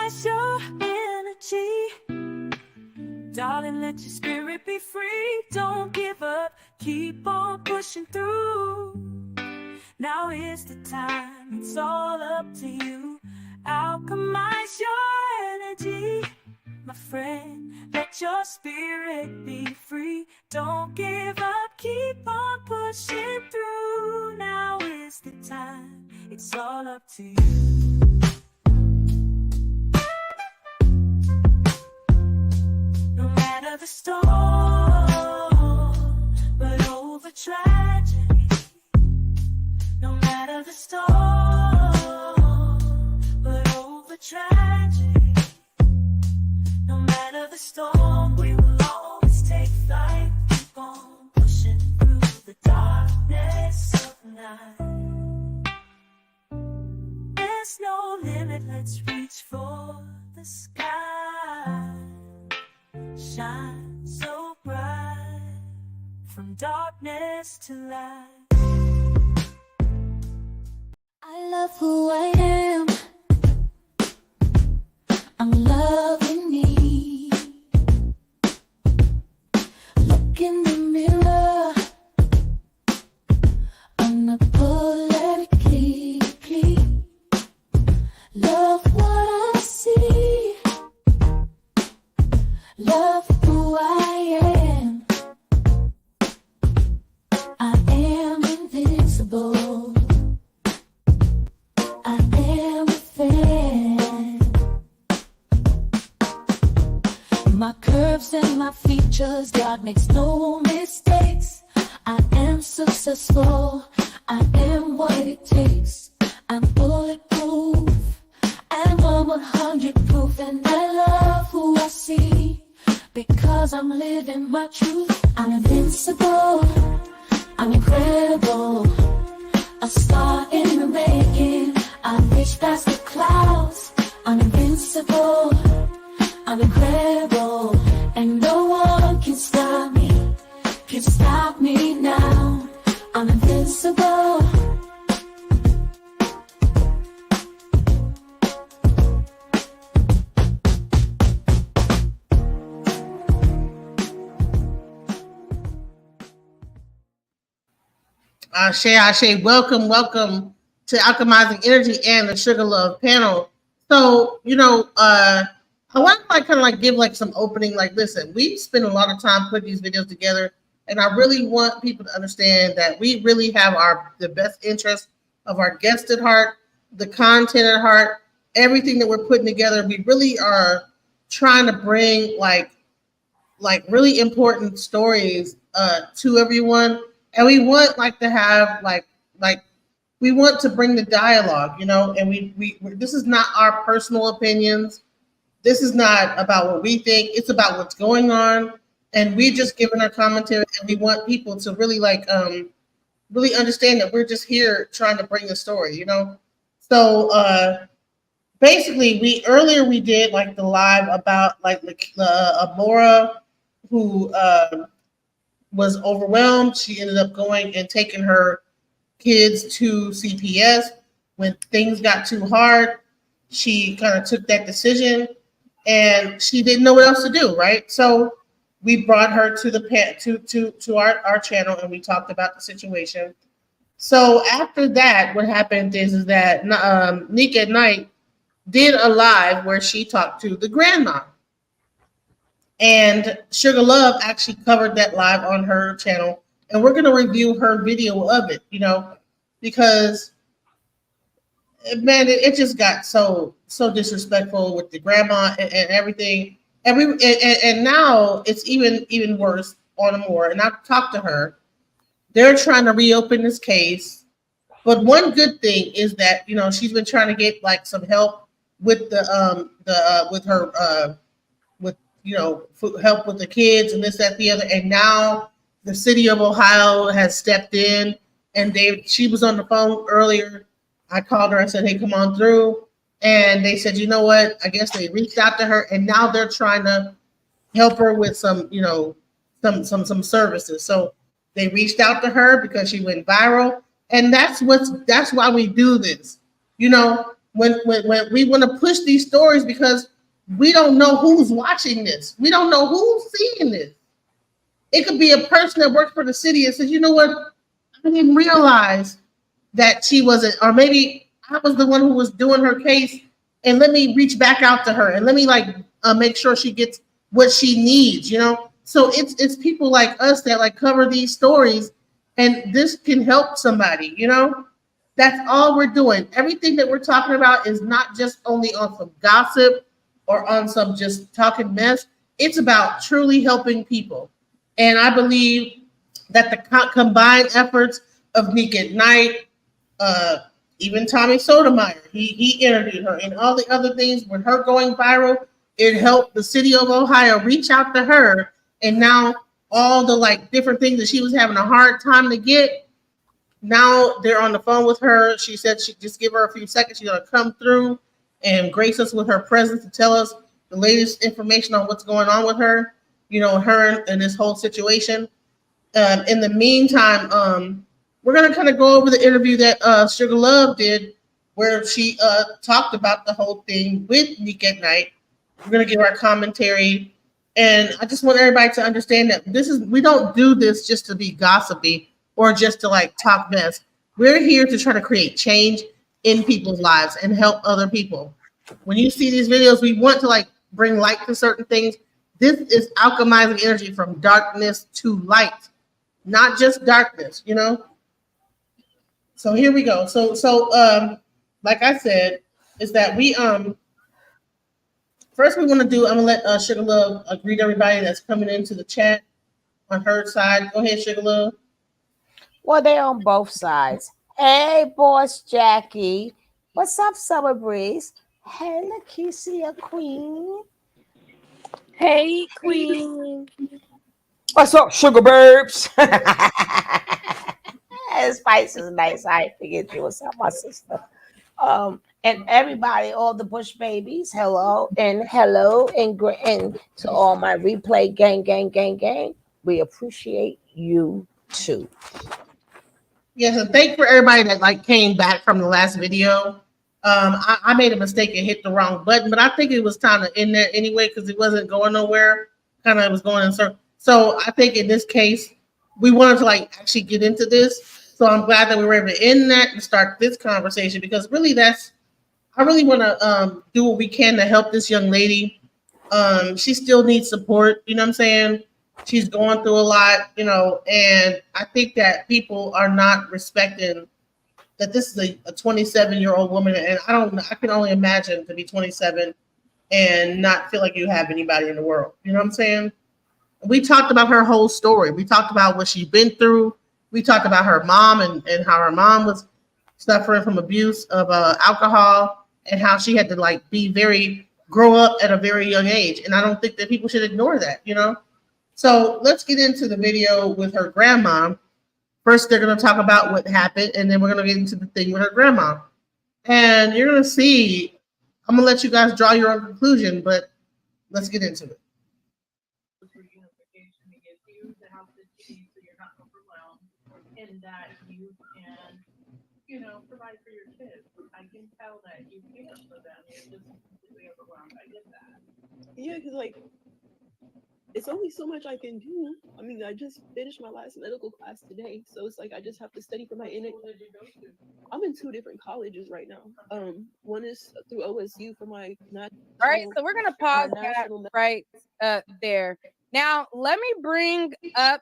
compromise your energy. Darling, let your spirit be free. Don't give up, keep on pushing through. Now is the time, it's all up to you. Alchemize your energy, my friend. Let your spirit be free. Don't give up, keep on pushing through. Now is the time, it's all up to you. No matter the storm, but over tragedy. No matter the storm, but over tragedy. No matter the storm, we will always take flight. Keep on pushing through the darkness of night. There's no limit, let's reach for the sky. Shine so bright, from darkness to light. I love who I am. I'm loving me. Look in the mirror, unapologetically. Love what I see. Love who I am. I am invincible. I am a fan. My curves and my features, God makes no mistakes. I am successful. I am what it takes. I'm bulletproof. I'm 100 proof, and I love who I see because I'm living my truth. I'm invincible. I'm incredible. A star in the making. I reach past the clouds. I'm invincible. I'm incredible. And no one can stop me. Can stop me now. I'm invincible. Ashe, welcome to Alchemizing Energy and the Sugar Love panel. So, I want to kind of give some opening. Listen, we spend a lot of time putting these videos together, and I really want people to understand that we really have the best interest of our guests at heart, the content at heart, everything that we're putting together. We really are trying to bring really important stories to everyone. And we want to have we want to bring the dialogue, and we this is not our personal opinions. This is not about what we think. It's about what's going on, and we just giving our commentary. And we want people to really really understand that we're just here trying to bring the story, So basically, we did the live about the Amora who was overwhelmed. She ended up going and taking her kids to CPS. When things got too hard, she kind of took that decision, and she didn't know what else to do, right? So we brought her to our channel, and we talked about the situation. So after that, what happened is that Nick at Night did a live where she talked to the grandma. And Sugar Love actually covered that live on her channel. And we're going to review her video of it, because, man, it just got so disrespectful with the grandma and everything. And now it's even worse on Amora. And I've talked to her. They're trying to reopen this case. But one good thing is that, she's been trying to get some help with help with the kids and this, that, the other. And now the city of Ohio has stepped in, and she was on the phone earlier. I called her and said, hey, come on through. And they said, you know what? I guess they reached out to her, and now they're trying to help her with some services. So they reached out to her because she went viral. And that's why we do this. when we want to push these stories because we don't know who's watching this. We don't know who's seeing this. It could be a person that works for the city and says, you know what, I didn't realize that she wasn't, or maybe I was the one who was doing her case, and let me reach back out to her and let me make sure she gets what she needs, you know? So it's people like us that like cover these stories, and this can help somebody, you know? That's all we're doing. Everything that we're talking about is not just only on some gossip or on some just talking mess. It's about truly helping people. And I believe that the combined efforts of Nick at Night, even Tommy Sotomayor, he interviewed her, and all the other things with her going viral, it helped the city of Ohio reach out to her. And now all the like different things that she was having a hard time to get, now they're on the phone with her. She said she just give her a few seconds. She's gonna come through and grace us with her presence to tell us the latest information on what's going on with her, you know, her and this whole situation. In the meantime, we're gonna kind of go over the interview that Sugar Love did, where she talked about the whole thing with Nick at Night. We're gonna give our commentary, and I just want everybody to understand that we don't do this just to be gossipy or just to like talk mess. We're here to try to create change in people's lives and help other people. When you see these videos, we want to like bring light to certain things. This is alchemizing energy from darkness to light, not just darkness, you know? So here we go. So like I said, is that we first we want to do, I'm gonna let Sugar Love greet everybody that's coming into the chat on her side. Go ahead, Sugar Love. Well, they're on both sides. Hey, boss Jackie. What's up, Summer Breeze? Hey, Lakeisha Queen. Hey, Queen. What's up, Sugar Burbs? Spice is nice. I figured you was my sister. And everybody, all the Bush babies, hello, and to all my replay gang. We appreciate you too. Yes, and thank for everybody that like came back from the last video. I made a mistake and hit the wrong button, but I think it was time to end there anyway because it wasn't going nowhere. Kind of was going in circles. So I think in this case, we wanted to like actually get into this. So I'm glad that we were able to end that and start this conversation because really I really want to do what we can to help this young lady. She still needs support, you know what I'm saying? She's going through a lot, you know, and I think that people are not respecting that this is a 27-year-old woman, and I can only imagine to be 27 and not feel like you have anybody in the world. You know what I'm saying? We talked about her whole story. We talked about what she's been through. We talked about her mom and how her mom was suffering from abuse of alcohol and how she had to grow up at a very young age. And I don't think that people should ignore that, you know? So let's get into the video with her grandma. First, they're going to talk about what happened, and then we're going to get into the thing with her grandma. And you're going to see, I'm going to let you guys draw your own conclusion, but let's get into it. And that you can, you know, provide for your kids. I can tell that you care for them. You're just completely overwhelmed. I get that. Yeah, because like it's only so much I can do. I mean, I just finished my last medical class today, so it's like I just have to study for my NA. Where did you go to? I'm in 2 different colleges right now. One is through OSU for my national. All right, so we're gonna pause that right there. Now, let me bring up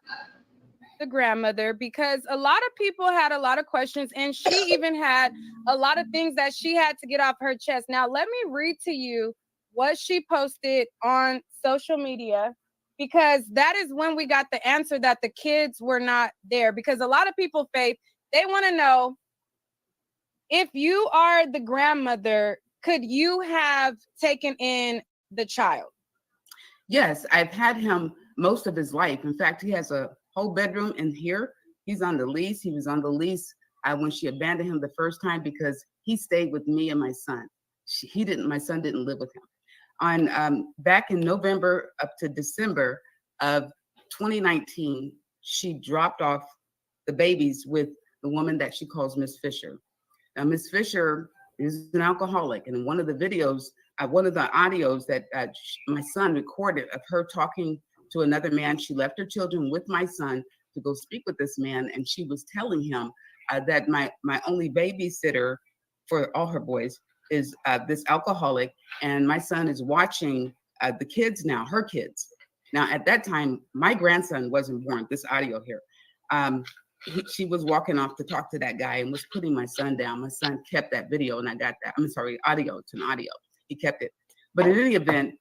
the grandmother because a lot of people had a lot of questions, and she even had a lot of things that she had to get off her chest. Now, let me read to you what she posted on social media, because that is when we got the answer that the kids were not there. Because a lot of people, Faith, they want to know, if you are the grandmother, could you have taken in the child? Yes, I've had him most of his life. In fact, he has a whole bedroom in here. He's on the lease. He was on the lease when she abandoned him the first time because he stayed with me and my son. My son didn't live with him. Back in November up to December of 2019, she dropped off the babies with the woman that she calls Miss Fisher. Now, Miss Fisher He's an alcoholic. And in one of the videos, one of the audios that my son recorded of her talking to another man, she left her children with my son to go speak with this man. And she was telling him that my only babysitter for all her boys is this alcoholic. And my son is watching the kids now, her kids. Now, at that time, my grandson wasn't born, this audio here. She was walking off to talk to that guy and was putting my son down. My son kept that video and I got that. I'm sorry, audio. It's an audio. He kept it. But in any event,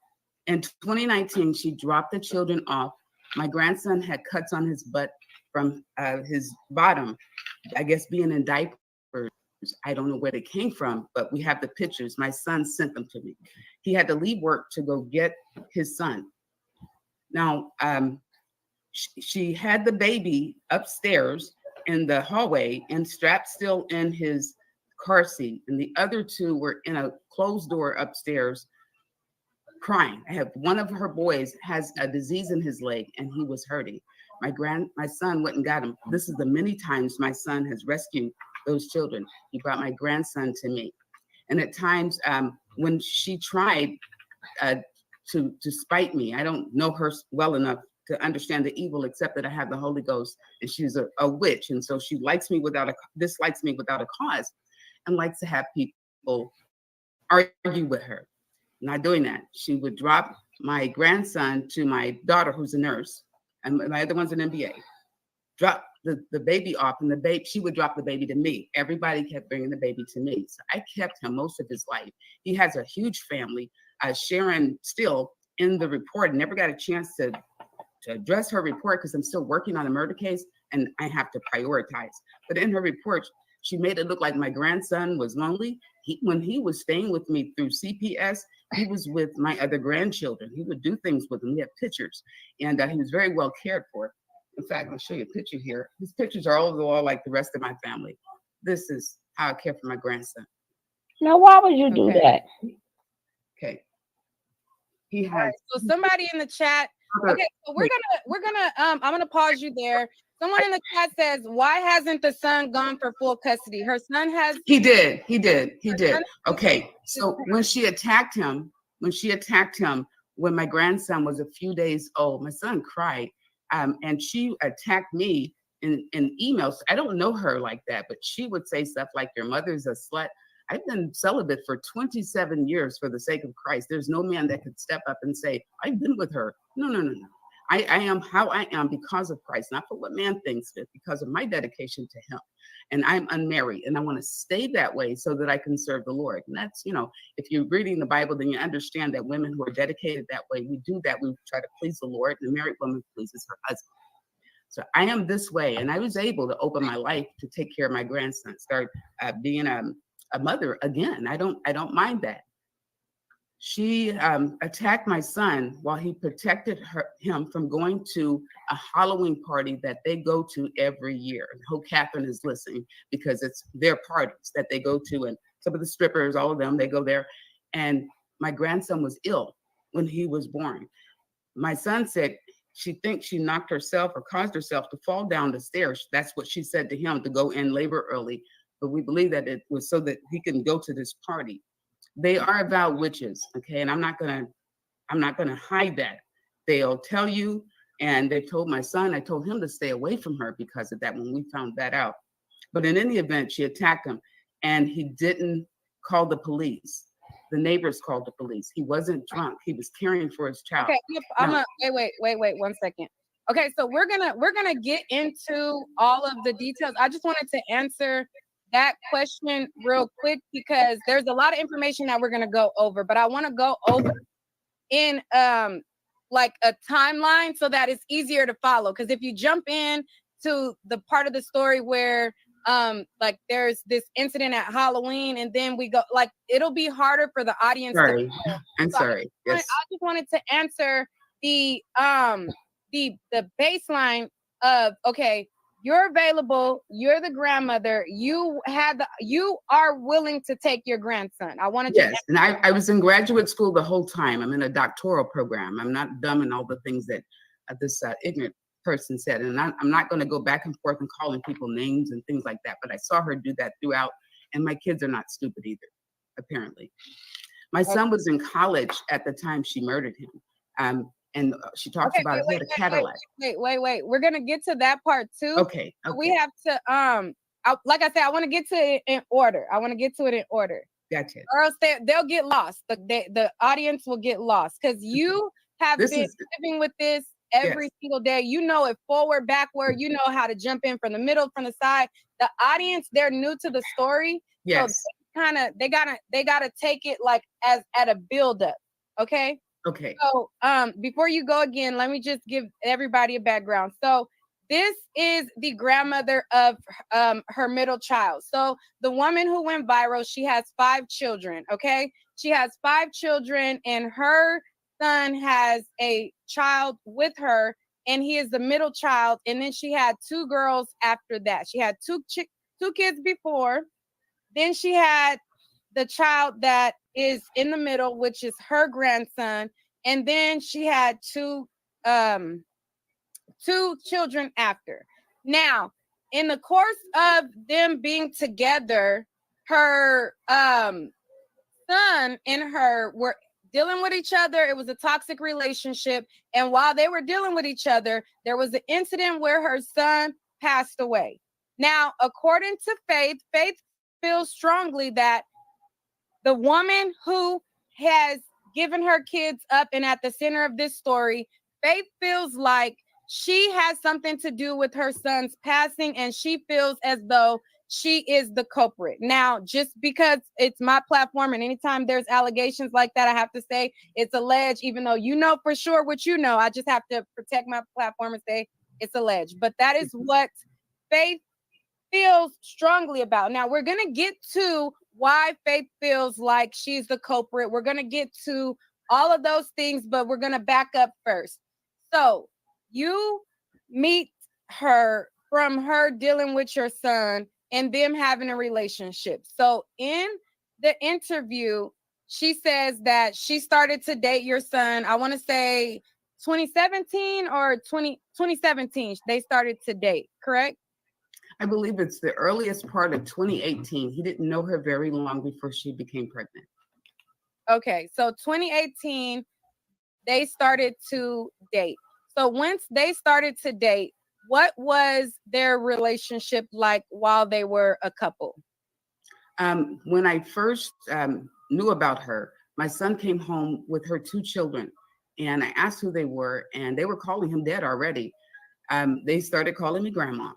in 2019, she dropped the children off. My grandson had cuts on his butt from his bottom, I guess being in diapers. I don't know where they came from, but we have the pictures. My son sent them to me. He had to leave work to go get his son. Now, she had the baby upstairs in the hallway and strapped still in his car seat. And the other two were in a closed door upstairs crying. I have one of her boys has a disease in his leg and he was hurting. My son went and got him. This is the many times my son has rescued those children. He brought my grandson to me. And at times when she tried to spite me, I don't know her well enough to understand the evil, except that I have the Holy Ghost and she's a witch. And so she dislikes me without a cause and likes to have people argue with her. Not doing that. She would drop my grandson to my daughter, who's a nurse, and my other one's an MBA. Drop the baby off, and she would drop the baby to me. Everybody kept bringing the baby to me. So I kept him most of his life. He has a huge family. Sharon still in the report never got a chance to address her report because I'm still working on a murder case and I have to prioritize. But in her report, she made it look like my grandson was lonely. When he was staying with me through CPS, he was with my other grandchildren. He would do things with them. He had pictures, and he was very well cared for. In fact, I'll show you a picture here. His pictures are all over the wall like the rest of my family. This is how I care for my grandson. Now, why would you do that? Okay. He has. Right, so somebody in the chat. Okay, so we're gonna I'm gonna pause you there. Someone in the chat says, why hasn't the son gone for full custody? Her son has. He did. Okay. So when she attacked him, when my grandson was a few days old, my son cried. And she attacked me in emails. I don't know her like that, but she would say stuff like, your mother's a slut. I've been celibate for 27 years for the sake of Christ. There's no man that could step up and say, I've been with her. No. I am how I am because of Christ, not for what man thinks, but because of my dedication to him. And I'm unmarried and I want to stay that way so that I can serve the Lord. And that's, if you're reading the Bible, then you understand that women who are dedicated that way, we do that. We try to please the Lord. The married woman pleases her husband. So I am this way. And I was able to open my life to take care of my grandson, start being a mother again. I don't mind that. She attacked my son while he protected him from going to a Halloween party that they go to every year. And Hope Catherine is listening because it's their parties that they go to. And some of the strippers, all of them, they go there. And my grandson was ill when he was born. My son said she thinks she knocked herself or caused herself to fall down the stairs. That's what she said to him, to go in labor early. But we believe that it was so that he can go to this party. They are avowed witches, okay? And I'm not gonna hide that. They'll tell you, and they told my son, I told him to stay away from her because of that when we found that out. But in any event, she attacked him and he didn't call the police. The neighbors called the police. He wasn't drunk. He was caring for his child. Okay, wait 1 second. Okay, so we're gonna get into all of the details. I just wanted to answer that question real quick because there's a lot of information that we're going to go over, but I want to go over in like a timeline so that it's easier to follow. Because if you jump in to the part of the story where like there's this incident at Halloween and then we go, like it'll be harder for the audience. Sorry, I'm sorry. Yes. I just wanted to answer the baseline of, okay, you're available. You're the grandmother. You are willing to take your grandson. I wanted to. Yes, and I was in graduate school the whole time. I'm in a doctoral program. I'm not dumb in all the things that this ignorant person said. And I'm not going to go back and forth and calling people names and things like that. But I saw her do that throughout. And my kids are not stupid either. apparently. My son was in college at the time she murdered him. And she talks about he had a Cadillac. Wait. We're gonna get to that part too. Okay. We have to like I said, I want to get to it in order. Gotcha. Or else they'll get lost. The audience will get lost because you have been living with this every single day. You know it forward, backward. You know how to jump in from the middle, from the side. The audience, they're new to the story. Yes. So they gotta take it like as at a build-up. Okay. Okay. So before you go again, let me just give everybody a background. So this is the grandmother of her middle child. So the woman who went viral, she has 5 children. Okay. She has 5 children, and her son has a child with her, and he is the middle child. And then she had 2 girls after that. She had two kids before. Then she had the child that is in the middle, which is her grandson. And then she had 2 children after. Now, in the course of them being together, her son and her were dealing with each other. It was a toxic relationship. And while they were dealing with each other, there was an incident where her son passed away. Now, according to Faith feels strongly that the woman who has given her kids up and at the center of this story, Faith feels like she has something to do with her son's passing, and she feels as though she is the culprit. Now, just because it's my platform, and anytime there's allegations like that, I have to say it's alleged, even though you know for sure what you know. I just have to protect my platform and say it's alleged. But that is what Faith feels strongly about. Now, we're going to get to why Faith feels like she's the culprit. We're going to get to all of those things, but we're going to back up first. So you meet her from her dealing with your son and them having a relationship. So in the interview, she says that she started to date your son, I want to say 2017 or 2017, they started to date, correct? I believe it's the earliest part of 2018. He didn't know her very long before she became pregnant. Okay, so 2018, they started to date. So once they started to date, what was their relationship like while they were a couple? When I first knew about her, my son came home with her 2 children, and I asked who they were, and they were calling him dad already. They started calling me grandma,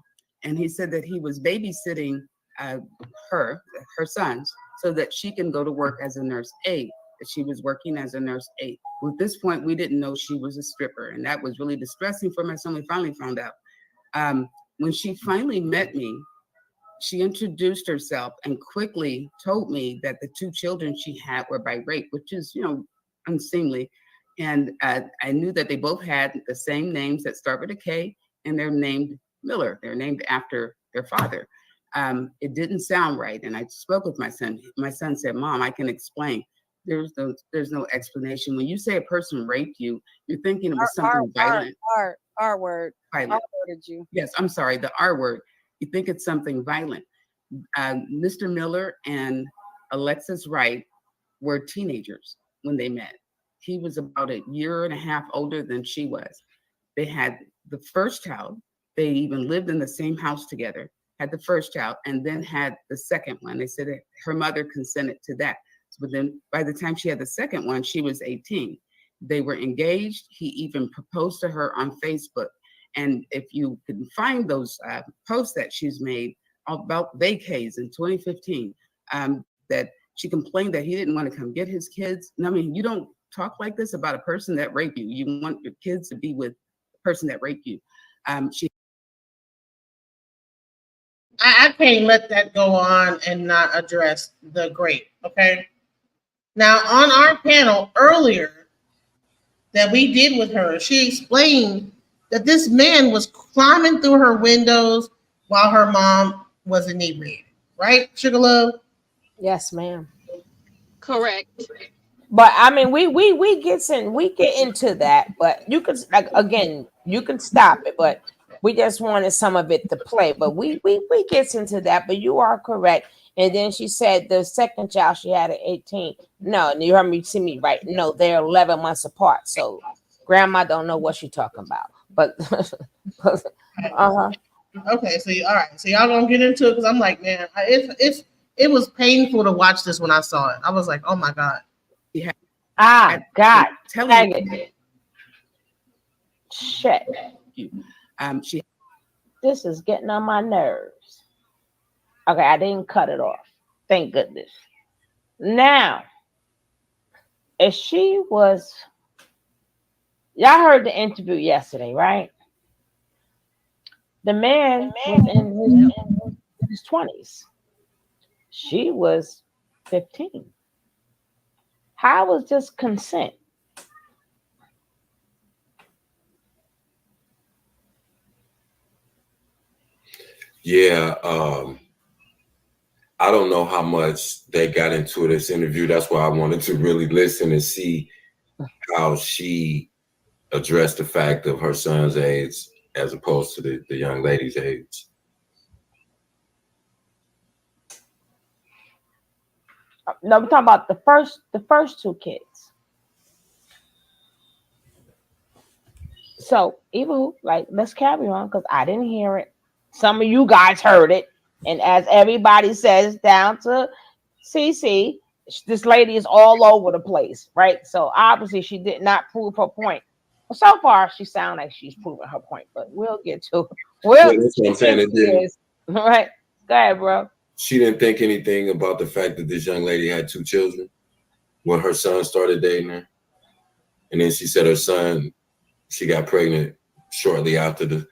and he said that he was babysitting her sons so that she can go to work as a nurse aide, that she was working as a nurse aide. At this point, we didn't know she was a stripper, and that was really distressing for my son. We finally found out. When she finally met me, she introduced herself and quickly told me that the 2 children she had were by rape, which is, unseemly. And I knew that they both had the same names that start with a K, and they're named Miller. They're named after their father. It didn't sound right. And I spoke with my son. My son said, "Mom, I can explain." There's no explanation. When you say a person raped you, you're thinking it was something violent. R word. Violent. R worded you. Yes, I'm sorry, the R word. You think it's something violent. Mr. Miller and Alexis Wright were teenagers when they met. He was about a year and a half older than she was. They had the first child. They even lived in the same house together, had the first child, and then had the second one. They said that her mother consented to that. But then by the time she had the second one, she was 18. They were engaged. He even proposed to her on Facebook. And if you can find those posts that she's made about vacays in 2015, that she complained that he didn't want to come get his kids. And I mean, you don't talk like this about a person that raped you. You want your kids to be with the person that raped you. I can't let that go on and not address the grape, okay? Now, on our panel earlier that we did with her, she explained that this man was climbing through her windows while her mom was inebriated, right, Sugar Love? Yes, ma'am. Correct. But I mean, we get into that, but you can, like, again, you can stop it, but we just wanted some of it to play. But we gets into that. But you are correct, And then she said the second child she had at 18. No, you heard me see me right. No, they're 11 months apart. So grandma don't know what she's talking about. But uh-huh. Okay, so all right, so y'all gonna get into it because I'm like, man, it was painful to watch this when I saw it. I was like, oh my god. Yeah. God, Telling dang you, it. Shit. she This is getting on my nerves. Okay, I didn't cut it off. Thank goodness. Now, if she was, y'all heard the interview yesterday, right? The man was in his 20s. She was 15. How was this consent? Yeah, I don't know how much they got into this interview. That's why I wanted to really listen and see how she addressed the fact of her son's age as opposed to the young lady's age. No, we're talking about the first two kids. So, even like, let's carry on because I didn't hear it. Some of you guys heard it, and as everybody says, down to CC, this lady is all over the place, right? So obviously she did not prove her point. But so far, she sounds like she's proven her point. But we'll get to it. Yeah, that's what I'm saying. It didn't. All right, go ahead, bro. She didn't think anything about the fact that this young lady had 2 children when her son started dating her, and then she said her son, she got pregnant shortly after the,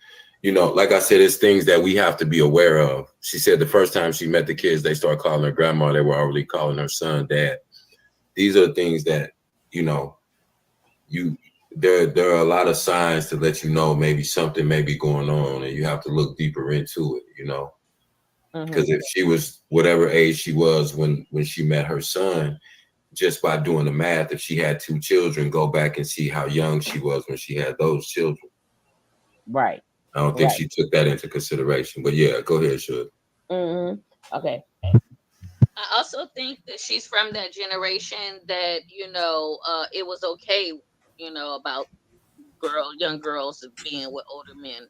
like I said, it's things that we have to be aware of. She said the first time she met the kids, they started calling her grandma. They were already calling her son dad. These are things that, there are a lot of signs to let you know maybe something may be going on, and you have to look deeper into it, because if she was whatever age she was when she met her son, just by doing the math, if she had 2 children, go back and see how young she was when she had those children. Right. I don't think she took that into consideration. But yeah, go ahead, Shug. Okay. I also think that she's from that generation that, it was okay, about young girls being with older men.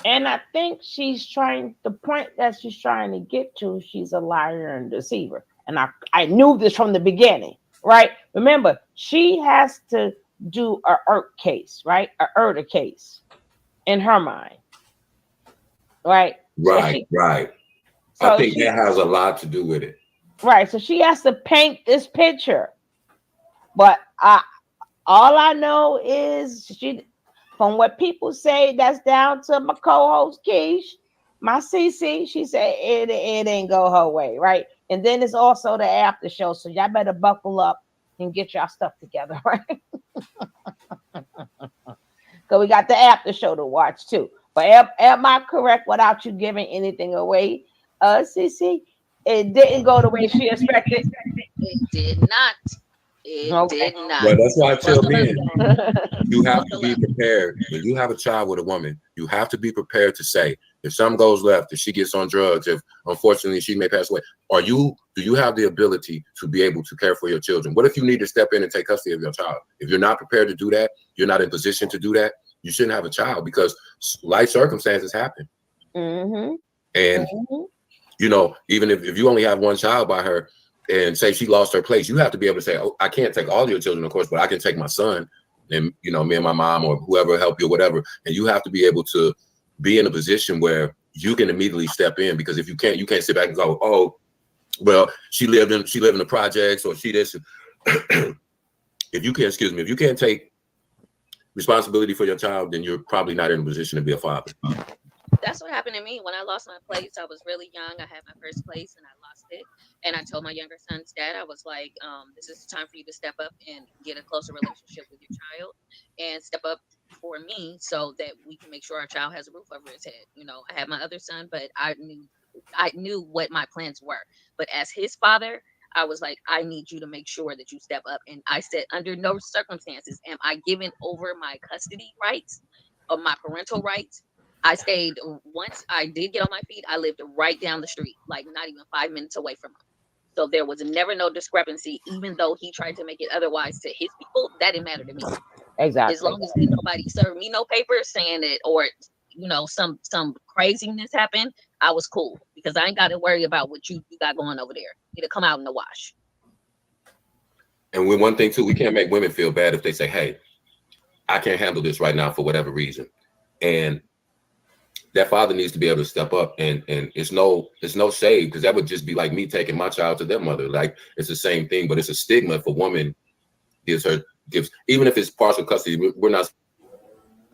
And I think the point that she's trying to get to, she's a liar and deceiver. And I knew this from the beginning, right? Remember, she has to do a ERT case, right? A ERTA case in her mind, right? Right. So I think that has a lot to do with it. Right. So she has to paint this picture. But all I know is from what people say, that's down to my co-host Keish, my CC. She said it ain't go her way, right? And then it's also the after show, so y'all better buckle up and get y'all stuff together, right? Because we got the after show to watch too. But am I correct without you giving anything away, CC? It didn't go the way she expected. It did not. It did not. Well, that's why I tell men, you have to be prepared. When you have a child with a woman, you have to be prepared to say, if something goes left, if she gets on drugs, if unfortunately she may pass away, do you have the ability to be able to care for your children? What if you need to step in and take custody of your child? If you're not prepared to do that, you're not in position to do that, you shouldn't have a child, because life circumstances happen. And even if you only have one child by her, and say she lost her place, you have to be able to say, oh, I can't take all your children, of course, but I can take my son and, me and my mom or whoever help you or whatever. And you have to be able to be in a position where you can immediately step in, because if you can't sit back and go, oh, well, she lived in the projects, or she this. If you can't take responsibility for your child, then you're probably not in a position to be a father. That's what happened to me when I lost my place. I was really young. I had my first place and I lost it. And I told my younger son's dad, I was like, this is the time for you to step up and get a closer relationship with your child and step up for me so that we can make sure our child has a roof over his head. I had my other son, but I knew what my plans were. But as his father, I was like, I need you to make sure that you step up. And I said, under no circumstances am I giving over my custody rights or my parental rights I stayed once I did get on my feet. I lived right down the street, like not even 5 minutes away from him. So there was never no discrepancy, even though he tried to make it otherwise to his people. That didn't matter to me. Exactly. As long as didn't nobody serve me no papers saying it, or some craziness happened, I was cool because I ain't got to worry about what you got going over there. It'll come out in the wash. And with one thing too, we can't make women feel bad if they say, "Hey, I can't handle this right now for whatever reason," and that father needs to be able to step up. And it's no shade, because that would just be like me taking my child to their mother. Like, it's the same thing, but it's a stigma if a woman gives, even if it's partial custody. We're not,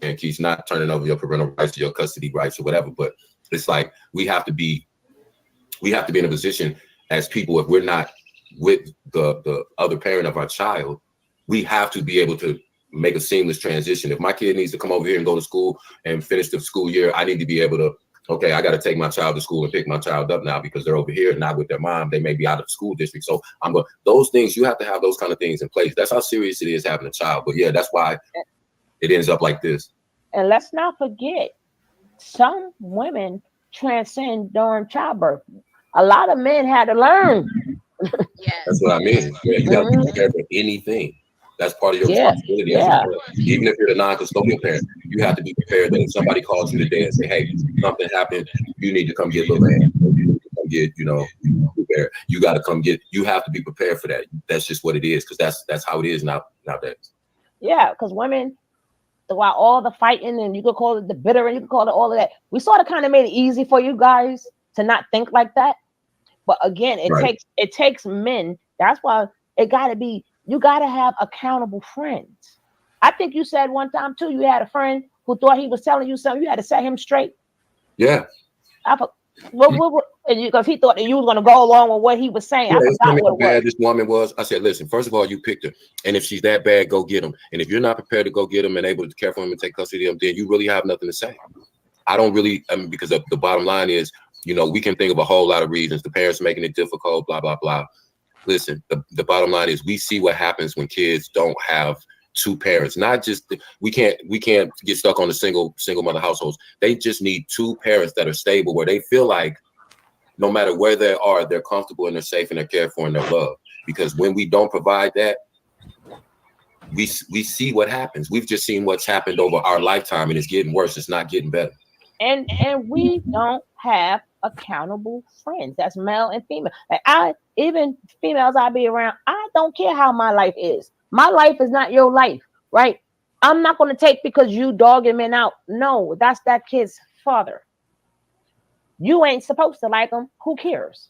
and she's not turning over your parental rights to your custody rights or whatever. But it's like we have to be in a position as people, if we're not with the other parent of our child, we have to be able to make a seamless transition. If my kid needs to come over here and go to school and finish the school year, I need to be able to, okay, I got to take my child to school and pick my child up now because they're over here, not with their mom. They may be out of the school district. So those things, you have to have those kind of things in place. That's how serious it is having a child. But yeah, that's why it ends up like this. And let's not forget, some women transcend during childbirth. A lot of men had to learn. Yeah, that's what I mean. Yeah, you got to be prepared for anything. That's part of your responsibility. Yeah. Even if you're the non-custodial parent, you have to be prepared that if somebody calls you today and say, "Hey, something happened, you need to come get little man. You need to come get, prepared. You got to come get." You have to be prepared for that. That's just what it is, because that's how it is nowadays. Yeah, because women, throughout all the fighting, and you could call it the bitter, and you could call it all of that, we sort of kind of made it easy for you guys to not think like that. But again, it takes men. That's why it got to be. You got to have accountable friends. I think you said one time too, you had a friend who thought he was telling you something. You had to set him straight. Yeah. Because he thought that you was going to go along with what he was saying. Yeah, I forgot what how bad this woman was. I said, "Listen, first of all, you picked her. And if she's that bad, go get him. And if you're not prepared to go get him and able to care for him and take custody of him, then you really have nothing to say." I don't really, because the bottom line is, we can think of a whole lot of reasons. The parents making it difficult, blah, blah, blah. Listen, the bottom line is we see what happens when kids don't have two parents. Not just, we can't get stuck on the single mother households. They just need two parents that are stable, where they feel like no matter where they are, they're comfortable and they're safe and they're cared for and they're loved. Because when we don't provide that, we see what happens. We've just seen what's happened over our lifetime, and it's getting worse. It's not getting better. And we don't have accountable friends. That's male and female. Like even females I be around, I don't care how my life is. My life is not your life, right? I'm not going to take because you dogging men out. No, that's that kid's father. You ain't supposed to like him. Who cares?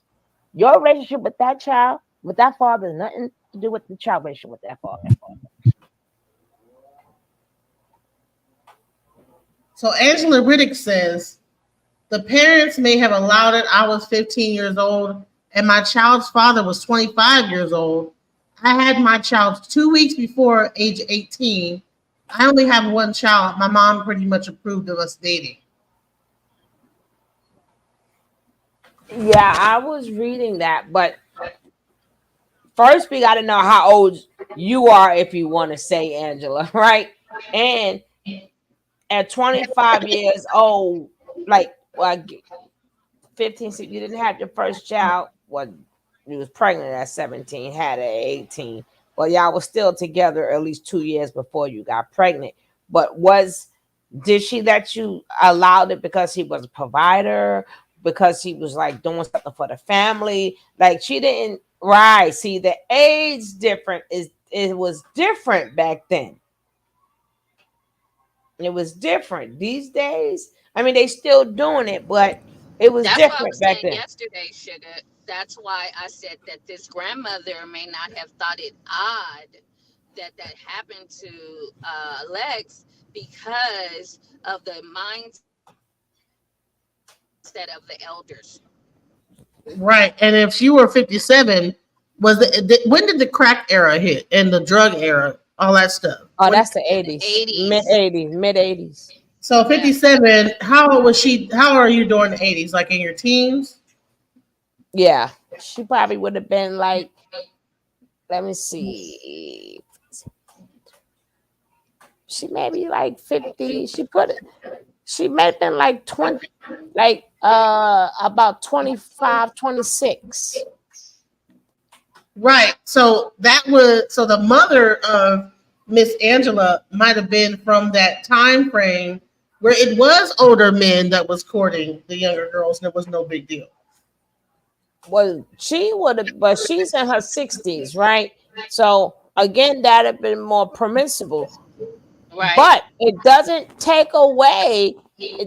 Your relationship with that child, with that father, has nothing to do with the child relationship with that father. So Angela Riddick says, "The parents may have allowed it. I was 15 years old and my child's father was 25 years old. I had my child 2 weeks before age 18. I only have one child. My mom pretty much approved of us dating." Yeah, I was reading that, but first we got to know how old you are if you want to say, Angela, right? And at 25 years old, like 15, you didn't have your first child. Well, you was pregnant at 17, had it at 18. Well, y'all was still together at least 2 years before you got pregnant. But did she let you allow it because he was a provider? Because he was like doing something for the family? Like she didn't, right? See, the age different it was different back then. It was different. These days, I mean, they still doing it, but it was That's what I different was back saying then. yesterday, Sugar. That's why I said that this grandmother may not have thought it odd that happened to Lex, because of the mindset of the elders. Right. And if you were 57, when did the crack era hit and the drug era, all that stuff? Oh, that's the 80s. 80s, mid 80s. So 57, how old was she? How are you during the 80s? Like in your teens? Yeah, she probably would have been like, let me see. She maybe like 50. She may have been like 20, like about 25, 26. Right. So the mother of Miss Angela might have been from that time frame where it was older men that was courting the younger girls, and it was no big deal. Well, she would have, but she's in her 60s, right? So again, that'd have been more permissible. Right. But it doesn't take away.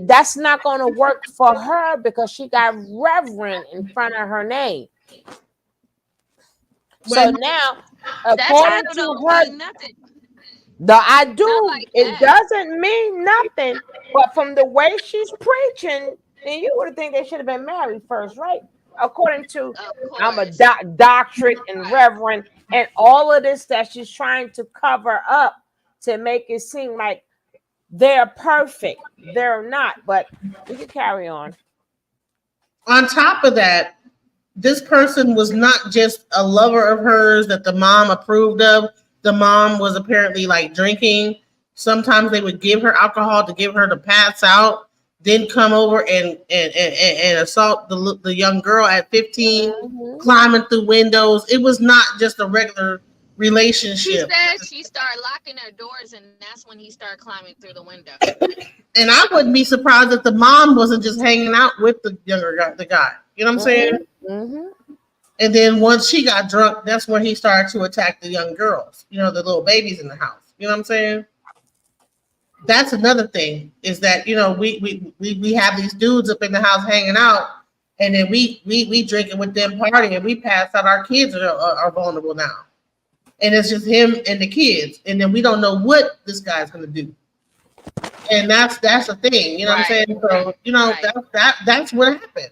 That's not going to work for her because she got Reverend in front of her name. So now, according to her, nothing. I do. Like it doesn't mean nothing. But from the way she's preaching, then you would think they should have been married first, right? According to I'm a doctorate and reverend and all of this that she's trying to cover up to make it seem like they're perfect. They're not, but we can carry on. On top of that, this person was not just a lover of hers that the mom approved of. The mom was apparently like drinking. Sometimes they would give her alcohol to give her to pass out, then come over and assault the young girl at 15, climbing through windows. It was not just a regular relationship. She said she started locking her doors, and that's when he started climbing through the window. And I wouldn't be surprised if the mom wasn't just hanging out with the guy. You know what I'm saying? Mm-hmm. And then once she got drunk, that's when he started to attack the young girls, the little babies in the house. You know what I'm saying? That's another thing is that, we have these dudes up in the house hanging out, and then we drinking with them, partying, and we pass out. Our kids are vulnerable now. And it's just him and the kids. And then we don't know what this guy's going to do. And that's the thing. You know what I'm saying? So, that's what happened.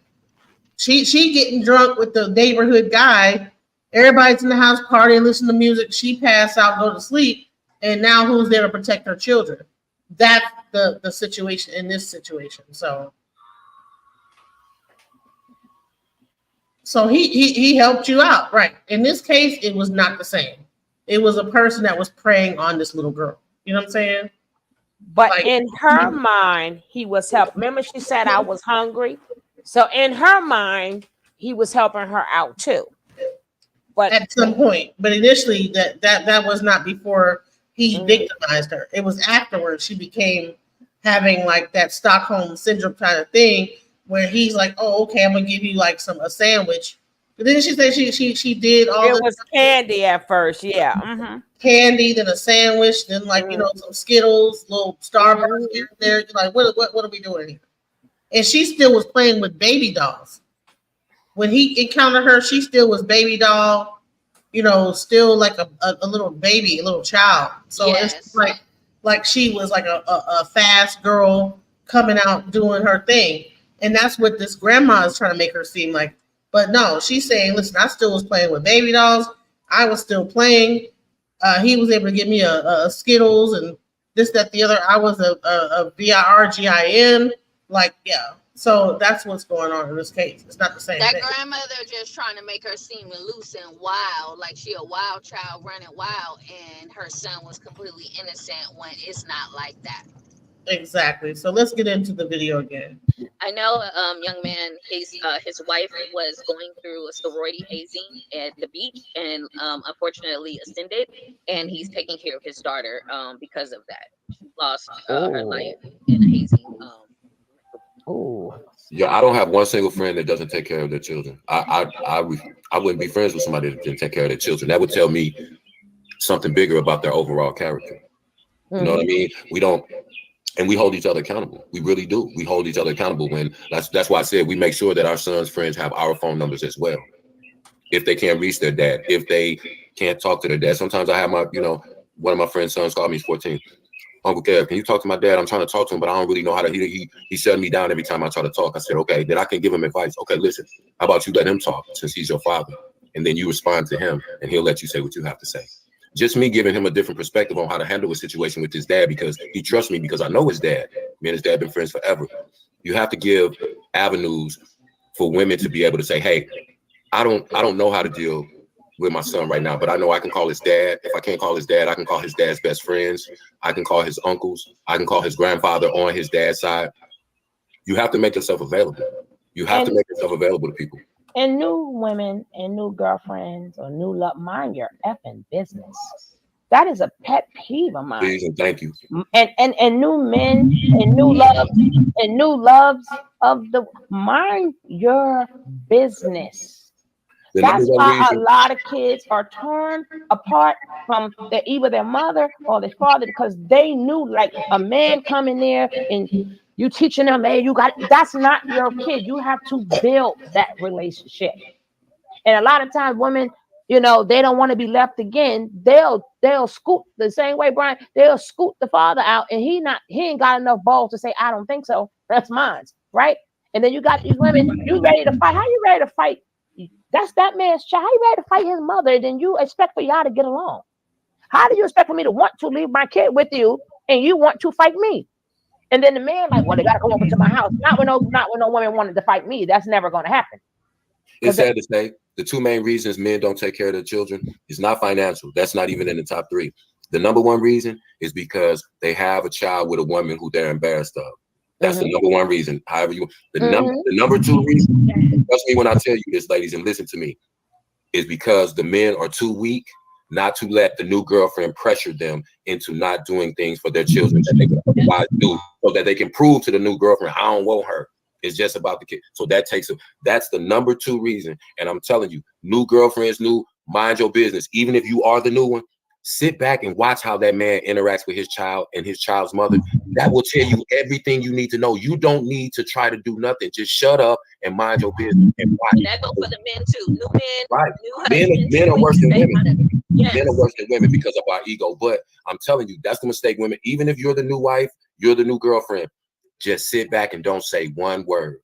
She getting drunk with the neighborhood guy. Everybody's in the house partying, listening to music. She passed out, go to sleep. And now who's there to protect her children? That's the situation in this situation. So he helped you out. Right. In this case, it was not the same. It was a person that was preying on this little girl. You know what I'm saying? But in her mind, he was helping. Remember, she said, I was hungry. So in her mind, he was helping her out too. But at some point, but initially that was not before he victimized her. It was afterwards she became having like that Stockholm syndrome kind of thing where he's like, oh, okay, I'm gonna give you like a sandwich. But then she said she did all it was candy at first, yeah. Mm-hmm. Candy, then a sandwich, then some Skittles, little Starburst here and there. You're like, what are we doing here? And she still was playing with baby dolls. When he encountered her, she still was baby doll, still like a little baby, a little child. So it's like she was like a fast girl coming out doing her thing. And that's what this grandma is trying to make her seem like. But no, she's saying, listen, I still was playing with baby dolls. I was still playing. He was able to give me a Skittles and this, that, the other. I was a VIRGIN. Like, yeah. So that's what's going on in this case. It's not the same thing. That grandmother just trying to make her seem loose and wild, like she a wild child running wild, and her son was completely innocent when it's not like that. Exactly. So let's get into the video again. I know young man, his wife was going through a sorority hazing at the beach and unfortunately ascended, and he's taking care of his daughter because of that. She lost her life in a hazing. Yeah, I don't have one single friend that doesn't take care of their children. I wouldn't be friends with somebody that didn't take care of their children. That would tell me something bigger about their overall character. You know what I mean? We don't. And we hold each other accountable. We really do. We hold each other accountable when that's why I said we make sure that our son's friends have our phone numbers as well. If they can't reach their dad, if they can't talk to their dad. Sometimes I have one of my friend's sons called me, he's 14. Uncle Kev, can you talk to my dad? I'm trying to talk to him, but I don't really know how to. He shut me down every time I try to talk. I said, okay, then I can give him advice. Okay, listen, how about you let him talk since he's your father? And then you respond to him and he'll let you say what you have to say. Just me giving him a different perspective on how to handle a situation with his dad because he trusts me because I know his dad. Me and his dad been friends forever. You have to give avenues for women to be able to say, hey, I don't know how to deal with my son right now, but I know I can call his dad. If I can't call his dad, I can call his dad's best friends. I can call his uncles. I can call his grandfather on his dad's side. You have to make yourself available. You have to make yourself available to people. And new women and new girlfriends or new love, mind your effing business. That is a pet peeve of mine. Please and thank you. And new men and new loves of the mind your business. That's why a lot of kids are torn apart from either their mother or their father, because they knew, like, a man coming there and you teaching them, hey, that's not your kid. You have to build that relationship. And a lot of times women, you know, they don't want to be left again. They'll scoot the same way, Brian. They'll scoot the father out, and he ain't got enough balls to say, I don't think so. That's mine, right? And then you got these women, you ready to fight. How you ready to fight? That's that man's child. How you ready to fight his mother? And then you expect for y'all to get along. How do you expect for me to want to leave my kid with you and you want to fight me? And then the man, like, well, they gotta come over to my house. Not when no woman wanted to fight me. That's never gonna happen. It's sad to say the two main reasons men don't take care of their children is not financial. That's not even in the top 3. The number one reason is because they have a child with a woman who they're embarrassed of. That's the number one reason. However you, the number 2 reason, trust me when I tell you this, ladies, and listen to me, is because the men are too weak not to let the new girlfriend pressure them into not doing things for their children that they can otherwise do, so that they can prove to the new girlfriend, I don't want her. It's just about the kid. So that's the number 2 reason. And I'm telling you, new girlfriends, mind your business. Even if you are the new one, sit back and watch how that man interacts with his child and his child's mother. That will tell you everything you need to know. You don't need to try to do nothing. Just shut up and mind your business and watch. And that goes for the men too. New men, right? New husbands, Men are worse than women. Yes. Men are worse than women because of our ego. But I'm telling you, that's the mistake, women. Even if you're the new wife, you're the new girlfriend, just sit back and don't say one word.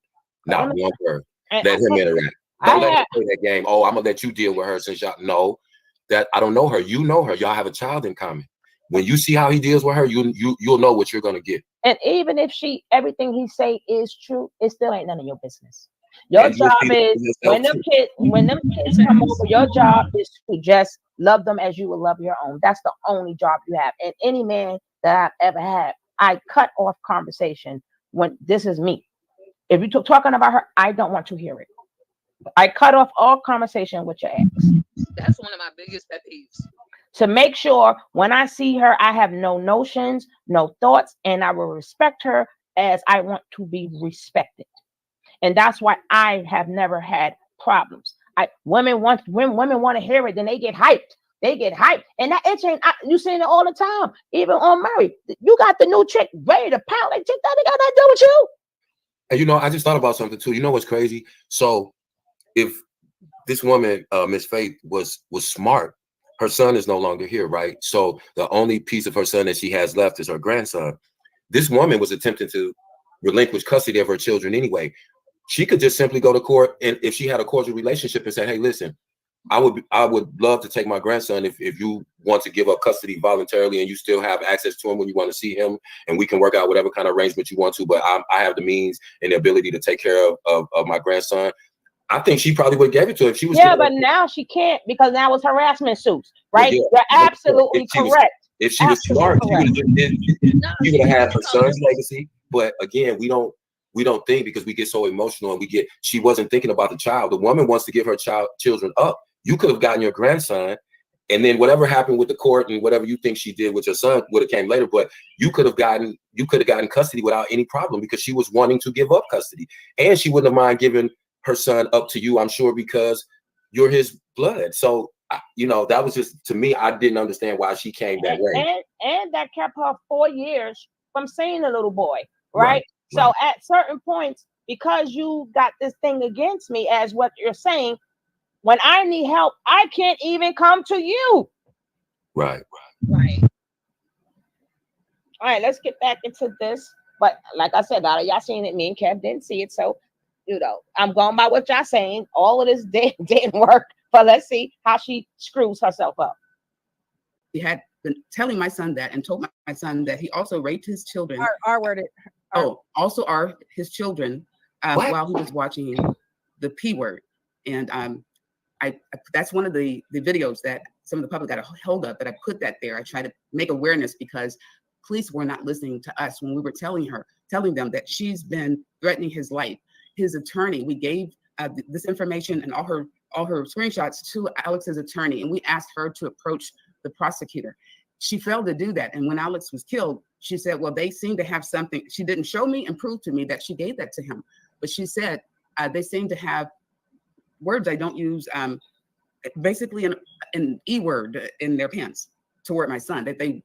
Not one word. Let him interact. Don't let him play that game. Oh, I'm gonna let you deal with her since y'all know that I don't know her. You know her. Y'all have a child in common. When you see how he deals with her, you'll know what you're gonna get. And even if everything he say is true, it still ain't none of your business. Your job is when them kids come over, your job is to just love them as you would love your own. That's the only job you have. And any man that I've ever had, I cut off conversation when this is me. If you're talking about her, I don't want to hear it. I cut off all conversation with your ex. That's one of my biggest pet peeves. To make sure when I see her, I have no notions, no thoughts, and I will respect her as I want to be respected. And that's why I have never had problems. Women want to hear it, then they get hyped. They get hyped. And that itch ain't, you seeing it all the time. Even on Murray, you got the new chick ready to pound. Like, chick, that got nothing to do with you. And you know, I just thought about something too. You know what's crazy? So if this woman, Miss Faith, was smart, her son is no longer here, right? So the only piece of her son that she has left is her grandson. This woman was attempting to relinquish custody of her children anyway. She could just simply go to court, and if she had a cordial relationship, and say, hey, listen, I would love to take my grandson if you want to give up custody voluntarily and you still have access to him when you want to see him, and we can work out whatever kind of arrangement you want to, but I have the means and the ability to take care of my grandson. I think she probably would have gave it to her if she was. Yeah, but now she can't, because now it's harassment suits, right? Yeah. You're absolutely correct. If she was smart, she would have had her son's legacy. But again, we don't think, because we get so emotional, and she wasn't thinking about the child. The woman wants to give her children up. You could have gotten your grandson, and then whatever happened with the court and whatever you think she did with your son would have came later. But you could have gotten custody without any problem, because she was wanting to give up custody, and she wouldn't have mind giving her son up to you, I'm sure, because you're his blood. So you know, that was just, to me, I didn't understand why she came that way. And that kept her 4 years from seeing the little boy, right? So at certain points, because you got this thing against me, as what you're saying, when I need help, I can't even come to you. Right. All right, let's get back into this. But like I said, a lot of y'all seen it. Me and Kev didn't see it. So, you know, I'm going by what y'all saying. All of this didn't work. But let's see how she screws herself up. He had been telling my son that, and told my son that he also raped his children. R-worded. Also his children while he was watching the P word. And that's one of the videos that some of the public got a hold of, that I put that there. I try to make awareness, because police were not listening to us when we were telling telling them that she's been threatening his life. His attorney, we gave this information and all her screenshots to Alex's attorney, and we asked her to approach the prosecutor. She failed to do that. And when Alex was killed, she said, well, they seem to have something. She didn't show me and prove to me that she gave that to him. But she said, they seem to have words I don't use, basically an E word in their pants toward my son, that they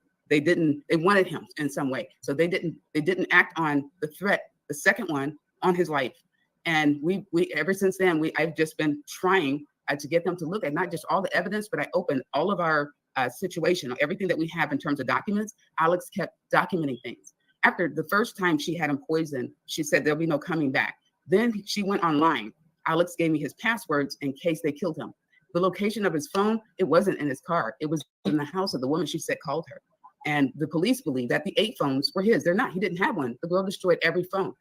wanted him in some way. So they didn't act on the threat, the second one, on his life. And we ever since then, I've just been trying to get them to look at not just all the evidence, but I opened all of our situation, everything that we have in terms of documents. Alex kept documenting things. After the first time she had him poisoned, she said there'll be no coming back. Then she went online. Alex gave me his passwords in case they killed him. The location of his phone, it wasn't in his car. It was in the house of the woman she said called her. And the police believe that the 8 phones were his. They're not. He didn't have one. The girl destroyed every phone.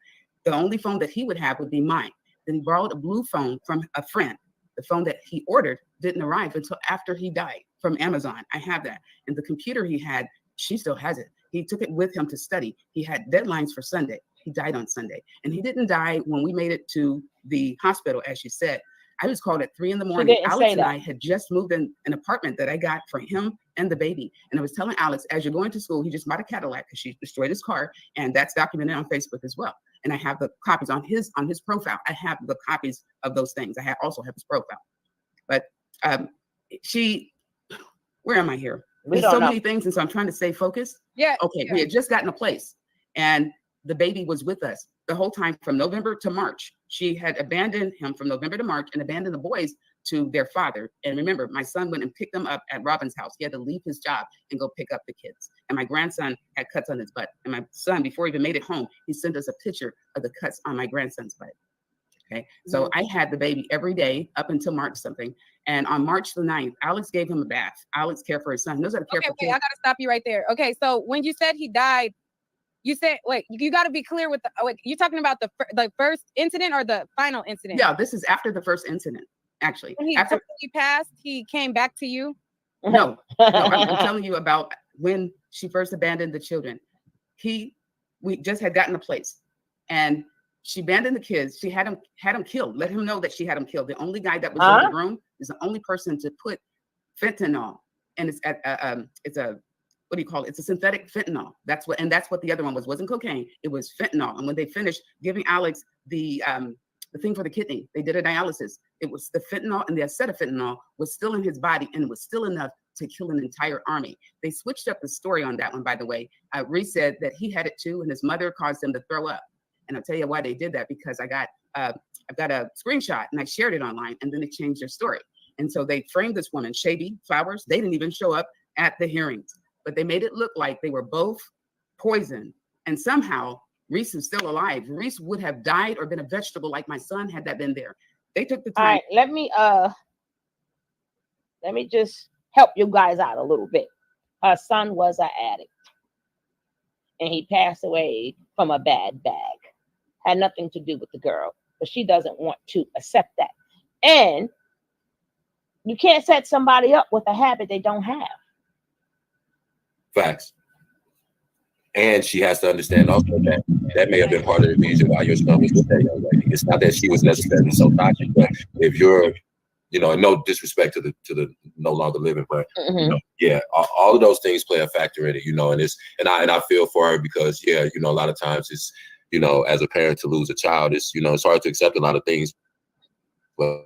The only phone that he would have would be mine. Then he borrowed a blue phone from a friend. The phone that he ordered didn't arrive until after he died from Amazon. I have that. And the computer he had, she still has it. He took it with him to study. He had deadlines for Sunday. He died on Sunday. And he didn't die when we made it to the hospital, as she said. I was called at 3 a.m. Alex and I had just moved in an apartment that I got for him and the baby. And I was telling Alex, as you're going to school, he just bought a Cadillac because she destroyed his car. And that's documented on Facebook as well. And I have the copies on his profile. I have the copies of those things. I also have his profile. But where am I here? There's so many things. And so I'm trying to stay focused. Yeah. Okay. Yeah. We had just gotten a place and the baby was with us the whole time from November to March. She had abandoned him from November to March and abandoned the boys to their father. And remember, my son went and picked them up at Robin's house. He had to leave his job and go pick up the kids. And my grandson had cuts on his butt. And my son, before he even made it home, he sent us a picture of the cuts on my grandson's butt. Okay. So I had the baby every day up until March something. And on March the 9th, Alex gave him a bath. Alex cared for his son. He knows how to care for kids. I got to stop you right there. Okay. So when you said he died, you said, wait, you got to be clear with you're talking about the first incident or the final incident? Yeah, this is after the first incident, actually. When after he passed, he came back to you? No, I'm telling you about when she first abandoned the children. We just had gotten a place and she abandoned the kids. She had him killed, let him know that she had him killed. The only guy that was in the room is the only person to put fentanyl. And it's what do you call it? It's a synthetic fentanyl. That's what the other one wasn't cocaine. It was fentanyl. And when they finished giving Alex the thing for the kidney, they did a dialysis. It was the fentanyl and the acetafentanyl was still in his body and it was still enough to kill an entire army. They switched up the story on that one, by the way. Reese said that he had it too and his mother caused him to throw up. And I'll tell you why they did that, because I've got a screenshot and I shared it online and then they changed their story. And so they framed this woman, Shady Flowers. They didn't even show up at the hearings. But they made it look like they were both poisoned. And somehow Reese is still alive. Reese would have died or been a vegetable like my son had that been there. They took the time. All right, let me just help you guys out a little bit. Her son was an addict. And he passed away from a bad bag. Had nothing to do with the girl. But she doesn't want to accept that. And you can't set somebody up with a habit they don't have. Facts. And she has to understand also that may have been part of the reason why your son was with that young lady. It's not that she was necessarily so toxic, but if you're, no disrespect to the no longer living, but all of those things play a factor in it, and I feel for her because a lot of times it's, as a parent to lose a child, it's hard to accept a lot of things, but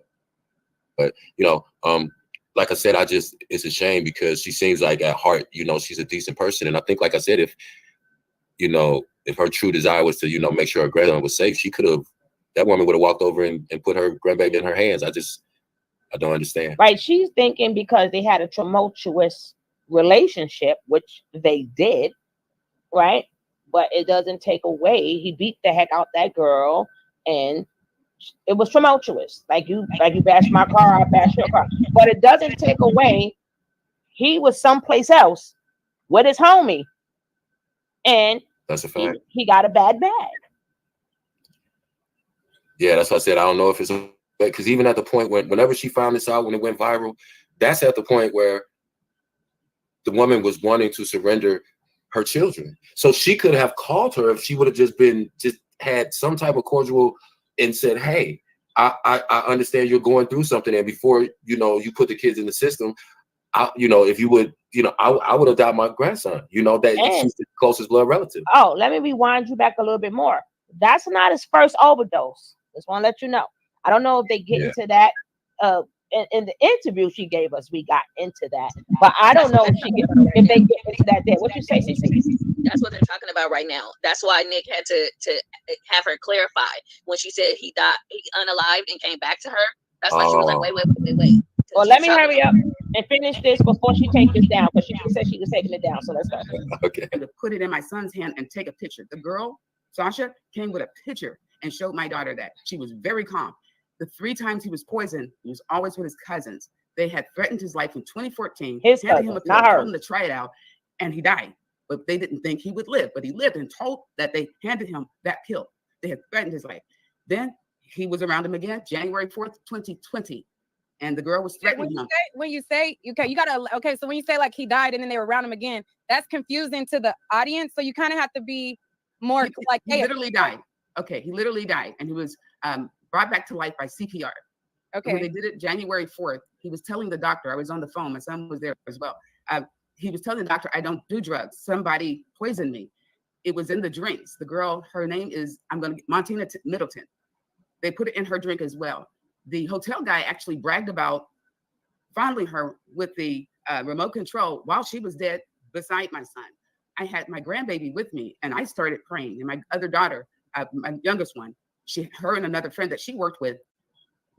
like I said, it's a shame because she seems like at heart, she's a decent person. And I think, like I said, if her true desire was to, make sure her grandson was safe, that woman would have walked over and put her grandbaby in her hands. I don't understand. Right. She's thinking because they had a tumultuous relationship, which they did, right? But it doesn't take away. He beat the heck out that girl and it was tumultuous. Like you bashed my car, I bashed your car. But it doesn't take away. He was someplace else with his homie. And that's a fact. He got a bad bag. Yeah, that's what I said. I don't know if it's because even at the point whenever she found this out, when it went viral, that's at the point where the woman was wanting to surrender her children. So she could have called her if she would have just had some type of cordial and said, hey, I understand you're going through something, and before you put the kids in the system, if you would, I would adopt my grandson. That she's the closest blood relative. Oh, let me rewind you back a little bit more. That's not his first overdose. Just want to let you know. I don't know if they get into that. In the interview she gave us, we got into that, but I don't know if they get into that there. What you say, CC? That's what they're talking about right now. That's why Nick had to have her clarify when she said he unalived and came back to her. That's why she was like, wait. Well, let me hurry up and finish this before she takes this down, because she said she was taking it down. So let's go. Okay. To put it in my son's hand and take a picture. The girl, Sasha, came with a picture and showed my daughter that. She was very calm. The 3 times he was poisoned, he was always with his cousins. They had threatened his life in 2014. His handed cousin, him a pill, not her. told him to try it out, and he died. But they didn't think he would live. But he lived, and told that they handed him that pill. They had threatened his life. Then he was around him again, January 4th, 2020. And the girl was threatening him. When you say, so when you say like he died and then they were around him again, that's confusing to the audience. So you kind of have to be more he literally died. Okay, he literally died. And he was brought back to life by CPR. Okay. And when they did it January 4th, he was telling the doctor, I was on the phone, my son was there as well. He was telling the doctor, I don't do drugs. Somebody poisoned me. It was in the drinks. The girl, her name is, Montina Middleton. They put it in her drink as well. The hotel guy actually bragged about fondling her with the remote control while she was dead beside my son. I had my grandbaby with me, and I started praying. And my other daughter, my youngest one, her and another friend that she worked with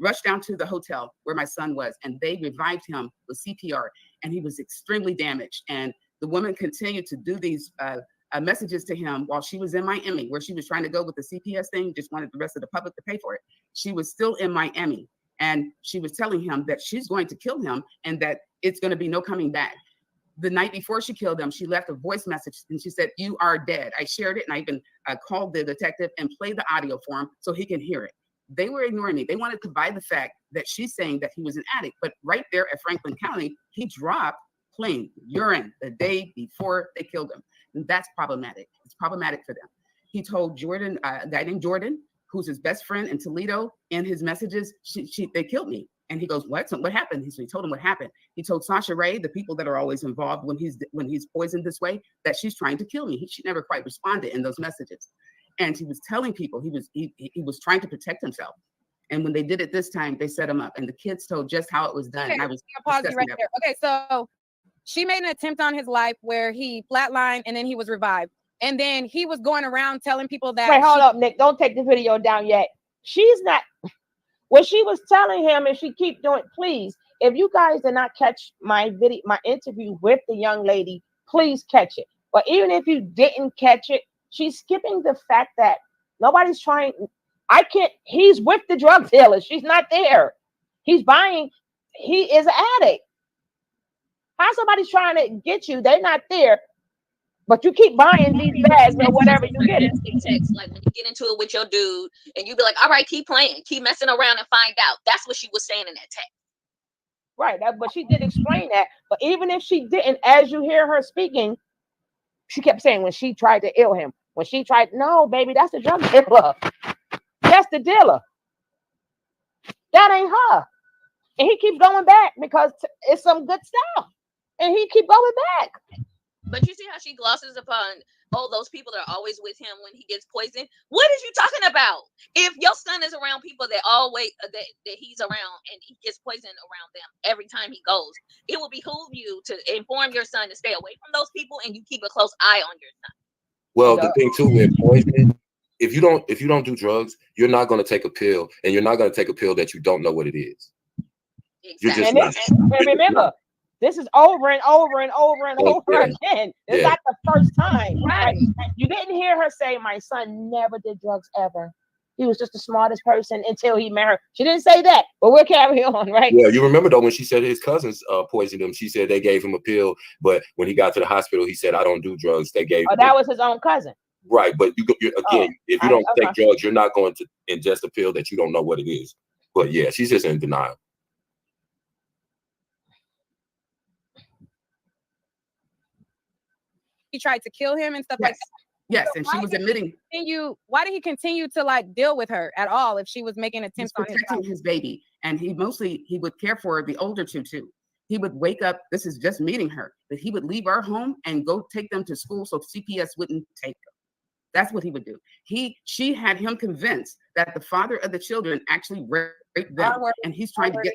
rushed down to the hotel where my son was, and they revived him with CPR, and he was extremely damaged. And the woman continued to do these messages to him while she was in Miami, where she was trying to go with the CPS thing, just wanted the rest of the public to pay for it. She was still in Miami, and she was telling him that she's going to kill him and that it's going to be no coming back. The night before she killed him, she left a voice message, and she said, "You are dead." I shared it, and I even called the detective and played the audio for him so he can hear it. They were ignoring me. They wanted to buy the fact that she's saying that he was an addict. But right there at Franklin County, he dropped clean urine the day before they killed him. And that's problematic. It's problematic for them. He told Jordan, a guy named Jordan, who's his best friend in Toledo, in his messages, they killed me. And he goes, what? So what happened? He told him what happened. He told Sasha Ray, the people that are always involved when he's poisoned this way, that she's trying to kill me. She never quite responded in those messages. And he was telling people he was trying to protect himself. And when they did it this time, they set him up. And the kids told just how it was done. Okay, I was pause you right there. Okay, so she made an attempt on his life where he flatlined and then he was revived. And then he was going around telling people that. Wait, hold up, Nick. Don't take the video down yet. She's not. What she was telling him, and she keep doing, please, if you guys did not catch my interview with the young lady, please catch it. But even if you didn't catch it, she's skipping the fact that nobody's trying. He's with the drug dealers. She's not there. He's buying. He is an addict. How somebody's trying to get you? They're not there. But you keep buying these bags or whatever you get. Like when you get into it with your dude and you be like, all right, keep playing, keep messing around and find out. That's what she was saying in that text. Right. But she did explain that. But even if she didn't, as you hear her speaking, she kept saying when she tried to ill him, no, baby, that's the drug dealer. That's the dealer. That ain't her. And he keeps going back because it's some good stuff. And he keep going back. But you see how she glosses upon, those people that are always with him when he gets poisoned. What is you talking about? If your son is around people that always that he's around and he gets poisoned around them every time he goes, it will behoove you to inform your son to stay away from ththose people and you keep a close eye on your son. Well, the thing too with poisoning, if you don't do drugs, you're not going to take a pill, and you're not going to take a pill that you don't know what it is. Exactly. And remember, this is over and over and over and over again. It's not the first time. Right? You didn't hear her say, my son never did drugs ever. He was just the smartest person until he married. She didn't say that, but we'll carry on, right? Yeah, you remember though when she said his cousins poisoned him, she said they gave him a pill, but when he got to the hospital, he said, I don't do drugs. They gave him that was his own cousin. Right, but if you don't take drugs, you're not going to ingest a pill that you don't know what it is. But yeah, she's just in denial. he tried to kill him and stuff like that. Yes, So and she why was did he admitting why did he continue to like deal with her at all if she was making he's attempts on his protecting life? his baby, and he would care for the older two too. He would wake up. This is just meeting her, but he would leave our home and go take them to school so CPS wouldn't take them. That's what he would do. She had him convinced that the father of the children actually raped them, and he's trying to get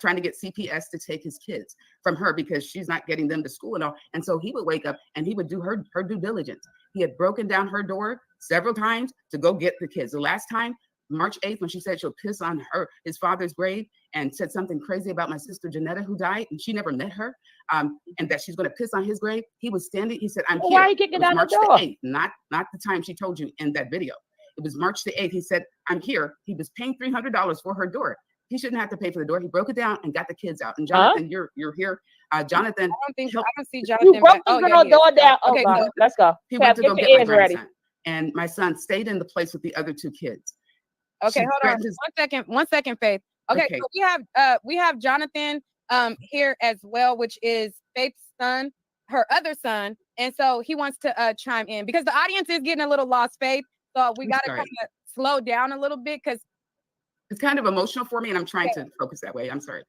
trying to get CPS to take his kids from her because she's not getting them to school and all. And so he would wake up and he would do her due diligence. He had broken down her door several times to go get the kids. The last time, March 8th, when she said she'll piss on his father's grave and said something crazy about my sister Janetta, who died, and she never met her, and that she's going to piss on his grave. He was standing. He said, "I'm here." Why are you kicking down the March door? 8th, not the time she told you in that video. It was March the 8th. He said, "I'm here." He was paying $300 for her door. He shouldn't have to pay for the door. He broke it down and got the kids out. And Jonathan, you're here. Jonathan, I don't see Jonathan. You broke the girl door down. Oh, Okay, God. so Let's go. he Kev, went to get go your get my ears ready. grandson, and my son stayed in the place with the other two kids. Okay, She hold on. threatened his- One second, Faith. Okay, Okay. so we have Jonathan here as well, which is Faith's son, her other son, and so he wants to chime in because the audience is getting a little lost, Faith. So we got to kind of slow down a little bit because it's kind of emotional for me, and I'm trying to focus that way. I'm sorry.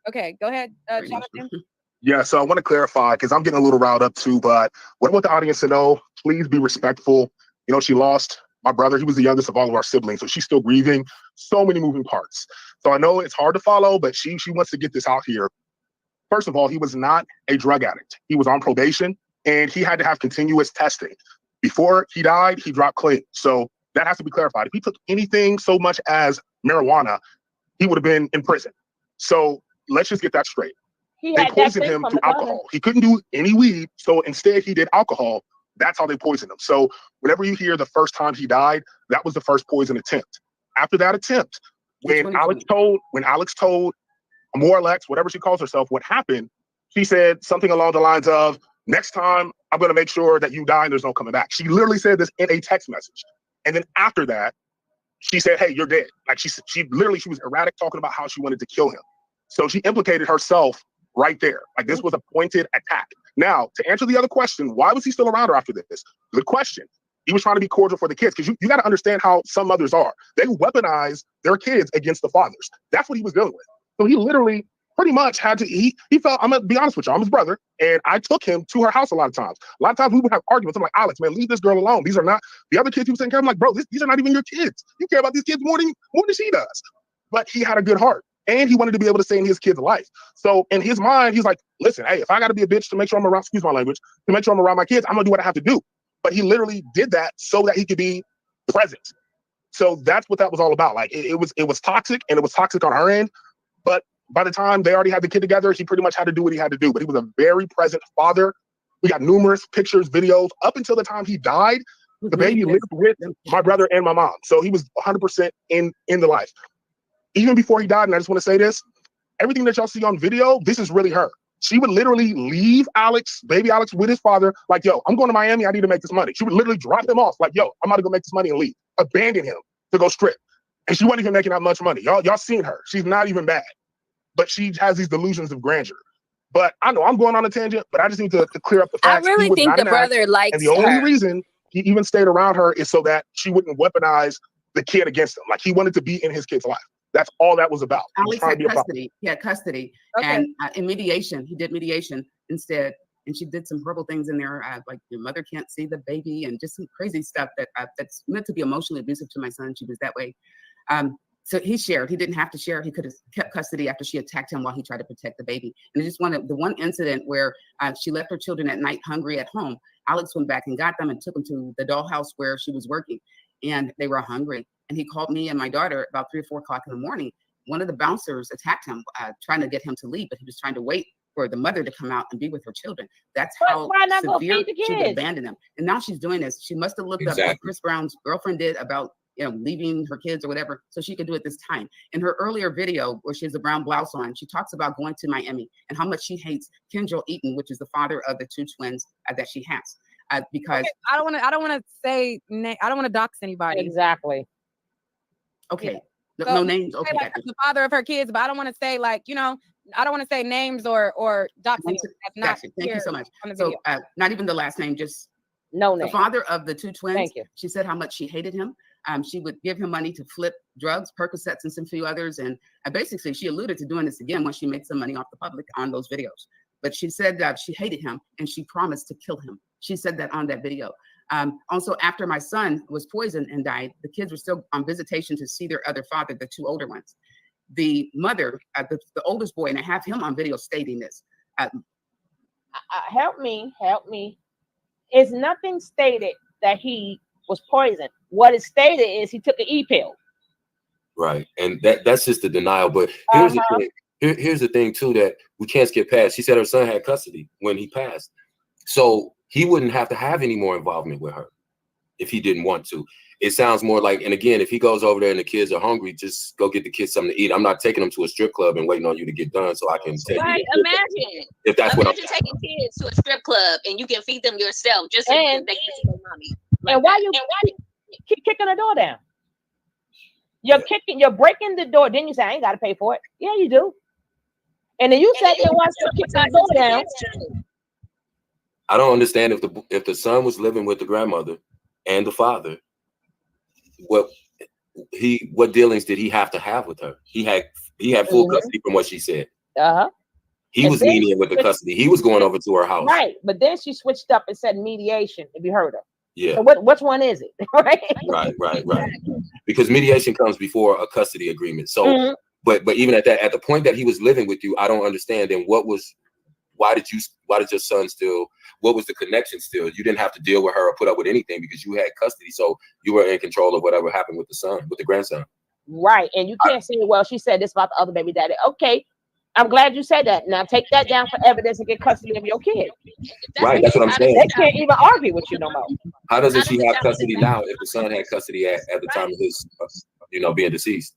Okay, go ahead, Jonathan. Yeah, so I want to clarify because I'm getting a little riled up too, but what I want the audience to know, please be respectful. You know, she lost my brother. He was the youngest of all of our siblings, so she's still grieving. So many moving parts. So I know it's hard to follow, but she wants to get this out here. First of all, he was not a drug addict. He was on probation, and he had to have continuous testing. Before he died, he dropped clean. So that has to be clarified. If he took anything so much as marijuana, he would have been in prison. So let's just get that straight. They poisoned him through alcohol. He couldn't do any weed, so instead he did alcohol. That's how they poisoned him. So whenever you hear the first time he died, that was the first poison attempt. After that attempt, when Alex told Amora, whatever she calls herself, what happened, she said something along the lines of, "Next time, I'm going to make sure that you die and there's no coming back." She literally said this in a text message. And then after that, she said, "Hey, you're dead." Like she was erratic, talking about how she wanted to kill him. So she implicated herself right there. Like this was a pointed attack. Now, to answer the other question, why was he still around her after this? Good question. He was trying to be cordial for the kids because you got to understand how some mothers are. They weaponize their kids against the fathers. That's what he was dealing with. So he literally pretty much had to, he felt, I'm going to be honest with you, I'm his brother, and I took him to her house a lot of times. A lot of times we would have arguments. I'm like, "Alex, man, leave this girl alone. These are not, the other kids he was taking care of." I'm like, "Bro, these are not even your kids. You care about these kids more than she does." But he had a good heart. And he wanted to be able to stay in his kid's life. So in his mind, he's like, "Listen, hey, if I got to be a bitch to make sure I'm around, excuse my language, to make sure I'm around my kids, I'm going to do what I have to do." But he literally did that so that he could be present. So that's what that was all about. Like it was toxic, and it was toxic on her end. But by the time they already had the kid together, he pretty much had to do what he had to do. But he was a very present father. We got numerous pictures, videos. Up until the time he died, the baby lived with my brother and my mom. So he was 100% in the life. Even before he died, and I just want to say this, everything that y'all see on video, this is really her. She would literally leave baby Alex with his father, like, "Yo, I'm going to Miami, I need to make this money." She would literally drop him off, like, "Yo, I'm about to go make this money and leave." Abandon him to go strip. And she wasn't even making that much money. Y'all seen her. She's not even bad. But she has these delusions of grandeur. But I know I'm going on a tangent, but I just need to clear up the facts. I really think the brother likes her. And the only her. reason he even stayed around her is so that she wouldn't weaponize the kid against him. Like he wanted to be in his kid's life. That's all that was about. Alex had custody. He had custody. Okay. And in mediation, he did mediation instead. And she did some horrible things in there, like your mother can't see the baby and just some crazy stuff that's meant to be emotionally abusive to my son. She was that way. So he shared. He didn't have to share. He could have kept custody after she attacked him while he tried to protect the baby. And just the one incident where she left her children at night hungry at home. Alex went back and got them and took them to the dollhouse where she was working. And they were hungry. And he called me and my daughter about 3 or 4 o'clock in the morning. One of the bouncers attacked him, trying to get him to leave, but he was trying to wait for the mother to come out and be with her children. That's how severe she would abandon them. And now she's doing this. She must have looked up what Chris Brown's girlfriend did about leaving her kids or whatever, so she could do it this time. In her earlier video where she has a brown blouse on, she talks about going to Miami and how much she hates Kendall Eaton, which is the father of the 2 twins that she has. Because I don't want to dox anybody. Exactly. Okay. Yeah. No names. Okay. Like the father of her kids, but I don't want to say I don't want to say names or doxing. That's not Gotcha. Thank you so much. on the So video. not even the last name, just No the name. father of the two twins. Thank you. She said how much she hated him. She would give him money to flip drugs, Percocets, and some few others. And basically, she alluded to doing this again when she made some money off the public on those videos. But she said that she hated him and she promised to kill him. She said that on that video. Also, after my son was poisoned and died, the kids were still on visitation to see their other father, the two older ones. The mother, the oldest boy, and I have him on video stating this. Help me. It's nothing stated that he was poisoned. What is stated is he took an E-pill. Right, and that's just the denial. But here's the thing. Here's the thing too that we can't skip past. She said her son had custody when he passed, so he wouldn't have to have any more involvement with her if he didn't want to. It sounds more like, and again, if he goes over there and the kids are hungry, just go get the kids something to eat. I'm not taking them to a strip club and waiting on you to get done so I can take right. you. Imagine If that's what I'm taking kids to a strip club and you can feed them yourself just so you can take them to their mommy. Like and why you keep kicking the door down? You're breaking the door. Then you say, I ain't got to pay for it. Yeah, you do. And then you said you want to kick the door down. I don't understand if the son was living with the grandmother and the father, what dealings did he have to have with her? He had full custody from what she said. He was lenient with the custody. He was going over to her house. Right, but then she switched up and said mediation. If you heard her. Yeah. So which one is it? Right. Because mediation comes before a custody agreement. So, but even at the point that he was living with you, I don't understand. And why did your son still? What was the connection still? You didn't have to deal with her or put up with anything because you had custody, so you were in control of whatever happened with the grandson. Right, and you can't say, well, she said this about the other baby daddy. Okay, I'm glad you said that. Now take that down for evidence and get custody of your kid. Right, that's what I'm saying. They can't even argue with you no more. How doesn't she have custody now if the son had custody at the time of his, being deceased?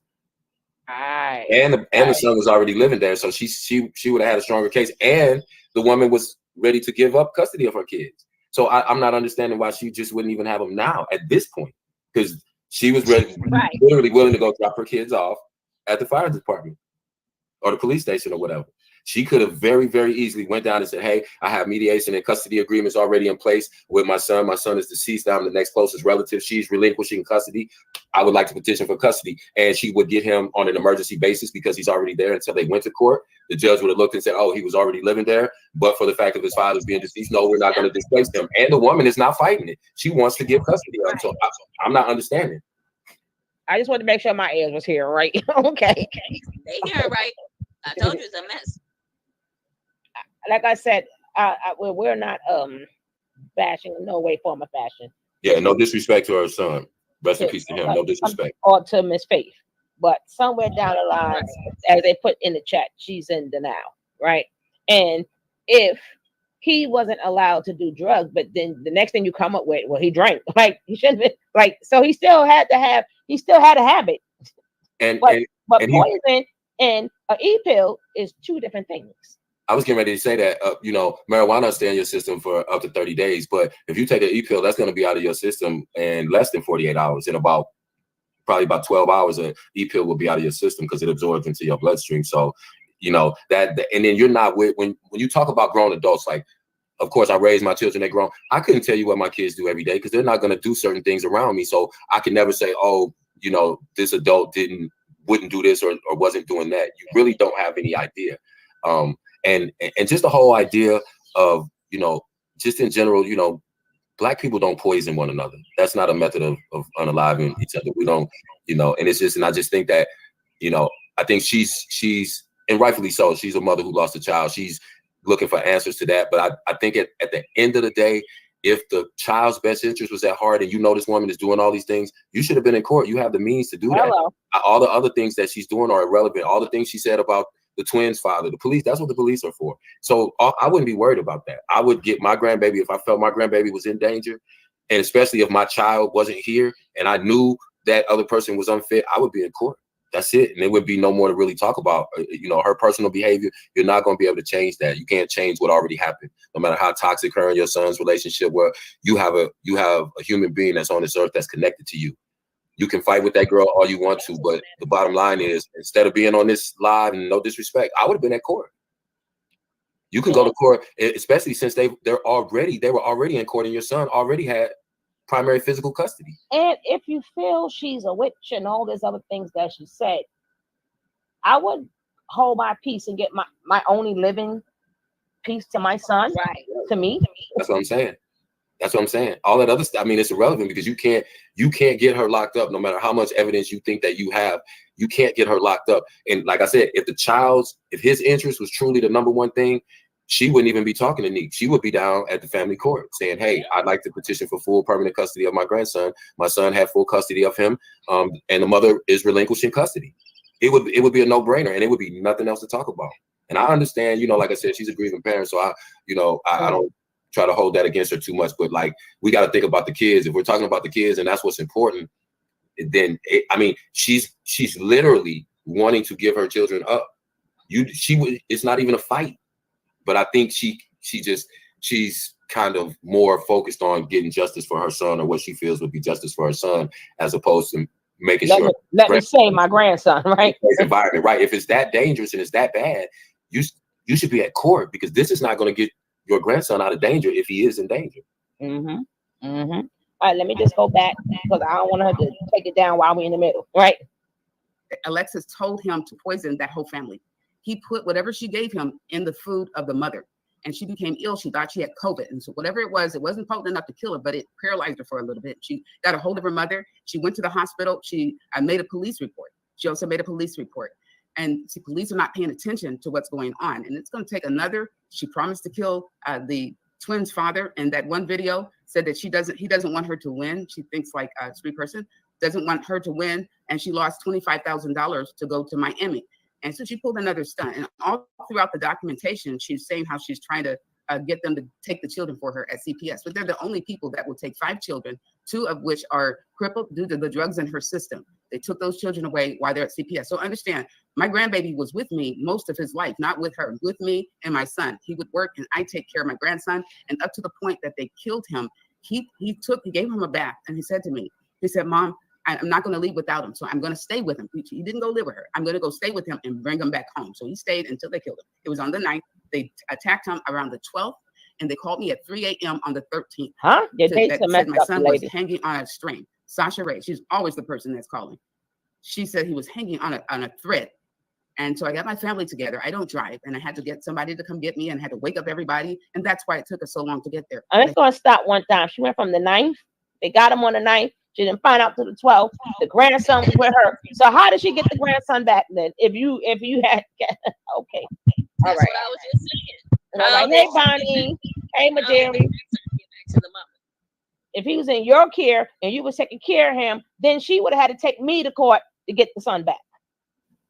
Right. And the son was already living there, so she would have had a stronger case, and the woman was ready to give up custody of her kids. So I'm not understanding why she just wouldn't even have them now at this point, because she was ready, literally willing to go drop her kids off at the fire department or the police station or whatever. She could have very, very easily went down and said, hey, I have mediation and custody agreements already in place with my son. My son is deceased. I'm the next closest relative. She's relinquishing custody. I would like to petition for custody. And she would get him on an emergency basis because he's already there until they went to court. The judge would have looked and said, oh, he was already living there. But for the fact of his father being deceased, no, we're not going to displace him. And the woman is not fighting it. She wants to give custody of him. So I'm not understanding. I just wanted to make sure my ears was here, right? Okay. They hear right. I told you it's a mess. Like I said, we're not bashing in no way, form, or fashion. Yeah, no disrespect to her son. Rest in peace to him. No disrespect. Or to Miss Faith. But somewhere down the line, as they put in the chat, she's in denial, right? And if he wasn't allowed to do drugs, but then the next thing you come up with, well, he drank. Like he shouldn't be, like, so he still had a habit. But poison and an E-pill is two different things. I was getting ready to say that, marijuana stay in your system for up to 30 days. But if you take an E-pill, that's going to be out of your system in less than 48 hours. In probably about 12 hours, an E-pill will be out of your system because it absorbs into your bloodstream. So, and then you're not when you talk about grown adults, like, of course, I raised my children, they're grown. I couldn't tell you what my kids do every day because they're not going to do certain things around me. So I can never say, oh, this adult wouldn't do this or wasn't doing that. You really don't have any idea. And just the whole idea of, just in general, Black people don't poison one another. That's not a method of unaliving each other. We don't, and it's just, and I just think that, I think she's, and rightfully so, she's a mother who lost a child. She's looking for answers to that. But I think at the end of the day, if the child's best interest was at heart and this woman is doing all these things, you should have been in court. You have the means to do that. All the other things that she's doing are irrelevant. All the things she said about the twins' father, the police, that's what the police are for. So I wouldn't be worried about that. I would get my grandbaby if I felt my grandbaby was in danger, and especially if my child wasn't here and I knew that other person was unfit, I would be in court. That's it. And there would be no more to really talk about. Her personal behavior, you're not going to be able to change that. You can't change what already happened, no matter how toxic her and your son's relationship were. You have a human being that's on this earth that's connected to you. You can fight with that girl all you want to, but the bottom line is, instead of being on this live, and no disrespect, I would have been at court. You can go to court, especially since they were already in court, and your son already had primary physical custody. And if you feel she's a witch and all these other things that she said, I would hold my peace and get my only living piece to my son, to me. That's what I'm saying. That's what I'm saying. All that other stuff, I mean, it's irrelevant, because you can't get her locked up no matter how much evidence you think that you have. You can't get her locked up. And like I said, if his interest was truly the number one thing, she wouldn't even be talking to Neek. She would be down at the family court saying, hey, I'd like to petition for full permanent custody of my grandson. My son had full custody of him, and the mother is relinquishing custody. It would be a no-brainer, and it would be nothing else to talk about. And I understand, you know, like I said, she's a grieving parent, so I don't try to hold that against her too much. But like, we got to think about the kids. If we're talking about the kids, and that's what's important, then she's literally wanting to give her children up. It's not even a fight. But I think she's kind of more focused on getting justice for her son, or what she feels would be justice for her son, as opposed to making sure. Let me save my grandson, right? Environment, right? If it's that dangerous and it's that bad, you should be at court, because this is not going to get your grandson out of danger if he is in danger. All right, let me just go back, because I don't want her to take it down while we're in the middle, right? Alexis told him to poison that whole family. He put whatever she gave him in the food of the mother, and she became ill. She thought she had COVID. And so whatever it wasn't potent enough to kill her, but it paralyzed her for a little bit. She got a hold of her mother. She went to the hospital. I made a police report. She also made a police report. And see, police are not paying attention to what's going on. And it's going to take she promised to kill the twins' father. And that one video said that he doesn't want her to win. She thinks like a street person, doesn't want her to win. And she lost $25,000 to go to Miami. And so she pulled another stunt. And all throughout the documentation, she's saying how she's trying to get them to take the children for her at CPS. But they're the only people that will take 5 children, 2 of which are crippled due to the drugs in her system. They took those children away while they're at CPS. So understand, my grandbaby was with me most of his life, not with her, with me and my son. He would work and I take care of my grandson. And up to the point that they killed him, he gave him a bath. And he said to me, Mom, I'm not going to leave without him. So I'm going to stay with him. He didn't go live with her. I'm going to go stay with him and bring him back home. So he stayed until they killed him. It was on the 9th. They attacked him around the 12th. And they called me at 3 a.m. on the 13th. Huh? Said my son was hanging on a string. Sasha Ray, she's always the person that's calling. She said he was hanging on a thread. And so I got my family together. I don't drive. And I had to get somebody to come get me and had to wake up everybody. And that's why it took us so long to get there. I'm just going to stop one time. She went from the 9th. They got him on the 9th. She didn't find out till the 12th. The grandson was with her. So how did she get the grandson back then? If you had okay. All right. That's what I was just saying. All right. Hey, Bonnie. Hey, Mrdr. If he was in your care and you was taking care of him, then she would have had to take me to court to get the son back.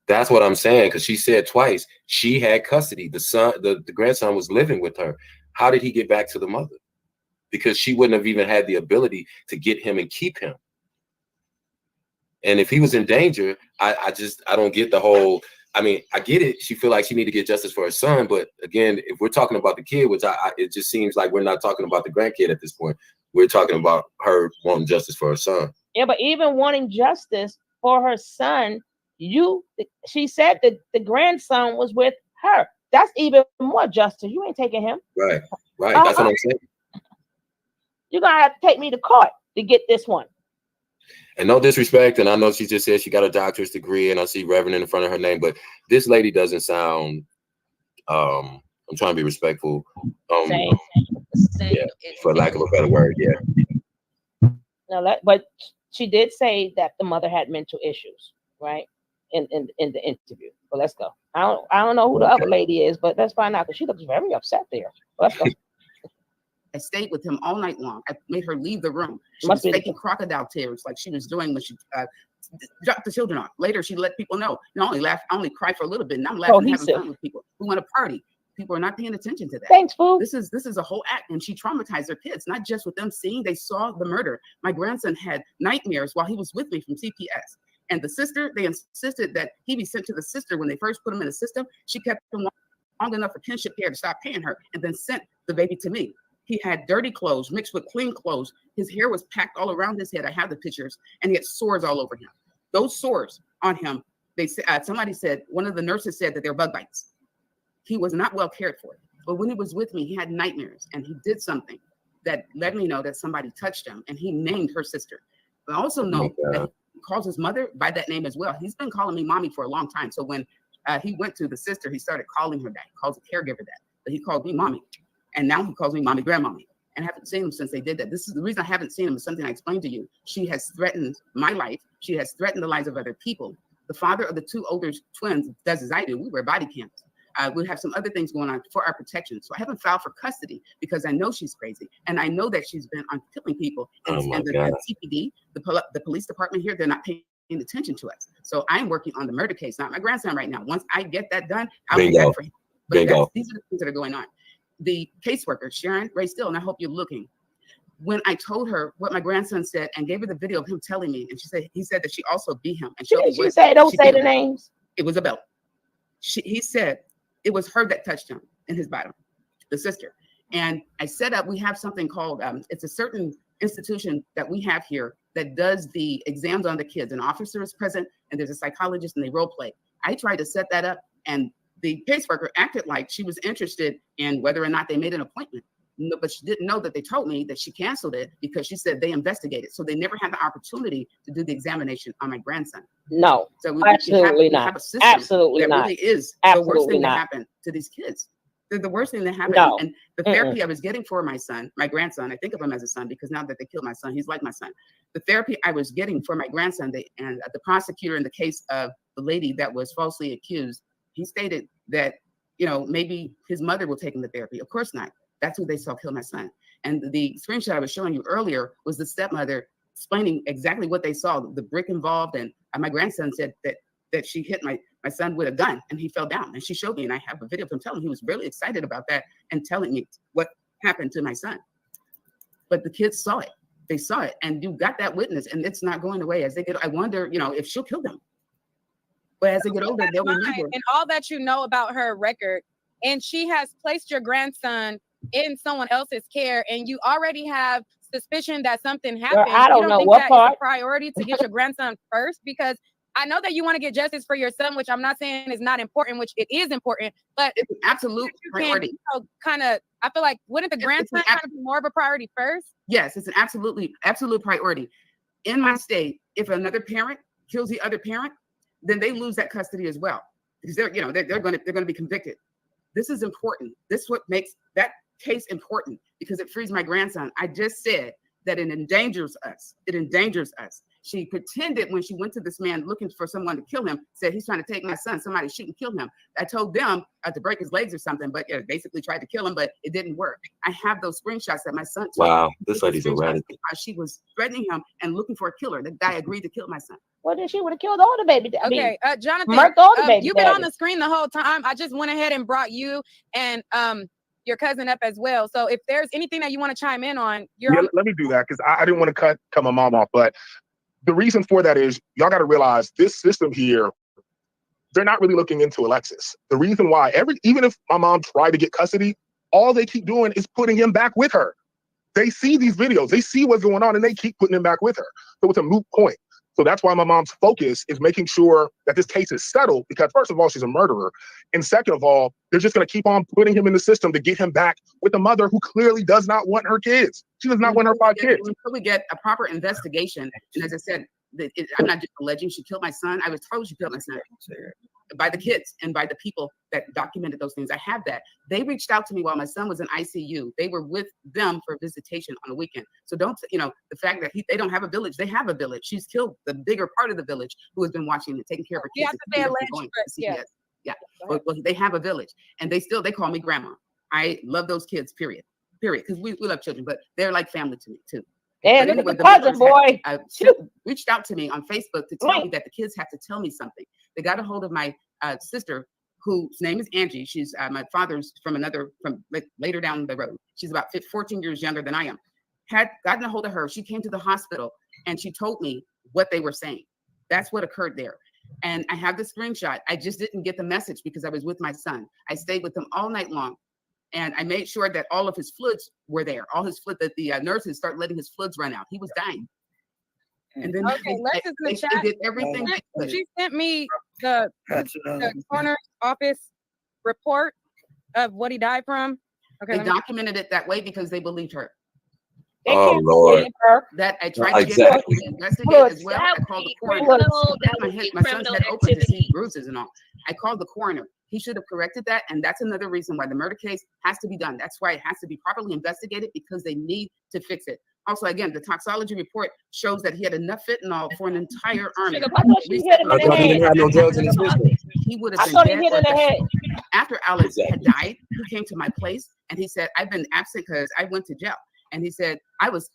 That's what I'm saying, because she said twice she had custody. The grandson was living with her. How did he get back to the mother? Because she wouldn't have even had the ability to get him and keep him. And if he was in danger, I don't get the whole. I mean, I get it. She feel like she need to get justice for her son, but again, if we're talking about the kid, which it just seems like we're not talking about the grandkid at this point. We're talking about her wanting justice for her son. Yeah, but even wanting justice for her son, she said that the grandson was with her. That's even more justice. You ain't taking him. Right. That's what I'm saying. You're going to have to take me to court to get this one. And no disrespect, and I know she just said she got a doctorate degree, and I see Reverend in front of her name, but this lady doesn't sound, I'm trying to be respectful. Same. Yeah, for lack of a better word, yeah. No, but she did say that the mother had mental issues, right? In the interview. But let's go. I don't know who the other lady is, but let's find out, because she looks very upset there. Let's go. I stayed with him all night long. I made her leave the room. She was faking crocodile tears like she was doing when she dropped the children off. Later, she let people know. I only laughed, I only cried for a little bit. And I'm laughing, having fun with people who want to party. People are not paying attention to that. Thanks, fool. This is a whole act, and she traumatized her kids, not just with them seeing. They saw the murder. My grandson had nightmares while he was with me from CPS. And the sister, they insisted that he be sent to the sister when they first put him in the system. She kept him long enough for kinship care to stop paying her, and then sent the baby to me. He had dirty clothes mixed with clean clothes. His hair was packed all around his head. I have the pictures, and he had sores all over him. Those sores on him, they said, somebody said, one of the nurses said that they're bug bites. He was not well cared for. But when he was with me, he had nightmares, and he did something that let me know that somebody touched him, and he named her sister. But I also know that he calls his mother by that name as well. He's been calling me mommy for a long time. So when he went to the sister, he started calling her that. He calls the caregiver that. But he called me mommy. And now he calls me mommy, grandmommy. And I haven't seen him since they did that. This is the reason I haven't seen him, is something I explained to you. She has threatened my life. She has threatened the lives of other people. The father of the two older twins does as I do. We wear body cams. We have some other things going on for our protection. So I haven't filed for custody because I know she's crazy. And I know that she's been on killing people. And, the TPD, the police department here, they're not paying attention to us. So I'm working on the murder case, not my grandson right now. Once I get that done, I'll be back for him. But these are the things that are going on. The caseworker, Sharon Ray Still, and I hope you're looking. When I told her what my grandson said and gave her the video of him telling me, and he said that she also beat him. And she said, don't say the names. It was a belt. He said it was her that touched him in his bottom, the sister. And I set up, we have something called, it's a certain institution that we have here that does the exams on the kids. An officer is present and there's a psychologist and they role play. I tried to set that up, and the caseworker acted like she was interested in whether or not they made an appointment. No, but she didn't know that they told me that she canceled it because she said they investigated. So they never had the opportunity to do the examination on my grandson. No, so absolutely we not. have a system Absolutely that not. really is Absolutely the worst thing not. that happened to these kids. They're the worst thing that happened. No. And the therapy I was getting for my son, my grandson, I think of him as a son because now that they killed my son, he's like my son. The therapy I was getting for my grandson, and the prosecutor in the case of the lady that was falsely accused, he stated that, you know, maybe his mother will take him to therapy. Of course not. That's who they saw kill my son. And the screenshot I was showing you earlier was the stepmother explaining exactly what they saw, the brick involved. And my grandson said that she hit my son with a gun and he fell down. And she showed me, and I have a video of him telling me he was really excited about that and telling me what happened to my son. But the kids saw it. They saw it. And you got that witness, and it's not going away. As they get, I wonder, you know, if she'll kill them. But as they get older, they'll remember. And all that you know about her record, and she has placed your grandson in someone else's care, and you already have suspicion that something happened. Girl, I don't know think what that part. is a priority to get your grandson first? Because I know that you want to get justice for your son, which I'm not saying is not important, which it is important, but it's an absolute priority. Kind of, I feel like, wouldn't the grandson kind of be more of a priority first? Yes, it's an absolute priority. In my state, if another parent kills the other parent, then they lose that custody as well, because they're going to be convicted. This is important. This is what makes that case important, because it frees my grandson. I just said that it endangers us. It endangers us. She pretended when she went to this man looking for someone to kill him, said he's trying to take my son, somebody shoot and kill him. I told them to break his legs or something, but basically tried to kill him, but it didn't work. I have those screenshots that my son took. Wow, this lady's a radical. She was threatening him and looking for a killer. The guy agreed to kill my son. Well, then she would have killed all the baby. Okay, Jonathan, murked all the baby you've been on the screen the whole time. I just went ahead and brought you and your cousin up as well. So if there's anything that you want to chime in on, let me do that, because I didn't want to cut my mom off. But the reason for that is y'all got to realize this system here, they're not really looking into Alexis. The reason why, even if my mom tried to get custody, all they keep doing is putting him back with her. They see these videos, they see what's going on, and they keep putting him back with her. So it's a moot point. So that's why my mom's focus is making sure that this case is settled, because first of all, she's a murderer. And second of all, they're just going to keep on putting him in the system to get him back with a mother who clearly does not want her kids. She does not want her 5 kids. Until we get a proper investigation. And as I said, I'm not just alleging she killed my son. I was told she killed my son by the kids and by the people that documented those things. I have that. They reached out to me while my son was in ICU. They were with them for visitation on a weekend. So don't, the fact that they don't have a village, they have a village. She's killed the bigger part of the village who has been watching and taking care of her kids. Yeah. Well, they have a village, and they call me grandma. I love those kids, period. Because we love children, but they're like family to me too. And anyway, the cousin boy reached out to me on Facebook to tell me that the kids have to tell me something. They got a hold of my sister, whose name is Angie. She's my father's from later down the road. She's about 14 years younger than I am. Had gotten a hold of her. She came to the hospital and she told me what they were saying. That's what occurred there. And I have the screenshot. I just didn't get the message because I was with my son. I stayed with him all night long. And I made sure that all of his fluids were there. All his fluid, that the nurses started letting his fluids run out. He was dying. And then they did everything they could. She sent me the coroner's office report of what he died from. Okay, they documented it that way because they believed her. Oh Lord! That I tried to get her to investigate as well. I called the coroner. My son's head open to see bruises and all. I called the coroner. He should have corrected that, and that's another reason why the murder case has to be done. That's why it has to be properly investigated, because they need to fix it. Also, again, the toxology report shows that he had enough fentanyl for an entire army. I thought he didn't have no drugs in his system. He would have been dead. After Alex had died, he came to my place and he said, "I've been absent because I went to jail." And he said, I was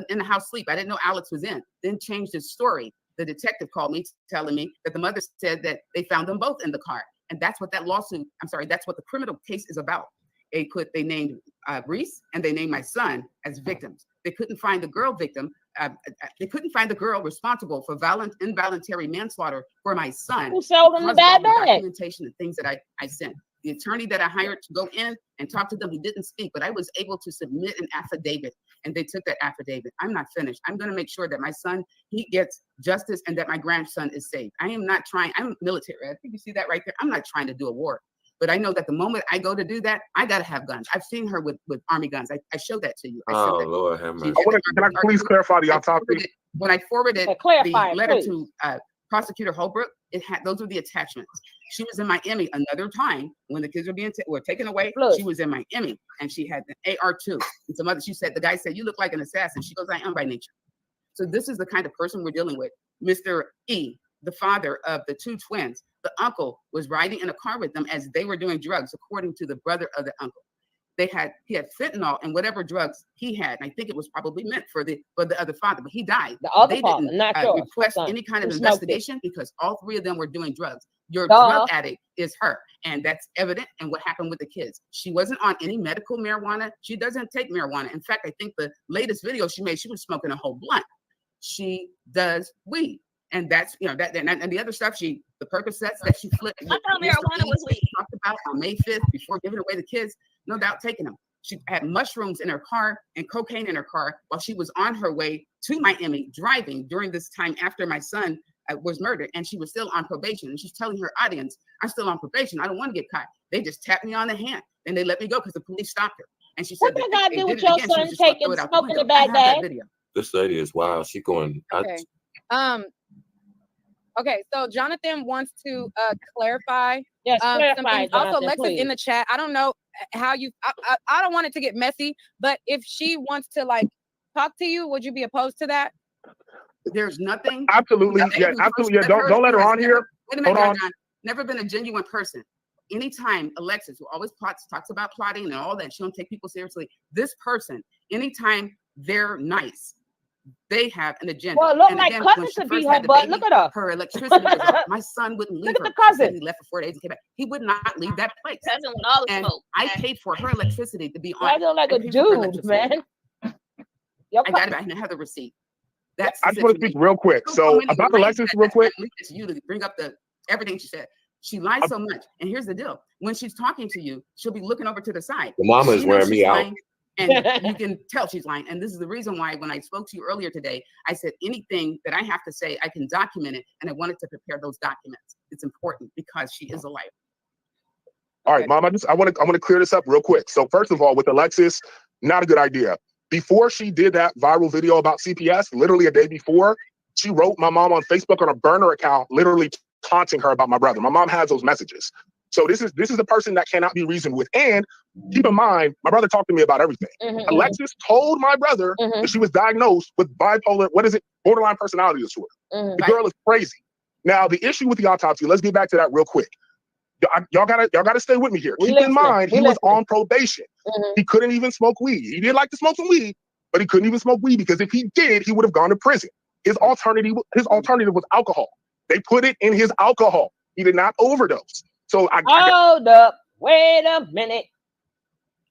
in the house sleep. I didn't know Alex was in. Then changed his story. The detective called me telling me that the mother said that they found them both in the car. And that's what that lawsuit, that's what the criminal case is about. They named Reese and they named my son as victims. They couldn't find the girl victim. They couldn't find the girl responsible for involuntary manslaughter for my son. Who sold them the bad bag? Documentation and things that I sent. The attorney that I hired to go in and talk to them, he didn't speak, but I was able to submit an affidavit, and they took that affidavit. I'm not finished. I'm going to make sure that my son, he gets justice, and that my grandson is saved. I am not trying. I'm military. I think you see that right there. I'm not trying to do a war, but I know that the moment I go to do that, I got to have guns. I've seen her with Army guns. I showed that to you. Oh Lord, have mercy. Can I please clarify the autopsy? When I forwarded the letter to Prosecutor Holbrook, those were the attachments. She was in Miami another time when the kids were taken away. She was in Miami and she had the AR-2 and some other. She said, the guy said, "You look like an assassin." She goes, "I am by nature." So this is the kind of person we're dealing with. Mr. E, the father of the two twins, the uncle was riding in a car with them as they were doing drugs, according to the brother of the uncle. He had fentanyl and whatever drugs he had. And I think it was probably meant for the other father, but he died. The other they father, didn't not request any kind of investigation because all three of them were doing drugs. Your drug addict is her, and that's evident in what happened with the kids. She wasn't on any medical marijuana. She doesn't take marijuana. In fact, I think the latest video she made, she was smoking a whole blunt. She does weed. And that's, and the other stuff, the Percocets that she flipped. I thought marijuana was weed. Talked about on May 5th before giving away the kids, no doubt taking them. She had mushrooms in her car and cocaine in her car while she was on her way to Miami driving during this time after my son was murdered, and she was still on probation. And she's telling her audience, "I'm still on probation. I don't want to get caught. They just tapped me on the hand and they let me go because the police stopped her." And she said, "What got to do with your son taking smoking the bad bag?" This lady is wild. She going. Okay. Okay, so Jonathan wants to clarify. Yes, clarify. Also, Lexus in the chat. I don't know how you. I don't want it to get messy, but if she wants to talk to you, would you be opposed to that? There's nothing. Absolutely, yeah, absolutely. Yeah, don't let her on here. Wait a minute, Hold on. Never been a genuine person. Anytime Alexis, who always talks about plotting and all that, she don't take people seriously. This person, anytime they're nice, they have an agenda. Well, look like cousin to be her, but look at her. Her electricity. My son wouldn't leave her. The cousin. He left for 4 days and came back. He would not leave that place. Cousin with all the and smoke. I paid for her electricity to be on. I look like a dude, man. I got it. I have the receipt. That's I just want to speak real quick. So about Alexis, real quick. You to bring up everything she said. She lies so much. And here's the deal. When she's talking to you, she'll be looking over to the side. The mama is wearing me out. And you can tell she's lying. And this is the reason why when I spoke to you earlier today, I said anything that I have to say, I can document it. And I wanted to prepare those documents. It's important because she is a liar. All right, Mom, I want to clear this up real quick. So first of all, with Alexis, not a good idea. Before she did that viral video about CPS, literally a day before, she wrote my mom on Facebook on a burner account, literally taunting her about my brother. My mom has those messages. So this is a person that cannot be reasoned with. And keep in mind, my brother talked to me about everything. Alexis told my brother that she was diagnosed with bipolar, borderline personality disorder. The girl is crazy. Now, the issue with the autopsy, let's get back to that real quick. Y'all gotta stay with me here. Keep in mind, he was on probation. He couldn't even smoke weed. He did like to smoke some weed, but he couldn't even smoke weed because if he did, he would have gone to prison. His alternative was alcohol. They put it in his alcohol. He did not overdose. So hold up. Wait a minute.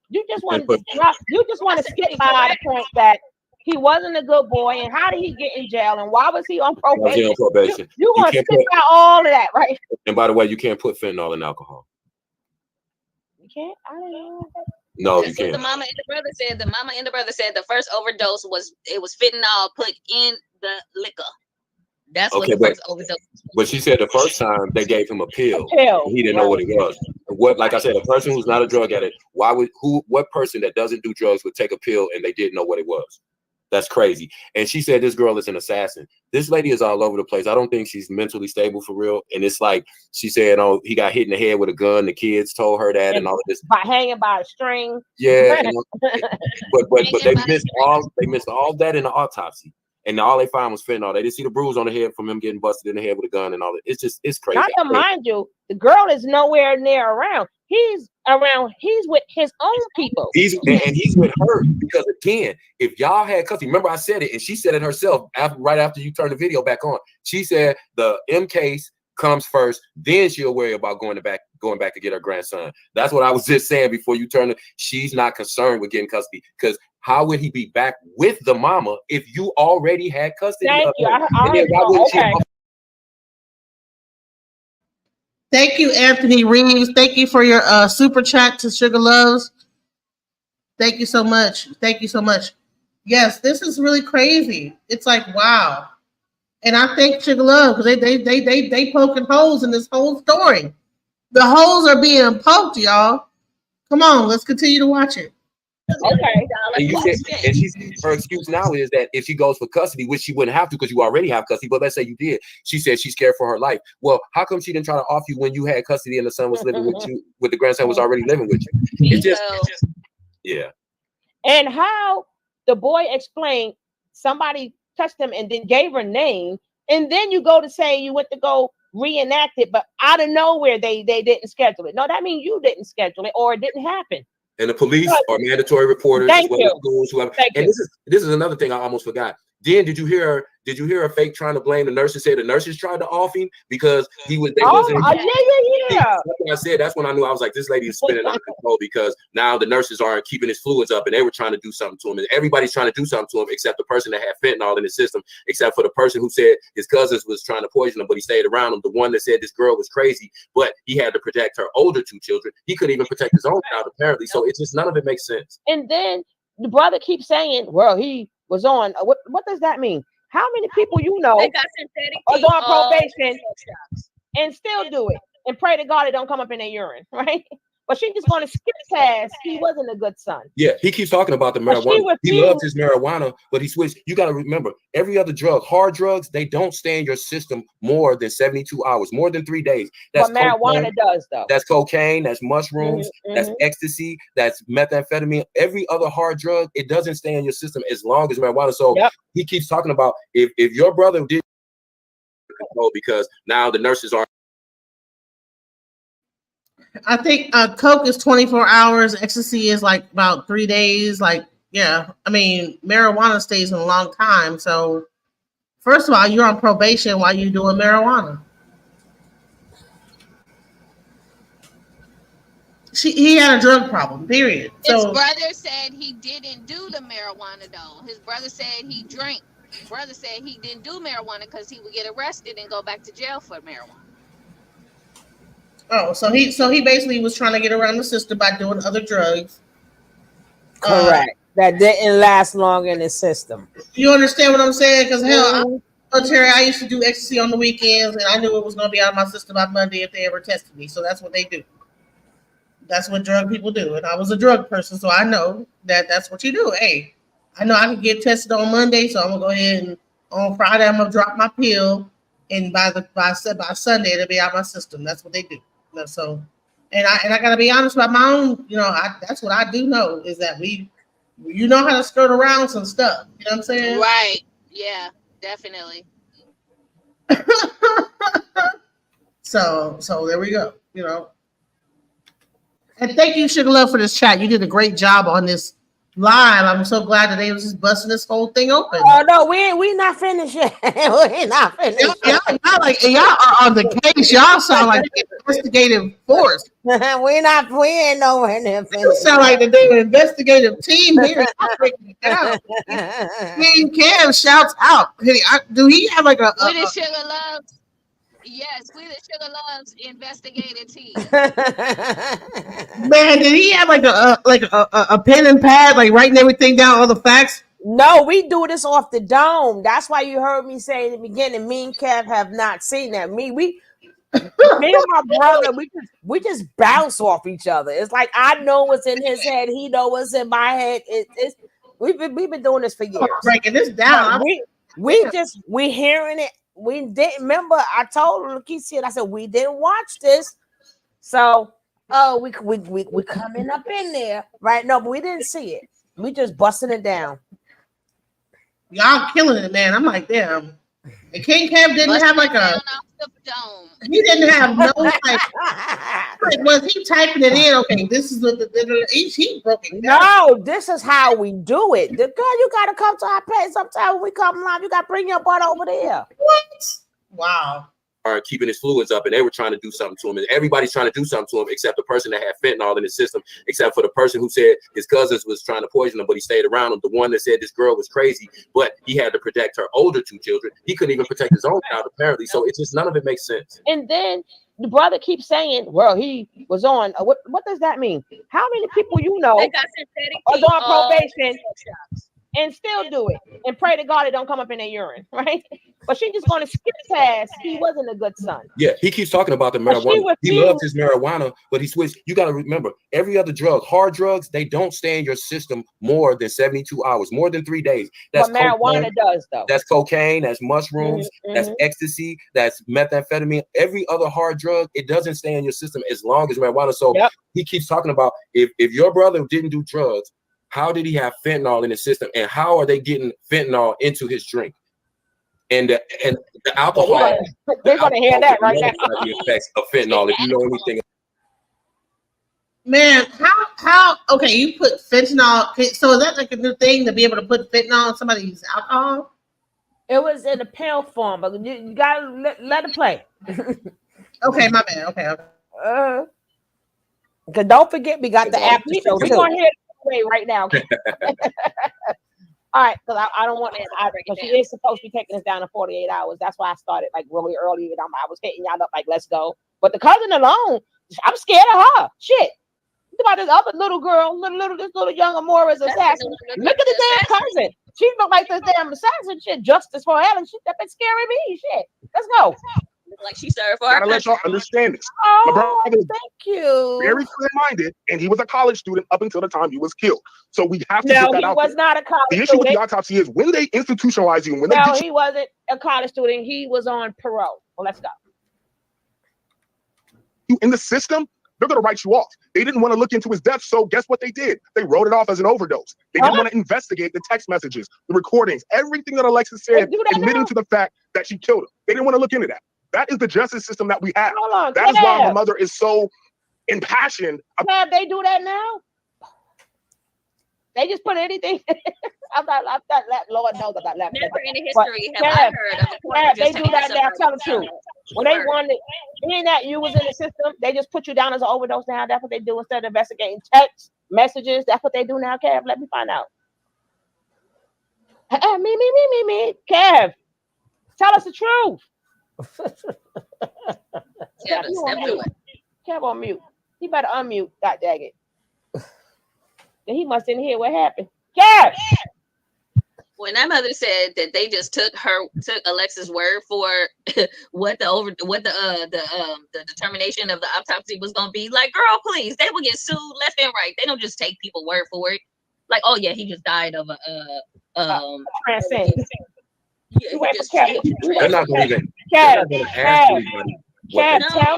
You just want to skip by the point that he wasn't a good boy, and how did he get in jail, and why was he on probation? You want to skip out all of that, right? And by the way, you can't put fentanyl in alcohol. You can't? I don't know. No, That's you what the can't. mama and the brother said. The mama and the brother said the first overdose was fentanyl put in the liquor. That's what Okay, the but first overdose was. but she said the first time they gave him a pill. Pill, He didn't know what right. it was. What, like I said, a person who's not a drug addict, what person that doesn't do drugs would take a pill and they didn't know what it was? That's crazy. And she said this girl is an assassin. This lady is all over the place. I don't think she's mentally stable for real. And it's like she said, oh, he got hit in the head with a gun. The kids told her that and all of this. By hanging by a string. Yeah, but they missed all that in the autopsy. And all they found was fentanyl. They didn't see the bruise on the head from him getting busted in the head with a gun and all that. It's crazy. Not to mind you, the girl is nowhere near around. He's with his own people. He's with her because again, if y'all had custody, remember I said it, and she said it herself right after you turned the video back on. She said the M case comes first, then she'll worry about going back to get her grandson. That's what I was just saying before you turned it. She's not concerned with getting custody because how would he be back with the mama if you already had custody? Thank you. Thank you, Anthony Reeves. Thank you for your super chat to Sugar Loves. Thank you so much. Thank you so much. Yes, this is really crazy. It's like, wow. And I thank Sugar Love because they poking holes in this whole story. The holes are being poked, y'all. Come on, let's continue to watch it. Okay. And her excuse now is that if she goes for custody, which she wouldn't have to because you already have custody, but let's say you did, she said she's scared for her life. Well, how come she didn't try to off you when you had custody and the son was living with you, with the grandson was already living with you? It's just yeah. And how the boy explained somebody touched him and then gave her name, and then you go to say you went to go reenact it, but out of nowhere they didn't schedule it. No, that means you didn't schedule it or it didn't happen. And the police are mandatory reporters as well as schools, whoever. And this is another thing I almost forgot. Then did you hear her fake trying to blame the nurses? Say the nurses tried to off him because he was. Yeah. That's what I said. That's when I knew I was like, this lady is spinning out of control because now the nurses aren't keeping his fluids up, and they were trying to do something to him. And everybody's trying to do something to him except the person that had fentanyl in his system, except for the person who said his cousins was trying to poison him, but he stayed around him. The one that said this girl was crazy, but he had to protect her older two children. He couldn't even protect his own child apparently. So it's just none of it makes sense. And then the brother keeps saying, well, he was on. What does that mean? How many people you know are on probation and still do it and pray to God it don't come up in their urine, right? But she's just going to skip past. He wasn't a good son. Yeah, he keeps talking about the marijuana. He loves his marijuana, but he switched. You got to remember, every other drug, hard drugs, they don't stay in your system more than 72 hours, more than 3 days. That's what marijuana does, though. That's cocaine, that's mushrooms, that's ecstasy, that's methamphetamine. Every other hard drug, it doesn't stay in your system as long as marijuana. So he keeps talking about if your brother did control because now the nurses are. I think coke is 24 hours. Ecstasy is like about 3 days. Like, yeah, I mean, marijuana stays in a long time. So, first of all, you're on probation while you're doing marijuana. He had a drug problem, period. His So, brother said he didn't do the marijuana, though. His brother said he drank. His brother said he didn't do marijuana because he would get arrested and go back to jail for marijuana. oh, so he basically was trying to get around the system by doing other drugs. Correct. That didn't last long in the system. You understand what I'm saying? Because hell, Terry, I used to do ecstasy on the weekends, and I knew it was going to be out of my system by Monday if they ever tested me. So that's what they do. That's what drug people do. And I was a drug person, so I know that that's what you do. Hey, I know I can get tested on Monday, so I'm going to go ahead and on Friday I'm going to drop my pill, and by Sunday it'll be out of my system. That's what they do. So, and I got to be honest about my own, that's what I do know is that you know how to skirt around some stuff. You know what I'm saying? Right. Yeah, definitely. So there we go. And thank you, Sugar Love, for this chat. You did a great job on this live. I'm so glad that they was just busting this whole thing open. Oh no, we not finished yet. We not finished. Y'all are on the case. Y'all sound like the investigative force. we ain't nowhere near finished. You sound like the investigative team here. Breaking it down. King Cam shouts out. Do he have like a With his Sugar Love? Yes, we the Sugar Loves investigative team. Man, did he have like a pen and pad, like writing everything down, all the facts? No, we do this off the dome. That's why you heard me say in the beginning, me and Kev have not seen that. Me and my brother, we just bounce off each other. It's like I know what's in his head, he know what's in my head. We've been doing this for years. Breaking this down. We hearing it. We didn't remember. I told Lakeisha, I said we didn't watch this. So we coming up in there, right? No, but we didn't see it. We just busting it down. Y'all killing it, man. I'm like, damn. And King Kev didn't have like a. He didn't have no like. Was he typing it in? Okay, this is what he broke it down. No, this is how we do it. The girl, you gotta come to our place sometime when we come live. You gotta bring your butt over there. What? Wow. Are keeping his fluids up, and they were trying to do something to him, and everybody's trying to do something to him except the person that had fentanyl in his system, except for the person who said his cousins was trying to poison him, but he stayed around him. The one that said this girl was crazy, but he had to protect her older two children. He couldn't even protect his own child, apparently. So it's just none of it makes sense. And then the brother keeps saying, well, he was on what does that mean? How many people you know are on probation and still do it and pray to God it don't come up in their urine, right? But she's just going to skip past he wasn't a good son. Yeah, he keeps talking about the marijuana. He loves his marijuana, but he switched. You got to remember, every other drug, hard drugs, they don't stay in your system more than 72 hours, more than 3 days. That's what marijuana does, though. That's cocaine, that's mushrooms, that's ecstasy, that's methamphetamine. Every other hard drug, it doesn't stay in your system as long as marijuana. So he keeps talking about if your brother didn't do drugs, how did he have fentanyl in his system, and how are they getting fentanyl into his drink? And the alcohol. They're going to hear that right now. The effects of fentanyl, if you know anything. Man, how? Okay, you put fentanyl. So is that like a new thing to be able to put fentanyl in somebody's alcohol? It was in a pill form, but you gotta let it play. Okay, my bad. Okay. Cause don't forget we got the app. We're gonna hear it right now. All right, because I don't want to. Because she is supposed to be taking us down in 48 hours. That's why I started like really early. And I was hitting y'all up like, let's go. But the cousin alone, I'm scared of her. Shit. Think about this other little girl, this little young Amoras assassin. Look at the damn cousin. She look like this damn assassin shit. Justice for Helen. Shit, that been scaring me. Shit. Let's go. Like she served for. Gotta let y'all understand this. Oh, my brother was thank you. very clear-minded, and he was a college student up until the time he was killed. So we have to get that out. No, he was not a college student. The issue with the autopsy is when they institutionalize you, and when no, he wasn't a college student. He was on parole. Well, let's go. You in the system, they're gonna write you off. They didn't want to look into his death, so guess what they did? They wrote it off as an overdose. They didn't want to investigate the text messages, the recordings, everything that Alexis said, admitting to the fact that she killed him. They didn't want to look into that. That is the justice system that we have. That is why my mother is so impassioned. Have they do that now? They just put anything. I'm not Lord knows about that. Never in the history have I heard of the court. They do that now. Tell the truth. When they wanted, being that you was in the system, they just put you down as an overdose now. That's what they do instead of investigating text messages. That's what they do now. Kev, let me find out. Me. Kev, tell us the truth. Kev on mute. He better unmute. God dang it. Then he must didn't hear what happened. Kev. When that mother said that they just took Alexa's word for what the determination of the autopsy was gonna be, like, girl, please, they will get sued left and right. They don't just take people's word for it. Like, oh yeah, he just died of a transcend. They're not going to tell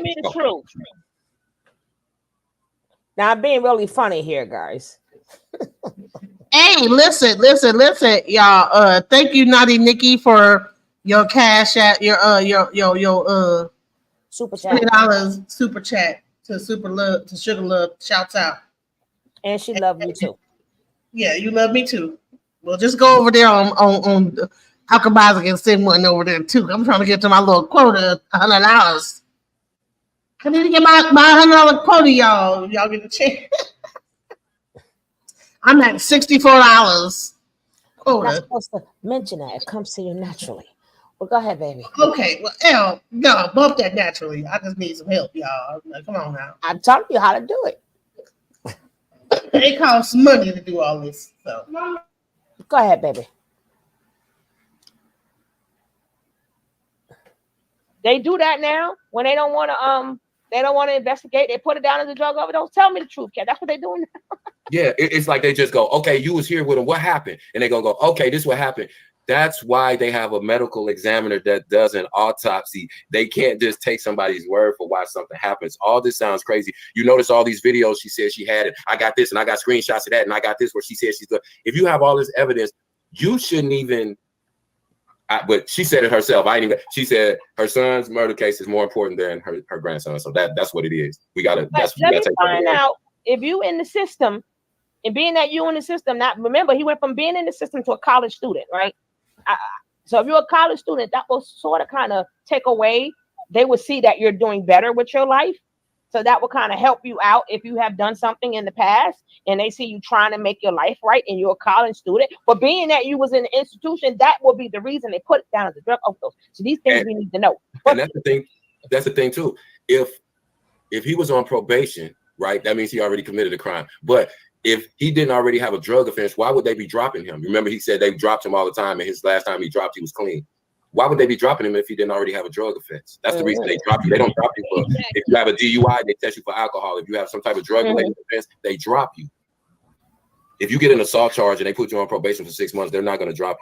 me the truth. Now I'm being really funny here, guys. Hey, listen, y'all. Thank you, Naughty Nikki, for your cash at your super chat. $20 super chat to Sugar Love. Shouts out. And she loved me too. Yeah, you love me too. Well, just go over there on Alchemizing and send one over there too. I'm trying to get to my little quota, $100. I need to get my $100 quota, y'all. Y'all get a chance. I'm at $64 quota. Not supposed to mention that. It comes to you naturally. Well, go ahead, baby. Okay, well, L, no, bump that naturally. I just need some help, y'all. Like, come on now. I'm telling you how to do it. It costs money to do all this. So Go ahead, baby. They do that now when they don't want to investigate. They put it down as a drug overdose. Tell me the truth, Kat. That's what they're doing now. Yeah, it's like they just go, okay, you was here with him. What happened? And they go, okay, this is what happened. That's why they have a medical examiner that does an autopsy. They can't just take somebody's word for why something happens. All this sounds crazy. You notice all these videos she said she had, and I got this, and I got screenshots of that, and I got this where she said she's good. If you have all this evidence, you shouldn't even. But she said it herself. I ain't even. She said her son's murder case is more important than her grandson. So that's what it is. We gotta. Let me find out if you in the system, and being that you in the system. Not remember, he went from being in the system to a college student, right? So if you're a college student, that will sort of kind of take away. They will see that you're doing better with your life. So that will kind of help you out if you have done something in the past and they see you trying to make your life right and you're a college student. But being that you was in an institution, that will be the reason they put it down as a drug overdose. So these things we need to know. And that's the thing. That's the thing too. If he was on probation, right, that means he already committed a crime. But if he didn't already have a drug offense, why would they be dropping him? Remember, he said they dropped him all the time, and his last time he dropped, he was clean. Why would they be dropping him if he didn't already have a drug offense? That's the reason they drop you. They don't drop you for if you have a DUI, they test you for alcohol. If you have some type of drug-related offense, they drop you. If you get an assault charge and they put you on probation for 6 months, they're not going to drop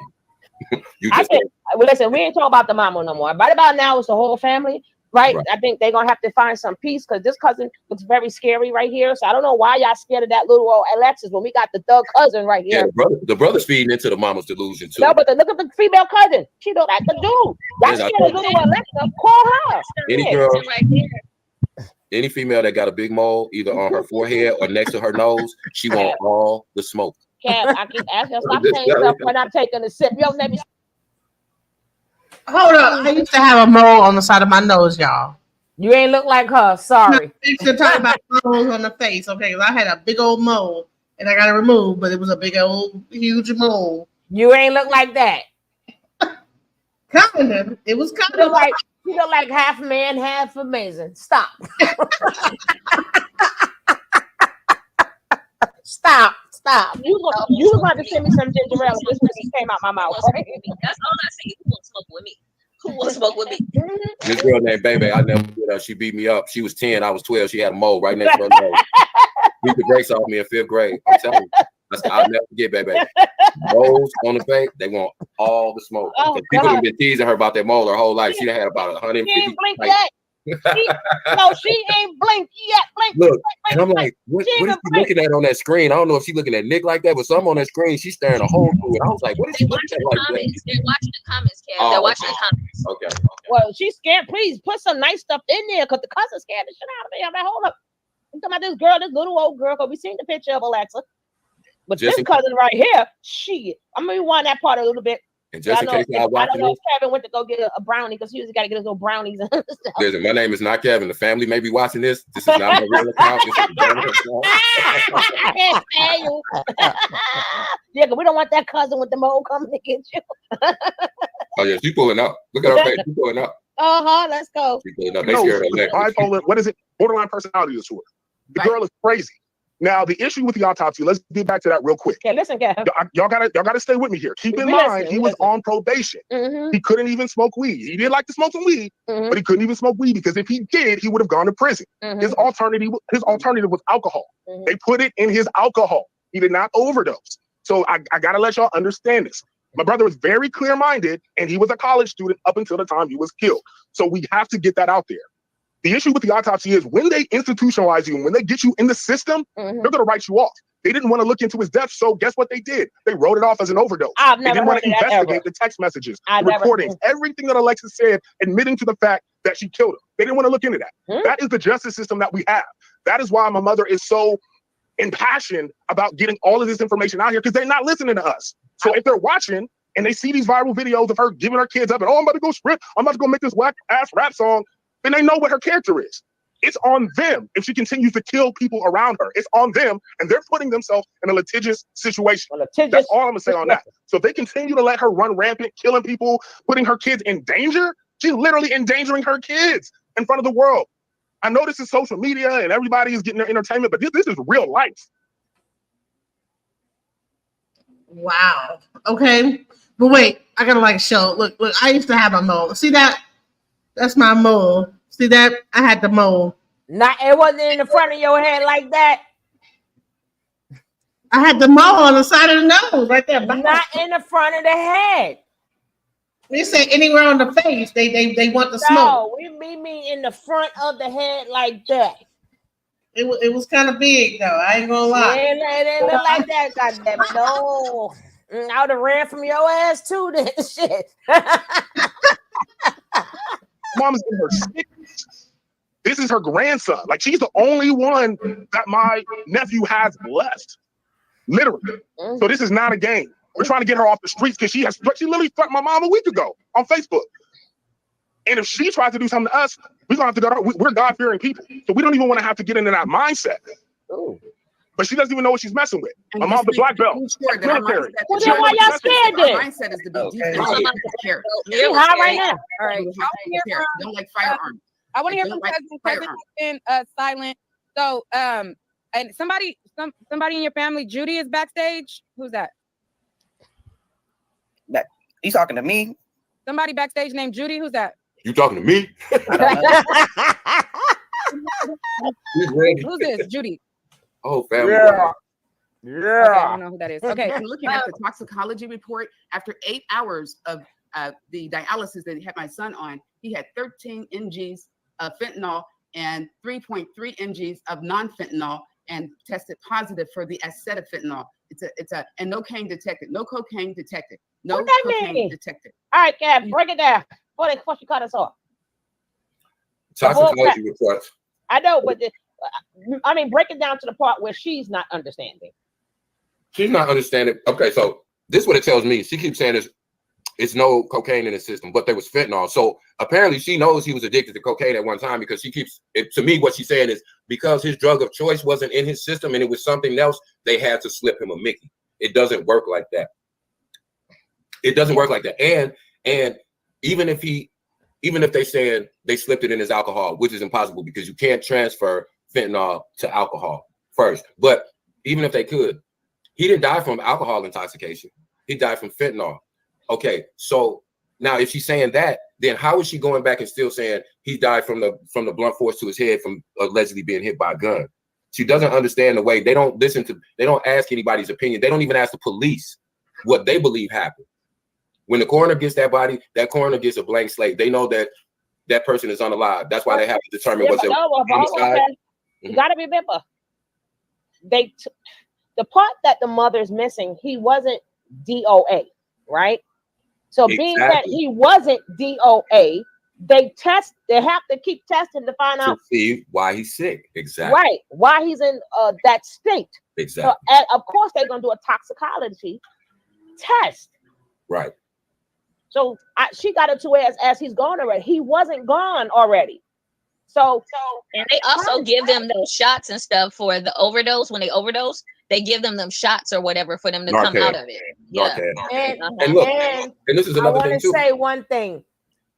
you. Well, listen, we ain't talking about the mama no more. Right about now, it's the whole family. Right? I think they're gonna have to find some peace because this cousin looks very scary right here. So I don't know why y'all scared of that little old Alexis when we got the thug cousin right here. Yeah, the brother's feeding into the mama's delusion too. No, but look at the female cousin. She look like the dude. Y'all scared of little Alexa? Call her. Any girl, any female that got a big mole either on her forehead or next to her nose, she want all the smoke. Cam, I keep asking her stop saying stuff when I'm taking a sip. Yo, let me. Hold up. I used to have a mole on the side of my nose, y'all. You ain't look like her. Sorry. You're talking about moles on the face, okay? Because I had a big old mole and I got it removed, but it was a big old, huge mole. You ain't look like that. Kind of. It was kind of like you look like half man, half amazing. Stop. Stop. You was about to send me some ginger ale. This came out my mouth. That's all I see. Who wants to smoke with me? Who wants to smoke with me? This girl named Baby, I never forget her. She beat me up. She was 10, I was 12. She had a mole right next to her nose. Beat the brakes off me in 5th grade. I'm telling you. I'll never forget, Baby. Moles on the face, they want all the smoke. People have been teasing her about that mole her whole life. She had about 150. She ain't blinked yet. She ain't blinked yet. Look, and I'm like, what is she looking at on that screen? I don't know if she's looking at Nick like that, but some on that screen, she's staring a hole through it. I was like, what is she looking at like that? They're watching the comments, Kat. They're watching the comments. Okay. Well, she's scared. Please put some nice stuff in there because the cousin scared the shit out of me. I'm like, hold up. I'm talking about this girl, this little old girl, because we seen the picture of Alexa. But this cousin right here, shit. I'm going to rewind that part a little bit. And just in case y'all watching I don't know if Kevin went to go get a brownie because he usually got to get his little brownies. Listen, my name is not Kevin. The family may be watching this. This is not my real account. This is I can't stand you. Yeah, because we don't want that cousin with the mole coming to get you. Oh, yeah, she's pulling up. Look at her face. She's pulling up. Let's go. She's pulling up. They scared of her. Bipolar, what is it? Borderline personality disorder. The girl is crazy. Now, the issue with the autopsy, let's get back to that real quick. Okay, listen, Kev. Y'all gotta stay with me here. Keep in mind, he was on probation. He couldn't even smoke weed. He did like to smoke some weed, but he couldn't even smoke weed because if he did, he would have gone to prison. His alternative was alcohol. They put it in his alcohol. He did not overdose. So I gotta let y'all understand this. My brother was very clear-minded, and he was a college student up until the time he was killed. So we have to get that out there. The issue with the autopsy is when they institutionalize you and when they get you in the system, they're going to write you off. They didn't want to look into his death, so guess what they did? They wrote it off as an overdose. They didn't want to investigate the text messages, the recordings, everything that Alexis said, admitting to the fact that she killed him. They didn't want to look into that. That is the justice system that we have. That is why my mother is so impassioned about getting all of this information out here because they're not listening to us. So if they're watching and they see these viral videos of her giving her kids up and, I'm about to go sprint, I'm about to go make this whack-ass rap song, then they know what her character is. It's on them if she continues to kill people around her. It's on them, and they're putting themselves in a litigious situation. That's all I'm gonna say on that. So if they continue to let her run rampant, killing people, putting her kids in danger, she's literally endangering her kids in front of the world. I know this is social media and everybody is getting their entertainment, but this is real life. Wow. Okay. But wait, I gotta like show. Look, I used to have a mole. See that? That's my mole. See that? I had the mole. Not, it wasn't in the front of your head like that. I had the mole on the side of the nose, right there. Not in the front of the head. You say anywhere on the face, they want the smoke. No, we mean in the front of the head like that. It was kind of big though. I ain't gonna lie. It didn't look like that. Goddamn it, no. I would have ran from your ass too. Then shit. Mom's in her 60s. This is her grandson. Like, she's the only one that my nephew has left. Literally. So this is not a game. We're trying to get her off the streets because she literally threatened my mom a week ago on Facebook. And if she tries to do something to us, we're gonna have to go. We're God-fearing people, so we don't even want to have to get into that mindset. Ooh. But she doesn't even know what she's messing with. My mom's the black belt. Military. Well, then why y'all scared then? Our mindset is to be defensive. She high right now. All right. Don't like firearms. I want to hear Don't from like Cousin. Cousin has been silent. So, and somebody in your family, Judy, is backstage. Who's that? That you talking to me? Somebody backstage named Judy. Who's that? You talking to me? Who's this? Judy. Oh, family. Yeah. Okay, I don't know who that is. Okay. I'm looking at the toxicology report. After 8 hours of the dialysis that had my son on, he had 13 mgs of fentanyl and 3.3 mgs of non-fentanyl and tested positive for the acetafentanyl. And no cane detected. No cocaine detected. No what that cocaine mean? detected. All right, Gab, break it down before she cut us off. Toxicology reports. I know, but break it down to the part where she's not understanding. She's not understanding. Okay, so this is what it tells me. She keeps saying it's no cocaine in his system, but there was fentanyl. So apparently she knows he was addicted to cocaine at one time because she keeps it. To me, what she's saying is because his drug of choice wasn't in his system and it was something else, they had to slip him a Mickey. It doesn't work like that. It doesn't work like that. And even if they said they slipped it in his alcohol, which is impossible because you can't transfer fentanyl to alcohol first. But even if they could, he didn't die from alcohol intoxication. He died from fentanyl. Okay, so now if she's saying that, then how is she going back and still saying he died from the blunt force to his head from allegedly being hit by a gun? She doesn't understand the way they don't ask anybody's opinion. They don't even ask the police what they believe happened. When the coroner gets that body, that coroner gets a blank slate. They know that that person is unalive. That's why they have to determine what's homicide. You got to remember, the part that the mother's missing, he wasn't DOA, right? So being that he wasn't DOA, they have to keep testing to find out see why he's sick. Exactly. Right. Why he's in that state. Exactly. So, of course, they're going to do a toxicology test. Right. So she got it to where as he's gone already. He wasn't gone already. So and they also give them those shots and stuff for the overdose. When they overdose, they give them shots or whatever for them to come out of it. Yeah. And look, and this is another thing too. I want to say one thing.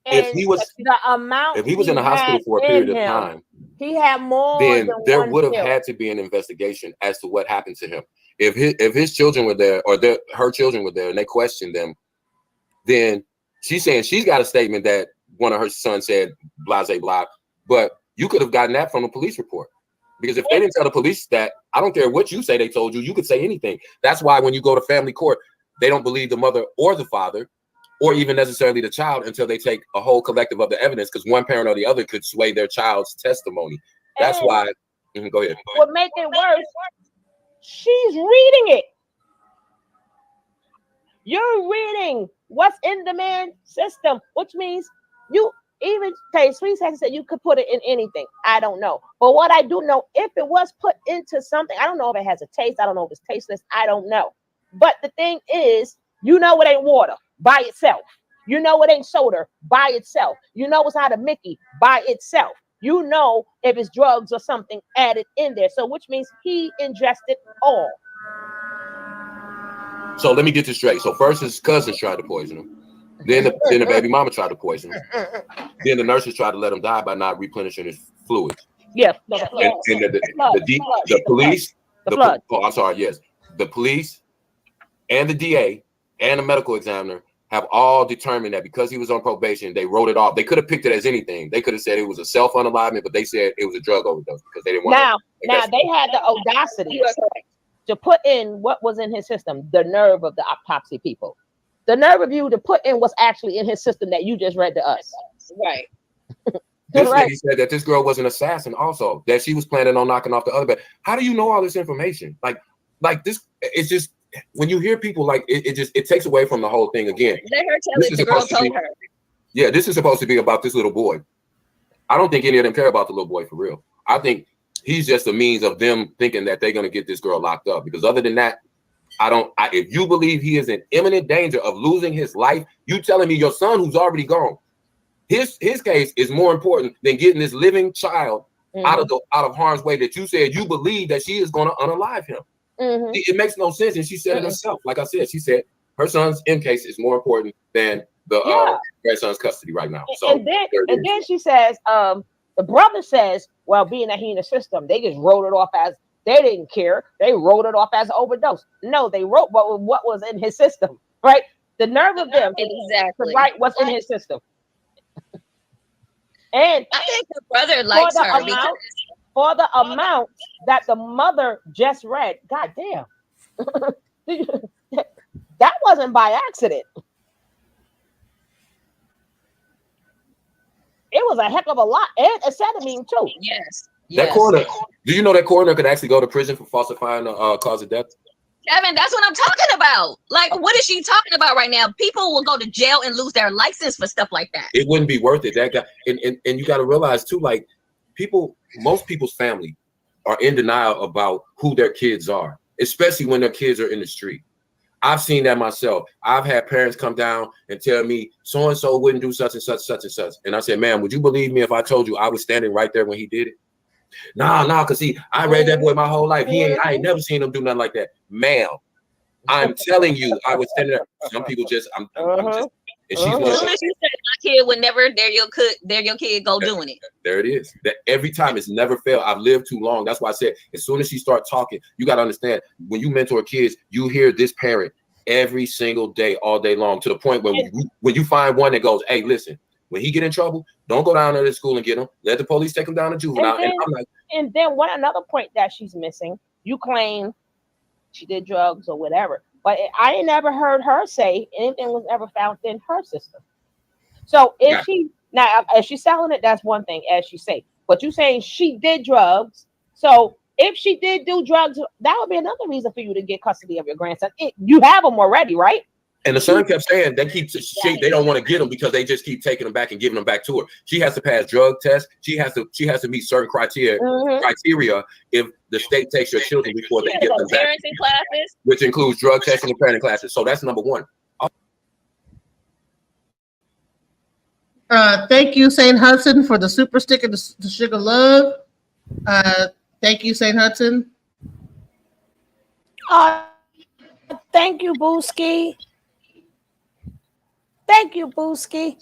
If he was in the hospital for a period of time, he had more. Then there would have had to be an investigation as to what happened to him. If his children were there or her children were there and they questioned them, then she's saying she's got a statement that one of her sons said blah blah blah. But you could have gotten that from a police report. Because if they didn't tell the police that, I don't care what you say they told you, you could say anything. That's why when you go to family court, they don't believe the mother or the father, or even necessarily the child, until they take a whole collective of the evidence, because one parent or the other could sway their child's testimony. That's why. Go ahead. What makes it worse, she's reading it. You're reading what's in the man's system, which means you even Sweet Sex said you could put it in anything. I don't know. But what I do know, if it was put into something, I don't know if it has a taste. I don't know if it's tasteless. I don't know. But the thing is, you know it ain't water by itself. You know it ain't soda by itself. You know it's not a Mickey by itself. you know if it's drugs or something added in there. So which means he ingested all. So let me get this straight. So first his cousins tried to poison him. Then the baby mama tried to poison him. Then the nurses tried to let him die by not replenishing his fluids. Yes. And the police, I'm sorry, yes. The police and the DA and the medical examiner have all determined that because he was on probation, they wrote it off. They could have picked it as anything. They could have said it was a self-unalivement, but they said it was a drug overdose because they didn't want to. Now they had the audacity to put in what was in his system, the nerve of the autopsy people. The nerve of you to put in what's actually in his system that you just read to us. Right. This lady said that this girl was an assassin also, that she was planning on knocking off the other bed. How do you know all this information? Like this, it's just, when you hear people like it takes away from the whole thing again. Let her tell it. The girl told her. Yeah, this is supposed to be about this little boy. I don't think any of them care about the little boy for real. I think he's just a means of them thinking that they're going to get this girl locked up. Because other than that, if you believe he is in imminent danger of losing his life, you telling me your son who's already gone, his case is more important than getting this living child out of harm's way that you said you believe that she is going to unalive him. It makes no sense. And she said it herself. Like I said, she said her son's M case is more important than the grandson's custody right now. So and then she says, the brother says, well, being that he in the system, they just wrote it off as they didn't care. They wrote it off as overdose. No, they wrote what was in his system, right? The nerve of them to write what's in his system. And I think the brother likes her for the amount that the mother just read. God damn. That wasn't by accident. It was a heck of a lot. And acetylene too. Yes. That coroner, do you know that coroner could actually go to prison for falsifying the cause of death? Kevin, that's what I'm talking about. Like, what is she talking about right now? People will go to jail and lose their license for stuff like that. It wouldn't be worth it. That guy, and you got to realize too, like most people's family are in denial about who their kids are, especially when their kids are in the street. I've seen that myself. I've had parents come down and tell me so-and-so wouldn't do such and such, such and such. And I said, ma'am, would you believe me if I told you I was standing right there when he did it? Nah, because I read that boy my whole life. I ain't never seen him do nothing like that. Ma'am, I'm telling you, I was standing there. Some people just, I'm just, and she's as soon as you said my kid would never, there your kid go doing it. There it is. That every time, it's never failed. I've lived too long. That's why I said, as soon as she starts talking, you got to understand, when you mentor kids, you hear this parent every single day, all day long, to the point when you find one that goes, hey, listen, when he get in trouble, don't go down to the school and get him. Let the police take him down to juvenile. And then another point that she's missing, you claim she did drugs or whatever, but I ain't never heard her say anything was ever found in her system. So if she's selling it, that's one thing, as she say. But you saying she did drugs. So if she did do drugs, that would be another reason for you to get custody of your grandson. You have them already, right? And the son kept saying they don't want to get him because they just keep taking him back and giving them back to her. She has to pass drug tests. She has to meet certain criteria if the state takes your children before they get them back. Parenting classes, which includes drug testing and parenting classes. So that's number one. Thank you, St. Hudson, for the super sticker, the sugar love. Thank you, St. Hudson. Thank you, Booski. Thank you, Booski.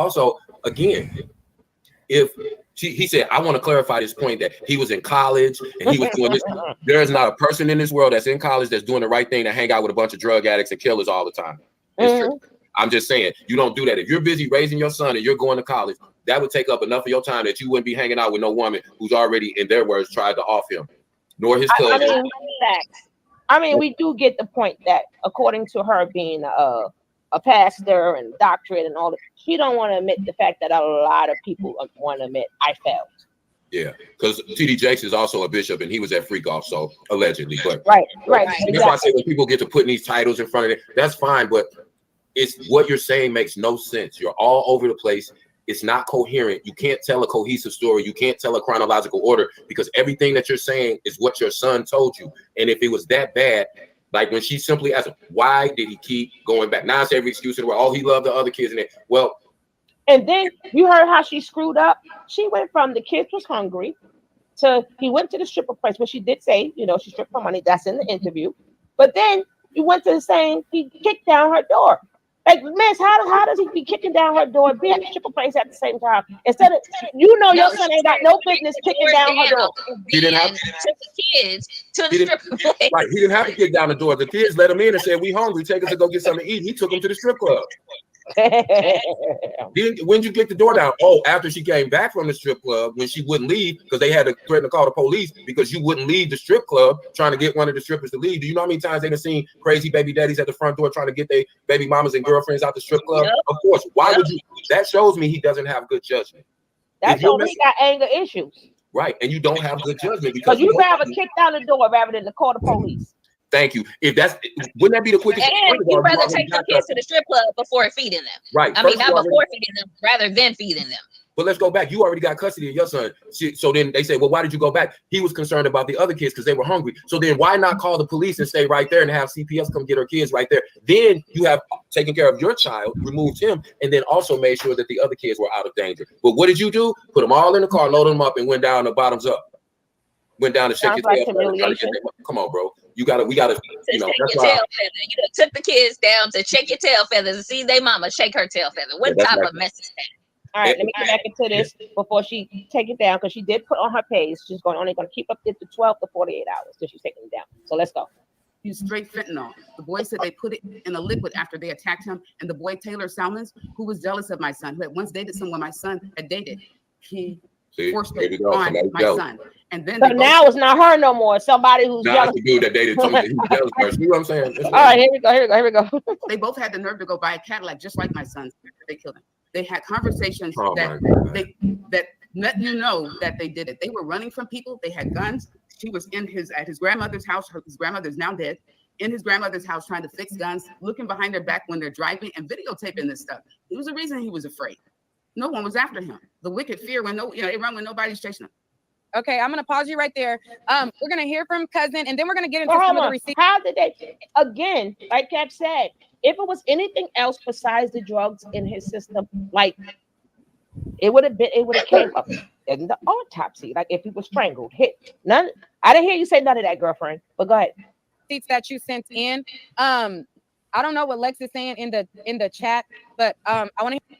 Also, again, if he said, I want to clarify this point that he was in college and he was doing this. There is not a person in this world that's in college that's doing the right thing to hang out with a bunch of drug addicts and killers all the time. It's true. I'm just saying, you don't do that. If you're busy raising your son and you're going to college, that would take up enough of your time that you wouldn't be hanging out with no woman who's already, in their words, tried to off him, nor his cousin. I mean, we do get the point that according to her being a pastor and doctorate and all that, she don't want to admit the fact that a lot of people want to admit I failed. Yeah, because T.D. Jakes is also a bishop and he was at Freak Off, so allegedly. But right. That's why I say when people get to putting these titles in front of it, that's fine, but it's what you're saying makes no sense. You're all over the place. It's not coherent. You can't tell a cohesive story. You can't tell a chronological order because everything that you're saying is what your son told you. And if it was that bad, like when she simply asked him, why did he keep going back? Now it's every excuse in the world. Oh, he loved the other kids in it. Well, And then you heard how she screwed up. She went from the kids was hungry to he went to the stripper place, which she did say, you know, she stripped for money. That's in the interview. But then you went to the saying he kicked down her door. Like, miss, how does he be kicking down her door, be at the stripper place at the same time? Instead of, you know, your son ain't got no business kicking down her door. He didn't have took the kids to the stripper place. Right, he didn't have to kick down the door. The kids let him in and said, "We hungry. Take us to go get something to eat." He took him to the strip club. When you kick the door down? Oh, after she came back from the strip club, when she wouldn't leave because they had to threaten to call the police because you wouldn't leave the strip club, trying to get one of the strippers to leave. Do you know how many times they've seen crazy baby daddies at the front door trying to get their baby mamas and girlfriends out the strip club? Yep. Of course. Why would you? That shows me he doesn't have good judgment. That shows he got anger issues. Right, and you don't have good judgment because you rather kick down the door rather than to call the police. Thank you. If that's, wouldn't that be the quickest? And you rather take the kids to the strip club before feeding them. Right. I mean, not before feeding them, rather than feeding them. But let's go back. You already got custody of your son. So then they say, well, why did you go back? He was concerned about the other kids because they were hungry. So then why not call the police and stay right there and have CPS come get her kids right there? Then you have taken care of your child, removed him, and then also made sure that the other kids were out of danger. But what did you do? Put them all in the car, load them up, and went down the bottoms up. Went down to shake your tail feather. Come on, bro. We gotta, you know, that's why. You took the kids down to shake your tail feathers and see their mama shake her tail feather. What type of mess is that? All right, let me get back into this before she take it down because she did put on her page. She's only going to keep up to 12 to 48 hours till she's taking it down. So let's go. Use straight fentanyl. The boy said they put it in a liquid after they attacked him. And the boy Taylor Salmons, who was jealous of my son, who had once dated someone my son had dated, he forced it on my son. And then so now it's not her no more. Somebody who's jealous. The dude that dated somebody who's jealous person. You know what I'm saying? All right, here we go. They both had the nerve to go buy a Cadillac just like my son's. They killed him. They had conversations that let you know that they did it. They were running from people. They had guns. She was at his grandmother's house. His grandmother's now dead. In his grandmother's house trying to fix guns, looking behind their back when they're driving and videotaping this stuff. It was a reason he was afraid. No one was after him. The wicked fear when they run when nobody's chasing them. Okay, I'm gonna pause you right there. We're gonna hear from cousin, and then we're gonna get into some of the receipts. How did they? Again, like Cap said, if it was anything else besides the drugs in his system, like it would have came up in the autopsy. Like if he was strangled, hit. None. I didn't hear you say none of that, girlfriend. But go ahead. Receipts that you sent in. I don't know what Lex is saying in the chat, but I want to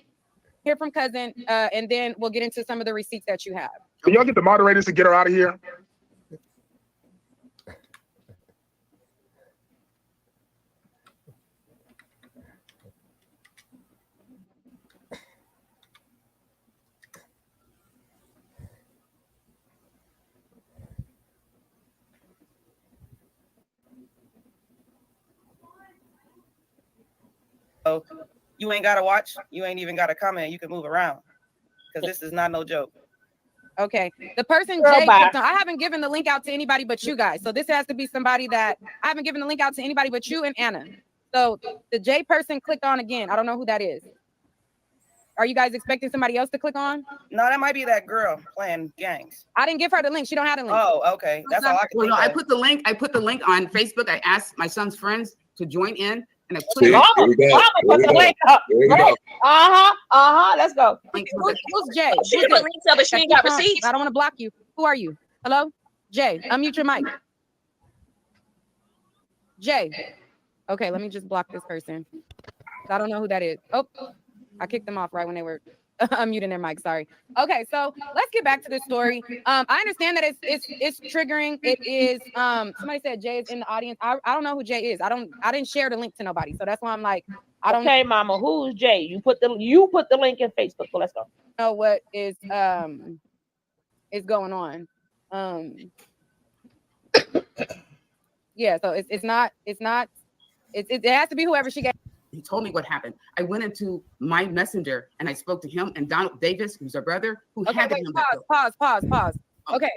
hear from cousin, and then we'll get into some of the receipts that you have. Can y'all get the moderators to get her out of here? So you ain't gotta watch. You ain't even gotta comment. You can move around because this is not no joke. Okay, the person Jay clicked on, I haven't given the link out to anybody but you guys. So this has to be somebody that I haven't given the link out to anybody but you and Anna. So the J person clicked on again. I don't know who that is. Are you guys expecting somebody else to click on? No, that might be that girl playing gangs. I didn't give her the link. She don't have the link. Oh, okay. That's all I can think of. I put the link on Facebook. I asked my son's friends to join in. And I put the link up. Let's go. Who's Jay? She put links up, but she ain't got receipts. I don't want to block you. Who are you? Hello? Jay, unmute your mic. Jay. Okay, let me just block this person. I don't know who that is. Oh, I kicked them off right when they were unmuting their mic. Sorry. Okay, so let's get back to the story. I understand that it's triggering. It is. Somebody said Jay is in the audience. I don't know who Jay is. I didn't share the link to nobody, so that's why I'm like, I don't. Okay, Mama, who's Jay? You put the link in Facebook. So let's go. Know what is going on. Yeah. So it has to be whoever she gave. He told me what happened. I went into my messenger and I spoke to him and Donald Davis, who's our brother, who had him. Pause. Okay.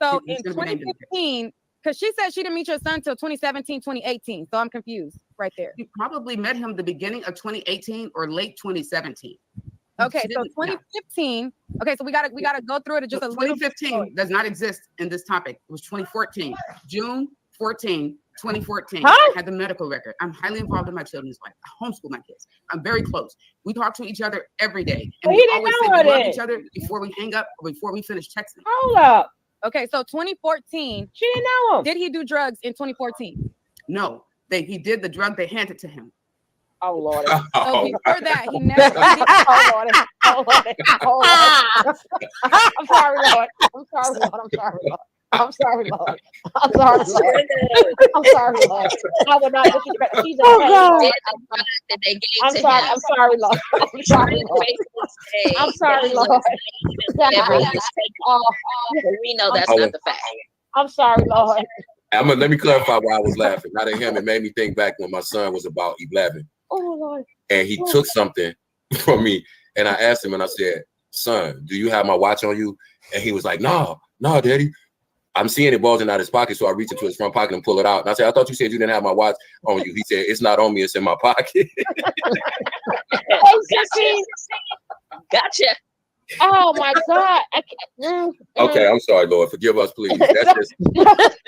So in 2015, because she said she didn't meet your son until 2017, 2018. So I'm confused right there. You probably met him the beginning of 2018 or late 2017. Okay, so 2015. Okay, so we gotta go through it just a little. 2015 does not exist in this topic. It was 2014, June 14, 2014. Huh? I had the medical record. I'm highly involved in my children's life. I homeschool my kids. I'm very close. We talk to each other every day. And Well, he we didn't always know say her we love then. each other before we hang up or before we finish texting. Hold up. Okay, so 2014. She didn't know him. Did he do drugs in 2014? No, he did the drug they handed to him. Oh, Lord. So before that, he never. He did, Oh, Lord. Oh, Lord. Oh, Lord. I'm sorry, Lord. I'm sorry, Lord. I'm sorry, Lord. I'm sorry, Lord. I'm sorry, Lord. I'm sorry, Lord. I would not disrespect. She's a That they gave I'm to sorry. him. I'm sorry, Lord. I'm sorry, Lord. I'm sorry, Lord. We know that's Oh. not the fact. I'm sorry, Lord. Let me clarify why I was laughing. Not at him. It made me think back when my son was about 11, Oh, Lord. and he took something from me, and I asked him, and I said, "Son, do you have my watch on you?" And he was like, "No, Daddy." I'm seeing it bulging out his pocket, so I reach into his front pocket and pull it out. And I said, "I thought you said you didn't have my watch on you." He said, "It's not on me. It's in my pocket." Gotcha. Oh, my God. Okay, I'm sorry, Lord. Forgive us, please. That's just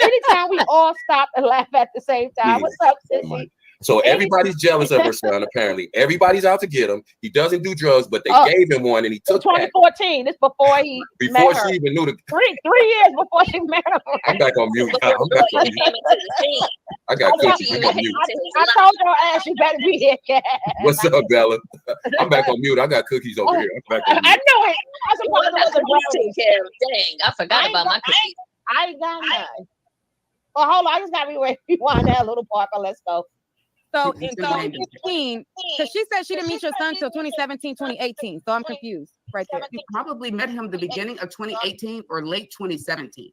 Anytime we all stop and laugh at the same time. What's up, sissy? so everybody's jealous of her son. Apparently, everybody's out to get him. He doesn't do drugs, but they gave him one, and he took that 2014. This before he before met her. she even knew the. 3 years before she met him. I'm back on mute now. I'm back on mute. I got cookies. I'm on mute. I told your ass you better be here, cat. What's up, Bella? I'm back on mute. I got cookies over here. I'm back on I mute. know it. I suppose it was Dang, I forgot about my cookies. I ain't got none. Well, hold on. I just got to rewind that little part, but let's go. So in 2015, because she said she didn't meet your son until 2017, 2018. So I'm confused right there. You probably met him the beginning of 2018 or late 2017.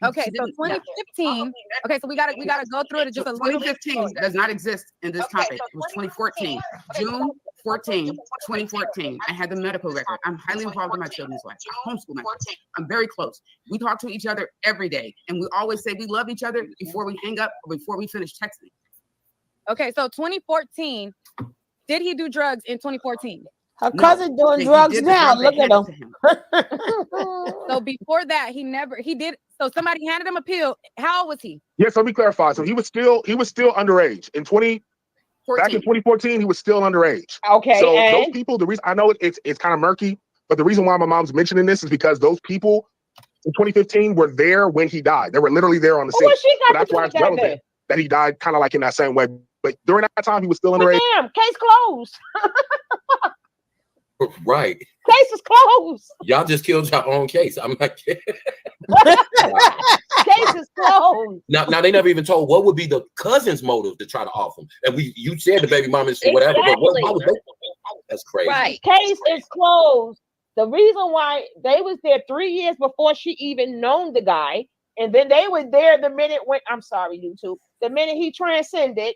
Okay, so 2015. Okay, so we gotta go through it just a little bit. 2015 does not exist in this topic. It was 2014. June 14, 2014. I had the medical record. I'm highly involved in my children's life. I homeschool my kids. I'm very close. We talk to each other every day. And we always say we love each other before we hang up or before we finish texting. Okay, so 2014, did he do drugs in 2014? Her cousin doing drugs now. Look at him. So before that, he did. So somebody handed him a pill. How old was he? Yes, let me clarify. So he was still underage in 2014. He was still underage. Okay. So those people, the reason I know it's kind of murky, but the reason why my mom's mentioning this is because those people in 2015 were there when he died. They were literally there on the scene. So that's why it's relevant that he died kind of like in that same way. But during that time, he was still underage. Damn, case closed. Right. Case is closed. Y'all just killed your own case. I'm like, Case is closed. now they never even told what would be the cousin's motive to try to off him. And you said the baby mama or whatever, but what was that's crazy. Right. Case is closed. The reason why they was there 3 years before she even known the guy, and then they were there the minute when I'm sorry, YouTube, the minute he transcended.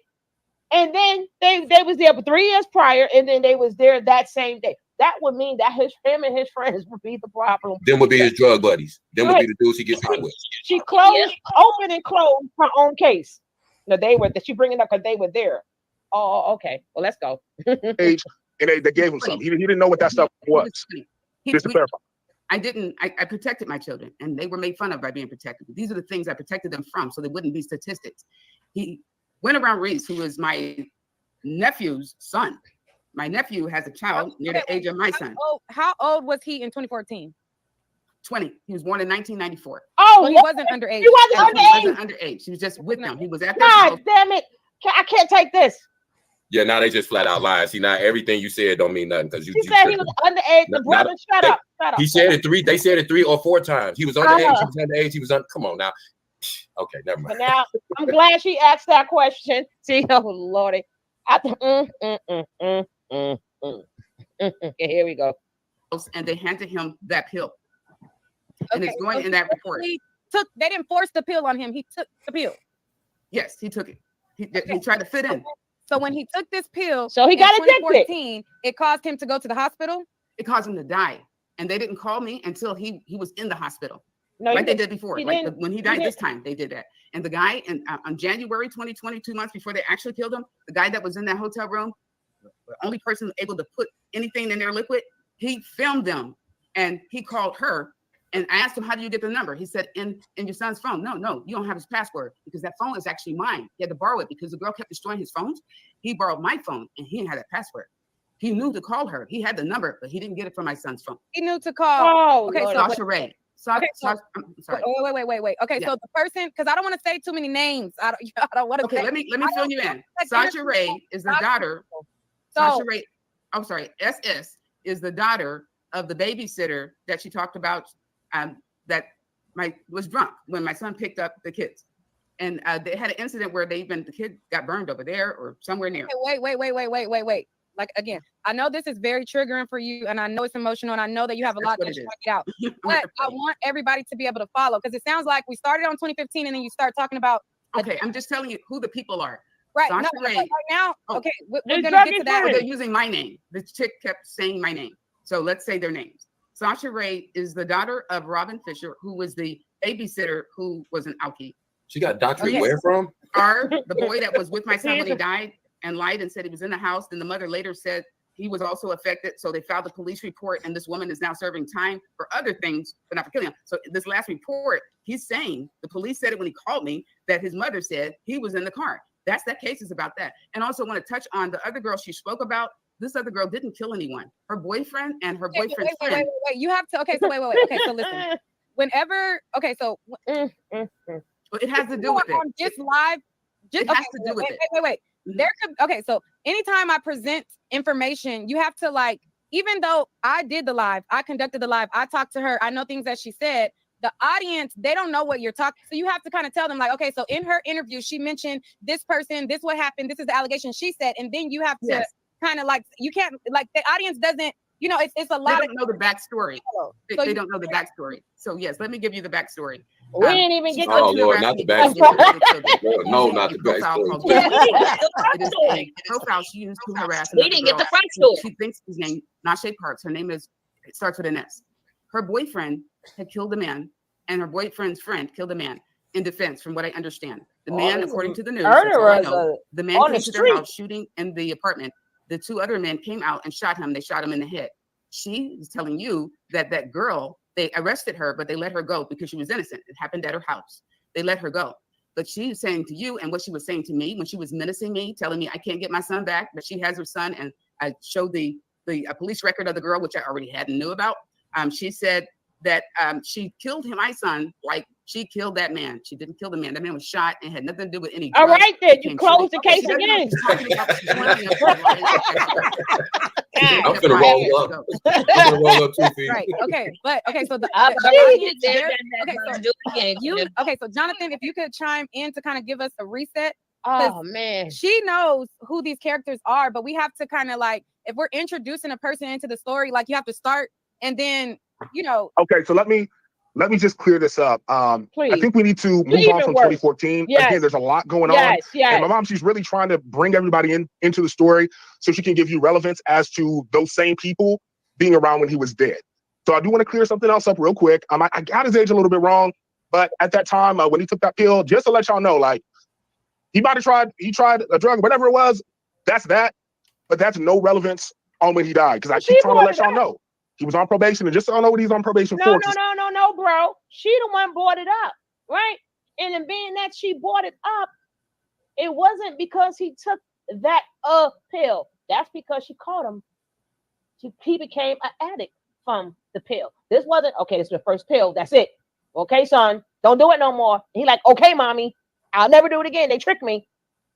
And then they was there for 3 years prior, and then they was there that same day. That would mean that him and his friends would be the problem. Then would be his drug buddies. Then would be the dudes he gets high with. She closed, opened and closed her own case. No, she bringing up because they were there. Oh, okay. Well, let's go. And they gave him something. He didn't know what that stuff was. Just to clarify. I protected my children, and they were made fun of by being protected. These are the things I protected them from, so they wouldn't be statistics. He went around Reese, who is my nephew's son. My nephew has a child near the age of my son. How old was he in 2014? 20. He was born in 1994. Oh, so he wasn't underage. He wasn't underage. He wasn't underage. He was just with them. He was at their God house. damn it. I can't take this. Yeah, now they just flat out lying. See, now everything you said don't mean nothing because you. He said he was underage. The brother, shut up. He said it 3. They said it 3 or 4 times. He was underage. He was underage. He was come on now. Okay, never mind. But now I'm glad she asked that question. See, oh Lordy. Here we go. And they handed him that pill. And it's going in that report. They didn't force the pill on him. He took the pill. Yes, he took it. He tried to fit in. So when he took this pill, so he got addicted. It caused him to go to the hospital. It caused him to die, and they didn't call me until he was in the hospital. No, like they did before. Like when he died this time, they did that. And the guy, on January 2020, 2 months before they actually killed him, the guy that was in that hotel room, the only person able to put anything in their liquid, he filmed them, and he called her And I asked him, how do you get the number? He said, in your son's phone. No, you don't have his password because that phone is actually mine. He had to borrow it because the girl kept destroying his phones. He borrowed my phone and he didn't have that password. He knew to call her. He had the number, but he didn't get it from my son's phone. He knew to call. Oh, okay, Lord. so Sasha Ray. I'm sorry. Wait. Okay, Yeah. so the person, because I don't want to say too many names. I don't want to. Okay, let me fill you in. Sasha Ray is the daughter. Sasha Ray, I'm sorry, SS is the daughter of the babysitter that she talked about that was drunk when my son picked up the kids. And they had an incident where the kid got burned over there or somewhere near. Okay, wait. Like, again, I know this is very triggering for you, and I know it's emotional, and I know that you have a lot that you want to get out. But I want everybody to be able to follow, because it sounds like we started on 2015, and then you start talking about. Okay, I'm just telling you who the people are. Right. Sasha No, Ray. right now, okay, we're going to get to that. They're using my name. The chick kept saying my name. So let's say their names. Sasha Ray is the daughter of Robin Fisher, who was the babysitter who was an alkie. She got doctorate where from? The boy that was with my son when he died and lied and said he was in the house. Then the mother later said he was also affected. So they filed a police report, and this woman is now serving time for other things, but not for killing him. So this last report, he's saying, the police said it when he called me, that his mother said he was in the car. That case is about that. And also want to touch on the other girl she spoke about. This other girl didn't kill anyone. Her boyfriend and her boyfriend's friend. Wait. You have to, okay, so wait. Okay, so listen. Whenever, okay, so. It has to do with it. On this live. It has to do with it. Wait. There could, okay, so anytime I present information, you have to, like, even though I did the live, I conducted the live, I talked to her, I know things that she said, the audience, they don't know what you're talking. So you have to kind of tell them, like, okay, so in her interview, she mentioned this person, this what happened, this is the allegation she said, and then you have to kind of, like, you can't, like, the audience doesn't, you know, it's a lot. They don't know the backstory. They don't know the backstory. So yes, let me give you the backstory. We didn't even get oh Lord, not the backstory. No, not the backstory. It is a profile she used to harass. We didn't get the front story. She thinks his name, Nashe Parks. Her name is, it starts with an S. Her boyfriend had killed a man, and her boyfriend's friend killed a man in defense, from what I understand. The man, according to the news, that's all I know, the man came to their house shooting in the apartment. The two other men came out and shot him. They shot him in the head. She is telling you that girl, they arrested her, but they let her go because she was innocent. It happened at her house. They let her go. But she's saying to you, and what she was saying to me when she was menacing me, telling me I can't get my son back, but she has her son. And I showed the police record of the girl, which I already hadn't knew about. She said that she killed my son like she killed that man. She didn't kill the man. That man was shot and had nothing to do with any. All right, then you close the case again. I'm gonna roll up. I'm gonna roll up 2 feet. Right. Okay. But okay. So so Jonathan, if you could chime in to kind of give us a reset. Oh man, she knows who these characters are, but we have to kind of, like, if we're introducing a person into the story, like, you have to start and then, you know. Okay, so let me just clear this up. I think we need to move on from 2014. Yes. Again, there's a lot going on. Yes. And my mom, she's really trying to bring everybody into the story so she can give you relevance as to those same people being around when he was dead. So I do want to clear something else up real quick. I got his age a little bit wrong, but at that time when he took that pill, just to let y'all know, like, he tried a drug, whatever it was, that's that. But that's no relevance on when he died, because I keep trying to let y'all know. He was on probation, and just so I know what he's on probation for. No, bro. She the one brought it up, right? And then being that she brought it up, it wasn't because he took that pill. That's because she caught him. He became an addict from the pill. This wasn't, okay, it's the first pill. That's it. Okay, son, don't do it no more. And he like, okay, mommy, I'll never do it again. They tricked me.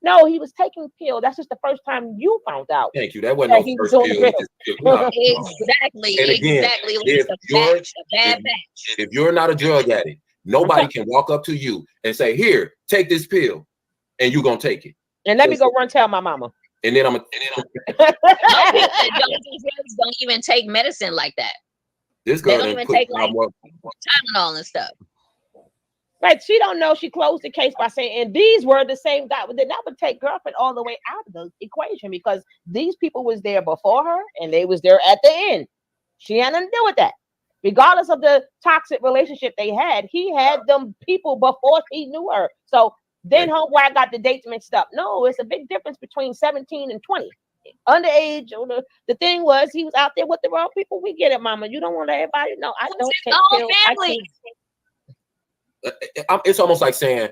No, he was taking pill. That's just the first time you found out. Thank you. That wasn't no first pill. Exactly. And again, exactly. If you're not a drug addict, nobody can walk up to you and say, "Here, take this pill," and you're gonna take it. And let me go run tell my mama. And then I'm. Don't even take medicine like that. This girl don't even take like Tylenol and stuff. Like, she don't know. She closed the case by saying, and these were the same guy. They never take girlfriend all the way out of the equation, because these people was there before her and they was there at the end. She had nothing to do with that. Regardless of the toxic relationship they had, he had them people before he knew her. So then homeboy got the dates mixed up. No, it's a big difference between 17 and 20. underage. The thing was, he was out there with the wrong people. We get it, Mama. You don't want everybody. No, I don't take all pills. family. It's almost like saying,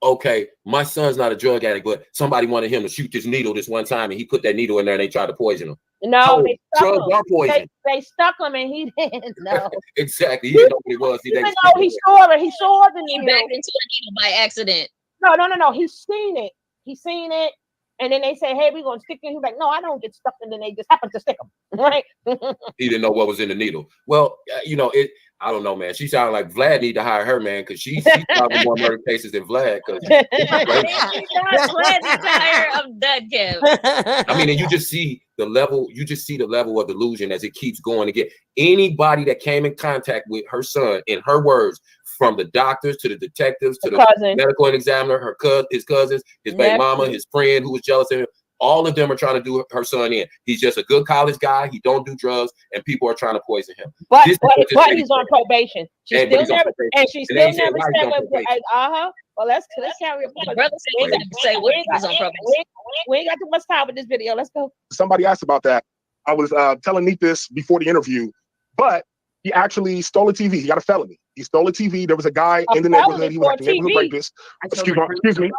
okay, my son's not a drug addict, but somebody wanted him to shoot this needle this one time, and he put that needle in there, and they tried to poison him. No, they stuck drugs him. are poison. They stuck him, and he didn't know. Exactly. He didn't know what it was. Even though he saw it, he saw the He needle. backed into a needle by accident. No. He's seen it. He's seen it. And then they say, hey, we're going to stick in. He's like, no, I don't get stuck. And then they just happen to stick him. Right? He didn't know what was in the needle. Well, I don't know, man. She sounded like Vlad need to hire her, man, because she's probably more murder cases than Vlad. Vlad is tired of that, Kev. I mean, and you just see the level of delusion as it keeps going. Again, anybody that came in contact with her son, in her words, from the doctors to the detectives to the medical examiner, his cousins, his baby mama, his friend who was jealous of him, all of them are trying to do her son in. He's just a good college guy. He don't do drugs, and people are trying to poison him. But he's on probation. She still never said Well, let's carry it. Brother said we got to say what he's on probation. We ain't got too much time with this video. Let's go. Somebody asked about that. I was telling Neat this before the interview, but he actually stole a TV. He got a felony. He stole a TV. There was a guy in the neighborhood. He was like a neighborhood rapist. Excuse me.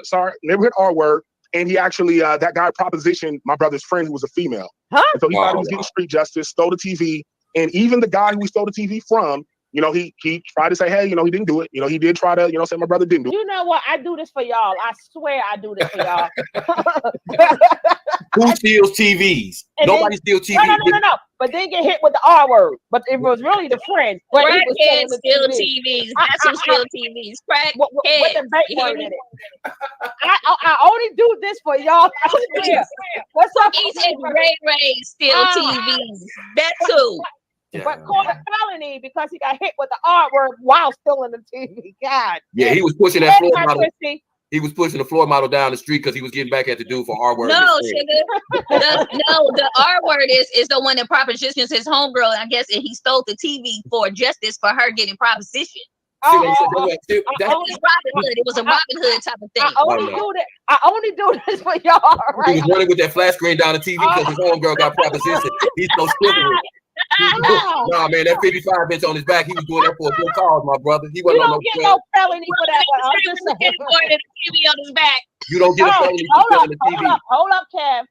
Sorry. Neighborhood R word. And he actually, that guy propositioned my brother's friend who was a female. And so he thought he was getting street justice, stole the TV. And even the guy who he stole the TV from, he tried to say, hey, he didn't do it. He did try to, say my brother didn't do it. You know what? I do this for y'all. I swear I do this for y'all. Who steals TVs? Nobody steals TVs. No. But they get hit with the R word. But it was really the friend. Crackheads steal TVs. That's who steal TVs. Crackheads. With the bait word in it. I only do this for y'all. I swear. What's up? He said Ray steal TVs. That's who. But called a felony because he got hit with the R word while stealing the TV. God. Yeah, he was pushing that floor model. He was pushing the floor model down the street because he was getting back at the dude for R word. No, the R word is the one that propositions his homegirl, I guess, and he stole the TV for justice for her getting proposition. It was a Robin Hood type of thing. I only do this for y'all. Right? He was running with that flat screen down the TV because his homegirl got proposition. He's so slippery. Nah, man, that 55 inch on his back, he was doing that for a good cause, my brother. He wasn't on no felony for that. I'm just saying. TV on his back. You don't get a felony for stealing the TV. Hold up, Kev.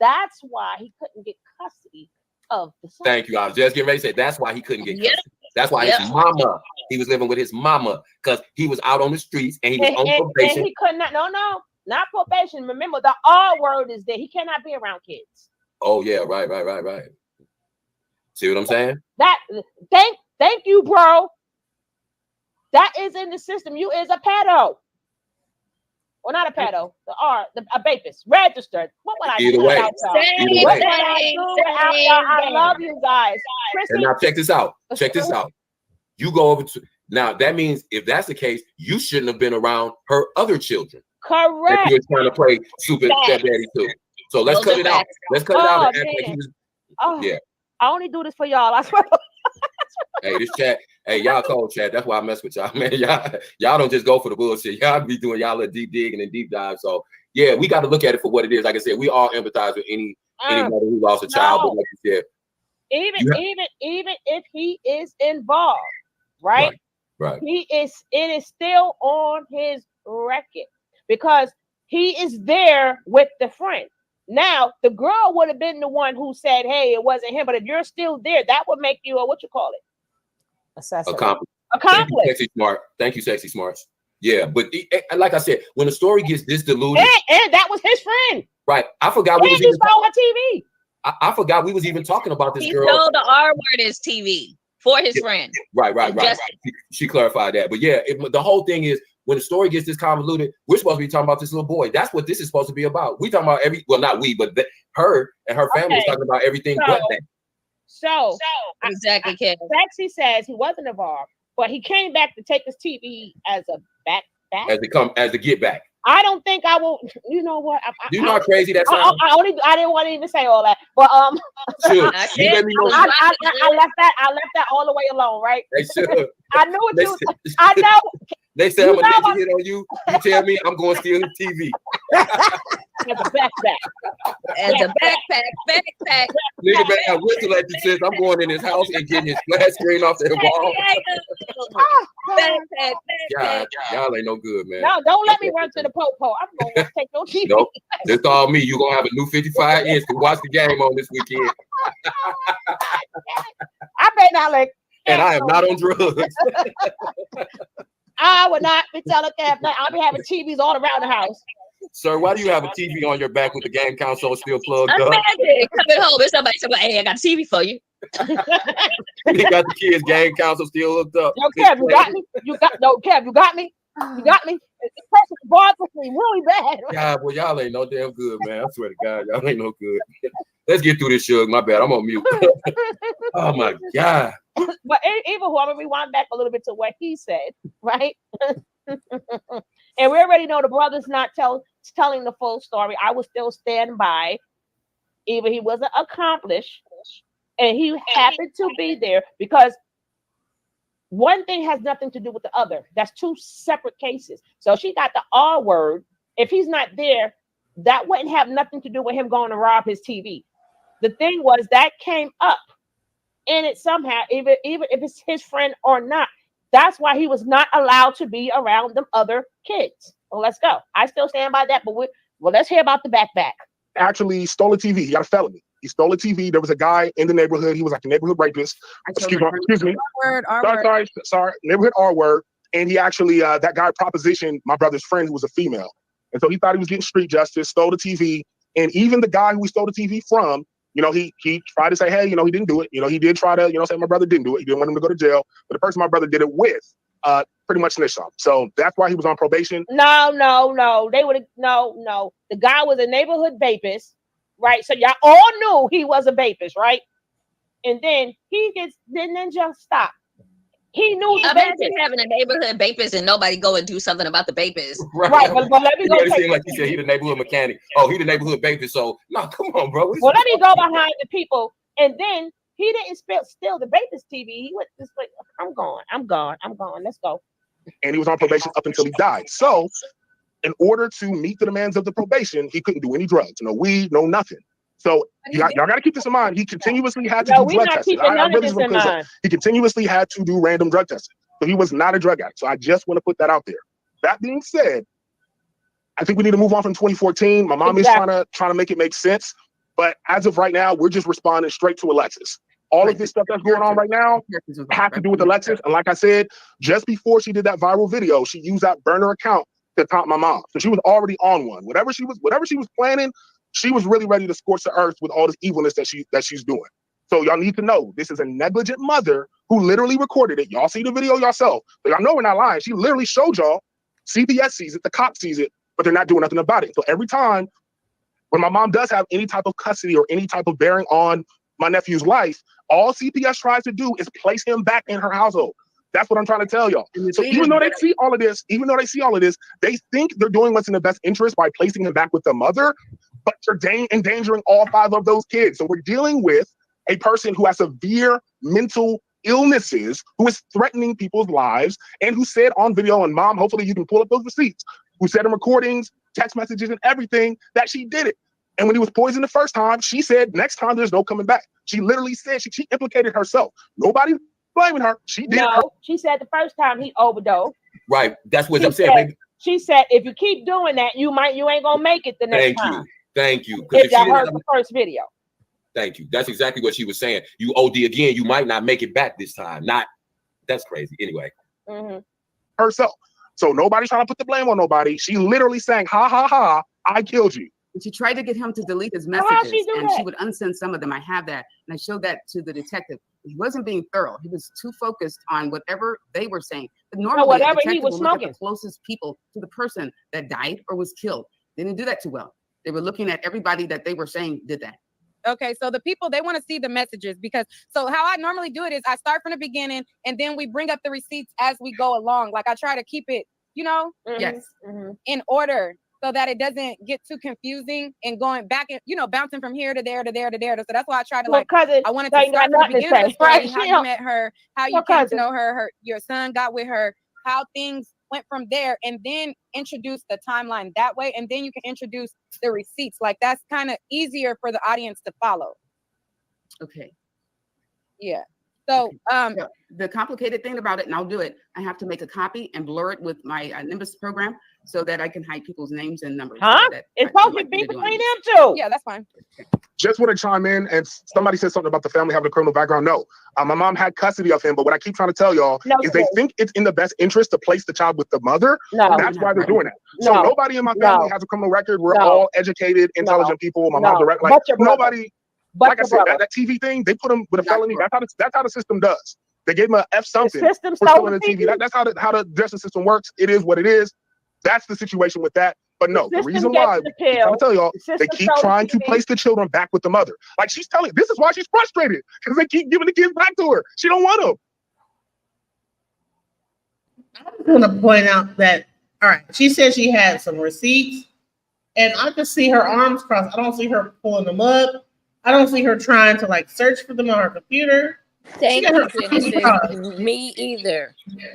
That's why he couldn't get custody of the son. Thank you. I was just getting ready to say that's why he couldn't get custody. That's why his mama, he was living with his mama because he was out on the streets and he was on probation. And he could not, not probation. Remember, the R word is there. He cannot be around kids. Oh, yeah, right. See what I'm saying? Thank you, bro. That is in the system. You is a pedo. Well, not a pedo. A bapist. Registered. What would I do? I love you guys. And now check this out. You go over to now. That means if that's the case, you shouldn't have been around her other children. Correct. That you were trying to play super stepdaddy too. So let's cut it out. Let's cut it out. And act like he was, yeah. I only do this for y'all. I swear. Hey, this chat. Hey, y'all cold chat. That's why I mess with y'all, man. Y'all don't just go for the bullshit. Y'all be doing y'all a deep digging and deep dive. So yeah, we got to look at it for what it is. Like I said, we all empathize with any mother who lost a child. But like you said, even if he is involved, right? It is still on his record because he is there with the friend. Now, the girl would have been the one who said, hey, it wasn't him. But if you're still there, that would make you accomplice. Thank you, Sexy Smarts. Yeah, but like I said, when the story gets this diluted. And that was his friend. Right. I forgot we was even stole her TV. I forgot we was even talking about this girl. He stole the R word is TV for his friend. Right. She clarified that. But yeah, the whole thing is, when the story gets this convoluted, we're supposed to be talking about this little boy. That's what this is supposed to be about. We talking about not we, but her and her family is talking about everything but that. So exactly, Kevin. Sexy says he wasn't involved, but he came back to take his TV as a back. As a get back. I don't think I will. You know what? You know how crazy that sounds. I didn't want to even say all that, but Sure. I left that all the way alone, right? They should. I knew what you. I know. They say I'm gonna hit on you. You tell me I'm going to steal the TV. as a backpack. As a backpack. Nigga better have whistle at you, sis. I'm going in his house and getting his flat screen off the wall. Backpack. God, y'all ain't no good, man. No, don't let me run to the po-po. I'm gonna take no TV. Nope. It's all me. You gonna have a new 55 inch to watch the game on this weekend. I bet not like. And I am not on drugs. I would not be telling Cap. I'll be having TVs all around the house. Sir, why do you have a TV on your back with the game console still plugged up? Imagine coming home and somebody said, "Hey, I got a TV for you." You got the kids' game console still hooked up. Yo, Kev, you got me. Kev, you got me. You got me. This person bothers me really bad. God, well, y'all ain't no damn good, man. I swear to God, y'all ain't no good. Let's get through this, Suge. My bad. I'm on mute. Oh my God. But even who, I'm gonna rewind back a little bit to what he said, right? And we already know the brother's not telling the full story. I will still stand by. Even he wasn't accomplished, and he happened to be there because one thing has nothing to do with the other. That's two separate cases. So she got the R word. If he's not there, that wouldn't have nothing to do with him going to rob his TV. The thing was that came up in it somehow, even if it's his friend or not. That's why he was not allowed to be around them other kids. Well, let's go. I still stand by that, but let's hear about the backpack. Actually stole a TV. He got a felony. He stole a TV. There was a guy in the neighborhood. He was like a neighborhood rapist. Excuse me. Sorry. Neighborhood R word. And he actually, that guy propositioned my brother's friend who was a female. And so he thought he was getting street justice, stole the TV. And even the guy who we stole the TV from, he tried to say, hey, he didn't do it. He did try to, say my brother didn't do it. He didn't want him to go to jail. But the person my brother did it with, pretty much snitched on him. So that's why he was on probation. No. They would have, no. The guy was a neighborhood vapist, right? So y'all all knew he was a vapist, right? And then then just stop. He knew the Imagine having a neighborhood vapist and nobody go and do something about the vapist. Right. But let me go. It seemed like he said he the neighborhood mechanic. Oh, he the neighborhood vapist. So no, come on, bro. Well, let me go behind the people. And then he didn't steal the vapist TV. He went this way. I'm gone. Let's go. And he was on probation up until he died. So in order to meet the demands of the probation, he couldn't do any drugs, no weed, no nothing. So y'all got to keep this in mind. He continuously had to do drug testing. He continuously had to do random drug testing. So he was not a drug addict. So I just want to put that out there. That being said, I think we need to move on from 2014. My mom is trying to make it make sense. But as of right now, we're just responding straight to Alexis. All of this stuff that's going on right now has to do with Alexis. And like I said, just before she did that viral video, she used that burner account to taunt my mom. So she was already on one. Whatever she was planning, she was really ready to scorch the earth with all this evilness that she's doing. So y'all need to know this is a negligent mother who literally recorded it. Y'all see the video yourself. But y'all know we're not lying. She literally showed y'all. CBS sees it, the cop sees it, but they're not doing nothing about it. So every time when my mom does have any type of custody or any type of bearing on my nephew's life, all CPS tries to do is place him back in her household. That's what I'm trying to tell y'all. So even though they see all of this, they think they're doing what's in the best interest by placing him back with the mother, but they're endangering all 5 of those kids. So we're dealing with a person who has severe mental illnesses, who is threatening people's lives, and who said on video, and Mom, hopefully you can pull up those receipts, who said in recordings, text messages, and everything that she did it. And when he was poisoned the first time, she said, next time there's no coming back. She literally said she implicated herself. Nobody's blaming her. She did. No, she said the first time he overdosed. Right. That's what I'm saying, baby. She said, if you keep doing that, you ain't gonna make it the next time. Thank you. If y'all heard the first video. Thank you. That's exactly what she was saying. You OD again, you might not make it back this time. That's crazy. Anyway. Mm-hmm. Herself. So nobody's trying to put the blame on nobody. She literally sang, ha, ha, ha, I killed you. And she tried to get him to delete his messages, and she would unsend some of them. I have that, and I showed that to the detective. He wasn't being thorough. He was too focused on whatever they were saying. But normally, whatever he was look at smoking, the closest people to the person that died or was killed. They didn't do that too well. They were looking at everybody that they were saying did that. Okay, so the people, they want to see the messages, because so how I normally do it is I start from the beginning and then we bring up the receipts as we go along. Like I try to keep it, yes, in order, so that it doesn't get too confusing and going back and bouncing from here to there to there to there. So that's why I try to I wanted to start from the beginning of the story, how you met her, how you came to know her, your son got with her, how things went from there, and then introduce the timeline that way, and then you can introduce the receipts. Like that's kind of easier for the audience to follow. Okay. Yeah. So So the complicated thing about it, and I'll do it, I have to make a copy and blur it with my Nimbus program so that I can hide people's names and numbers. Huh? It's supposed to be between them two. Yeah, that's fine. Just want to chime in, and somebody said something about the family having a criminal background. No, my mom had custody of him, but what I keep trying to tell y'all is they think it's in the best interest to place the child with the mother. No. That's why they're doing that. No. So nobody in my family has a criminal record. We're all educated, intelligent people. My mom's direct. Like nobody. Like I said, that TV thing, they put him with a felony. That's how the system does. They gave him a F something for stealing the TV. That's how the justice system works. It is what it is. That's the situation with that. But no, the reason why, I'm trying to tell y'all, they keep trying to place the children back with the mother. Like she's telling, this is why she's frustrated, because they keep giving the kids back to her. She don't want them. I just want to point out that, all right, she said she had some receipts, and I just see her arms crossed. I don't see her pulling them up. I don't see her trying to like search for them on her computer. Thank you, Genesis. Me either.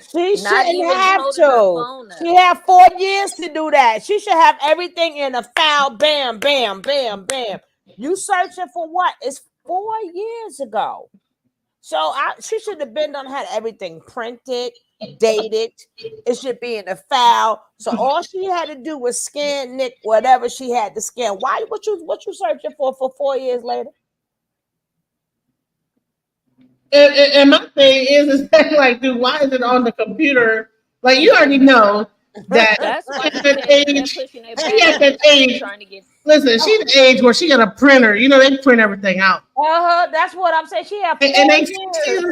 She Not shouldn't even have holding her to. phone up. She had 4 years to do that. She should have everything in a file. Bam, bam, bam, bam. You searching for what? It's 4 years ago. So she should have been done, had everything printed, dated. It should be in a file. So all she had to do was scan Nick, whatever she had to scan. Why? What you searching for 4 years later? And my thing is that like, dude, why is it on the computer? Like you already know that That's why at that age, she at that age. trying to get. Listen, she's the age where she got a printer. You know, they print everything out. That's what I'm saying. She had 4 And years.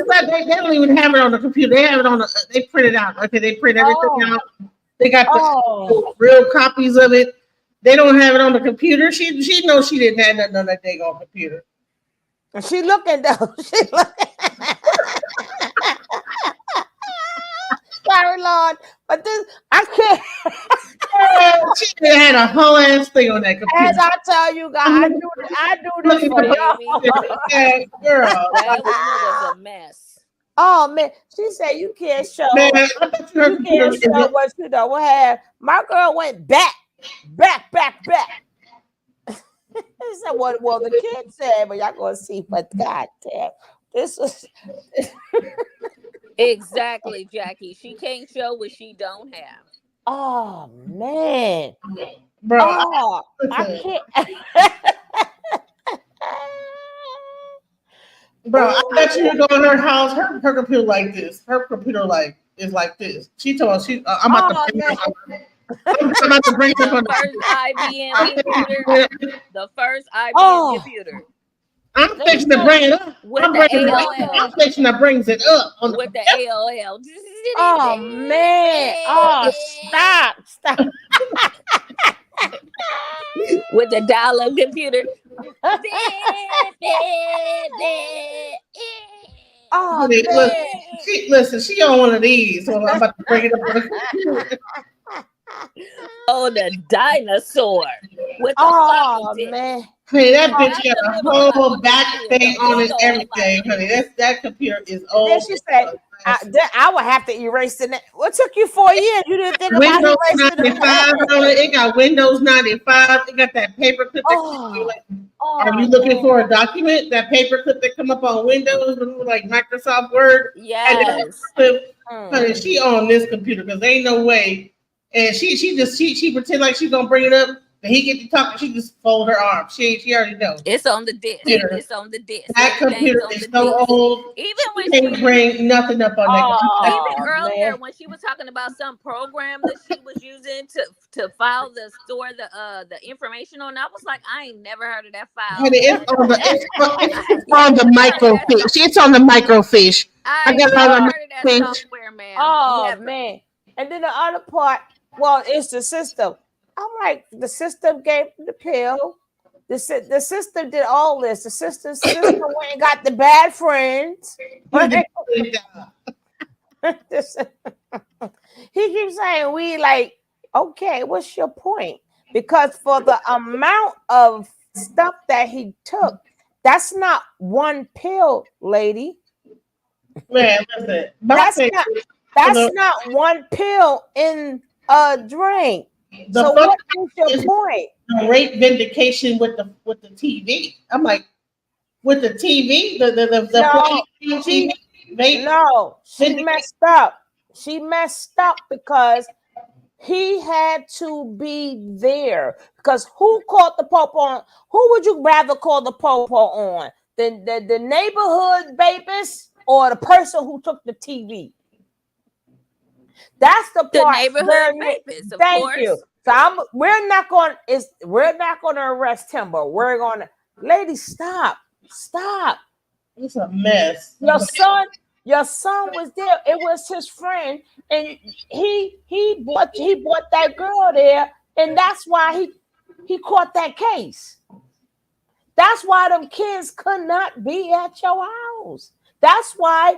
they don't even have it on the computer. They have it on the. They print it out. Okay, they print everything out. They got the real copies of it. They don't have it on the computer. She knows she didn't have nothing on that dang on computer. She looking though. She looking. Sorry, Lord, but this I can't. She had a whole ass thing on that computer. As I tell you guys, I do this for y'all. Girl, That was a mess. Oh man, she said you can't show. Man, you can't show what you don't have. My girl went back. He said, well, the kid said, but y'all gonna see. But God damn, this was Exactly, Jackie. She can't show what she don't have. Oh man, bro. Oh, I can't. Bro, I bet you go in her house. Her computer like this. Her computer is like this. She told us I'm about to bring it up on the IBM computer. The first IBM computer. I'm fixing to bring it up. I'm fixing to bring it up with the AOL. Oh man! Oh, stop! With the dial-up computer. Oh, listen, she on one of these, so I'm about to bring it up on the computer. Oh, the dinosaur. With the man. Hey, that bitch got a whole back thing on it, everything, honey. That computer is old. Then she said, I would have to erase the net. What took you 4 years? You didn't think about Windows erasing 95 on it. It got Windows 95. It got that paper clip. Are you looking for a document? That paper clip that come up on Windows, like Microsoft Word? Yes. Honey, she on this computer because ain't no way. And she pretend like she's gonna bring it up. And he get to talking, she just fold her arms. She already know. It's on the disc. It's on the disc. That computer is so old. Even when she can't bring nothing up on that computer. Even earlier when she was talking about some program that she was using to file store the information on, I was like, I ain't never heard of that file. It's on the microfiche. It's on the microfiche. I got all the microfiche. Software, man. Oh never. Man. And then the other part, well, it's the system. I'm like, the system gave the pill. The system did all this. The system went and got the bad friends. He keeps saying, we like, okay, what's your point? Because for the amount of stuff that he took, that's not one pill, lady. Man, listen. That's not one pill in a drink. So what is your point? Rape vindication with the TV. I'm like, with the TV, she messed up. She messed up because he had to be there. Because who called the popo on? Who would you rather call the popo on? The neighborhood babies or the person who took the TV? That's the part. The neighborhood babies, of course. You. So we're not going to arrest him, but we're going to, ladies, stop. It's a mess. Your son was there. It was his friend, and he brought that girl there, and that's why he caught that case. That's why them kids could not be at your house. That's why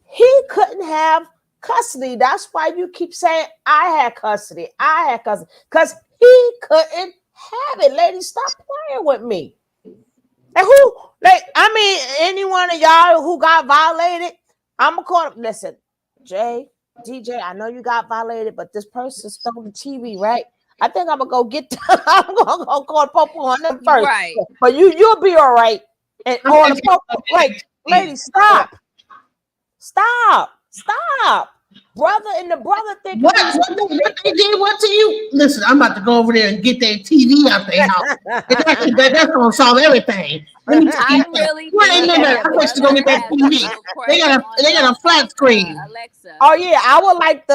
he couldn't have custody. That's why you keep saying I had custody, because he couldn't have it. Ladies, stop playing with me. And any one of y'all who got violated, I'm gonna call him. Listen, DJ, I know you got violated, but this person stole the TV, right? I think I'm gonna go get. I'm gonna go call Popo on them first, right? But you'll be all right. And on the Popo, ladies, stop. Brother and the brother think what they did what to you? Listen, I'm about to go over there and get that TV out their house. That's gonna solve everything. Let me tell you. I'm supposed to go get that TV. They got a flat screen. Alexa. Oh yeah, I would like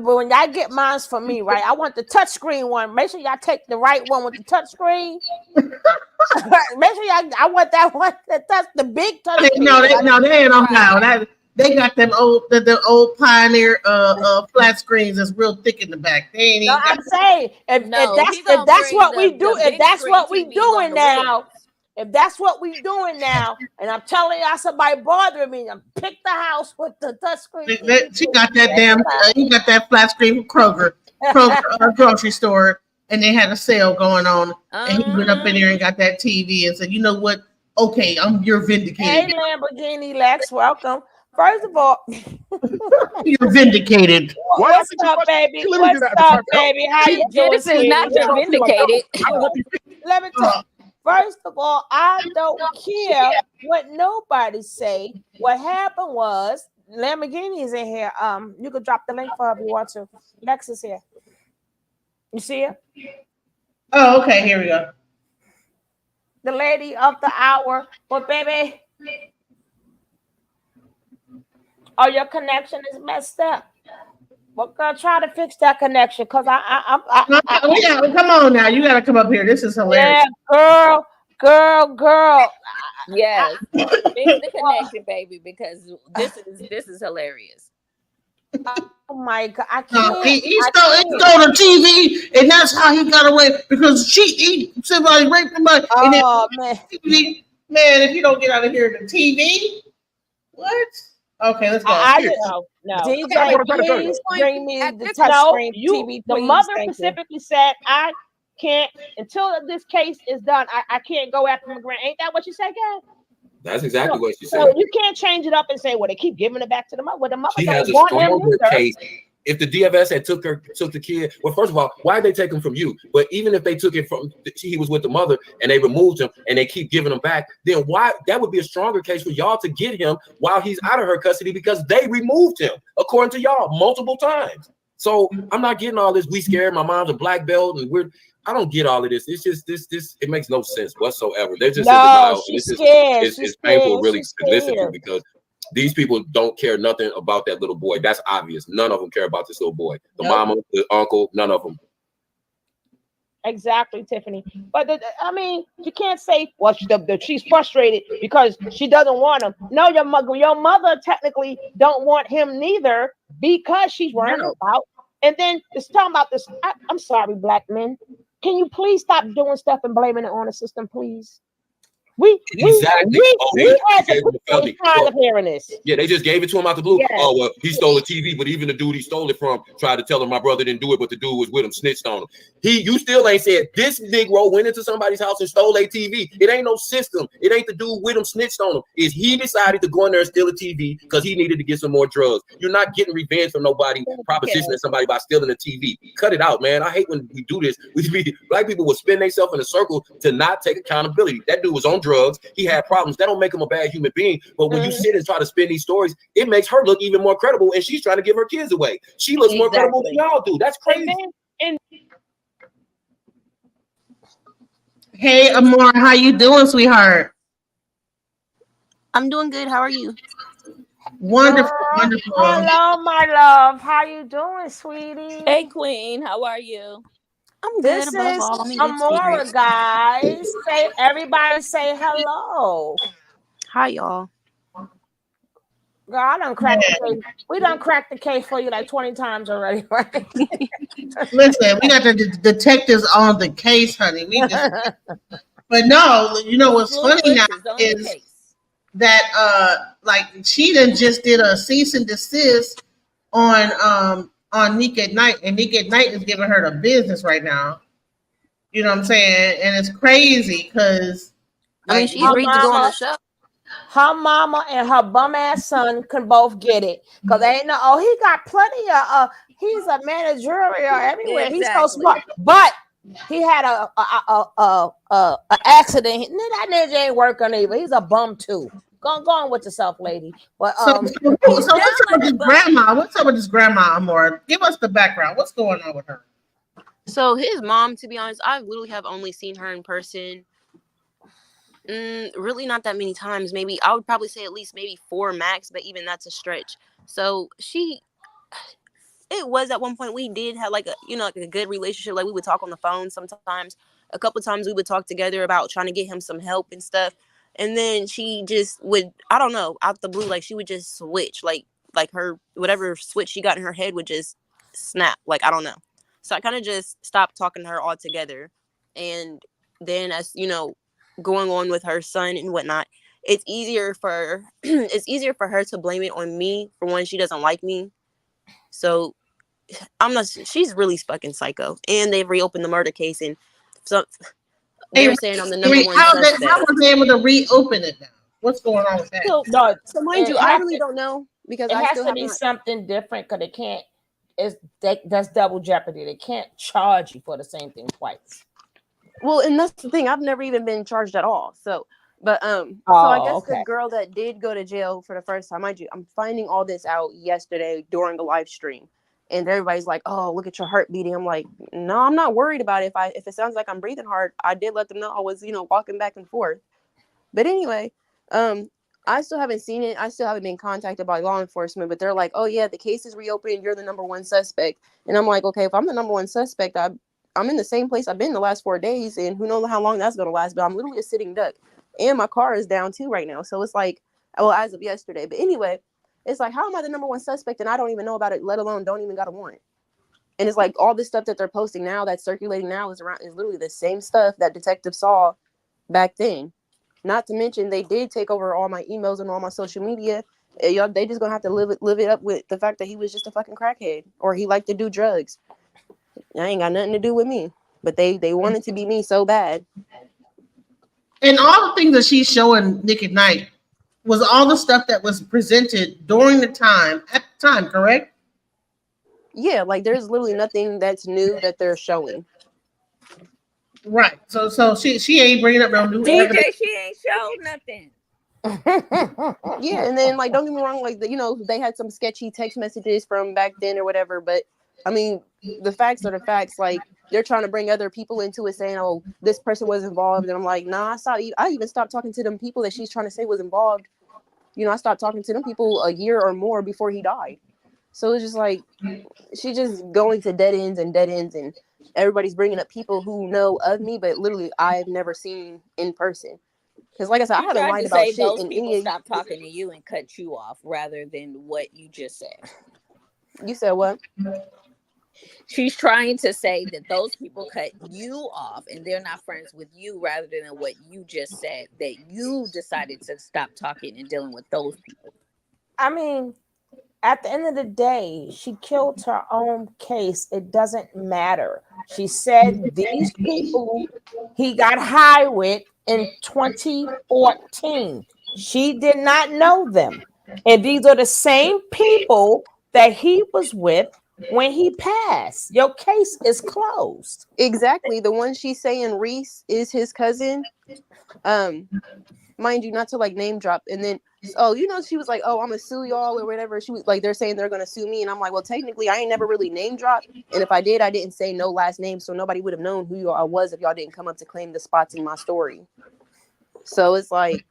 when y'all get mine for me, right? I want the touch screen one. Make sure y'all take the right one with the touch screen. Make sure I want that one that touch the big touch screen. They ain't on now. They got them old Pioneer flat screens that's real thick in the back. They ain't even I'm saying if that's what we do, if that's what we doing now, and I'm telling y'all somebody bothering me, I'm pick the house with the touch screen. She got that you got that flat screen from Kroger grocery store, and they had a sale going on, and he went up in there and got that TV and said, you know what? Okay, you're vindicated. Hey, Lamborghini Lex, welcome. First of all, you're vindicated. What's up, baby? How you doing? This is not your vindicated. Let me tell you. First of all, I don't care what nobody say. What happened was Lamborghini is in here. You can drop the link for her if you want to. Lex is here. You see her? Oh, okay. Here we go. The lady of the hour, but baby. Oh, your connection is messed up. We're gonna try to fix that connection because come on now. You gotta come up here. This is hilarious. Yeah, girl. Yes, fix the connection, baby, because this is hilarious. Oh my God, I can't. He stole the TV, and that's how he got away because somebody raped him. Oh man, TV, man, if you don't get out of here, the TV. What? Okay, let's go. No. DJ, please bring me the touchscreen TV. The mother specifically said, I can't, until this case is done, I can't go after McGrant. Ain't that what you said, guys? That's exactly what she said. So you can't change it up and say, well, they keep giving it back to the mother. Well, the mother she has a stronger case. If the DFS had took the kid, well, first of all, why did they take him from you? But even if they took it from, he was with the mother and they removed him and they keep giving him back, then why? That would be a stronger case for y'all to get him while he's out of her custody because they removed him, according to y'all, multiple times. So I'm not getting all this. We scared. My mom's a black belt, and I don't get all of this. It's just this. It makes no sense whatsoever. They're just in denial. It's painful, really, to listen to because. These people don't care nothing about that little boy. That's obvious. None of them care about this little boy. The mama, the uncle, none of them. Exactly, Tiffany. But you can't say, well, she's frustrated because she doesn't want him. No, your mother technically don't want him neither because she's worrying about. And then it's talking about this. I'm sorry, black men. Can you please stop doing stuff and blaming it on the system, please? Exactly. We as gave him a a felony. tired of hearing this. Yeah, they just gave it to him out the blue. Yes. Oh, well, he stole a TV, but even the dude he stole it from tried to tell him my brother didn't do it, but the dude was with him, snitched on him. You still ain't said this Negro went into somebody's house and stole a TV. It ain't no system. It ain't the dude with him snitched on him. Is he decided to go in there and steal a TV because he needed to get some more drugs. You're not getting revenge from nobody propositioning somebody by stealing a TV. Cut it out, man. I hate when we do this. Black people will spin themselves in a circle to not take accountability. That dude was on drugs. He had problems. That don't make him a bad human being. But when you sit and try to spin these stories, it makes her look even more credible, and she's trying to give her kids away. She looks more credible than y'all do. That's crazy. Hey, Amora, how you doing, sweetheart? I'm doing good. How are you? Wonderful, wonderful. Hello, my love. How you doing, sweetie? Hey, Queen. How are you? I'm good. This Above is all, I'm in good Amora, spirits. guys. Everybody say hello. Hi, y'all. Girl, I done cracked the case. We done cracked the case for you like 20 times already, right? Listen, we got the detectives on the case, honey. We just, but no, you know what's funny now is that like she done just did a cease and desist on Nick at Night, and Nick at Night is giving her the business right now. You know what I'm saying? And it's crazy because I mean, she's ready to go on the show. Her mama and her bum ass son can both get it because they ain't no. He got plenty of. He's a managerial everywhere. Exactly. He's so smart, but he had a accident. That nigga ain't working either. He's a bum too. Go on with yourself, lady. But so what's up with this grandma? What's up with this grandma, Amora? Give us the background. What's going on with her? So his mom, to be honest, I literally have only seen her in person. Really not that many times. Maybe I would probably say at least maybe 4 max, but even that's a stretch. So it was at one point we did have like a good relationship. Like we would talk on the phone sometimes. A couple times we would talk together about trying to get him some help and stuff. And then she just would, I don't know, out the blue, like she would just switch, like her whatever switch she got in her head would just snap. Like I don't know. So I kind of just stopped talking to her altogether. And then as going on with her son and whatnot, it's easier for her to blame it on me for when she doesn't like me. So she's really fucking psycho. And they've reopened the murder case, and so they're saying I'm the number one suspect. How were they able to reopen it now? What's going on with that? So mind you, I really don't know because it I has still to be something different because they can't. That's double jeopardy. They can't charge you for the same thing twice. Well, and that's the thing. I've never even been charged at all. So I guess the girl that did go to jail for the first time, mind you, I'm finding all this out yesterday during the live stream, and everybody's like, "Oh, look at your heart beating." I'm like, "No, I'm not worried about it. If it sounds like I'm breathing hard, I did let them know I was, walking back and forth." But anyway, I still haven't seen it. I still haven't been contacted by law enforcement, but they're like, "Oh yeah, the case is reopened. You're the number one suspect." And I'm like, "Okay, if I'm the number one suspect, I'm in the same place I've been the last 4 days, and who knows how long that's gonna last." But I'm literally a sitting duck, and my car is down too right now. So it's like, well, as of yesterday. But anyway, it's like, how am I the number one suspect and I don't even know about it, let alone don't even got a warrant? And it's like all this stuff that they're posting now, that's circulating now, is literally the same stuff that detectives saw back then. Not to mention they did take over all my emails and all my social media. They just gonna have to live it up with the fact that he was just a fucking crackhead or he liked to do drugs. I ain't got nothing to do with me, but they wanted to be me so bad. And all the things that she's showing Nick at Night was all the stuff that was presented during at the time, correct? Yeah, like there's literally nothing that's new that they're showing. Right. So she ain't bringing up no new DJ, she ain't showed nothing. Yeah, and then like don't get me wrong, like they had some sketchy text messages from back then or whatever, but I mean the facts are the facts. Like they're trying to bring other people into it, saying, "Oh, this person was involved," and I'm like, "Nah, I even stopped talking to them people that she's trying to say was involved. I stopped talking to them people a year or more before he died." So it's just like she's just going to dead ends, and everybody's bringing up people who know of me, but literally I've never seen in person. Because like I said, I haven't lied about shit. Those in people any... stop talking to you and cut you off rather than what you just said. You said what? She's trying to say that those people cut you off and they're not friends with you, rather than what you just said, that you decided to stop talking and dealing with those people. I mean, at the end of the day, she killed her own case. It doesn't matter. She said these people he got high with in 2014. She did not know them. And these are the same people that he was with when he passed. Your case is closed. Exactly. The one she's saying Reese is his cousin. Mind you, not to like name drop. And then, oh, you know, she was like, oh, I'm gonna sue y'all or whatever. She was like, they're saying they're gonna sue me. And I'm like, well, technically, I ain't never really name dropped. And if I did, I didn't say no last name. So nobody would have known who y'all was if y'all didn't come up to claim the spots in my story. So it's like,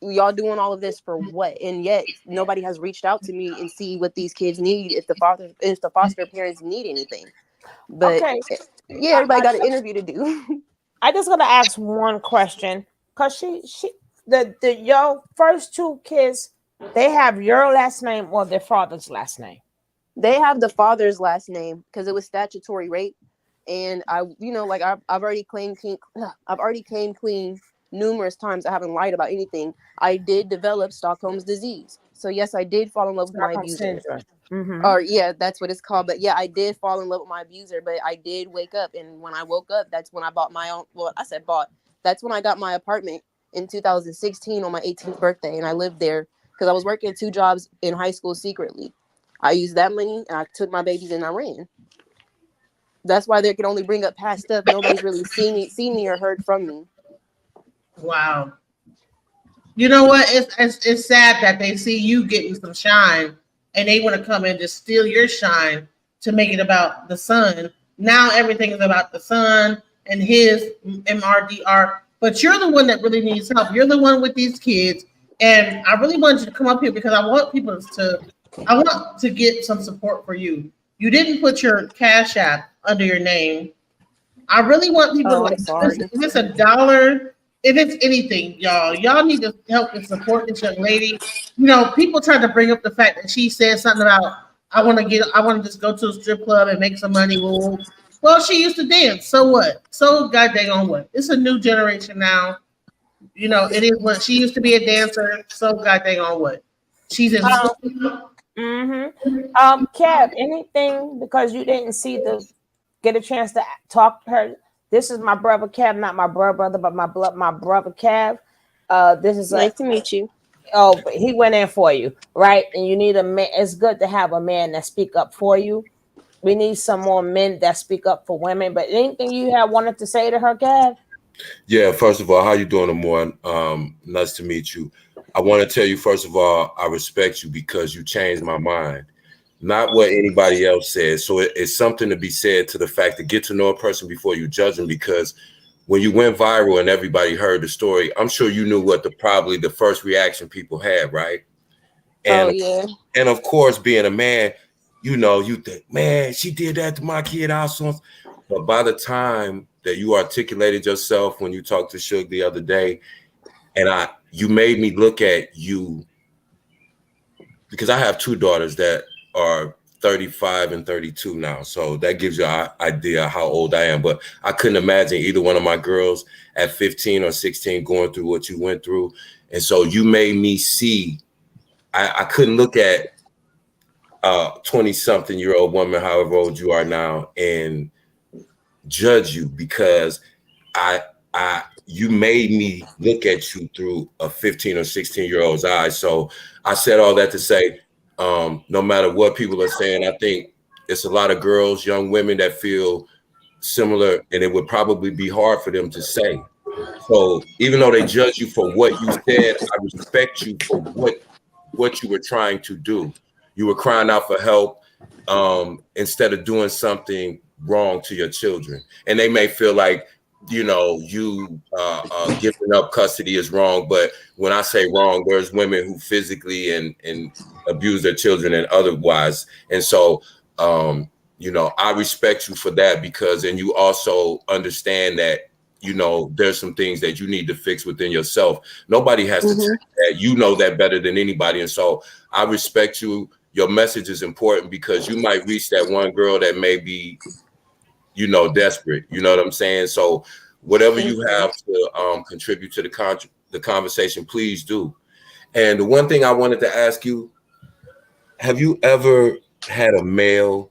y'all doing all of this for what? And yet nobody has reached out to me and see what these kids need, if the foster parents need anything. But okay, yeah, everybody got an interview to do. I just gotta ask one question, because your first two kids, they have your last name or their father's last name? They have the father's last name because it was statutory rape, and I've already claimed clean. I've already came clean numerous times. I haven't lied about anything. I did develop Stockholm's disease, so yes, I did fall in love with my abuser. Mm-hmm. Or yeah, that's what it's called. But yeah, I did fall in love with my abuser. But I did wake up, and when I woke up, that's when I bought my own. Well, I said bought. That's when I got my apartment in 2016 on my 18th birthday, and I lived there because I was working 2 jobs in high school secretly. I used that money, and I took my babies, and I ran. That's why they can only bring up past stuff. Nobody's really seen me or heard from me. Wow. You know what? It's sad that they see you getting some shine and they want to come and just steal your shine to make it about the son. Now everything is about the son and his MRDR. But you're the one that really needs help. You're the one with these kids. And I really wanted you to come up here because I want to get some support for you. You didn't put your Cash App under your name. I really want people to if it's $1, if it's anything, y'all need to help and support this young lady. You know, people try to bring up the fact that she said something about I want to just go to a strip club and make some money. Well, she used to dance. So what? So goddamn on what? It's a new generation now. You know, it is what she used to be a dancer. So goddamn on what? She's in Kev, anything, because you didn't get a chance to talk to her. This is my brother Kev, not my brother, but my brother Kev. This is nice to meet you. Oh, but he went in for you, right? And you need a man. It's good to have a man that speak up for you. We need some more men that speak up for women. But anything you have wanted to say to her, Kev? Yeah, first of all, how you doing, Amora? Nice to meet you. I want to tell you, first of all, I respect you because you changed my mind. Not what anybody else says. So it's something to be said to the fact to get to know a person before you judge them, because when you went viral and everybody heard the story, I'm sure you knew what probably the first reaction people had, right? And, and of course, being a man, you know, you think, man, she did that to my kid also. But by the time that you articulated yourself when you talked to Suge the other day, and you made me look at you, because I have 2 daughters that are 35 and 32 now. So that gives you an idea how old I am. But I couldn't imagine either one of my girls at 15 or 16 going through what you went through. And so you made me see, I couldn't look at a 20-something-year-old woman, however old you are now, and judge you, because you made me look at you through a 15 or 16-year-old's eyes. So I said all that to say, no matter what people are saying, I think it's a lot of girls, young women that feel similar, and it would probably be hard for them to say. So even though they judge you for what you said, I respect you for what you were trying to do. You were crying out for help instead of doing something wrong to your children. And they may feel like, you know, you giving up custody is wrong. But when I say wrong, there's women who physically and abuse their children and otherwise. And so, you know, I respect you for that, because, and you also understand that, you know, there's some things that you need to fix within yourself. Nobody has to tell you that. You know that better than anybody. And so I respect you. your message is important because you might reach that one girl that may be, you know, desperate. You know what I'm saying? So whatever you have to contribute to the conversation, please do. And the one thing I wanted to ask you, have you ever had a male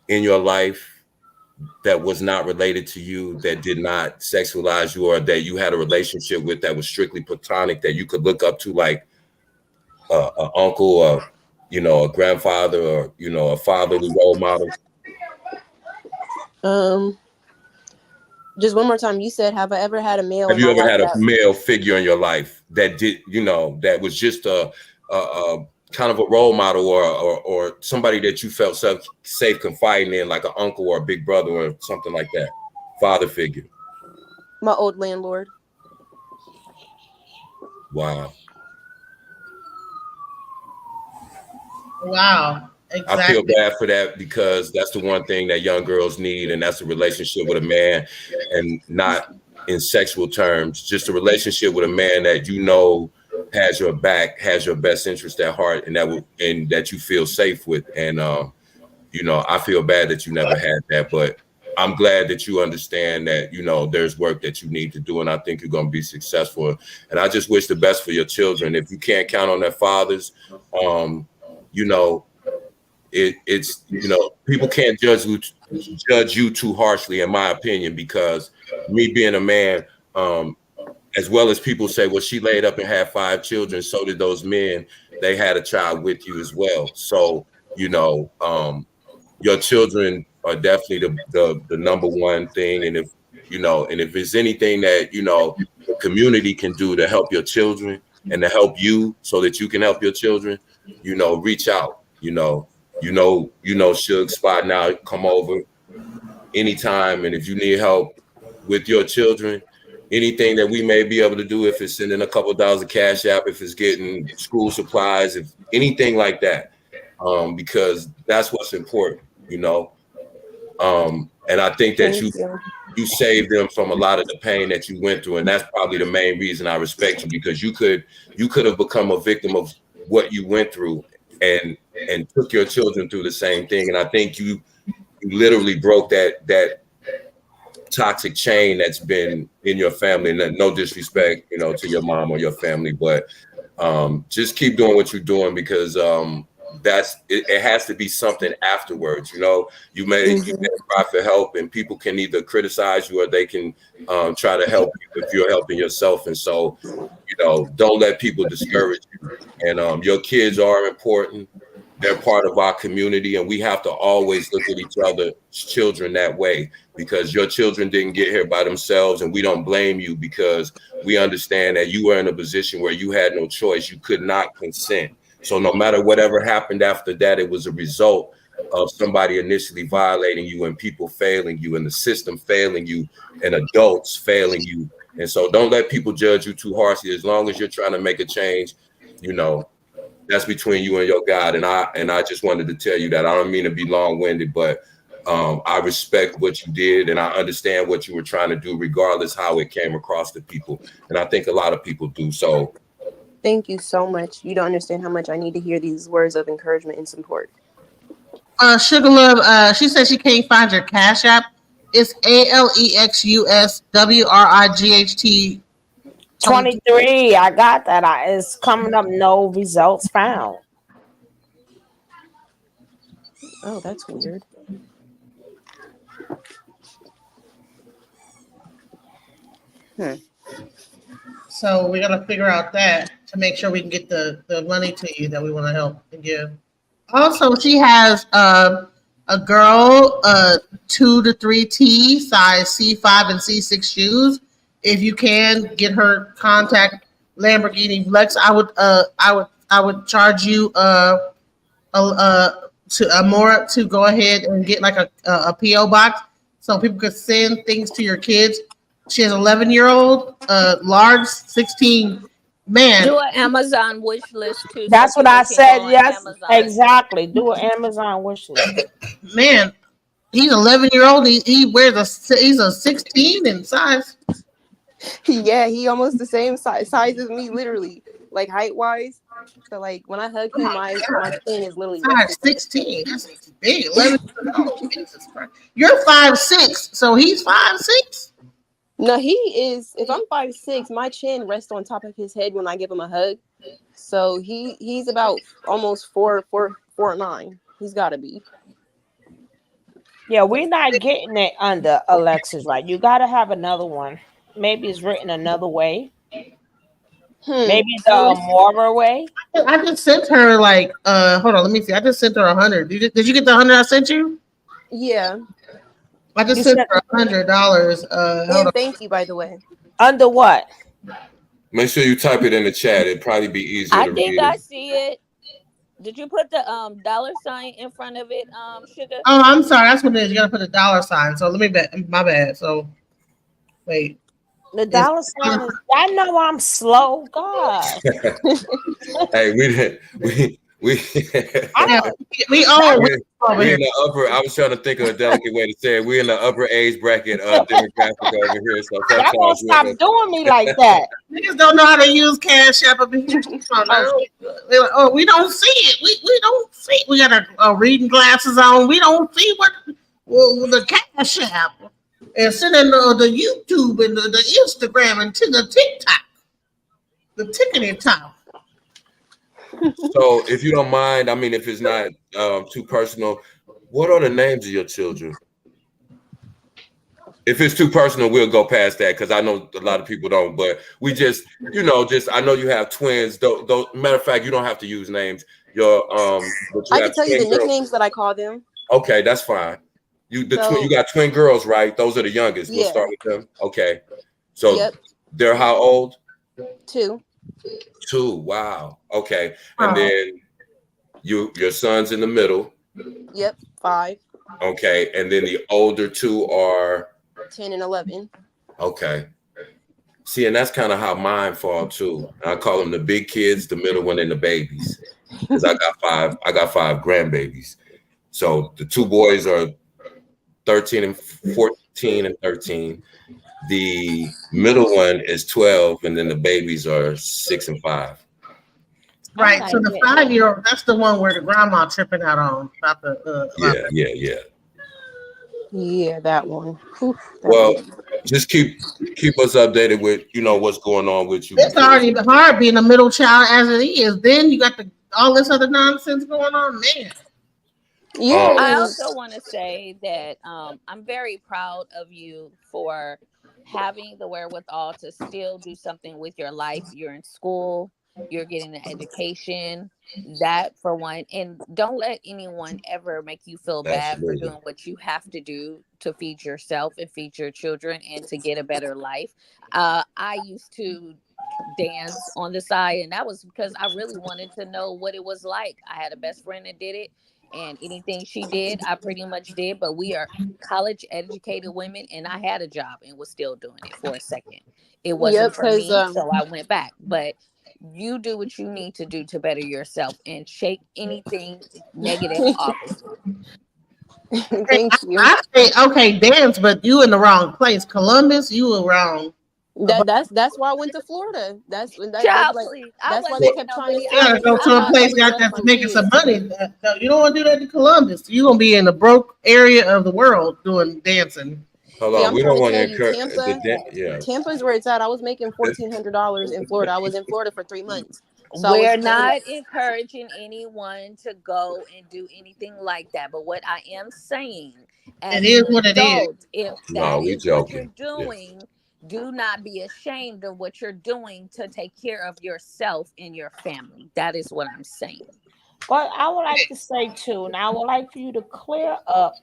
in your life that was not related to you, that did not sexualize you, or that you had a relationship with that was strictly platonic, that you could look up to, like an uncle, or, you know, a grandfather, or, you know, a fatherly role model? Just one more time. You said, have I ever had a male? Have in you my ever life had a that- male figure in your life that did, you know, that was just a kind of a role model, or somebody that you felt safe confiding in, like an uncle or a big brother or something like that, father figure? My old landlord. Wow. Wow. Exactly. I feel bad for that, because that's the one thing that young girls need, and that's a relationship with a man, and not in sexual terms, just a relationship with a man that you know has your back, has your best interest at heart, and that you feel safe with. And you know, I feel bad that you never had that, but I'm glad that you understand that, you know, there's work that you need to do, and I think you're going to be successful. And I just wish the best for your children. If you can't count on their fathers, you know, it's, you know, people can't judge you too harshly, in my opinion, because me being a man, as well as people say, well, she laid up and had 5 children, so did those men. They had a child with you as well. So, you know, your children are definitely the number one thing. And if, you know, and if there's anything that, you know, the community can do to help your children and to help you so that you can help your children, you know, reach out. Suge Spot now, come over anytime. And if you need help with your children, anything that we may be able to do, if it's sending a couple dollars of cash app, if it's getting school supplies, if anything like that, because that's what's important, you know. And I think that you saved them from a lot of the pain that you went through, and that's probably the main reason I respect you, because you could have become a victim of what you went through, and took your children through the same thing. And I think you literally broke that toxic chain that's been in your family. And no disrespect, you know, to your mom or your family, but just keep doing what you're doing, because it has to be something afterwards. You know, you may cry for help, and people can either criticize you or they can try to help you if you're helping yourself. And so, you know, don't let people discourage you. And your kids are important. They're part of our community, and we have to always look at each other's children that way, because your children didn't get here by themselves, and we don't blame you, because we understand that you were in a position where you had no choice. You could not consent. So no matter whatever happened after that, it was a result of somebody initially violating you, and people failing you, and the system failing you, and adults failing you. And so don't let people judge you too harshly. As long as you're trying to make a change, you know, that's between you and your God. And I just wanted to tell you that. I don't mean to be long-winded, but I respect what you did, and I understand what you were trying to do, regardless how it came across to people. And I think a lot of people do. So thank you so much. You don't understand how much I need to hear these words of encouragement and support. Sugar Love, she said she can't find your Cash App. It's ALEXUSWRIGHT 23. I got that. It's coming up. No results found. Oh, that's weird. So we got to figure out that to make sure we can get the money to you that we want to help and give. Also, she has a girl 2 to 3T size C5 and C6 shoes. If you can get her, contact Lamborghini Flex. I would charge you to Amora to go ahead and get like a PO box so people could send things to your kids. She has 11-year-old, large, 16. Man, do an Amazon wish list too. That's so what I people can said. go on Yes, Amazon. exactly. Do an Amazon wish list. Man, he's 11-year-old. He wears he's a 16 in size. Yeah, he almost the same size as me, literally. like height wise. So like when I hug him, my chin is literally 5'16". That's big. 11. Oh, Jesus Christ. You're 5'6", so he's 5'6". No, he is. If I'm 5'6", my chin rests on top of his head when I give him a hug. So he's about almost 4'9". He's got to be. Yeah, we're not getting it under Alexis, right? You got to have another one. Maybe it's written another way. Maybe the Amora way. I just sent her like hold on, let me see. I just sent her 100. Did you get the 100 I sent you? Yeah. I just sent her $100. And thank you, by the way. Under what? Make sure you type it in the chat. It'd probably be easier I to think read I it. see it. Did you put the $sign in front of it, Sugar? Oh, I'm sorry. That's what it is. You gotta put a $sign. So let me my bad. So wait. The $sign is, I know I'm slow. God. Hey, we didn't we all we in the upper. I was trying to think of a delicate way to say it. We're in the upper age bracket demographic over here. So y'all gonna stop doing me like that. Niggas don't know how to use Cash App up in here. They're like, oh, we don't see it. We don't see it. We got our reading glasses on. We don't see what the Cash App and sending the YouTube and the Instagram and to the TikTok, the ticketing top. So, if you don't mind, I mean, if it's not too personal, what are the names of your children? If it's too personal, we'll go past that because I know a lot of people don't. But we just, I know you have twins. Though, matter of fact, you don't have to use names. I can tell you the nicknames that I call them. Okay, that's fine. You got twin girls, right? Those are the youngest. We'll start with them. Okay. So they're how old? 2. 2. Wow. Okay. And then your son's in the middle. Yep. 5. Okay. And then the older 2 are 10 and 11. Okay. See, and that's kind of how mine fall too. I call them the big kids, the middle one, and the babies. Because I got 5 grandbabies. So the 2 boys are 13 and 14 and 13. The middle one is 12, and then the babies are 6 and 5. Right. So the 5-year-old, that's the one where the grandma tripping out on about the Yeah. Yeah, that one. Well, just keep us updated with what's going on with you. It's already hard being a middle child as it is. Then you got all this other nonsense going on, man. Yeah. I also want to say that I'm very proud of you for having the wherewithal to still do something with your life. You're in school, you're getting an education, that for one. And don't let anyone ever make you feel bad for doing what you have to do to feed yourself and feed your children and to get a better life. I used to dance on the side, and that was because I really wanted to know what it was like. I had a best friend that did it, and anything she did, I pretty much did. But we are college educated women, and I had a job and was still doing it for a second. It wasn't for me, so I went back. But you do what you need to do to better yourself and shake anything negative off of you. Thank you. I say, okay, dance, but you in the wrong place. Columbus, you were wrong. That's why I went to Florida. That's why they kept trying to You gotta go to a place that's making some money. You don't want to do that in Columbus. You're gonna be in the broke area of the world doing dancing. Hold on, we don't want to encourage. Tampa's where it's at. I was making $1,400 in Florida. I was in Florida for 3 months. So we're not encouraging anyone to go and do anything like that. But what I am saying, it is what it is. If that is what you're doing, do not be ashamed of what you're doing to take care of yourself and your family. That is what I'm saying. But I would like to say too, and I would like for you to clear up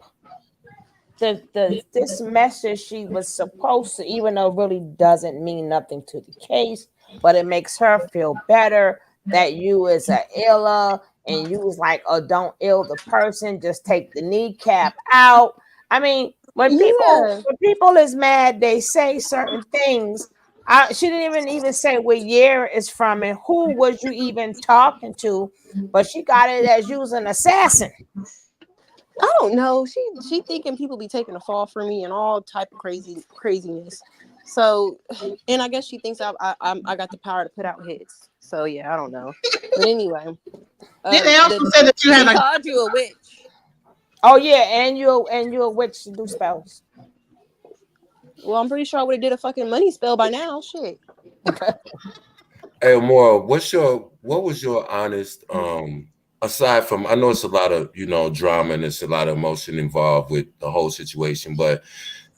this message she was supposed to, even though it really doesn't mean nothing to the case, but it makes her feel better that you is a iller, and you was like, oh, don't ill the person, just take the kneecap out. I mean, when people is mad, they say certain things. She didn't even say what year it's from and who was you even talking to, but she got it as you was an assassin. I don't know. She thinking people be taking a fall for me and all type of craziness. So, and I guess she thinks I got the power to put out hits. So yeah, I don't know. But anyway, Then they also said that you had He like called you a witch. Oh yeah, and you're a witch to do spells. well, I'm pretty sure I would have did a fucking money spell by now. Shit. Hey, Amora, what was your honest aside from, I know it's a lot of, you know, drama and it's a lot of emotion involved with the whole situation, but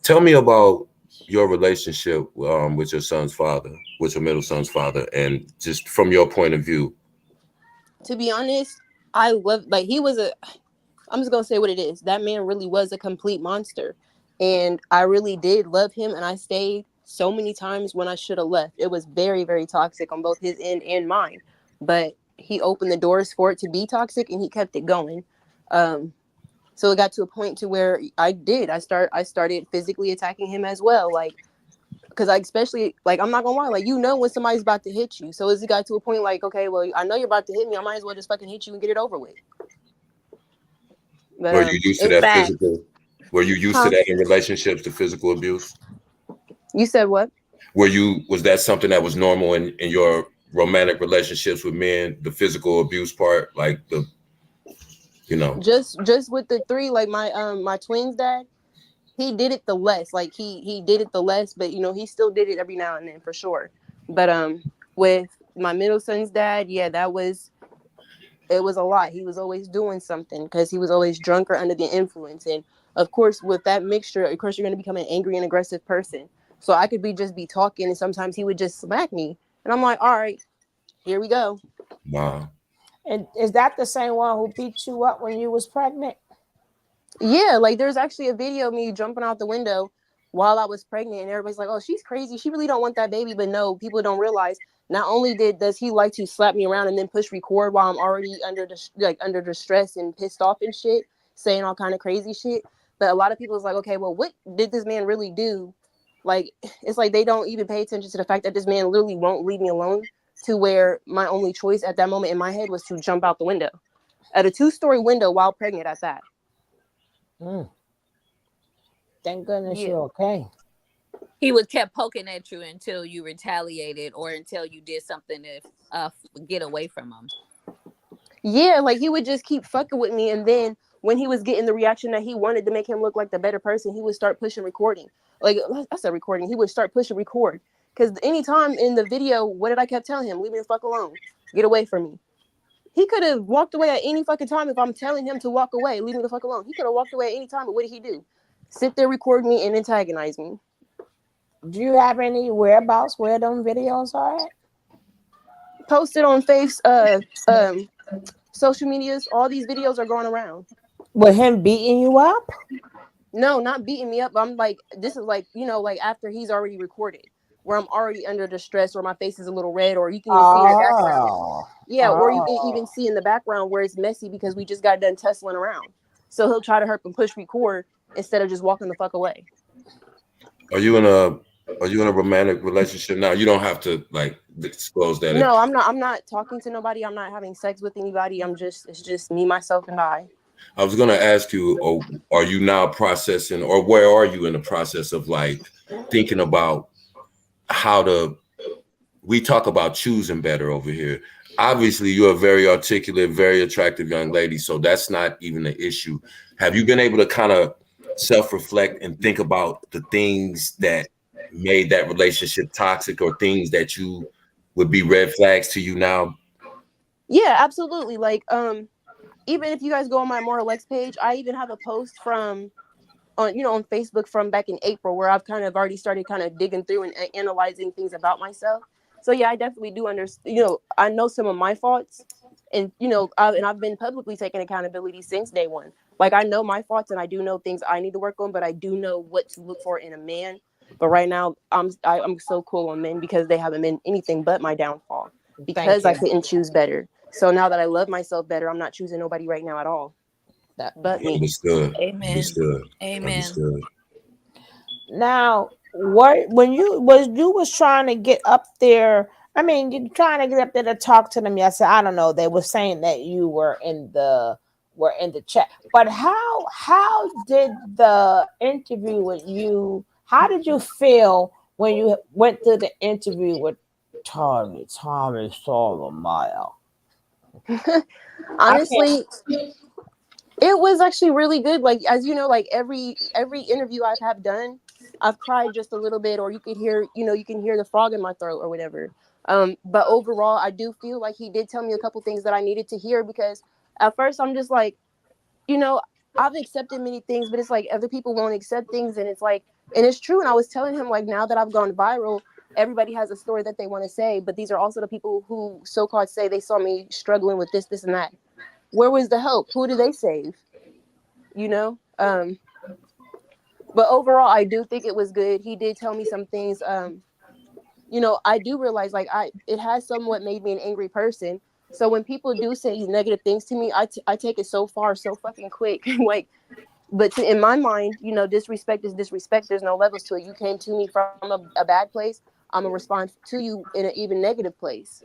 tell me about your relationship with your son's father, with your middle son's father, and just from your point of view. To be honest, I love like he was a. I'm just gonna say what it is. That man really was a complete monster, and I really did love him, and I stayed so many times when I should have left. It was very, very toxic on both his end and mine, but he opened the doors for it to be toxic, and he kept it going. So it got to a point to where I started physically attacking him as well, like because I especially like I'm not gonna lie, like when somebody's about to hit you. So it got to a point like, okay, well I know you're about to hit me, I might as well just fucking hit you and get it over with. But Were you used to that back. physical? Were you used to that in relationships, the physical abuse? You said what? Was that something that was normal in your romantic relationships with men, the physical abuse part, like the, you know? Just with the three, like my twins' dad, he did it the less. Like he did it the less, but he still did it every now and then for sure. But with my middle son's dad, yeah, it was a lot. He was always doing something because he was always drunk or under the influence. And of course, with that mixture, of course, you're going to become an angry and aggressive person. So I could just be talking, and sometimes he would just smack me. And I'm like, all right, here we go. Wow. And is that the same one who beat you up when you was pregnant? Yeah, like there's actually a video of me jumping out the window while I was pregnant, and everybody's like, oh, she's crazy. She really don't want that baby. But no, people don't realize not only does he like to slap me around and then push record while I'm already under distress and pissed off and shit, saying all kind of crazy shit. But a lot of people is like, okay, well, what did this man really do? Like, it's like they don't even pay attention to the fact that this man literally won't leave me alone, to where my only choice at that moment in my head was to jump out the window at a 2-story window while pregnant at that. Thank goodness you're okay. He was kept poking at you until you retaliated or until you did something to get away from him. Yeah, like he would just keep fucking with me, and then when he was getting the reaction that he wanted to make him look like the better person, he would start pushing recording. Like I said, recording. He would start pushing record because anytime in the video, what did I kept telling him? Leave me the fuck alone. Get away from me. He could have walked away at any fucking time if I'm telling him to walk away. Leave me the fuck alone. He could have walked away at any time, but what did he do? Sit there, record me, and antagonize me. Do you have any whereabouts where them videos are at? Posted on social medias. All these videos are going around. With him beating you up? No, not beating me up. I'm like, this is like, like after he's already recorded, where I'm already under distress, or my face is a little red, or you can see in the background. Yeah, or you can even see in the background where it's messy because we just got done tussling around. So he'll try to hurt and push record instead of just walking the fuck away. Are you in a romantic relationship now? You don't have to like disclose that. No, I'm not talking to nobody. I'm not having sex with anybody. It's just me, myself, and I. I was gonna ask you, are you now processing, or where are you in the process of like thinking about we talk about choosing better over here. Obviously, you're a very articulate, very attractive young lady, so that's not even an issue. Have you been able to kind of self-reflect and think about the things that made that relationship toxic, or things that you would be red flags to you now? Yeah, absolutely. Like, even if you guys go on my Amora page, I even have a post from on Facebook from back in April where I've kind of already started kind of digging through and analyzing things about myself. So yeah, I definitely do understand. I know some of my faults, and I've been publicly taking accountability since day one. Like, I know my faults, and I do know things I need to work on, but I do know what to look for in a man. But right now, I'm so cool on men because they haven't been anything but my downfall, because I couldn't choose better. So now that I love myself better, I'm not choosing nobody right now at all. But me. Understood. Amen. Understood. Amen. Understood. Now, when you was trying to get up there, I mean, you're trying to get up there to talk to them yesterday. I don't know. They were saying that you were in the were in the chat. But how did the interview with you? How did you feel when you went to the interview with Tommy Sotomayor? Honestly, it was actually really good. Like, as you know, like every interview I've have done, I've cried just a little bit, or you could hear, you can hear the frog in my throat or whatever. But overall, I do feel like he did tell me a couple things that I needed to hear, because at first I'm just like, I've accepted many things, but it's like other people won't accept things, and it's like, and it's true. And I was telling him, like, now that I've gone viral, everybody has a story that they want to say, but these are also the people who so-called say they saw me struggling with this, and that. Where was the help? Who did they save? But overall, I do think it was good. He did tell me some things. I do realize, like, it has somewhat made me an angry person. So when people do say negative things to me, I take it so far, so fucking quick. Like, but in my mind, disrespect is disrespect. There's no levels to it. You came to me from a bad place, I'm gonna respond to you in an even negative place.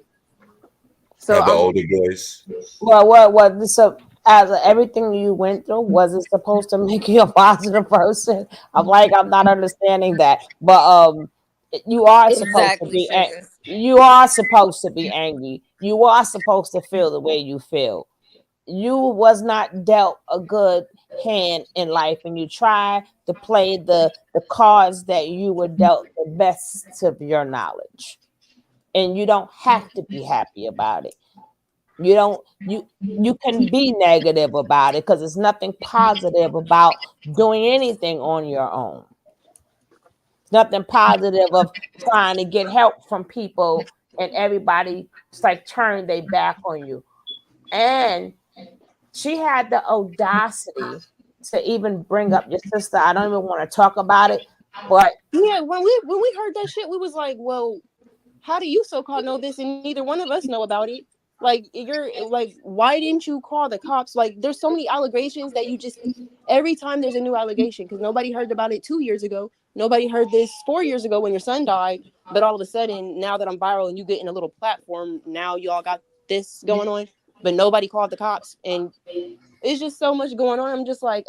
So Have the older voice. Well, what? So, as everything you went through, was it supposed to make you a positive person? I'm not understanding that. But you are supposed to Exactly, be. sugar. You are supposed to be angry. You are supposed to feel the way you feel. You was not dealt a good hand in life, and you try to play the cards that you were dealt the best of your knowledge, and you don't have to be happy about it. You don't you can be negative about it, because there's nothing positive about doing anything on your own. Nothing positive of trying to get help from people, and everybody it's like turn their back on you. And she had the audacity to even bring up your sister. I don't even want to talk about it, but yeah, when we heard that shit, we was like, well, how do you so-called know this and neither one of us know about it? Like, you're like, why didn't you call the cops? Like, there's so many allegations that you just, every time there's a new allegation, because nobody heard about it 2 years ago, nobody heard this 4 years ago when your son died, but all of a sudden, now that I'm viral and you get in a little platform, now y'all got this going on, but nobody called the cops, and it's just so much going on. I'm just like,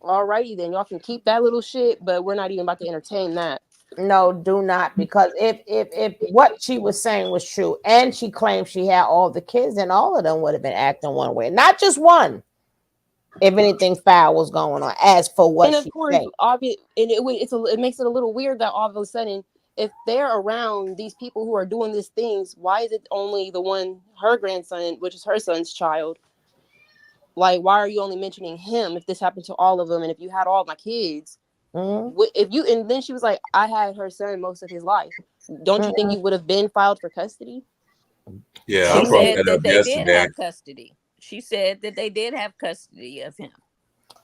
alrighty then, y'all can keep that little shit, but we're not even about to entertain that. no, do not, because if what she was saying was true, and she claimed she had all the kids, then all of them would have been acting one way, not just one. If anything foul was going on, as for what and of she course, said. obvious, and it makes it a little weird that all of a sudden, if they're around these people who are doing these things, why is it only the one, her grandson, which is her son's child? Like, why are you only mentioning him if this happened to all of them, and if you had all my kids? If you, and then she was like, I had her son most of his life. Don't you think you would have been filed for custody? Yeah, She I brought said that up that they did yesterday. have custody. She said that they did have custody of him.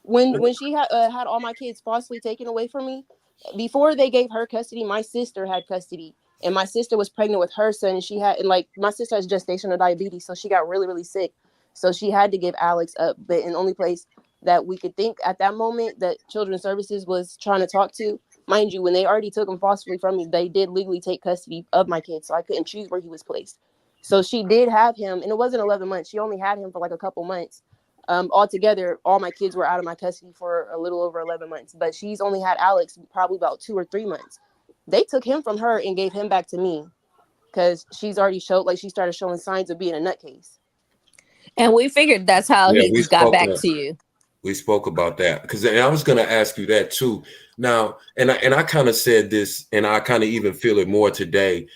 When she had all my kids falsely taken away from me, before they gave her custody, my sister had custody, and my sister was pregnant with her son, and my sister has gestational diabetes, so she got really, really sick, so she had to give Alex up. But in the only place that we could think at that moment that Children's Services was trying to talk to, mind you, when they already took him forcibly from me, they did legally take custody of my kids, so I couldn't choose where he was placed. So she did have him, and it wasn't 11 months. She only had him for like a couple months. Altogether, all my kids were out of my custody for a little over 11 months, but she's only had Alex probably about 2 or 3 months. They took him from her and gave him back to me because she's already she started showing signs of being a nutcase. And we figured that's how Yeah, he got back to you. We spoke about that because I was going to ask you that too. Now, and I kind of said this, and I kind of even feel it more today,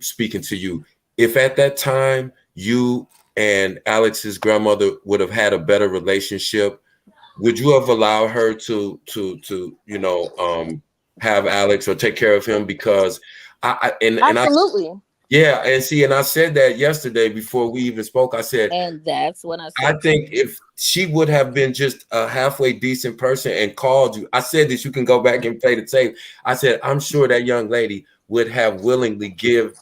speaking to you. If at that time you and Alex's grandmother would have had a better relationship, would you have allowed her to have Alex or take care of him? Because Absolutely. Yeah, and see, and I said that yesterday before we even spoke. I said, and that's when I said, I think if she would have been just a halfway decent person and called you, I said this, you can go back and play the tape. I said, I'm sure that young lady would have willingly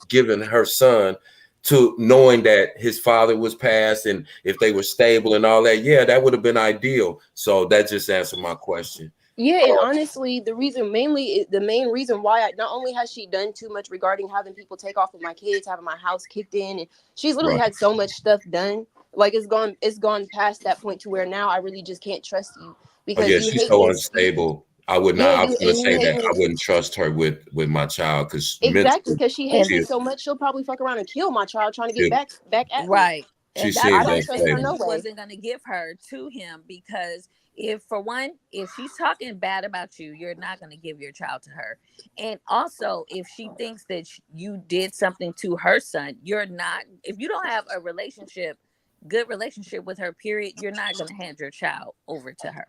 given her son to knowing that his father was passed, and if they were stable and all that, yeah, that would have been ideal. So that just answered my question. Yeah, and honestly, the main reason why not only has she done too much regarding having people take off of my kids, having my house kicked in, and she's literally had so much stuff done Like it's gone past that point to where now I really just can't trust you Oh because yeah, you she's hate so me. unstable. I would Yeah, not. I was gonna you say hate that me I wouldn't trust her with my child because exactly mentally because she hates she me so much. She'll probably fuck around and kill my child trying to get she, back at me. Right. she And that's I seems why don't I trust said her unstable. no he way. wasn't going to give her to him because if, for one, if she's talking bad about you, you're not going to give your child to her. And also, if she thinks that you did something to her son, you're not, if you don't have a good relationship with her, period, you're not going to hand your child over to her.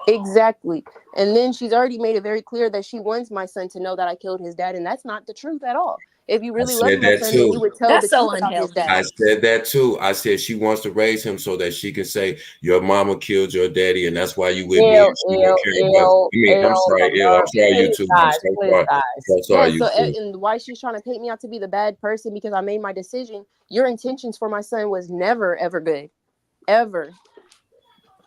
Exactly. And then she's already made it very clear that she wants my son to know that I killed his dad, and that's not the truth at all. If you I really love said my that son, then you too. would tell the That's so truth about his unhealthy. I dad. said that too. I said she wants to raise him so that she can say your mama killed your daddy, and that's why you with me. And she don't care what. I mean, I'm sorry, Ill. I'm sorry, you too. I'm so sorry. So Yeah, sorry, you so too. and why she's trying to paint me out to be the bad person because I made my decision. Your intentions for my son was never ever good. Ever.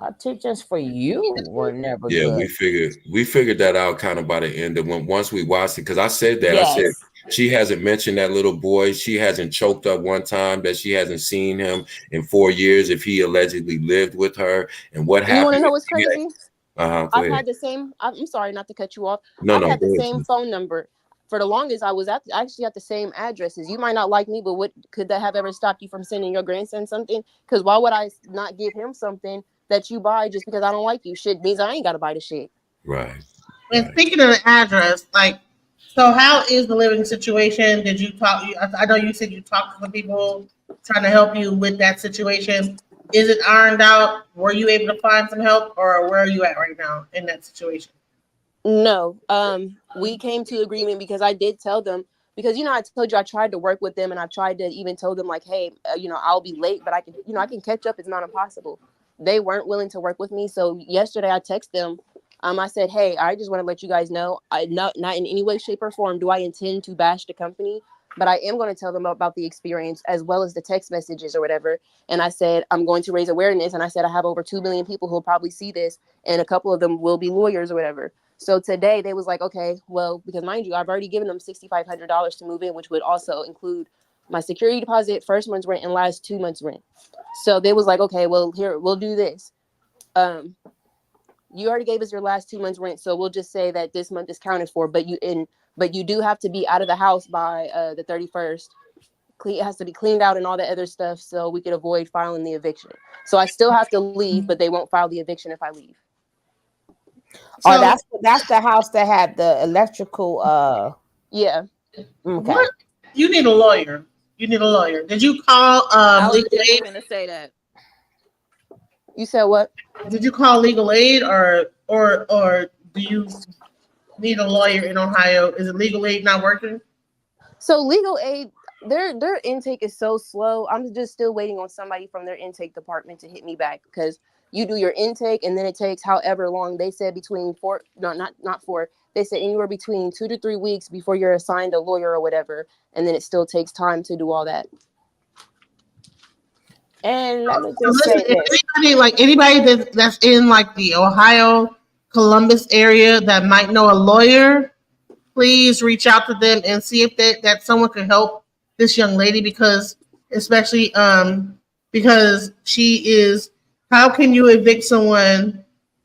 Her intentions for you were never Yeah, good. we figured that out kind of by the end of once we watched it because I said that I said Yes. she hasn't mentioned that little boy. She hasn't choked up one time that she hasn't seen him in 4 years if he allegedly lived with her and what And you want to happened. know what's crazy? Go I've ahead. had the same. I'm sorry not to cut you off. No, I've no, had go the ahead. same Sis. phone number for the longest. I was actually at the same addresses. You might not like me, but what could that have ever stopped you from sending your grandson something? Because why would I not give him something that you buy just because I don't like you? Shit means I ain't got to buy the shit. Right. And speaking of the address, like, so how is the living situation? Did you talk? I know you said you talked to some people trying to help you with that situation. Is it ironed out? Were you able to find some help, or where are you at right now in that situation? No, we came to agreement because I did tell them because I told you I tried to work with them and I tried to even tell them like, hey, I'll be late, but I can I can catch up. It's not impossible. They weren't willing to work with me, so yesterday I texted them. I said, hey, I just want to let you guys know, I not in any way, shape, or form do I intend to bash the company, but I am going to tell them about the experience as well as the text messages or whatever. And I said I'm going to raise awareness, and I said I have over 2 million people who will probably see this, and a couple of them will be lawyers or whatever. So today they was like, okay, well, because mind you, I've already given them $6,500 to move in, which would also include my security deposit, first month's rent, and last 2 months rent. So they was like, okay, well, here, we'll do this. You already gave us your last 2 months rent, so we'll just say that this month is counted for, but you do have to be out of the house by the 31st. It has to be cleaned out and all that other stuff so we could avoid filing the eviction. So I still have to leave, but they won't file the eviction if I leave. So that's the house that had the electrical. Yeah. Okay. What? You need a lawyer. You need a lawyer. Did you call I was legal just aid? going to say that. You said what? Did you call legal aid or do you need a lawyer in Ohio? Is it legal aid not working? So legal aid, their intake is so slow. I'm just still waiting on somebody from their intake department to hit me back because you do your intake and then it takes however long. They said between not 4. They said anywhere between 2 to 3 weeks before you're assigned a lawyer or whatever, and then it still takes time to do all that. And let me So just say listen, this. if anybody that's in like the Ohio, Columbus area that might know a lawyer, please reach out to them and see if that someone could help this young lady because especially because she is, how can you evict someone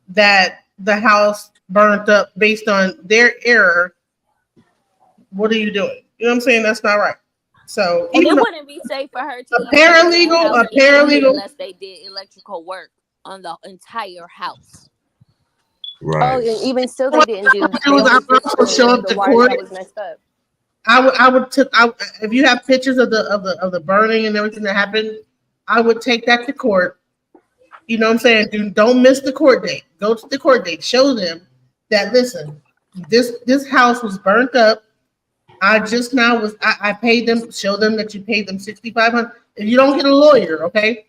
that the house burnt up based on their error? What are you doing? You know what I'm saying? That's not right. So And it even wouldn't be safe for her to a even leave that house anyway paralegal. unless they did electrical work on the entire house. Right. Oh, and even still, they didn't do. They I would only fixed also show up the to wire court. that was messed up. I would if you have pictures of the burning and everything that happened, I would take that to court. You know what I'm saying? Don't miss the court date. Go to the court date. Show them that listen, this house was burnt up. I just now I paid them. Show them that you paid them $6,500. If you don't get a lawyer, okay.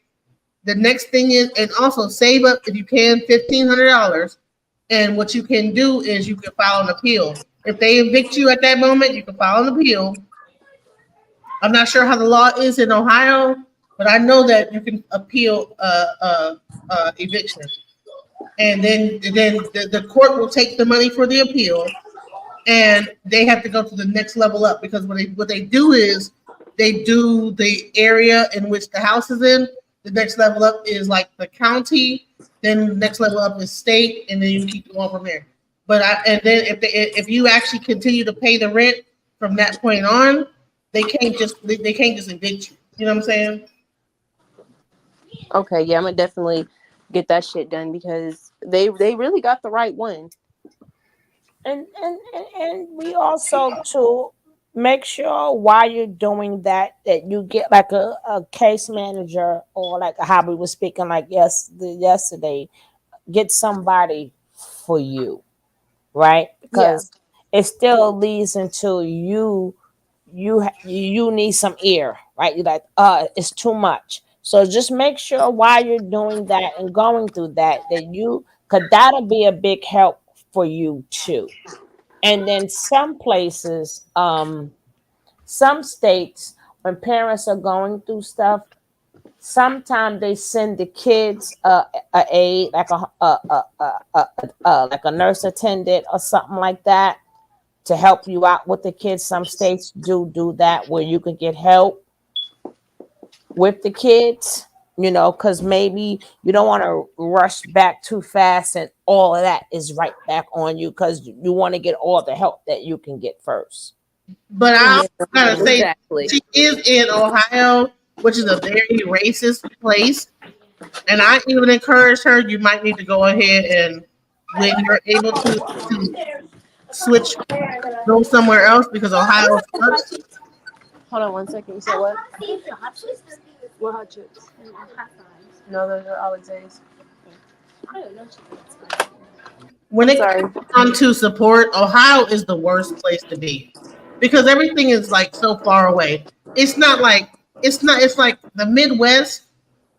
The next thing is, and also save up if you can $1,500. And what you can do is you can file an appeal. If they evict you at that moment, you can file an appeal. I'm not sure how the law is in Ohio, but I know that you can appeal eviction, and then the court will take the money for the appeal, and they have to go to the next level up because what they do is they do the area in which the house is in, The next level up is like the county. Then the next level up is state, and then you keep going from there. But and then if you actually continue to pay the rent from that point on, they can't just evict you. You know what I'm saying? Okay, yeah, I'm gonna definitely get that shit done because they really got the right one. And we also to make sure while you're doing that you get like a case manager or like how we were speaking like yesterday, get somebody for you, right? Yeah. Because it still leads into you need some ear, right? You're like, it's too much. So just make sure while you're doing that and going through that you could that'll be a big help for you too. And then some places, some states, when parents are going through stuff, sometimes they send the kids a aide, like like a nurse attendant or something like that to help you out with the kids. Some states do that where you can get help with the kids, because maybe you don't want to rush back too fast and all of that is right back on you because you want to get all the help that you can get first. But I gotta say, exactly. she is in Ohio, which is a very racist place. And I even encourage her, you might need to go ahead and when you're able to switch, go somewhere else because Ohio sucks. Hold on 1 second. You said what? What hot chips? No, those are Alexander's. When it comes to support, Ohio is the worst place to be because everything is like so far away. It's not like it's like the Midwest.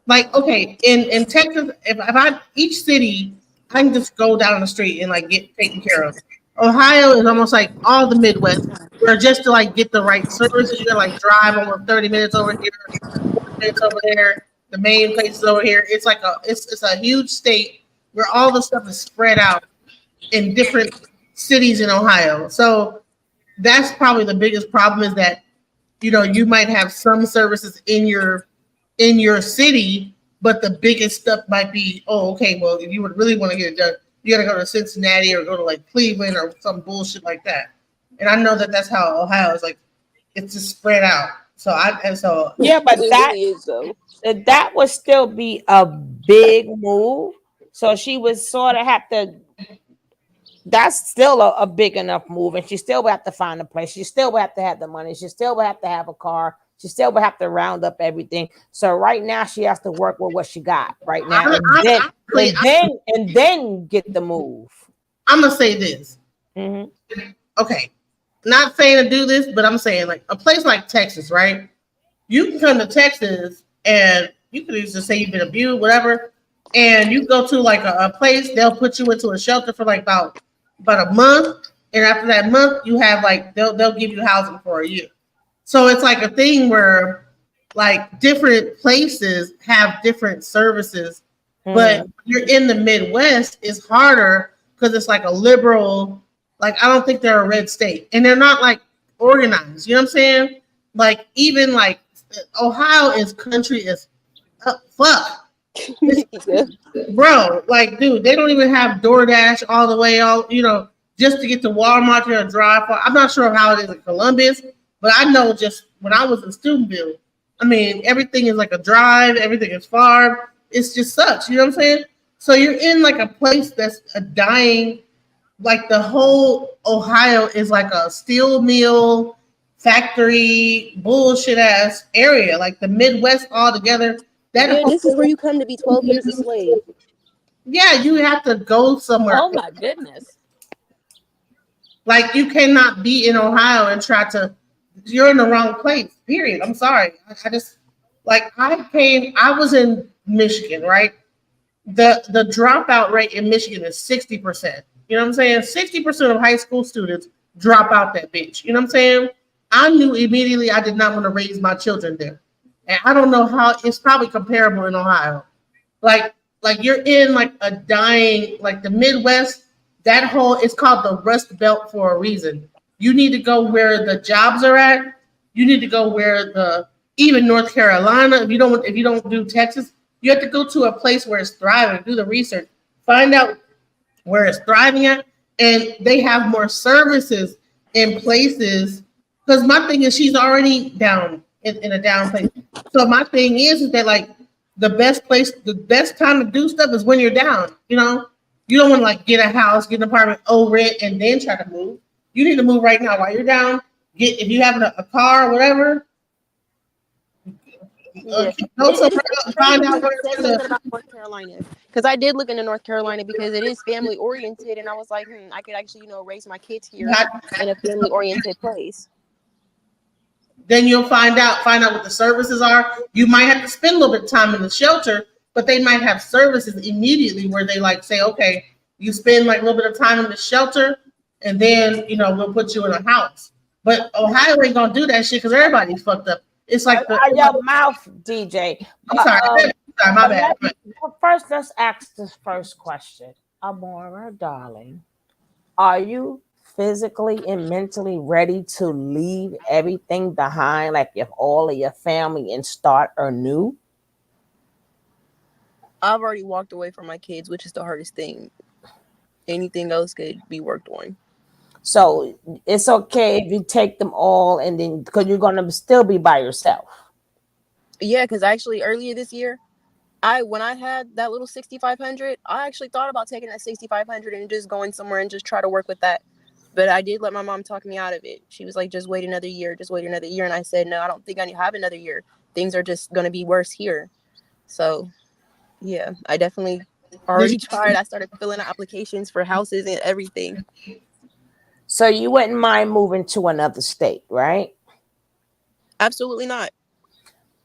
Like, okay, in Texas, if I each city, I can just go down the street and like get taken care of. Ohio is almost like all the Midwest, where just to like get the right services, you gotta like drive almost 30 minutes over here, 40 minutes over there. The main places over here. It's like it's a huge state where all the stuff is spread out in different cities in Ohio. So that's probably the biggest problem is that you might have some services in your city, but the biggest stuff might be, oh, okay, well, if you would really want to get it done, you got to go to Cincinnati or go to like Cleveland or some bullshit like that. And I know that that's how Ohio is like, it's just spread out. Yeah, but that would still be a big move. So she would sort of have to. That's still a big enough move, and she still would have to find a place. She still would have to have the money. She still would have to have a car. She still would have to round up everything. So right now she has to work with what she got right now, and then get the move. I'm gonna say this. Mm-hmm. Okay, not saying to do this, but I'm saying like a place like Texas, right? You can come to Texas and you can just say you've been abused, whatever, and you go to like a place. They'll put you into a shelter for like about a month, and after that month, you have like they'll give you housing for a year. So it's like a thing where like different places have different services, but you're in the Midwest, it's harder because it's like a liberal, like I don't think they're a red state and they're not like organized. You know what I'm saying? Like even like Ohio is country as fuck. Bro, like dude, they don't even have DoorDash all the way just to get to Walmart or drive far. I'm not sure how it is in Columbus. But I know just when I was in Steubenville, I mean, everything is like a drive, everything is far. It's just such, you know what I'm saying? So you're in like a place that's a dying, like the whole Ohio is like a steel mill, factory, bullshit ass area, like the Midwest all together. This is where you come to be 12 years a slave. Yeah, you have to go somewhere. Oh my goodness. Like you cannot be in Ohio and try to. You're in the wrong place, period. I'm sorry. I just like I was in Michigan, right? The dropout rate in Michigan is 60%. You know what I'm saying? 60% of high school students drop out that bitch. You know what I'm saying? I knew immediately I did not want to raise my children there. And I don't know how it's probably comparable in Ohio. Like you're in like a dying, like the Midwest, that whole it's called the Rust Belt for a reason. You need to go where the jobs are at. You need to go where the even North Carolina. If you don't do Texas, you have to go to a place where it's thriving. Do the research, find out where it's thriving at, and they have more services in places. Because my thing is, she's already down in a down place. So my thing is that like the best time to do stuff is when you're down. You know, you don't want to like get a house, get an apartment, rent, and then try to move. You need to move right now while you're down. If you have a car or whatever. Yeah. Find out where about North Carolina, because I did look into North Carolina because it is family oriented, and I was like, I could actually raise my kids here in a family oriented place. Then you'll find out what the services are. You might have to spend a little bit of time in the shelter, but they might have services immediately where they like say, okay, you spend like a little bit of time in the shelter, and then we'll put you in a house. But Ohio ain't gonna do that shit because everybody's fucked up. It's like your mouth, DJ. I'm sorry, my bad. First, let's ask this first question. Amora, darling, are you physically and mentally ready to leave everything behind, like all of your family, and start anew? I've already walked away from my kids, which is the hardest thing. Anything else could be worked on. So it's okay if you take them all, and then because you're gonna still be by yourself. Yeah, because actually earlier this year, when I had that little 6,500, I actually thought about taking that 6,500 and just going somewhere and just try to work with that. But I did let my mom talk me out of it. She was like, just wait another year, and I said, no, I don't think I have another year. Things are just gonna be worse here. So yeah, I definitely already tried. I started filling out applications for houses and everything. So you wouldn't mind moving to another state, right? Absolutely not.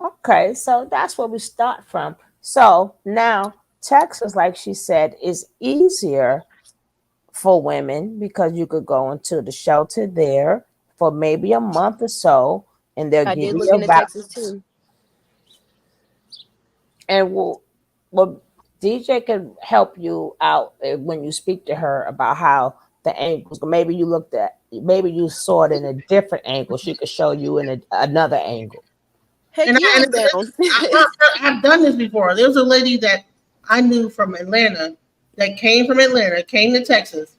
Okay, so that's where we start from. So now Texas, like she said, is easier for women because you could go into the shelter there for maybe a month or so, and they'll give you look into Texas too. And well, DJ can help you out when you speak to her about how the angles. Maybe you saw it in a different angle. She could show you in another angle. Heck And yeah, I've done this before. There was a lady that I knew from Atlanta that came to Texas.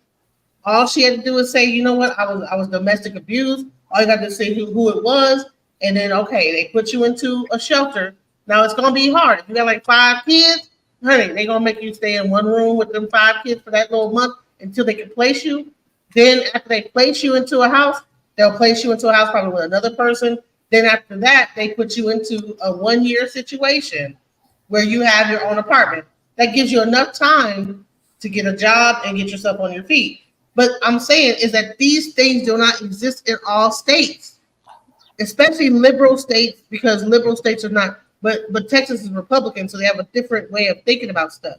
All she had to do was say, you know what, I was domestic abused. All you got to say who it was, and then okay, they put you into a shelter. Now it's gonna be hard. If you got like 5 kids, honey, they're gonna make you stay in one room with them 5 kids for that little month until they can place you. Then after they place you into a house, they'll place you into a house probably with another person. Then after that, they put you into a 1-year situation where you have your own apartment. That gives you enough time to get a job and get yourself on your feet. But I'm saying is that these things do not exist in all states, especially liberal states, because liberal states are not, but Texas is Republican, so they have a different way of thinking about stuff.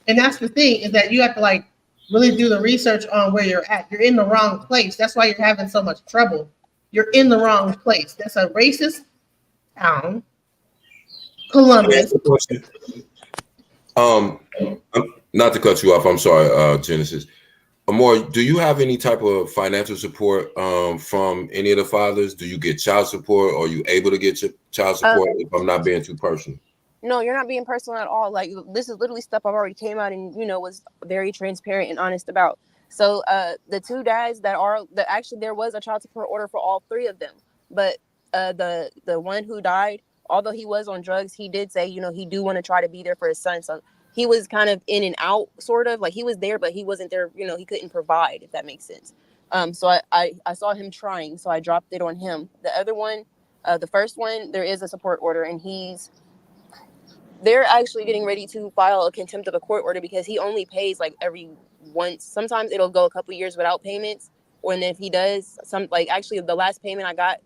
And that's the thing, is that you have to like really do the research on where you're at. You're in the wrong place. That's why you're having so much trouble. You're in the wrong place. That's a racist town. Columbus. Not to cut you off, I'm sorry, Genesis. Amora, do you have any type of financial support from any of the fathers? Do you get child support? Or are you able to get your child support? If I'm not being too personal. No, you're not being personal at all. Like, this is literally stuff I've already came out and was very transparent and honest about. So the 2 dads actually there was a child support order for all 3 of them, but the one who died, although he was on drugs, he did say he do want to try to be there for his son. So he was kind of in and out, sort of like he was there, but he wasn't there. He couldn't provide, if that makes sense. So I saw him trying, so I dropped it on him. The other one, the first one, there is a support order, and they're actually getting ready to file a contempt of a court order because he only pays like every once. Sometimes it'll go a couple years without payments, or if he does actually the last payment I got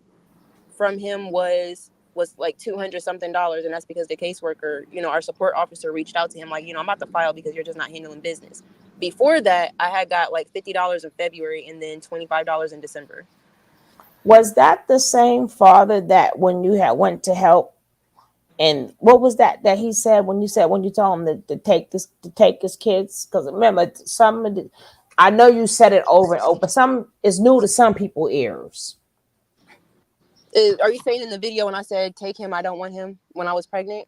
from him was like $200 something, and that's because the caseworker, our support officer, reached out to him like, I'm about to file because you're just not handling business. Before that, I had got like $50 in February and then $25 in December. Was that the same father that when you had went to help? And what was that he said when you told him to take his kids? Because remember, I know you said it over and over. Some is new to some people's ears. Are you saying in the video when I said take him, I don't want him, when I was pregnant?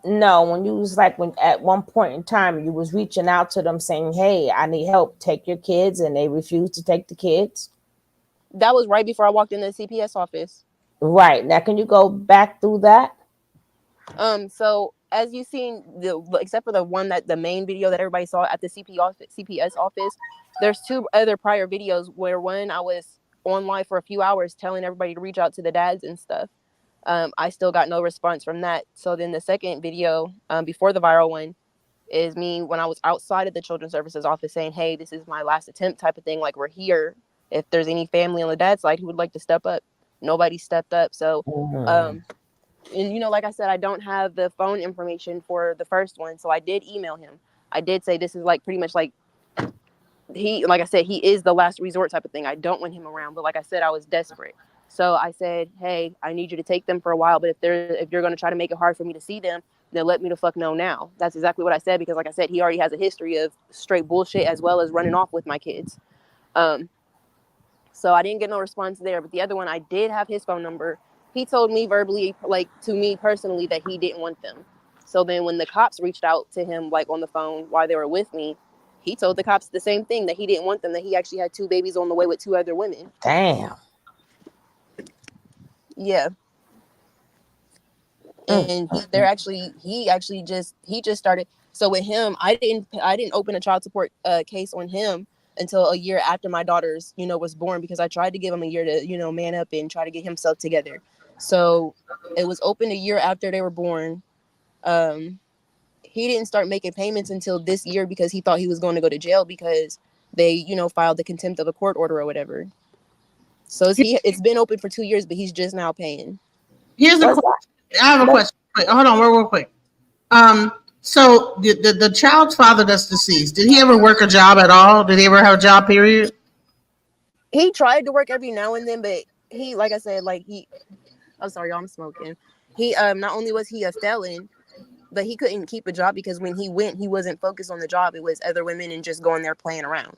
No, when you was like, when at one point in time you was reaching out to them saying, hey, I need help, take your kids, and they refused to take the kids. That was right before I walked in the CPS office. Right. Now can you go back through that? So as you seen, except for the one that the main video that everybody saw at the CPS office, there's 2 other prior videos where one I was online for a few hours telling everybody to reach out to the dads and stuff. I still got no response from that. So then the second video, before the viral one, is me when I was outside of the Children's Services office saying, hey, this is my last attempt type of thing. Like, we're here. If there's any family on the dad's side who would like to step up, nobody stepped up. So, and you know, like I said, I don't have the phone information for the first one. So I did email him. I did say this is like pretty much like like I said, he is the last resort type of thing. I don't want him around. But like I said, I was desperate. So I said, hey, I need you to take them for a while. But if you're going to try to make it hard for me to see them, then let me the fuck know now. That's exactly what I said. Because like I said, he already has a history of straight bullshit as well as running off with my kids. So I didn't get no response there. But the other one, I did have his phone number. He told me verbally, like to me personally, that he didn't want them. So then when the cops reached out to him, like on the phone while they were with me, he told the cops the same thing, that he didn't want them, that he actually had 2 babies on the way with 2 other women. Damn. Yeah. And he just started. So with him, I didn't open a child support case on him until a year after my daughter's, was born, because I tried to give him a year to, man up and try to get himself together. So it was open a year after they were born. He didn't start making payments until this year because he thought he was going to go to jail because they, filed the contempt of a court order or whatever. So it's been open for 2 years, but he's just now paying. Here's a question. I have a question. Wait, hold on, real quick. So the child's father that's deceased, did he ever work a job at all? Did he ever have a job, period? He tried to work every now and then, but he, like I said, I'm sorry, I'm smoking. He, not only was he a felon, but he couldn't keep a job because when he went, he wasn't focused on the job. It was other women and just going there playing around.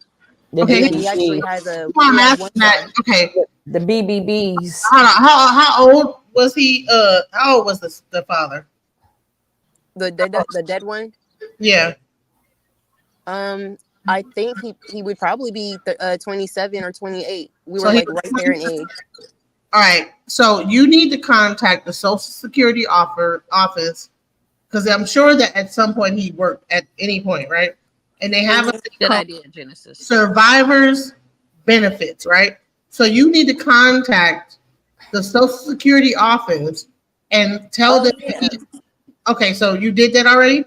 Okay. He actually has okay. The BBBs. How old was he? How old was the father? The dead one? Yeah. I think he would probably be 27 or 28. We were like right there in age. All right. So you need to contact the Social Security office, because I'm sure that at some point he worked at any point, right? And they have a good idea, Genesis. Survivors benefits, right? So you need to contact the Social Security office and tell them. Yeah. Okay, so you did that already?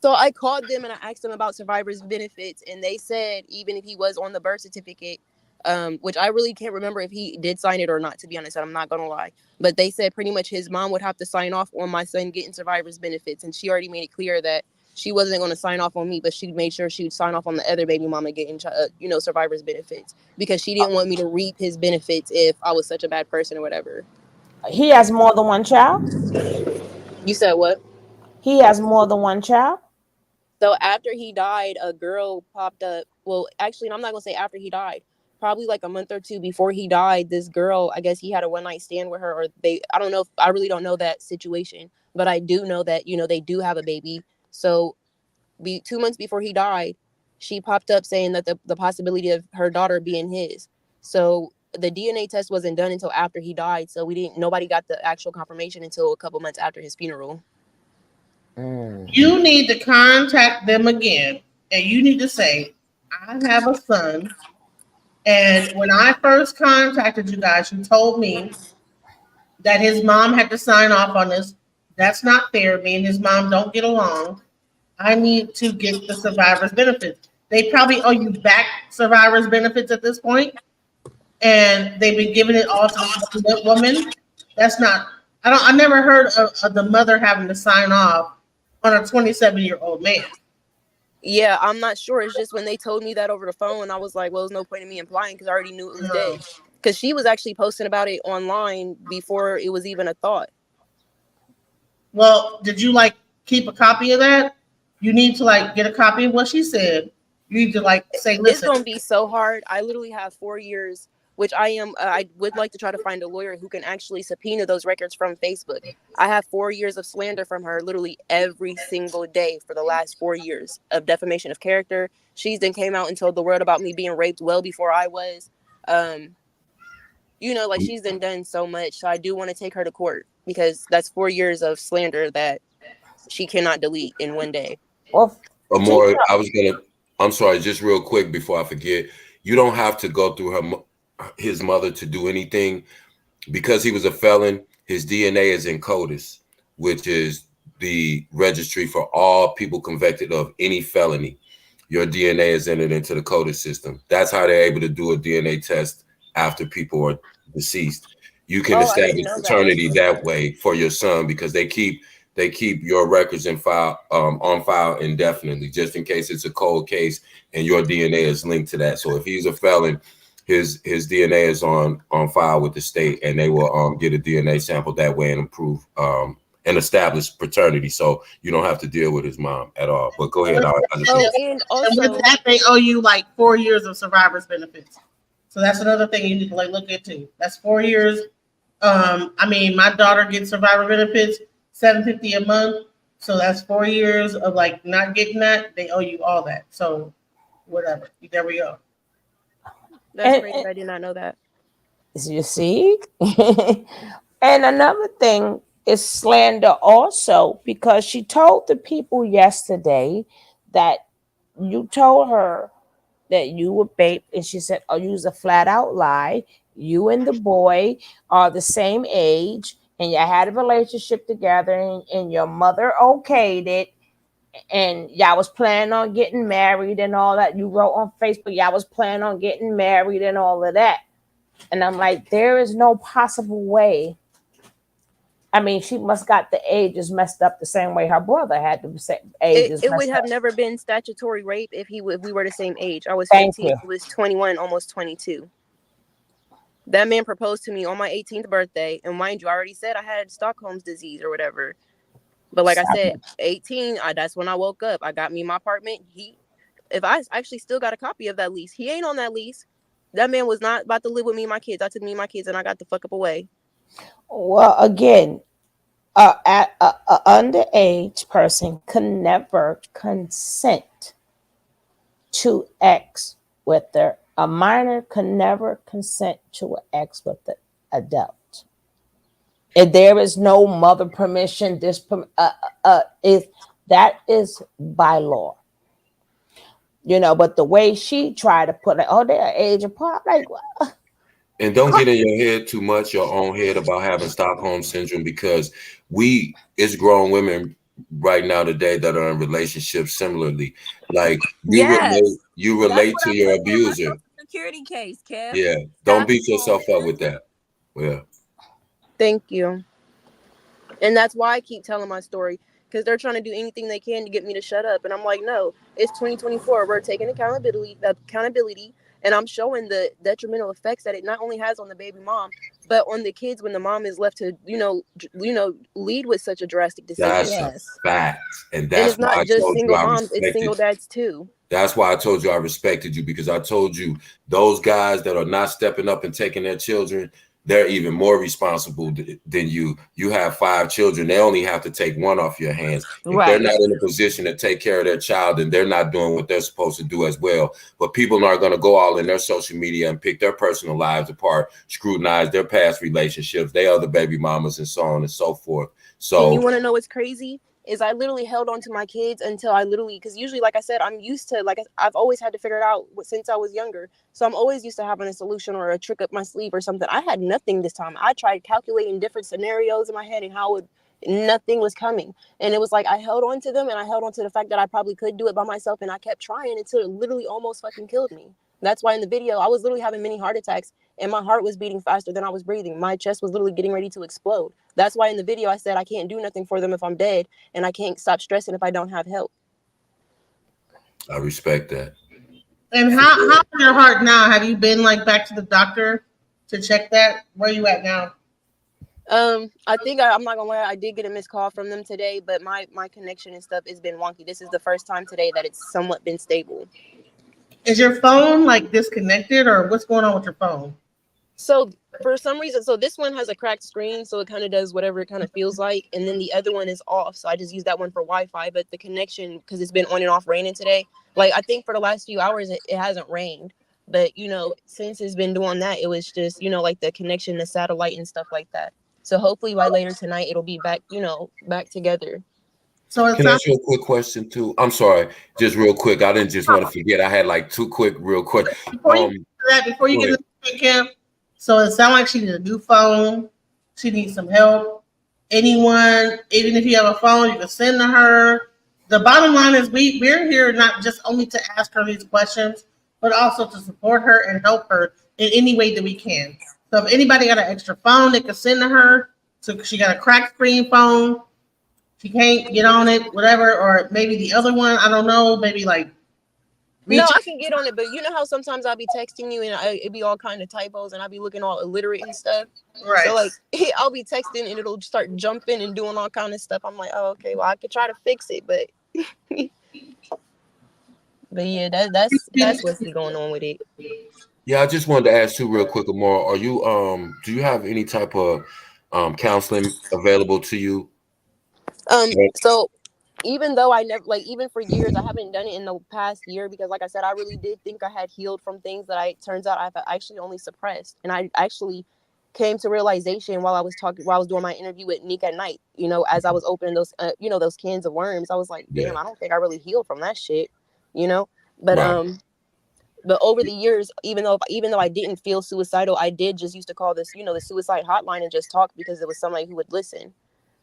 So I called them and I asked them about survivors benefits, and they said even if he was on the birth certificate, which I really can't remember if he did sign it or not, to be honest, I'm not gonna lie. But they said pretty much his mom would have to sign off on my son getting survivors benefits, and she already made it clear that she wasn't going to sign off on me, but she made sure she would sign off on the other baby mama getting, survivors benefits, because she didn't want me to reap his benefits if I was such a bad person or whatever. He has more than one child? You said what? He has more than one child? So after he died, a girl popped up. Well, actually, I'm not going to say after he died. Probably like a month or 2 before he died, this girl, I guess he had a one-night stand with her, or I don't know. I really don't know that situation, but I do know that, they do have a baby. So 2 months before he died, she popped up saying that the possibility of her daughter being his. So the DNA test wasn't done until after he died. So nobody got the actual confirmation until a couple months after his funeral. You need to contact them again, and you need to say, I have a son, and when I first contacted you guys, you told me that his mom had to sign off on this. That's not fair. Me and his mom don't get along. I need to get the survivor's benefits. They probably owe you back survivor's benefits at this point, and they've been giving it all to the woman. That's not. I never heard of the mother having to sign off on a 27-year-old man. Yeah, I'm not sure. It's just when they told me that over the phone, I was like, well, there's no point in me implying because I already knew it was dead. Because she was actually posting about it online before it was even a thought. Well, did you keep a copy of that? You need to get a copy of what she said. You need to say, listen. It's gonna be so hard. I literally have 4 years which I am. I would like to try to find a lawyer who can actually subpoena those records from Facebook. I have 4 years of slander from her literally every single day for the last 4 years of defamation of character. She's then came out and told the world about me being raped well before I was. You know, like she's then done so much. So I do want to take her to court because that's 4 years of slander that she cannot delete in one day. Well, Amora, I'm sorry, just real quick before I forget. You don't have to go through his mother to do anything because he was a felon. His DNA is in CODIS, which is the registry for all people convicted of any felony. Your DNA is entered into the CODIS system. That's how they're able to do a DNA test after people are deceased. You can establish paternity that way for your son because they keep your records in file on file indefinitely, just in case it's a cold case and your DNA is linked to that. So if he's a felon, his DNA is on file with the state, and they will get a DNA sample that way and improve and establish paternity. So you don't have to deal with his mom at all. But go ahead. And also, and with that, they owe you like 4 years of survivor's benefits. So that's another thing you need to like look into. That's 4 years. I mean, my daughter gets survivor benefits, $750 a month. So that's 4 years of like not getting that. They owe you all that. So whatever. There we go. That's crazy. I did not know that. You see? And another thing is slander also, because she told the people yesterday that you told her that you were babe, and she said, oh, you was a flat out lie. You and the boy are the same age, and you had a relationship together, and your mother okayed it, and y'all was planning on getting married and all that. You wrote on Facebook, y'all was planning on getting married and all of that. And I'm like, there is no possible way. I mean, she must got the ages messed up the same way her brother had the same ages. It would have never been statutory rape if we were the same age. I was 15, he was 21, almost 22. That man proposed to me on my 18th birthday, and mind you, I already said I had Stockholm's disease or whatever. But like I said, 18, that's when I woke up. I got me my apartment. If I actually still got a copy of that lease, he ain't on that lease. That man was not about to live with me and my kids. I took me and my kids, and I got the fuck up away. Well, again, an underage person can never consent to X with a minor can never consent to an X with the adult. If there is no mother permission, that is by law. You know, but the way she tried to put it, they're age apart, like what? And don't get in your head too much, your own head, about having Stockholm syndrome, because it's grown women right now today that are in relationships similarly. Like you relate to your abuser. Security case, Kev. Yeah, don't beat yourself up with that. Yeah. Thank you. And that's why I keep telling my story, because they're trying to do anything they can to get me to shut up. And I'm like, no, it's 2024. We're taking accountability, and I'm showing the detrimental effects that it not only has on the baby mom, but on the kids when the mom is left to, lead with such a drastic decision. That's a fact. And that's it's not just single moms, it's single dads too. That's why I told you I respected you, because I told you those guys that are not stepping up and taking their children, they're even more responsible than you. You have 5 children. They only have to take one off your hands. If they're not in a position to take care of their child, then they're not doing what they're supposed to do as well. But people are going to go all in their social media and pick their personal lives apart, scrutinize their past relationships, they other baby mamas, and so on and so forth. So, and you want to know what's crazy? Is I literally held on to my kids until because usually, like I said, I'm used to, I've always had to figure it out since I was younger. So I'm always used to having a solution or a trick up my sleeve or something. I had nothing this time. I tried calculating different scenarios in my head and nothing was coming. And it was like, I held on to them, and I held on to the fact that I probably could do it by myself. And I kept trying until it literally almost fucking killed me. That's why in the video, I was literally having mini heart attacks, and my heart was beating faster than I was breathing. My chest was literally getting ready to explode. That's why in the video I said I can't do nothing for them if I'm dead, and I can't stop stressing if I don't have help. I respect that. And how's your heart now? Have you been back to the doctor to check that? Where are you at now? I think I'm not gonna lie, I did get a missed call from them today, but my connection and stuff has been wonky. This is the first time today that it's somewhat been stable. Is your phone disconnected, or what's going on with your phone? So for some reason, so this one has a cracked screen, so it kind of does whatever it kind of feels like, and then the other one is off. So I just use that one for Wi-Fi, but the connection, because it's been on and off raining today. Like I think for the last few hours, it hasn't rained, but since it's been doing that, it was just like the connection, the satellite and stuff like that. So hopefully by later tonight, it'll be back, back together. So can I ask you a quick question too? I'm sorry, just real quick. I didn't just want to forget. I had like two quick, real quick. Before you get into the camp, so it sounds like she needs a new phone. She needs some help. Anyone, even if you have a phone, you can send to her. The bottom line is we're here not just only to ask her these questions, but also to support her and help her in any way that we can. So if anybody got an extra phone, they can send to her. So she got a cracked screen phone. She can't get on it, whatever, or maybe the other one, I don't know, maybe like. No, I can get on it, but you know how sometimes I'll be texting you and it'd be all kind of typos and I'll be looking all illiterate and stuff. Right. So like I'll be texting and it'll start jumping and doing all kind of stuff. I'm like, oh, okay, well I could try to fix it, but but yeah, that's what's going on with it. Yeah, I just wanted to ask you real quick, Amora, are you do you have any type of counseling available to you? So even though I never, even for years, I haven't done it in the past year because, like I said, I really did think I had healed from things that turns out I've actually only suppressed. And I actually came to realization while I was doing my interview with Nick at night, as I was opening those, those cans of worms, I was like, damn, I don't think I really healed from that shit, but, right. But over the years, even though I didn't feel suicidal, I did just used to call this, the suicide hotline and just talk because it was somebody who would listen.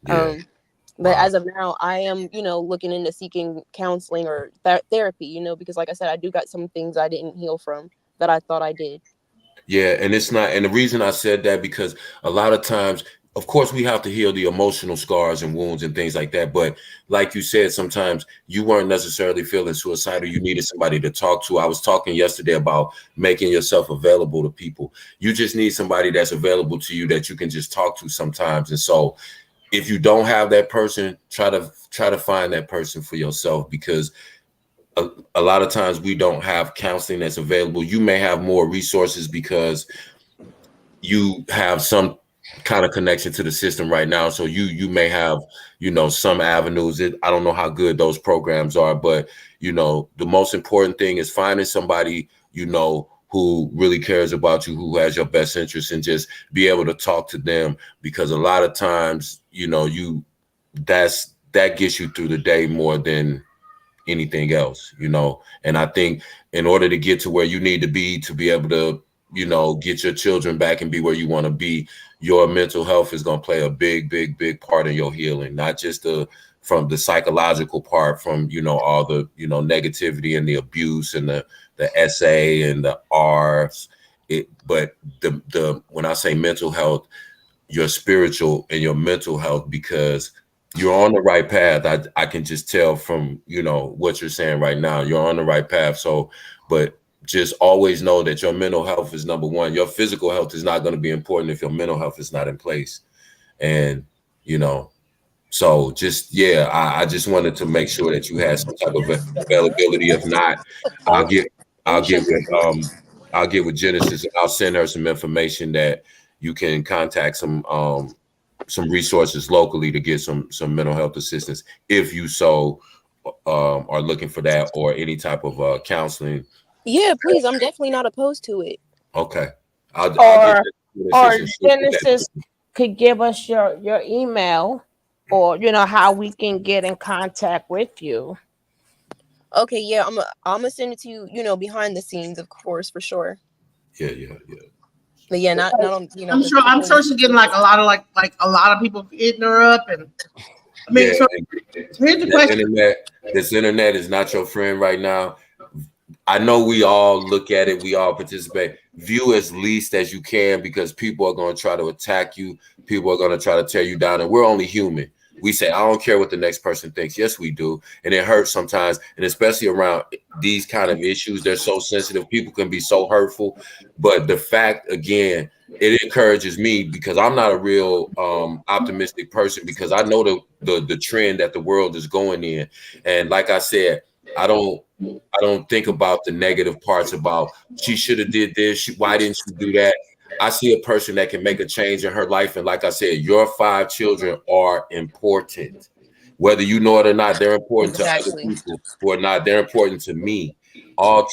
Yeah. But as of now, I am, looking into seeking counseling or therapy, because like I said, I do got some things I didn't heal from that I thought I did. Yeah. And it's not. And the reason I said that, because a lot of times, of course, we have to heal the emotional scars and wounds and things like that. But like you said, sometimes you weren't necessarily feeling suicidal. You needed somebody to talk to. I was talking yesterday about making yourself available to people. You just need somebody that's available to you that you can just talk to sometimes. And so if you don't have that person, try to find that person for yourself, because a lot of times we don't have counseling that's available. You may have more resources because you have some kind of connection to the system right now. So you may have, some avenues. I don't know how good those programs are, but the most important thing is finding somebody, who really cares about you, who has your best interest, and just be able to talk to them, because a lot of times, that gets you through the day more than anything else, and I think in order to get to where you need to be able to, get your children back and be where you want to be, your mental health is going to play a big part in your healing, not just from the psychological part, from, all the, negativity and the abuse and the SA and the R's, but the when I say mental health, your spiritual and your mental health, because you're on the right path. I can just tell from, what you're saying right now, you're on the right path. So, but just always know that your mental health is number one. Your physical health is not going to be important if your mental health is not in place. And, so just, I just wanted to make sure that you had some type of availability. If not, I'll get with Genesis. I'll send her some information that you can contact some resources locally to get some mental health assistance if you are looking for that, or any type of counseling. Yeah, please. I'm definitely not opposed to it. Okay. Or Genesis could give us your email, or how we can get in contact with you. Okay, yeah, I'm gonna send it to you, behind the scenes, of course, for sure. Yeah. But yeah, not on, I'm sure she's getting like a lot of people hitting her up, and I mean, so here's the question. This internet is not your friend right now. I know we all look at it, we all participate. View as least as you can, because people are going to try to attack you. People are going to try to tear you down, and we're only human. We say, I don't care what the next person thinks. Yes, we do. And it hurts sometimes. And especially around these kind of issues, they're so sensitive. People can be so hurtful. But the fact, again, it encourages me, because I'm not a real optimistic person, because I know the trend that the world is going in. And like I said, I don't think about the negative parts about she should have did this. Why didn't she do that? I see a person that can make a change in her life. And like I said, your 5 children are important. Whether you know it or not, they're important to other Exactly. people who are not. They're important to me. All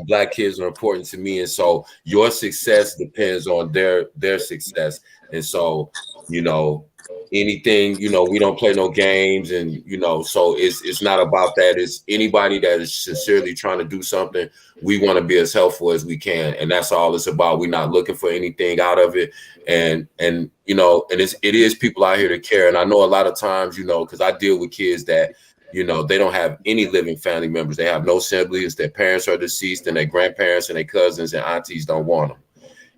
Black kids are important to me. And so your success depends on their success. And so, you know, anything, you know, we don't play no games, and you know, so it's not about that. It's anybody that is sincerely trying to do something, we want to be as helpful as we can, and that's all it's about. We're not looking for anything out of it. And you know, and it is people out here to care. And I know a lot of times, you know, because I deal with kids that, you know, they don't have any living family members. They have no siblings. Their parents are deceased, and their grandparents and their cousins and aunties don't want them.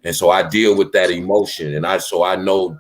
And so I deal with that emotion, and I know,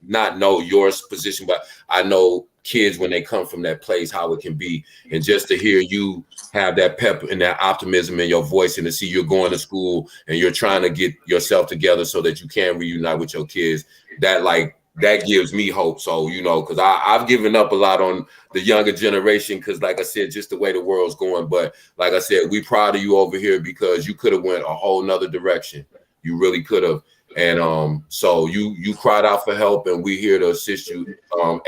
not know your position, but I know kids when they come from that place, how it can be. And just to hear you have that pep and that optimism in your voice, and to see you're going to school and you're trying to get yourself together so that you can reunite with your kids, that gives me hope. So, you know, because I've given up a lot on the younger generation, because like I said, just the way the world's going. But like I said, we proud of you over here, because you could have went a whole nother direction. You really could have. And so you cried out for help, and we're here to assist you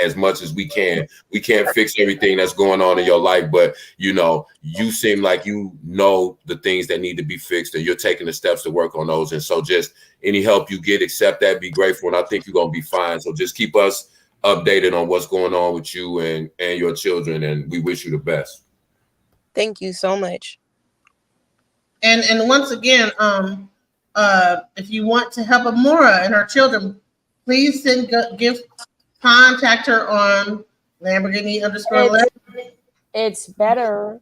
as much as we can. We can't fix everything that's going on in your life, but you know, you seem like you know the things that need to be fixed, and you're taking the steps to work on those. And so just any help you get, accept that, be grateful, and I think you're gonna be fine. So just keep us updated on what's going on with you and your children, and we wish you the best. Thank you so much. And once again, if you want to help Amora and her children, please send gifts. Contact her on Lamborghini_11. It's better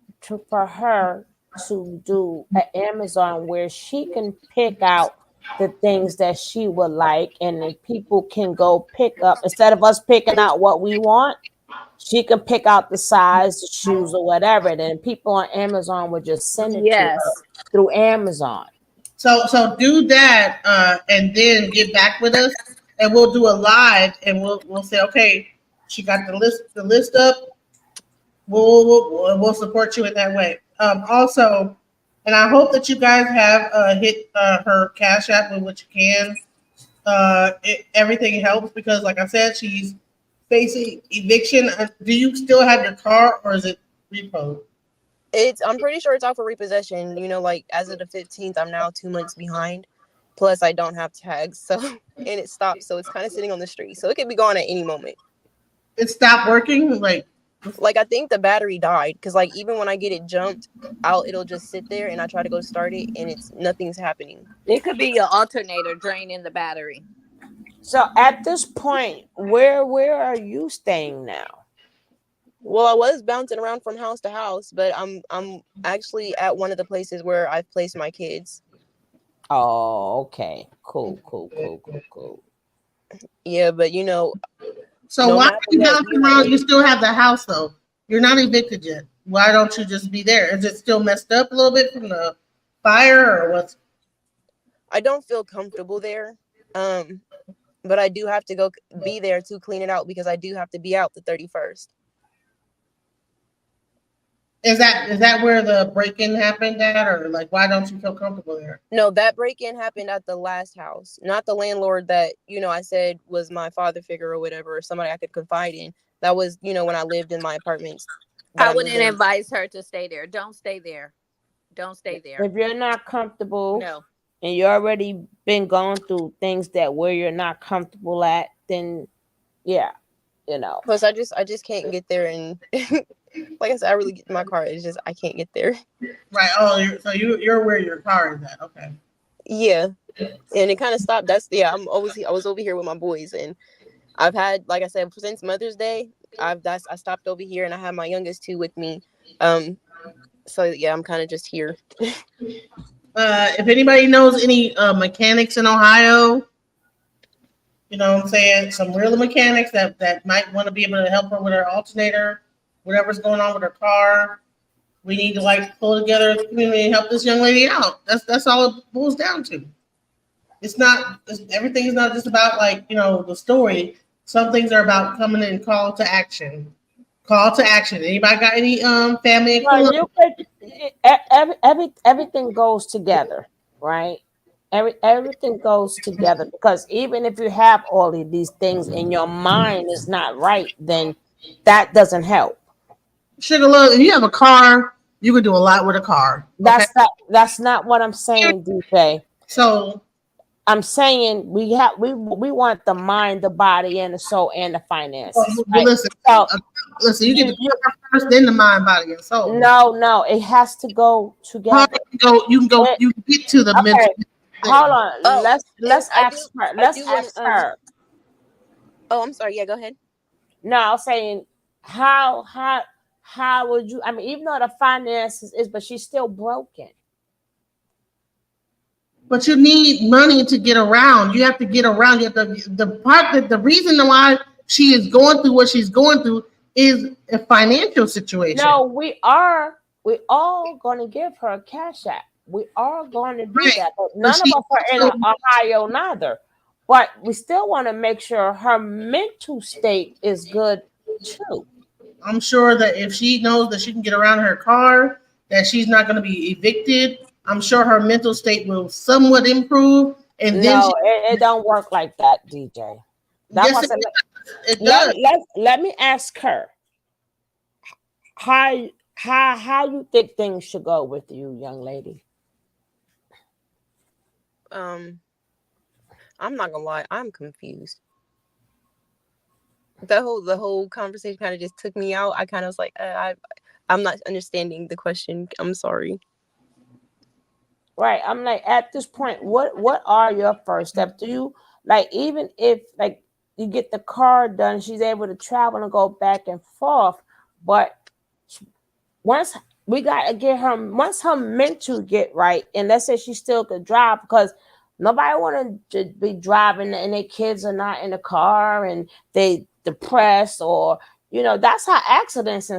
for her to do an Amazon where she can pick out the things that she would like, and then people can go pick up, instead of us picking out what we want, she can pick out the size, the shoes, or whatever. And then people on Amazon would just send it to her through Amazon. So do that, and then get back with us, and we'll do a live, and we'll say, okay, she got the list up. We'll support you in that way. Also, and I hope that you guys have hit her Cash App with what you can. Everything helps, because, like I said, she's facing eviction. Do you still have your car, or is it repo? I'm pretty sure it's out for repossession. You know, like as of the 15th, I'm now 2 months behind. Plus, I don't have tags, so and it stopped, so it's kind of sitting on the street, so it could be gone at any moment. It stopped working, like I think the battery died, because like even when I get it jumped out, it'll just sit there, and I try to go start it, and nothing's happening. It could be your alternator draining the battery. So at this point, where are you staying now? Well, I was bouncing around from house to house, but I'm actually at one of the places where I've placed my kids. Oh, okay. Cool. Yeah, but you know. So why are you bouncing around? You still have the house, though. You're not evicted yet. Why don't you just be there? Is it still messed up a little bit from the fire, or what's? I don't feel comfortable there. But I do have to go be there to clean it out, because I do have to be out the 31st. Is that where the break-in happened at, or like why don't you feel comfortable there? No, that break-in happened at the last house, not the landlord that, you know, I said was my father figure or whatever, or somebody I could confide in. That was, you know, when I lived in my apartments. I wouldn't advise her to stay there. Don't stay there. Don't stay there. If you're not comfortable, no, and you already been going through things that where you're not comfortable at, then yeah, you know. Plus, I just can't get there, and like I said, I really get in my car. It's just I can't get there. Right. Oh, so you're where your car is at. Okay. Yeah, and it kind of stopped. I was over here with my boys, and I've had, like I said, since Mother's Day, I stopped over here, and I have my youngest two with me. So yeah, I'm kind of just here. If anybody knows any mechanics in Ohio, you know what I'm saying, some real mechanics that might want to be able to help her with her alternator, whatever's going on with her car, we need to pull together as a community and help this young lady out. That's all it boils down to. Everything is not just about the story. Some things are about coming in and call to action. Call to action. Anybody got any family? Well, everything goes together, right? Everything goes together, because even if you have all of these things and your mind is not right, then that doesn't help. Sugar Love, if you have a car, you can do a lot with a car. Okay. That's not what I'm saying, DJ. So I'm saying we want the mind, the body, and the soul, and the finances. well, Right? listen, So listen, you get the car first, then the mind, body, and soul. no, it has to go together. You can get to the mental. Okay, hold on. Oh, Let's I ask do. her. I Let's do want ask to. her. Oh, I'm sorry. Yeah, go ahead. No, I'm saying how would you? I mean, even though the finances is, but she's still broken. But you need money to get around. You have to get around. You have the part that the reason why she is going through what she's going through is a financial situation. No, we all going to give her a cash app. We are going to do that, but none of us are in Ohio neither. But we still want to make sure her mental state is good too. I'm sure that if she knows that she can get around her car, that she's not going to be evicted. I'm sure her mental state will somewhat improve. And then No, it don't work like that, DJ. That's yes, why it does. Let me ask her how you think things should go with you, young lady. I'm not gonna lie, I'm confused. The whole conversation kind of just took me out. I kind of was like, I'm not understanding the question. I'm sorry. Right. I'm like, at this point, what are your first steps? Do you like, even if like you get the car done, she's able to travel and go back and forth, but once we got to get her, once her mental get right, and let's say she still could drive, because nobody want to be driving and their kids are not in the car and they depressed, or that's how accidents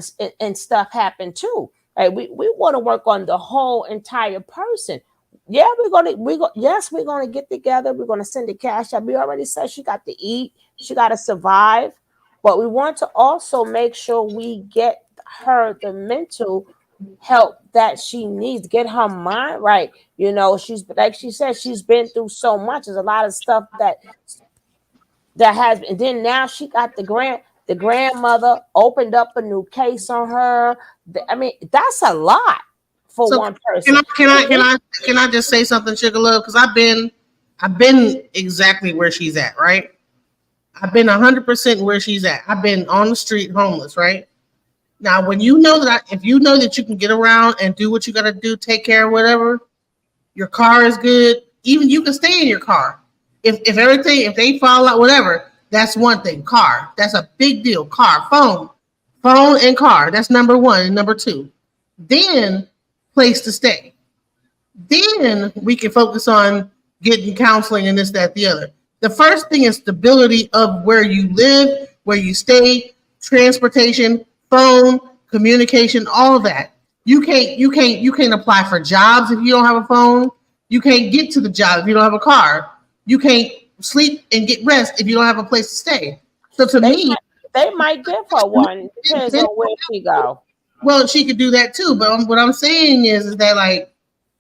and stuff happen too. Right? We want to work on the whole entire person. Yeah, we're gonna get together. We're gonna send the cash out. We already said she got to eat, she got to survive, but we want to also make sure we get her the mental help that she needs, get her mind right. She's, like she said, she's been through so much. There's a lot of stuff that has, and then now she got the grandmother opened up a new case on her. I mean, that's a lot for one person. Can I just say something, Sugar Love? Because I've been exactly where she's at, right? I've been 100% where she's at. I've been on the street homeless, right? Now, when you know that, if you know that you can get around and do what you got to do, take care of whatever, your car is good, even you can stay in your car. If everything, if they fall out, whatever, that's one thing. Car, that's a big deal. Car, phone and car. That's number one. And number two, then place to stay. Then we can focus on getting counseling and this, that, the other. The first thing is stability of where you live, where you stay, transportation, phone, communication, all that. You can't apply for jobs if you don't have a phone. You can't get to the job if you don't have a car. You can't sleep and get rest if you don't have a place to stay. So to me, they might give her one. Depends on where she go. Well, she could do that too. But what I'm saying is that, like,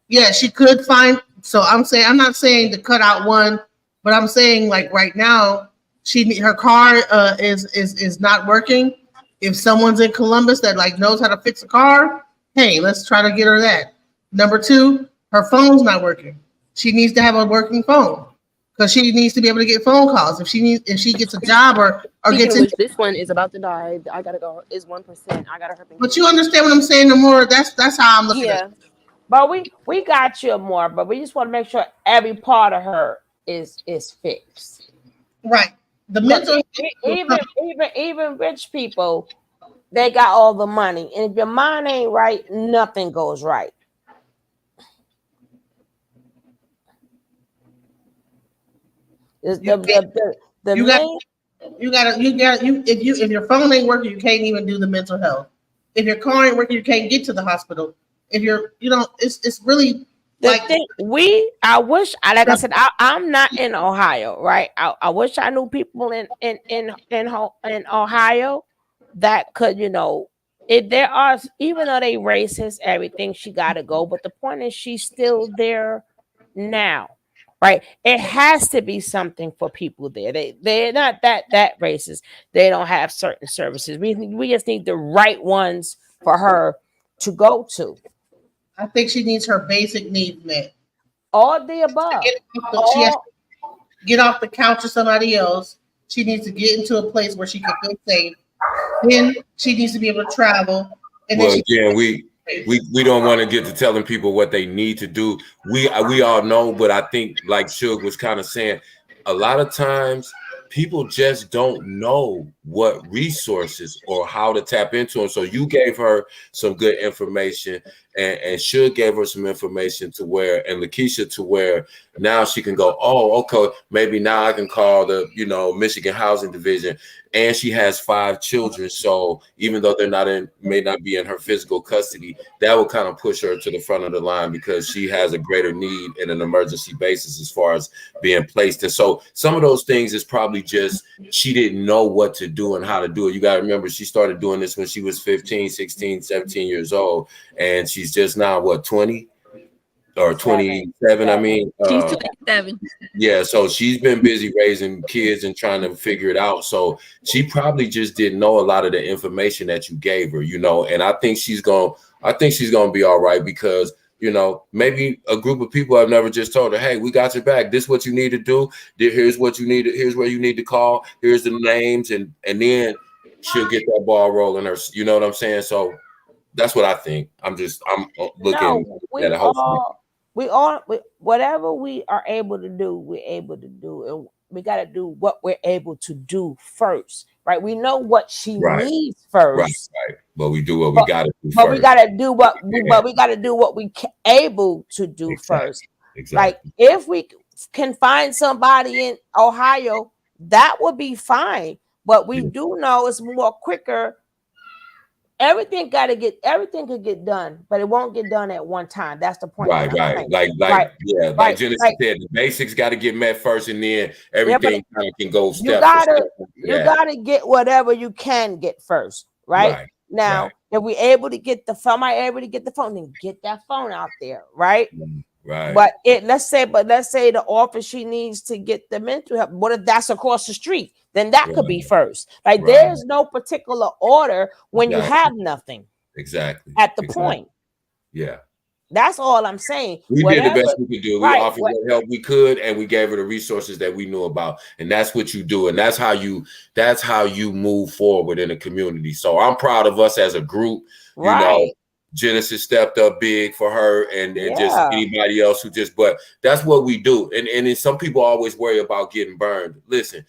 yeah, she could find. So I'm not saying to cut out one, but I'm saying, like, right now, her car is not working. If someone's in Columbus that like knows how to fix a car, hey, let's try to get her that. Number two, her phone's not working. She needs to have a working phone, because she needs to be able to get phone calls if she gets a job or gets in. This one is about to die. I gotta go. Is 1%. I gotta hurt. But you understand what I'm saying, Amora? That's how I'm looking at it. But we got you more, but we just want to make sure every part of her is fixed. Right. The mental even rich people, they got all the money, and if your mind ain't right, nothing goes right. If your phone ain't working, you can't even do the mental health. If your car ain't working, you can't get to the hospital. If it's really I wish, like I said, I'm not in Ohio, right? I wish I knew people in Ohio that could, if there are, even though they racist, everything, she got to go. But the point is, she's still there now. right? It has to be something for people there. They're not that racist. They don't have certain services. We just need the right ones for her to go to. I think she needs her basic needs met. All the above. She has to get off the couch with somebody else. She needs to get into a place where she can feel safe. Then she needs to be able to travel. And well, then again, we don't want to get to telling people what they need to do. We all know, but I think like Suge was kind of saying, a lot of times people just don't know what resources or how to tap into them. So you gave her some good information, and Suge gave her some information to where, and Lakeisha to where now she can go, oh, okay, maybe now I can call the, Michigan Housing Division. And she has 5 children. So even though may not be in her physical custody, that will kind of push her to the front of the line because she has a greater need in an emergency basis as far as being placed. And so some of those things is probably just she didn't know what to do and how to do it. You got to remember, she started doing this when she was 15, 16, 17 years old. And she's just now, 20? Or 27, I mean. She's 27. Yeah, so she's been busy raising kids and trying to figure it out. So she probably just didn't know a lot of the information that you gave her, and I think she's gonna be all right because maybe a group of people have never just told her, hey, we got your back. This is what you need to do. Here's what you need. Here's where you need to call. Here's the names, and then she'll get that ball rolling. Her, you know what I'm saying? So that's what I think. I'm looking at a whole. Whatever we are able to do, we're able to do, and we got to do what we're able to do first, right? We know what she needs first, right? But we do what we got to do. But we got to do what, but we got to do what we able to do first. Exactly. Like if we can find somebody in Ohio, that would be fine. But we do know it's more quicker. Everything could get done, but it won't get done at one time. That's the point. Right. Like Genesis said, the basics got to get met first, and then everything kind of can go step for step. You gotta get whatever you can get first, right? Now, if we able to get the phone, then get that phone out there, right? Right. But let's say the office she needs to get the mental help. What if that's across the street? Then that could be first. Like there's no particular order when you have nothing. Exactly. At the point. Yeah. That's all I'm saying. We did the best we could do. We offered what help we could, and we gave her the resources that we knew about. And that's what you do. And that's how you move forward in a community. So I'm proud of us as a group. Genesis stepped up big for her and just anybody else but that's what we do. And then some people always worry about getting burned. Listen,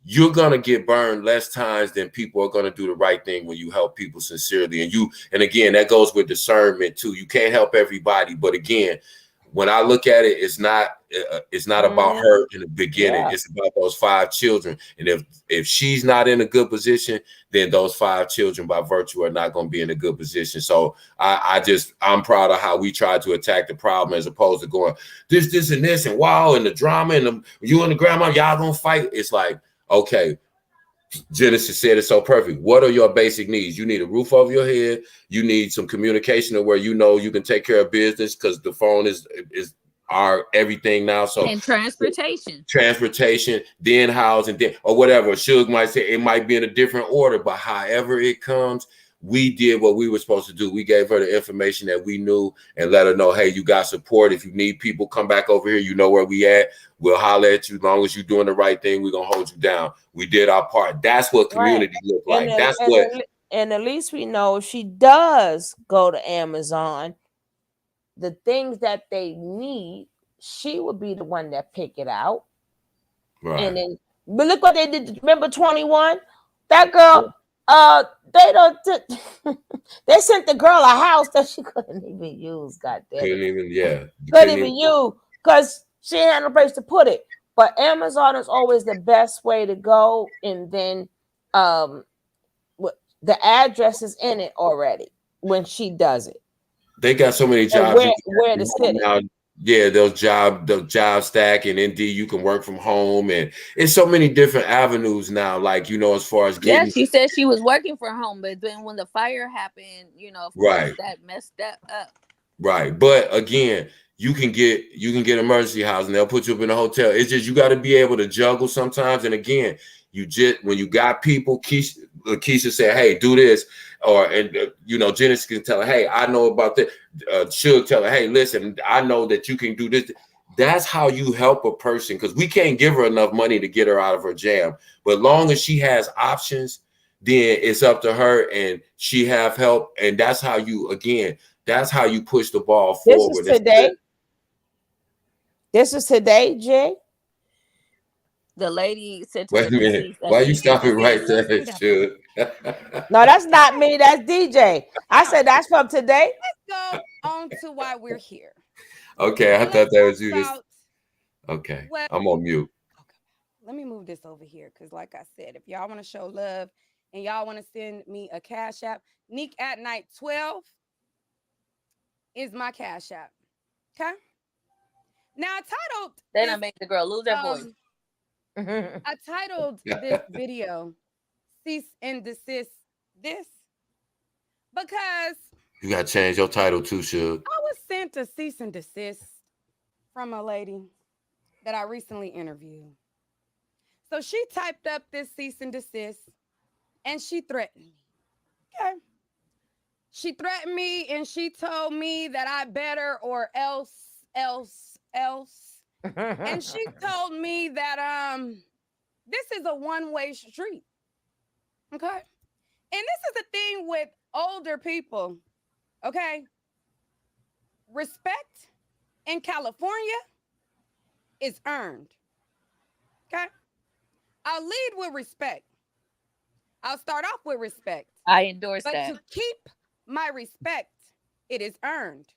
you're gonna get burned less times than people are gonna do the right thing when you help people sincerely. And again, that goes with discernment too. You can't help everybody, but again, when I look at it, it's not about her in the beginning. It's about those 5 children. And if she's not in a good position, then those 5 children by virtue are not going to be in a good position. So I'm proud of how we tried to attack the problem as opposed to going this and this and wow and the drama and you and the grandma, y'all gonna fight. It's like, okay, Genesis said it so perfect. What are your basic needs? You need a roof over your head. You need some communication to where you can take care of business because the phone is our everything now. So and transportation, then housing, or whatever. Suge might say it might be in a different order, but however it comes, we did what we were supposed to do. We gave her the information that we knew and let her know, hey, you got support. If you need people, come back over here. You know where we at. We'll holler at you. As long as you're doing the right thing, we're going to hold you down. We did our part. That's what community look like. And at least we know if she does go to Amazon, the things that they need, she would be the one that pick it out. Right. And then, but look what they did. Remember 21? That girl, they sent the girl a house that she couldn't even use. Goddamn. Couldn't even use because she had no place to put it. But Amazon is always the best way to go, and then the address is in it already when she does it. They got so many jobs. Where to sit now, those job stack, and indeed you can work from home, and it's so many different avenues now. Like as far as getting. She said she was working from home, but then when the fire happened, of course that messed that up. Right, but again, you can get emergency housing. They'll put you up in a hotel. It's just you got to be able to juggle sometimes. And again, when you got people, Keisha said, "Hey, do this," Janice can tell her, "Hey, I know about this." She'll tell her, "Hey, listen, I know that you can do this." That's how you help a person, because we can't give her enough money to get her out of her jam. But long as she has options, then it's up to her, and she have help, and that's how you push the ball forward. This is today, Jay. The lady said to Wait a the minute. deceased. Why you stop it right there, Suge? No, that's not me. That's DJ. I said that's from today. Let's go on to why we're here. Okay, I thought that was you. Okay, I'm on mute. Okay. Let me move this over here, because like I said, if y'all want to show love and y'all want to send me a Cash App, Neek at Night 12 is my Cash App. Okay. Now I titled. Then I make the girl lose her voice. I titled this video "Cease and Desist" this because you gotta change your title too, Suge. I was sent a cease and desist from a lady that I recently interviewed. So she typed up this cease and desist, and she threatened me. Okay. She threatened me, and she told me that I better or else. And she told me that this is a one-way street. Okay. And this is the thing with older people. Okay. Respect in California is earned. Okay. I'll lead with respect. I'll start off with respect. I endorse that. But to keep my respect, it is earned.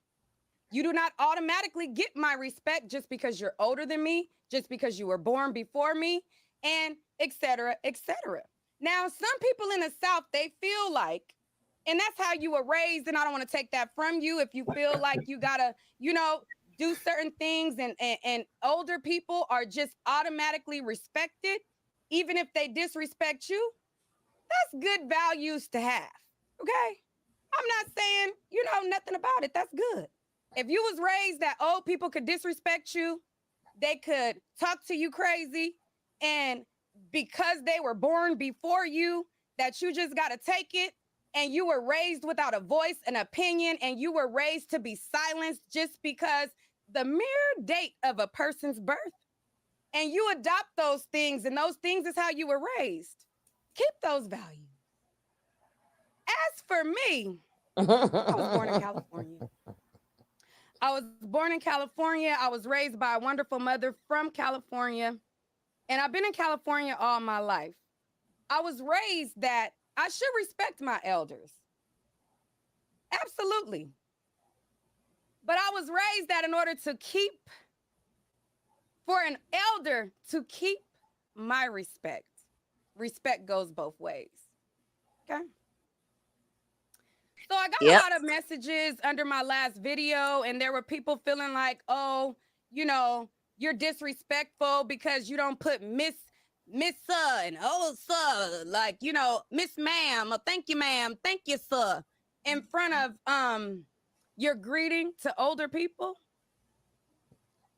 You do not automatically get my respect just because you're older than me, just because you were born before me, and et cetera, et cetera. Now, some people in the South, they feel like, and that's how you were raised, and I don't want to take that from you. If you feel like you gotta, do certain things, and older people are just automatically respected, even if they disrespect you, that's good values to have, okay? I'm not saying, nothing about it. That's good. If you was raised that old people could disrespect you, they could talk to you crazy, and because they were born before you, that you just got to take it, and you were raised without a voice, an opinion, and you were raised to be silenced just because the mere date of a person's birth, and you adopt those things, and those things is how you were raised. Keep those values. As for me, I was born in California. I was raised by a wonderful mother from California, and I've been in California all my life. I was raised that I should respect my elders. Absolutely. But I was raised that in order for an elder to keep my respect goes both ways. Okay? So I got a lot of messages under my last video, and there were people feeling like, oh, you're disrespectful because you don't put Miss Sir and oh sir, like, Miss Ma'am, or thank you, ma'am, thank you, sir, in front of your greeting to older people.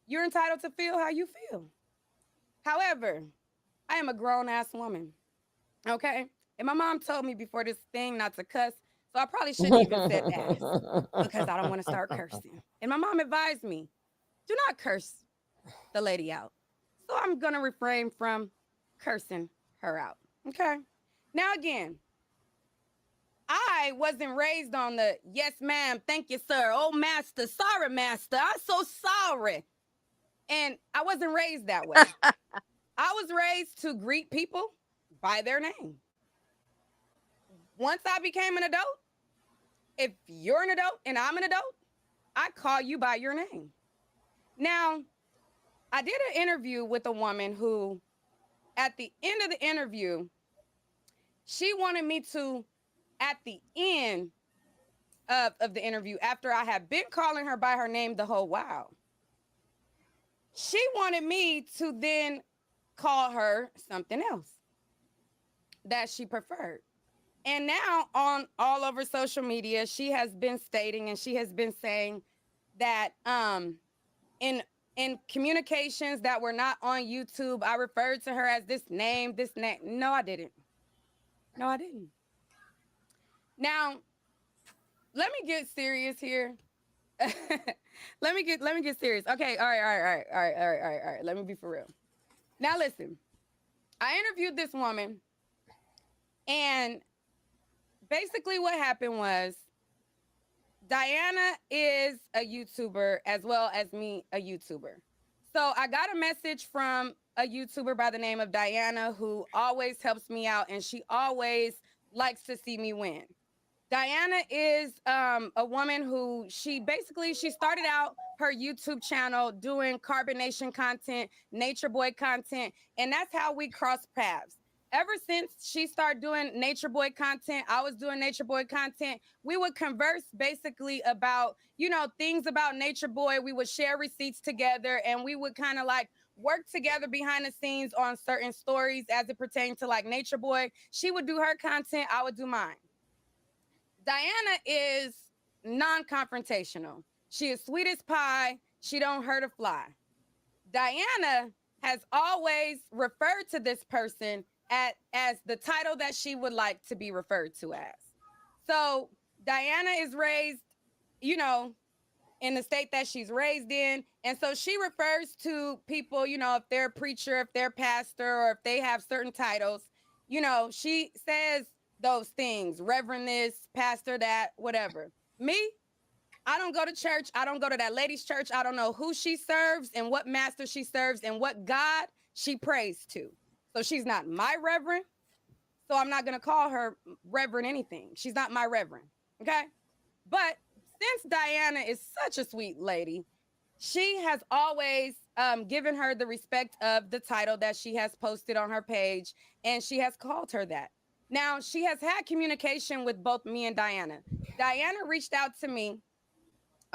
You're entitled to feel how you feel. However, I am a grown-ass woman, okay? And my mom told me before this thing not to cuss, so I probably shouldn't even said that because I don't want to start cursing. And my mom advised me, do not curse the lady out. So I'm going to refrain from cursing her out, okay? Now, again, I wasn't raised on the yes, ma'am, thank you, sir, oh, master, sorry, master, I'm so sorry. And I wasn't raised that way. I was raised to greet people by their name. Once I became an adult, if you're an adult and I'm an adult, I call you by your name. Now, I did an interview with a woman who, at the end of the interview, she wanted me to, at the end of the interview, after I had been calling her by her name the whole while, she wanted me to then call her something else that she preferred. And now on all over social media, she has been stating and she has been saying that in communications that were not on YouTube, I referred to her as this name. No, I didn't. No, I didn't. Now, let me get serious here. let me get serious. Okay, all right. Let me be for real. Now listen, I interviewed this woman, and basically what happened was Diana is a YouTuber as well as me, a YouTuber. So I got a message from a YouTuber by the name of Diana who always helps me out, and she always likes to see me win. Diana is a woman who she started out her YouTube channel doing carbonation content, nature boy content, and that's how we crossed paths. Ever since she started doing nature boy content, I was doing nature boy content. We would converse basically about, things about nature boy. We would share receipts together, and we would kind of like work together behind the scenes on certain stories as it pertained to like nature boy. She would do her content, I would do mine. Diana is non-confrontational. She is sweet as pie. She don't hurt a fly. Diana has always referred to this person as the title that she would like to be referred to as. So Diana is raised, in the state that she's raised in. And so she refers to people, if they're a preacher, if they're a pastor, or if they have certain titles, she says those things, reverend this, pastor that, whatever. Me, I don't go to church. I don't go to that lady's church. I don't know who she serves and what master she serves and what God she prays to. So she's not my reverend. So I'm not going to call her reverend anything. She's not my reverend. Okay. But since Diana is such a sweet lady, she has always given her the respect of the title that she has posted on her page, and she has called her that. Now, she has had communication with both me and Diana. Diana reached out to me.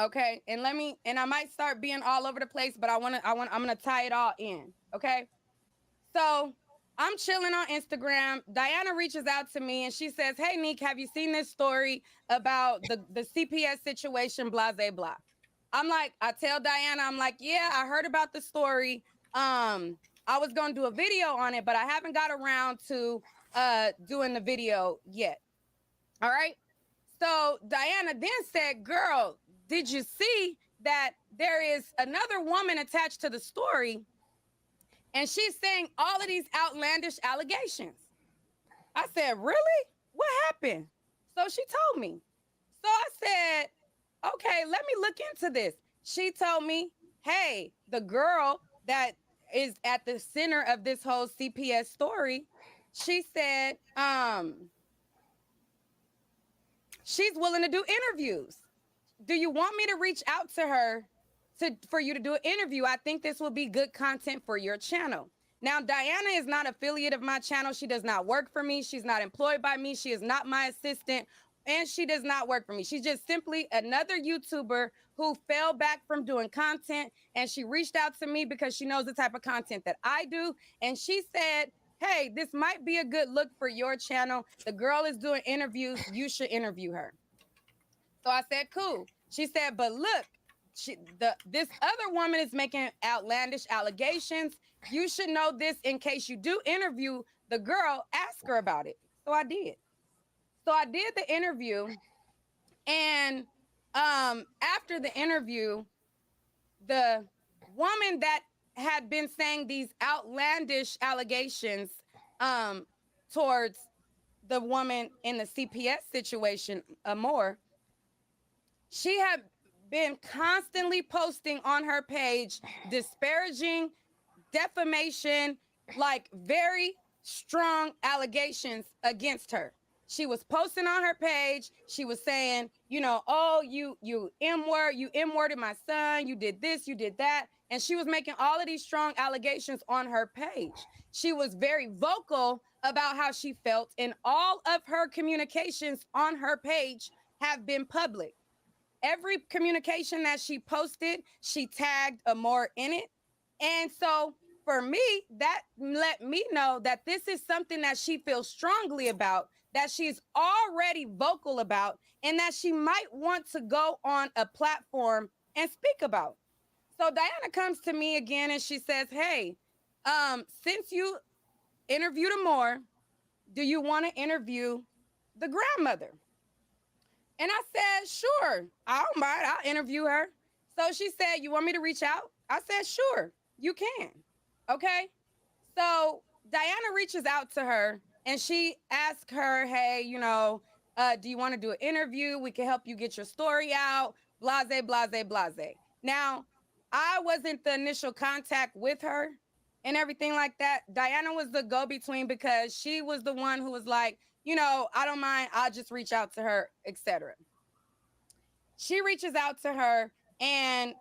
Okay. And I might start being all over the place, but I'm going to tie it all in. Okay. So I'm chilling on Instagram. Diana reaches out to me and she says, "Hey, Neek, have you seen this story about the CPS situation, blah, blah, blah?" I tell Diana, I'm like, "Yeah, I heard about the story. I was going to do a video on it, but I haven't got around to doing the video yet." All right. So Diana then said, "Girl, did you see that there is another woman attached to the story? And she's saying all of these outlandish allegations." I said, "Really? What happened?" So she told me. So I said, "Okay, let me look into this." She told me, "Hey, the girl that is at the center of this whole CPS story, she said, she's willing to do interviews. Do you want me to reach out to her for you to do an interview? I think this will be good content for your channel." Now, Diana is not affiliate of my channel. She does not work for me. She's not employed by me. She is not my assistant, and she does not work for me. She's just simply another YouTuber who fell back from doing content, and she reached out to me because she knows the type of content that I do. And she said, "Hey, this might be a good look for your channel. The girl is doing interviews. You should interview her." So I said, "Cool." She said, "But look, this other woman is making outlandish allegations. You should know this in case you do interview the girl. Ask her about it." So I did. So I did the interview, and after the interview, the woman that had been saying these outlandish allegations towards the woman in the CPS situation, Amora, she had been constantly posting on her page disparaging, defamation, like very strong allegations against her. She was posting on her page. She was saying, "Oh, you M-worded my son. You did this, you did that." And she was making all of these strong allegations on her page. She was very vocal about how she felt, and all of her communications on her page have been public. Every communication that she posted, she tagged Amora in it. And so for me, that let me know that this is something that she feels strongly about, that she's already vocal about, and that she might want to go on a platform and speak about. So Diana comes to me again and she says, hey, since you interviewed Amora, do you want to interview the grandmother? And I said, sure, I don't mind. I'll interview her. So she said, you want me to reach out? I said, sure, you can. Okay. So Diana reaches out to her and she asks her, hey, do you want to do an interview? We can help you get your story out. Blase, blase, blase. Now, I wasn't the initial contact with her and everything like that. Diana was the go-between because she was the one who was like, I don't mind. I'll just reach out to her, etc. She reaches out to her and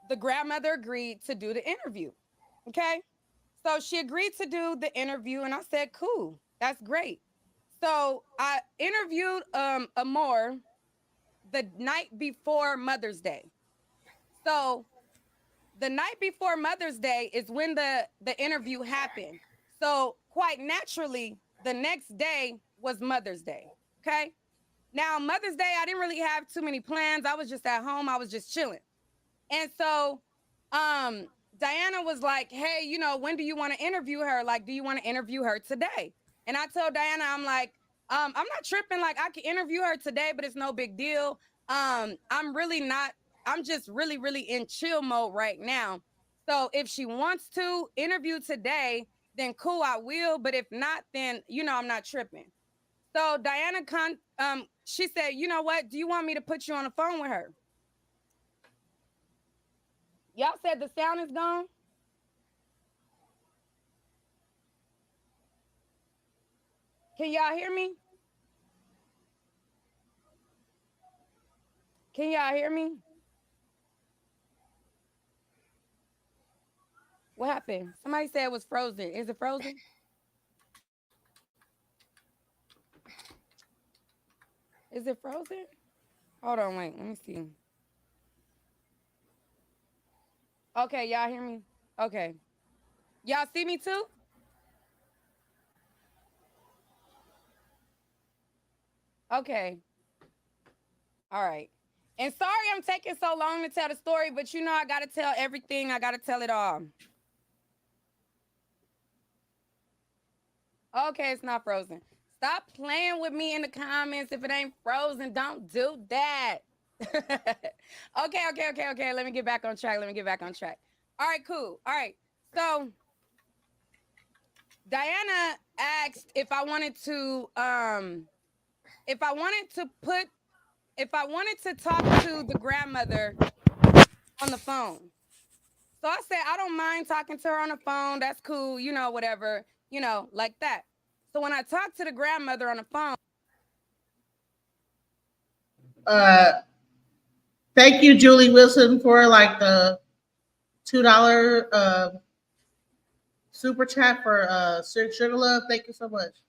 the grandmother agreed to do the interview. Okay. So she agreed to do the interview and I said, cool, that's great. So I interviewed Amor the night before Mother's Day. So the night before Mother's Day is when the interview happened. So quite naturally, the next day was Mother's Day. Okay. Now, Mother's Day, I didn't really have too many plans. I was just at home. I was just chilling. And so Diana was like, hey, when do you want to interview her? Like, do you want to interview her today? And I told Diana, I'm like, I'm not tripping. Like, I can interview her today, but it's no big deal. I'm just really, really in chill mode right now. So if she wants to interview today, then cool, I will. But if not, then, I'm not tripping. So Diana, she said, you know what? Do you want me to put you on the phone with her? Y'all said the sound is gone? Can y'all hear me? Can y'all hear me? What happened? Somebody said it was frozen. Is it frozen? Is it frozen? Hold on, wait. Let me see. Okay, y'all hear me? Okay. Y'all see me too? Okay. All right. And sorry I'm taking so long to tell the story, but I got to tell everything. I got to tell it all. Okay, it's not frozen. Stop playing with me in the comments. If it ain't frozen, don't do that. Okay. Let me get back on track. All right, cool. All right. So Diana asked if I wanted to talk to the grandmother on the phone. So I said, I don't mind talking to her on the phone. That's cool, whatever, like that. So when I talked to the grandmother on the phone. Thank you, Julie Wilson, for like the $2 super chat for Sugar Love. Thank you so much.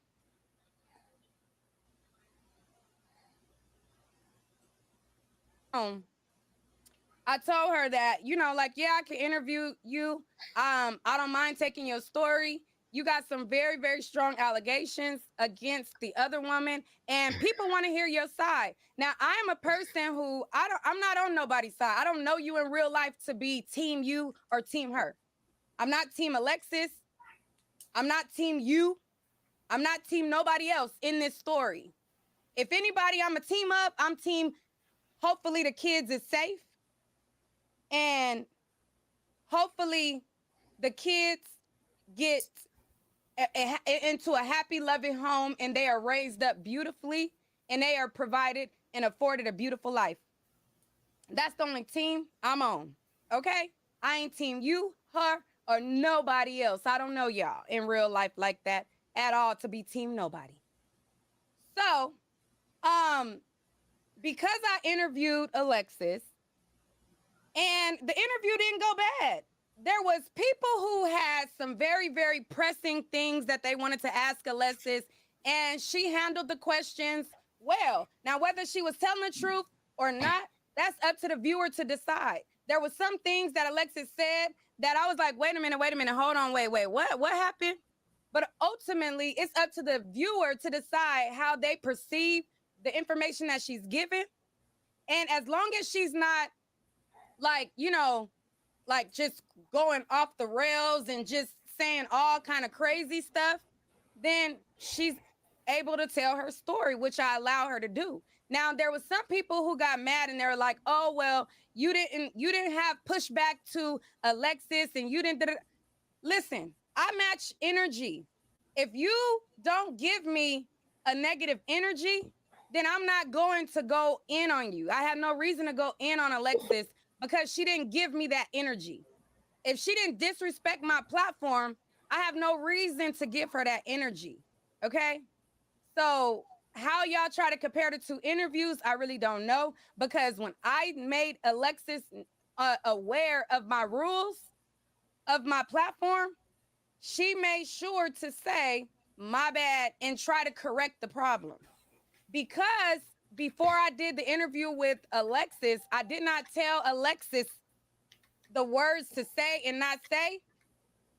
I told her that, I can interview you. I don't mind taking your story. You got some very, very strong allegations against the other woman, and people want to hear your side. Now, I am a person who I'm not on nobody's side. I don't know you in real life to be team you or team her. I'm not team Alexis. I'm not team you. I'm not team nobody else in this story. If anybody I'm a team up, I'm team hopefully the kids is safe. And hopefully the kids get into a happy, loving home and they are raised up beautifully and they are provided and afforded a beautiful life. That's the only team I'm on. Okay? I ain't team you, her, or nobody else. I don't know y'all in real life like that at all to be team nobody. So, because I interviewed Alexis and the interview didn't go bad. There was people who had some very, very pressing things that they wanted to ask Alexis, and she handled the questions well. Now, whether she was telling the truth or not, that's up to the viewer to decide. There were some things that Alexis said that I was like, wait a minute, hold on, wait, what happened? But ultimately, it's up to the viewer to decide how they perceive the information that she's given. And as long as she's not like, you know, like just going off the rails and just saying all kind of crazy stuff, then she's able to tell her story, which I allow her to do. Now, there was some people who got mad and they were like, "Oh, well, you didn't have pushback to Alexis and you didn't." Listen, I match energy. If you don't give me a negative energy, then I'm not going to go in on you. I have no reason to go in on Alexis because she didn't give me that energy. If she didn't disrespect my platform, I have no reason to give her that energy. Okay? So, how y'all try to compare the two interviews, I really don't know, because when I made Alexis aware of my rules of my platform, she made sure to say, my bad, and try to correct the problem. Because before I did the interview with Alexis, I did not tell Alexis the words to say and not say.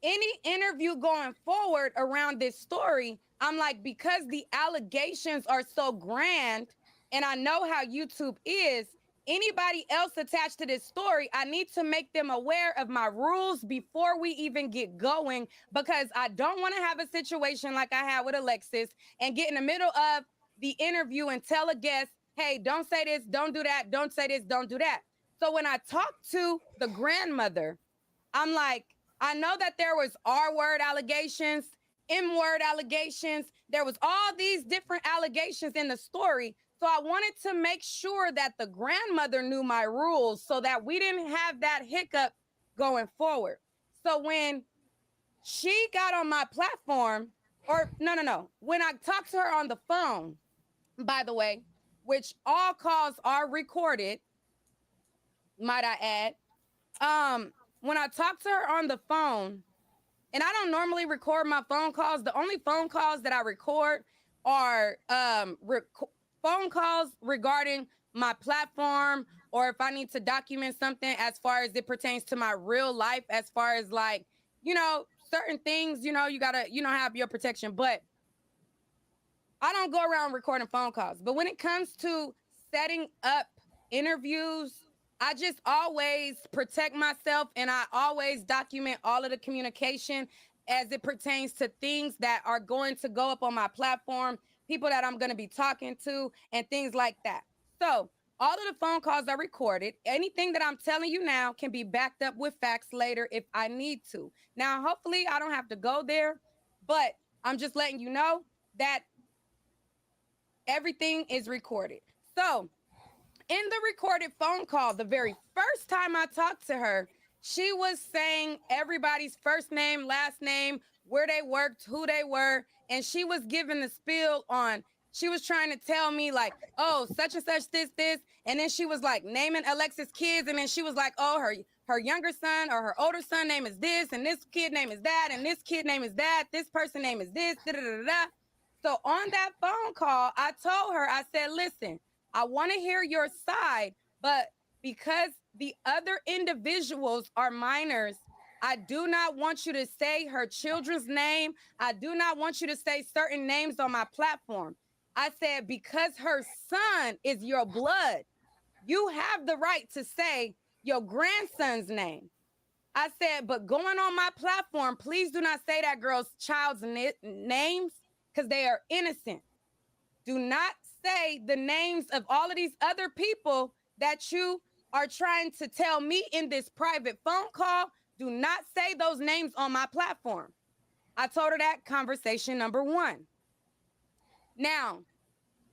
Any interview going forward around this story, I'm like, because the allegations are so grand, and I know how YouTube is, anybody else attached to this story, I need to make them aware of my rules before we even get going, because I don't want to have a situation like I had with Alexis and get in the middle of the interview and tell a guest, hey, don't say this, don't do that, don't say this, don't do that. So when I talked to the grandmother, I'm like, I know that there was R-word allegations, M-word allegations. There was all these different allegations in the story. So I wanted to make sure that the grandmother knew my rules so that we didn't have that hiccup going forward. So when she got on my platform, or no, when I talked to her on the phone, by the way, which all calls are recorded, might I add, when I talked to her on the phone, and I don't normally record my phone calls. The only phone calls that I record are phone calls regarding my platform, or if I need to document something as far as it pertains to my real life, as far as like, you know, certain things, you know, you gotta, you know, have your protection. But I don't go around recording phone calls. But when it comes to setting up interviews, I just always protect myself, and I always document all of the communication as it pertains to things that are going to go up on my platform, people that I'm going to be talking to, and things like that. So all of the phone calls are recorded. Anything that I'm telling you now can be backed up with facts later if I need to. Now, hopefully I don't have to go there, but I'm just letting you know that everything is recorded. So in the recorded phone call, the very first time I talked to her, she was saying everybody's first name, last name, where they worked, who they were, and she was giving the spiel on, she was trying to tell me like, oh, such and such, this, and then she was like naming Alexis' kids, and then she was like, oh, her younger son or her older son name is this, and this kid name is that, and this kid name is that, this person name is this, da-da-da-da. So on that phone call, I told her, I said, listen, I want to hear your side, but because the other individuals are minors, I do not want you to say her children's name. I do not want you to say certain names on my platform. I said, because her son is your blood, you have the right to say your grandson's name. I said, but going on my platform, please do not say that girl's child's names because they are innocent. Do not say the names of all of these other people that you are trying to tell me in this private phone call. Do not say those names on my platform. I told her that, conversation number one. Now,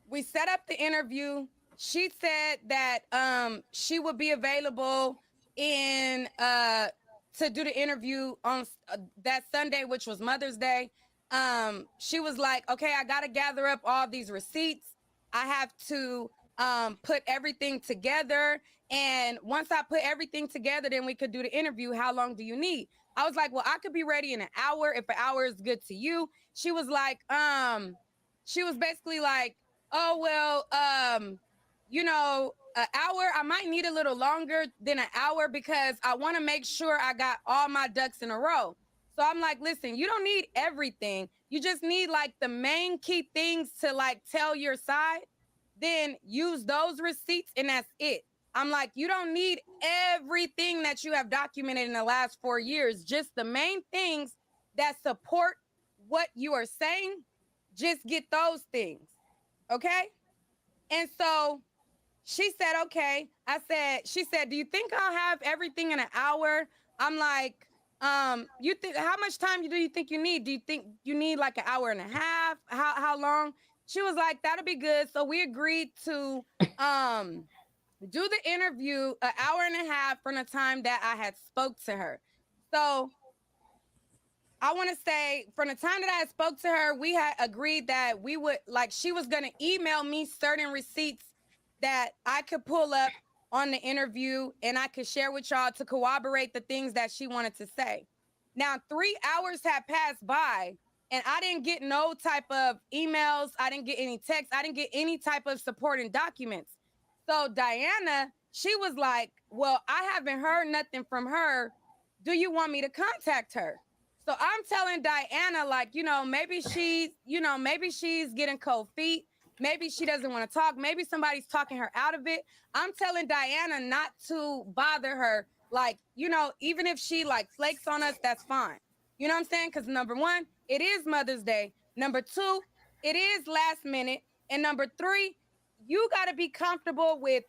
we set up the interview. She said that she would be available in to do the interview on that Sunday, which was Mother's Day. She was like, okay, I got to gather up all these receipts. I have to put everything together. And once I put everything together, then we could do the interview. How long do you need? I was like, well, I could be ready in an hour if an hour is good to you. She was like, she was basically like, oh, well, you know, an hour, I might need a little longer than an hour because I want to make sure I got all my ducks in a row. So I'm like, listen, you don't need everything. You just need like the main key things to like tell your side. Then use those receipts and that's it. I'm like, you don't need everything that you have documented in the last 4 years. Just the main things that support what you are saying. Just get those things. Okay? And so she said, okay. She said, do you think I'll have everything in an hour? I'm like, you think, how much time do you think you need? Do you think you need like an hour and a half? How long? She was like, that'll be good. So we agreed to do the interview an hour and a half from the time that I had spoke to her. So I want to say from the time that I spoke to her, we had agreed that we would, like, she was going to email me certain receipts that I could pull up on the interview and I could share with y'all to corroborate the things that she wanted to say. Now, 3 hours had passed by and I didn't get no type of emails. I didn't get any texts. I didn't get any type of supporting documents. So Diana, she was like, well, I haven't heard nothing from her. Do you want me to contact her? So I'm telling Diana, like, maybe she's getting cold feet. Maybe she doesn't want to talk. Maybe somebody's talking her out of it. I'm telling Diana not to bother her. Like, even if she like flakes on us, that's fine. You know what I'm saying? Because number one, it is Mother's Day. Number two, it is last minute. And number three, you got to be comfortable with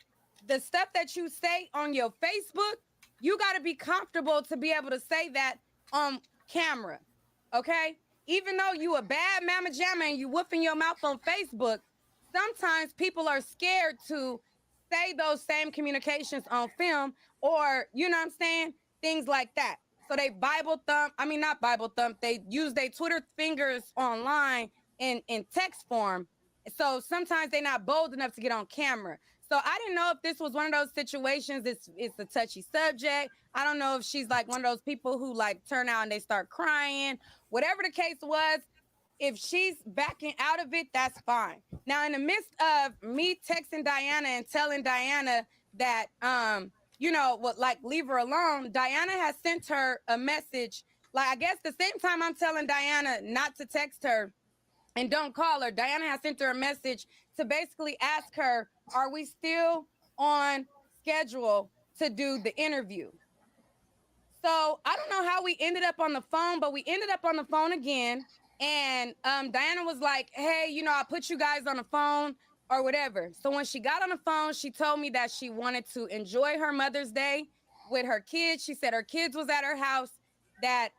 the stuff that you say on your Facebook. You got to be comfortable to be able to say that on camera. Okay? Even though you a bad mama jamma and you woofing your mouth on Facebook, sometimes people are scared to say those same communications on film or, you know what I'm saying? Things like that. So they not Bible thump, they use their Twitter fingers online in text form. So sometimes they're not bold enough to get on camera. So I didn't know if this was one of those situations. It's a touchy subject. I don't know if she's like one of those people who like turn out and they start crying. Whatever the case was, if she's backing out of it, that's fine. Now, in the midst of me texting Diana and telling Diana that, leave her alone, Diana has sent her a message. Like, I guess the same time I'm telling Diana not to text her and don't call her, Diana has sent her a message to basically ask her, are we still on schedule to do the interview? So I don't know how we ended up on the phone, but we ended up on the phone again. And Diana was like, hey, I put you guys on the phone or whatever. So when she got on the phone, she told me that she wanted to enjoy her Mother's Day with her kids. She said her kids was at her house, that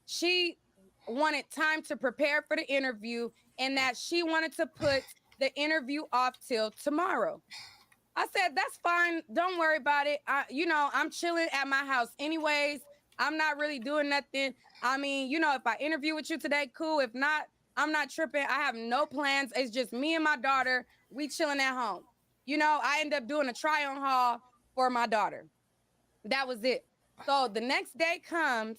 she wanted time to prepare for the interview and that she wanted to put the interview off till tomorrow. I said, that's fine. Don't worry about it. I'm chilling at my house anyways. I'm not really doing nothing. I mean, if I interview with you today, cool. If not, I'm not tripping. I have no plans. It's just me and my daughter. We chilling at home. I end up doing a try-on haul for my daughter. That was it. So the next day comes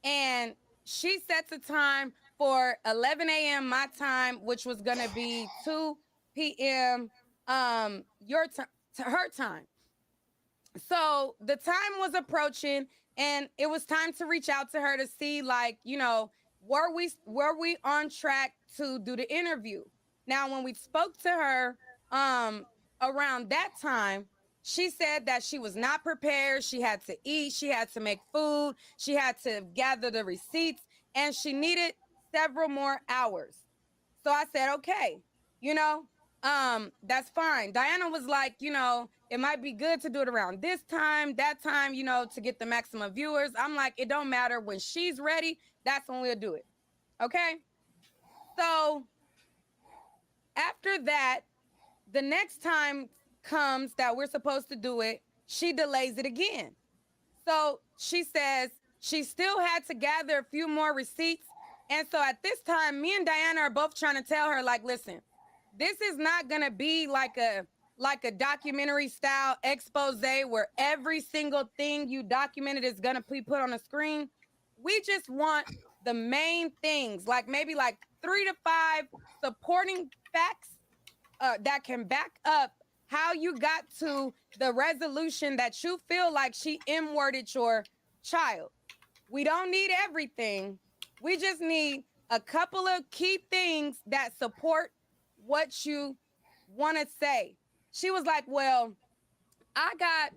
and she sets a time for 11 a.m. my time, which was going to be 2 p.m. Your time, to her time. So the time was approaching and it was time to reach out to her to see, like, were we on track to do the interview? Now, when we spoke to her around that time, she said that she was not prepared. She had to eat, she had to make food, she had to gather the receipts, and she needed several more hours. So I said, okay, that's fine. Diana was like, it might be good to do it around this time, that time, to get the maximum viewers. I'm like, it don't matter. When she's ready, that's when we'll do it. Okay. So after that, the next time comes that we're supposed to do it, she delays it again. So she says she still had to gather a few more receipts. And so at this time, me and Diana are both trying to tell her, like, listen, this is not going to be like a documentary style expose where every single thing you documented is going to be put on the screen. We just want the main things, like maybe like 3 to 5 supporting facts that can back up how you got to the resolution that you feel like she M-worded your child. We don't need everything. We just need a couple of key things that support what you want to say. She was like, well, I got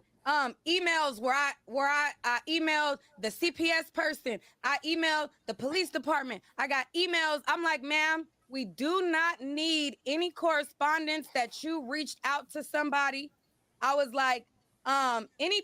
emails where I emailed the CPS person. I emailed the police department. I got emails. I'm like, ma'am, we do not need any correspondence that you reached out to somebody. I was like, any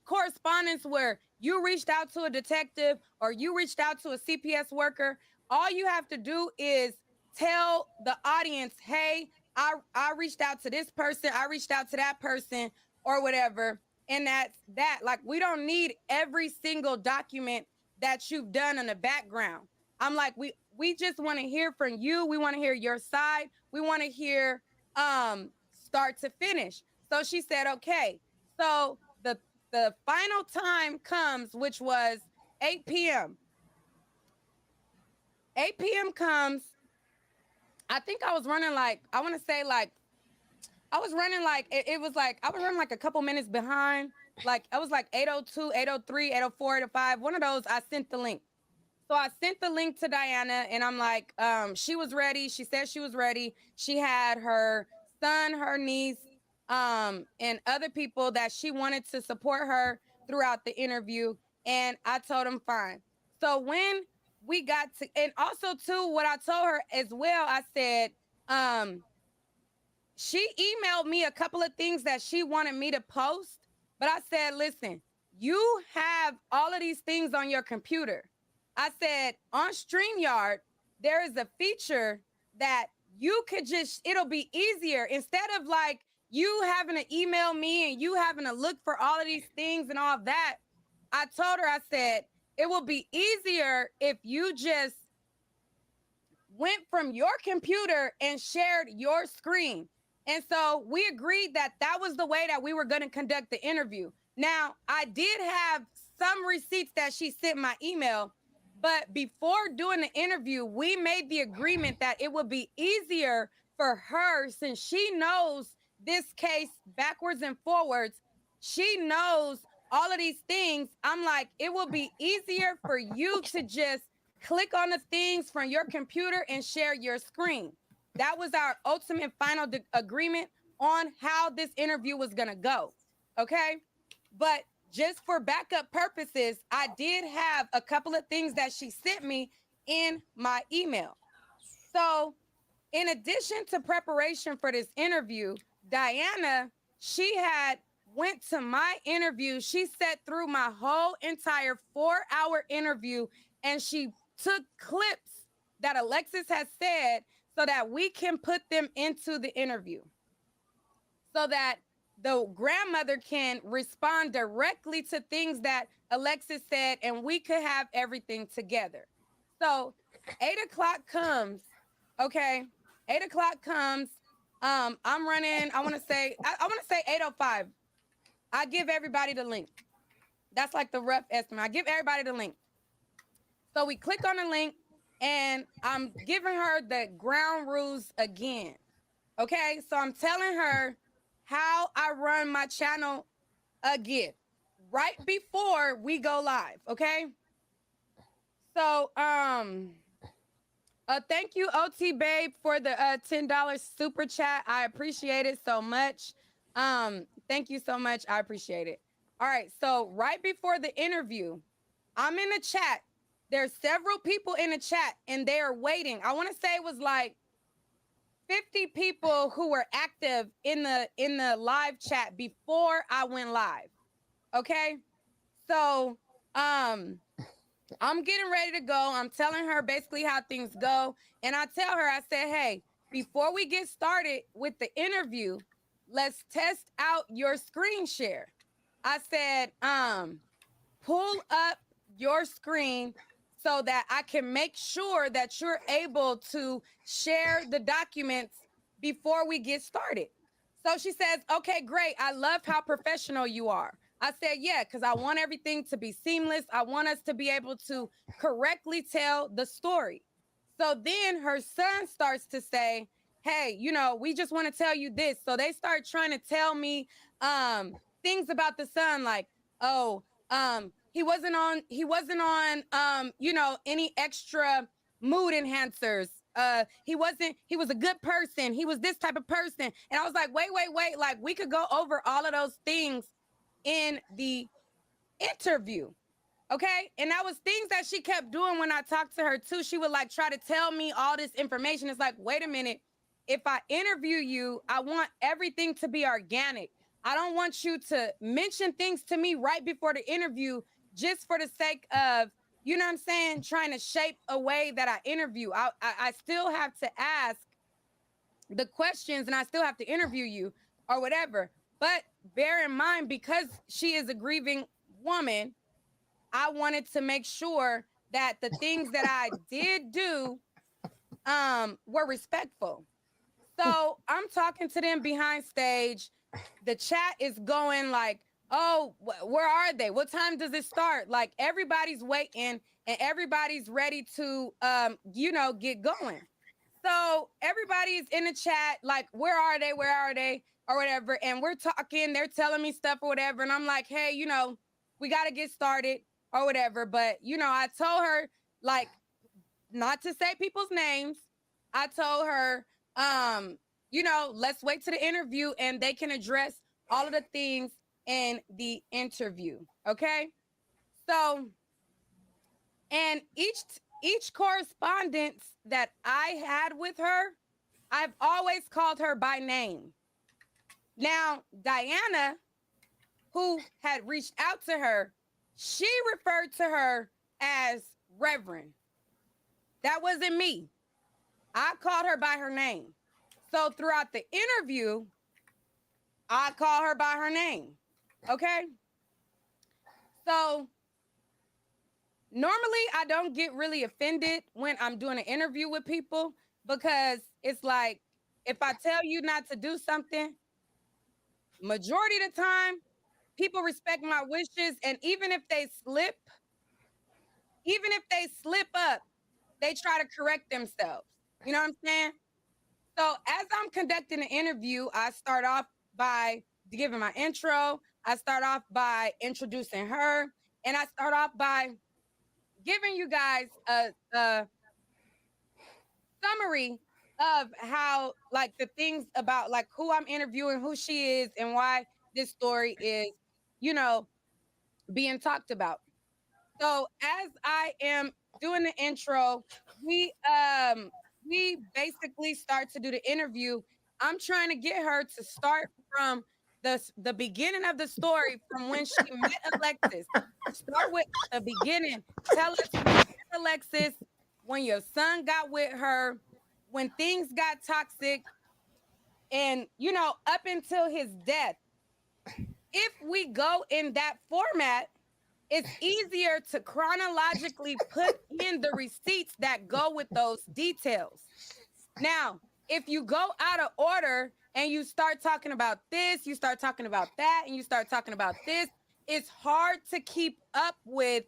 correspondence where you reached out to a detective or you reached out to a CPS worker, all you have to do is tell the audience, hey, I reached out to this person, I reached out to that person, or whatever. And that's that. Like, we don't need every single document that you've done in the background. I'm like, we just want to hear from you. We want to hear your side. We want to hear start to finish. So she said, okay. So the final time comes, which was 8 p.m. 8 p.m. comes. I think I was running like, I want to say like, I was running like, it was like, I was running like a couple minutes behind. Like, I was like 8:02, 8:03, 8:04, 8:05. One of those, I sent the link. So I sent the link to Diana and I'm like, she was ready. She said she was ready. She had her son, her niece, and other people that she wanted to support her throughout the interview. And I told them, fine. So when we got to, and also too, what I told her as well, I said, she emailed me a couple of things that she wanted me to post, but I said, listen, you have all of these things on your computer. I said, on StreamYard, there is a feature that you could just, it'll be easier instead of like you having to email me and you having to look for all of these things and all of that. I told her, I said, it will be easier if you just went from your computer and shared your screen. And so we agreed that that was the way that we were going to conduct the interview. Now, I did have some receipts that she sent my email, but before doing the interview, we made the agreement that it would be easier for her, since she knows this case backwards and forwards. She knows all of these things. I'm like, it will be easier for you to just click on the things from your computer and share your screen. That was our ultimate final agreement on how this interview was going to go. Okay. But just for backup purposes, I did have a couple of things that she sent me in my email. So in addition to preparation for this interview, Diana, she had went to my interview. She sat through my whole entire 4-hour interview and she took clips that Alexis has said so that we can put them into the interview, so that the grandmother can respond directly to things that Alexis said and we could have everything together. So 8 o'clock comes, okay? 8 o'clock comes. I'm running, I want to say 8:05. I give everybody the link. That's like the rough estimate. I give everybody the link. So we click on the link and I'm giving her the ground rules again. Okay, so I'm telling her how I run my channel again right before we go live. Okay. So thank you, OT Babe, for the $10 super chat. I appreciate it so much. Thank you so much. I appreciate it. All right. So right before the interview, I'm in the chat. There's several people in the chat and they are waiting. I want to say it was like 50 people who were active in the live chat before I went live. Okay. So I'm getting ready to go. I'm telling her basically how things go. And I tell her, I said, hey, before we get started with the interview, let's test out your screen share. I said, pull up your screen so that I can make sure that you're able to share the documents before we get started. So she says, okay, great. I love how professional you are. I said, yeah, because I want everything to be seamless. I want us to be able to correctly tell the story. So then her son starts to say, hey, we just want to tell you this. So they start trying to tell me things about the son, like, oh, he wasn't on any extra mood enhancers. he was a good person. He was this type of person. And I was like, wait. Like, we could go over all of those things in the interview. Okay. And that was things that she kept doing when I talked to her too. She would like try to tell me all this information. It's like, wait a minute. If I interview you, I want everything to be organic. I don't want you to mention things to me right before the interview just for the sake of, you know what I'm saying, trying to shape a way that I interview. I still have to ask the questions and I still have to interview you or whatever. But bear in mind, because she is a grieving woman, I wanted to make sure that the things that I did do were respectful. So I'm talking to them behind stage. The chat is going like, oh, where are they? What time does it start? Like, everybody's waiting and everybody's ready to, get going. So everybody's in the chat, like, where are they? Where are they? Or whatever. And we're talking, they're telling me stuff or whatever. And I'm like, hey, we got to get started or whatever. But, I told her, like, not to say people's names. I told her, let's wait to the interview and they can address all of the things in the interview. Okay. So, and each correspondence that I had with her, I've always called her by name. Now, Diana, who had reached out to her, she referred to her as Reverend. That wasn't me. I called her by her name. So throughout the interview, I call her by her name. Okay? So normally I don't get really offended when I'm doing an interview with people, because it's like, if I tell you not to do something, majority of the time, people respect my wishes. And even if they slip up, they try to correct themselves. You know what I'm saying? So as I'm conducting an interview, I start off by giving my intro. I start off by introducing her. And I start off by giving you guys a summary of how, like, the things about, like, who I'm interviewing, who she is, and why this story is, being talked about. So as I am doing the intro, we basically start to do the interview. I'm trying to get her to start from the beginning of the story, from when she met Alexis. Start with the beginning. Tell us when you met Alexis, when your son got with her, when things got toxic, and up until his death. If we go in that format, it's easier to chronologically put in the receipts that go with those details. Now, if you go out of order and you start talking about this, you start talking about that, and you start talking about this, it's hard to keep up with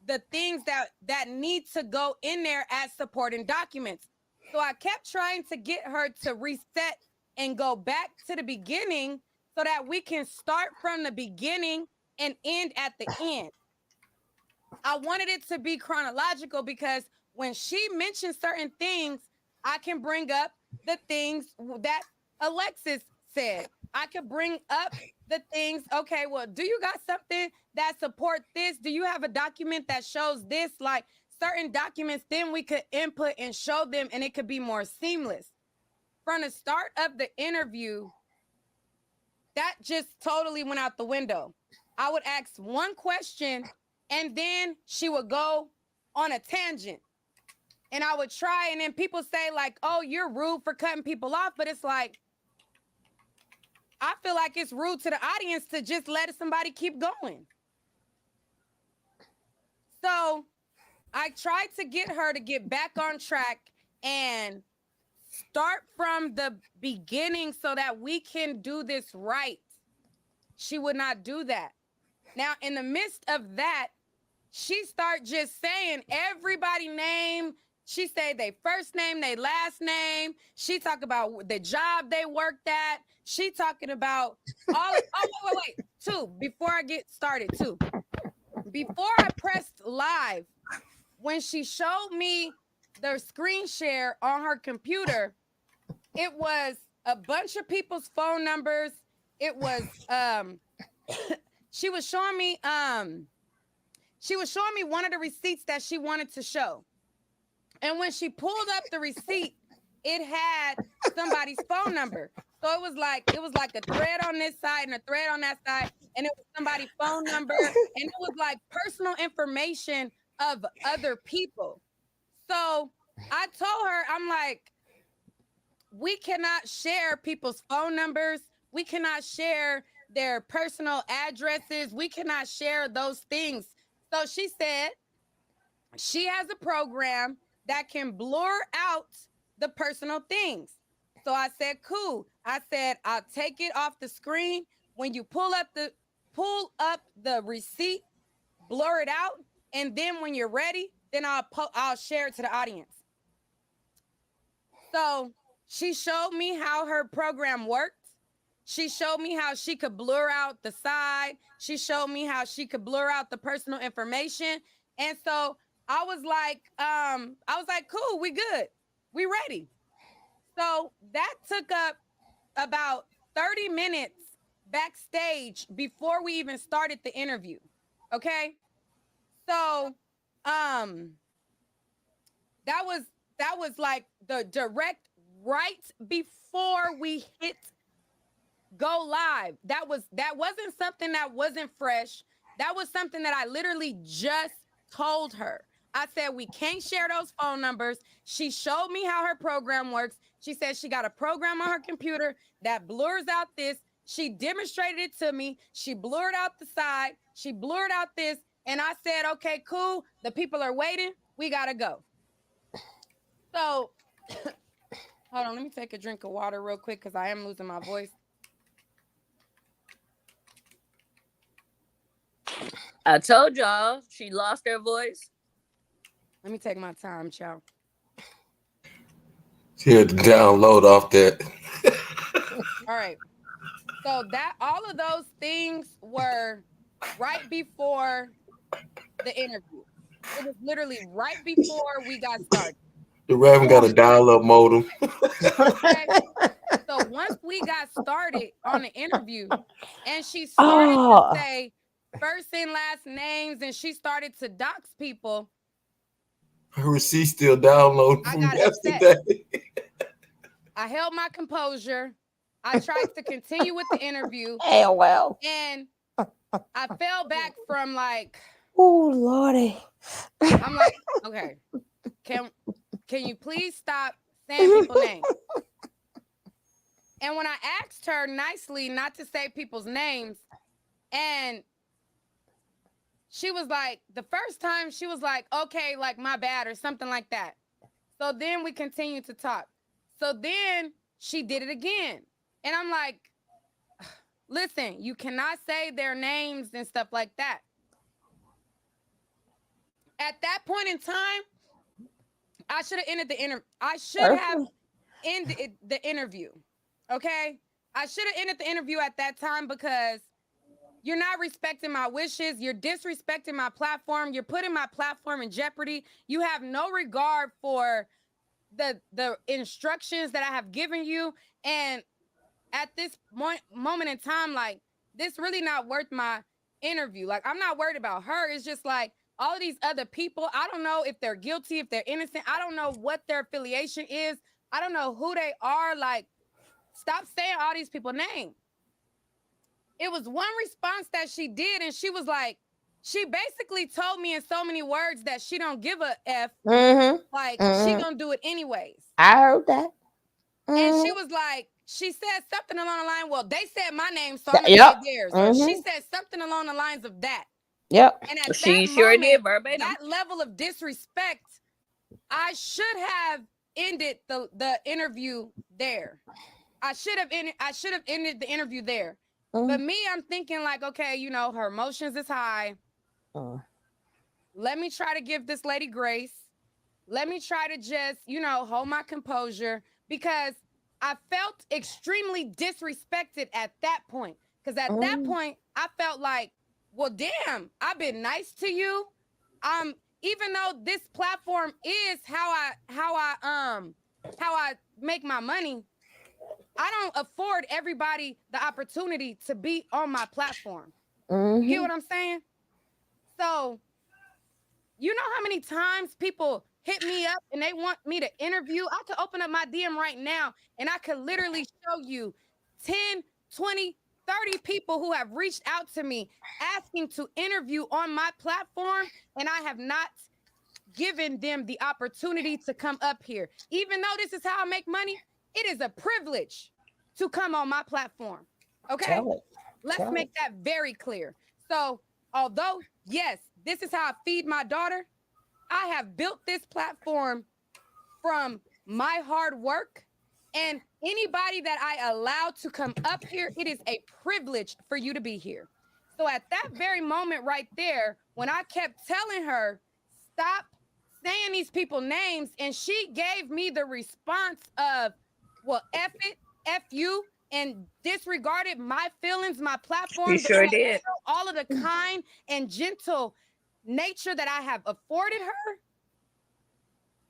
the things that need to go in there as supporting documents. So I kept trying to get her to reset and go back to the beginning so that we can start from the beginning and end at the end. I wanted it to be chronological because when she mentions certain things, I can bring up the things that Alexis said. I could bring up the things, okay, well, do you got something that support this? Do you have a document that shows this? Like, certain documents, then we could input and show them, and it could be more seamless. From the start of the interview, that just totally went out the window. I would ask one question, and then she would go on a tangent. And I would try, and then people say, like, oh, you're rude for cutting people off. But it's like, I feel like it's rude to the audience to just let somebody keep going. So I tried to get her to get back on track and start from the beginning so that we can do this right. She would not do that. Now, in the midst of that, she start just saying everybody name. She say they first name, they last name. She talk about the job they worked at. She talking about all. Wait. Before I get started, before I pressed live, when she showed me the screen share on her computer, it was a bunch of people's phone numbers. It was she was showing me one of the receipts that she wanted to show. And when she pulled up the receipt, it had somebody's phone number. So it was like a thread on this side and a thread on that side, and it was somebody's phone number, and it was like personal information of other people. So I told her, I'm like, we cannot share people's phone numbers. We cannot share their personal addresses. We cannot share those things. So she said she has a program that can blur out the personal things. So I said, cool. I said, I'll take it off the screen. When you pull up the receipt, blur it out. And then when you're ready, then I'll share it to the audience. So she showed me how her program worked. She showed me how she could blur out the side. She showed me how she could blur out the personal information. And so I was like, cool, we good. We ready. So that took up about 30 minutes backstage before we even started the interview. Okay. So that was like the direct right before we hit go live. That wasn't something that wasn't fresh. That was something that I literally just told her. I said, we can't share those phone numbers. She showed me how her program works. She said she got a program on her computer that blurs out this. She demonstrated it to me. She blurred out the side. She blurred out this. And I said, okay, cool. The people are waiting. We got to go. So, hold on. Let me take a drink of water real quick because I am losing my voice. I told y'all she lost her voice. Let me take my time, child. She had to download off that. All right. So that all of those things were right before the interview. It was literally right before we got started. The Raven got a dial-up modem. Okay. So once we got started on the interview, and she started to say first and last names, and she started to dox people. Her receipt still downloading from yesterday. I held my composure. I tried to continue with the interview. AOL. And I fell back from like, oh Lordy. I'm like, okay, can you please stop saying people's names? And when I asked her nicely not to say people's names, and she was like, the first time she was like, okay, like my bad or something like that. So then we continued to talk. So then she did it again. And I'm like, listen, you cannot say their names and stuff like that. At that point in time, I should have ended the interview. I should have ended the interview. Okay? I should have ended the interview at that time because you're not respecting my wishes. You're disrespecting my platform. You're putting my platform in jeopardy. You have no regard for the instructions that I have given you. And at this moment in time, like, this really not worth my interview. Like, I'm not worried about her. It's just like all of these other people. I don't know if they're guilty, if they're innocent. I don't know what their affiliation is. I don't know who they are. Like, stop saying all these people's names. It was one response that she did, and she was like, she basically told me in so many words that she don't give a F. Like, she gonna do it anyways. I heard that. And she was like, she said something along the line, well, they said my name, so I'm gonna say theirs. Or she said something along the lines of that. Yep. And at She that sure moment, did verbatim. that level of disrespect, I should have ended the interview there. I should have ended the interview there. But me, I'm thinking like, okay, you know, her emotions is high. Let me try to give this lady grace. Let me try to just, you know, hold my composure, because I felt extremely disrespected at that point. Because at that point, I felt like, well, damn, I've been nice to you. even though this platform is how I make my money, I don't afford everybody the opportunity to be on my platform. You get what I'm saying? So, you know how many times people hit me up and they want me to interview? I could open up my DM right now and I could literally show you 10, 20, 30 people who have reached out to me asking to interview on my platform, and I have not given them the opportunity to come up here. Even though this is how I make money, it is a privilege to come on my platform. Okay? Tell it. Let's make that very clear. So, although, yes, this is how I feed my daughter, I have built this platform from my hard work. And anybody that I allow to come up here, it is a privilege for you to be here. So at that very moment right there, when I kept telling her, stop saying these people names, and she gave me the response of, well, F it, F you, and disregarded my feelings, my platform. You sure did. All of the kind and gentle nature that I have afforded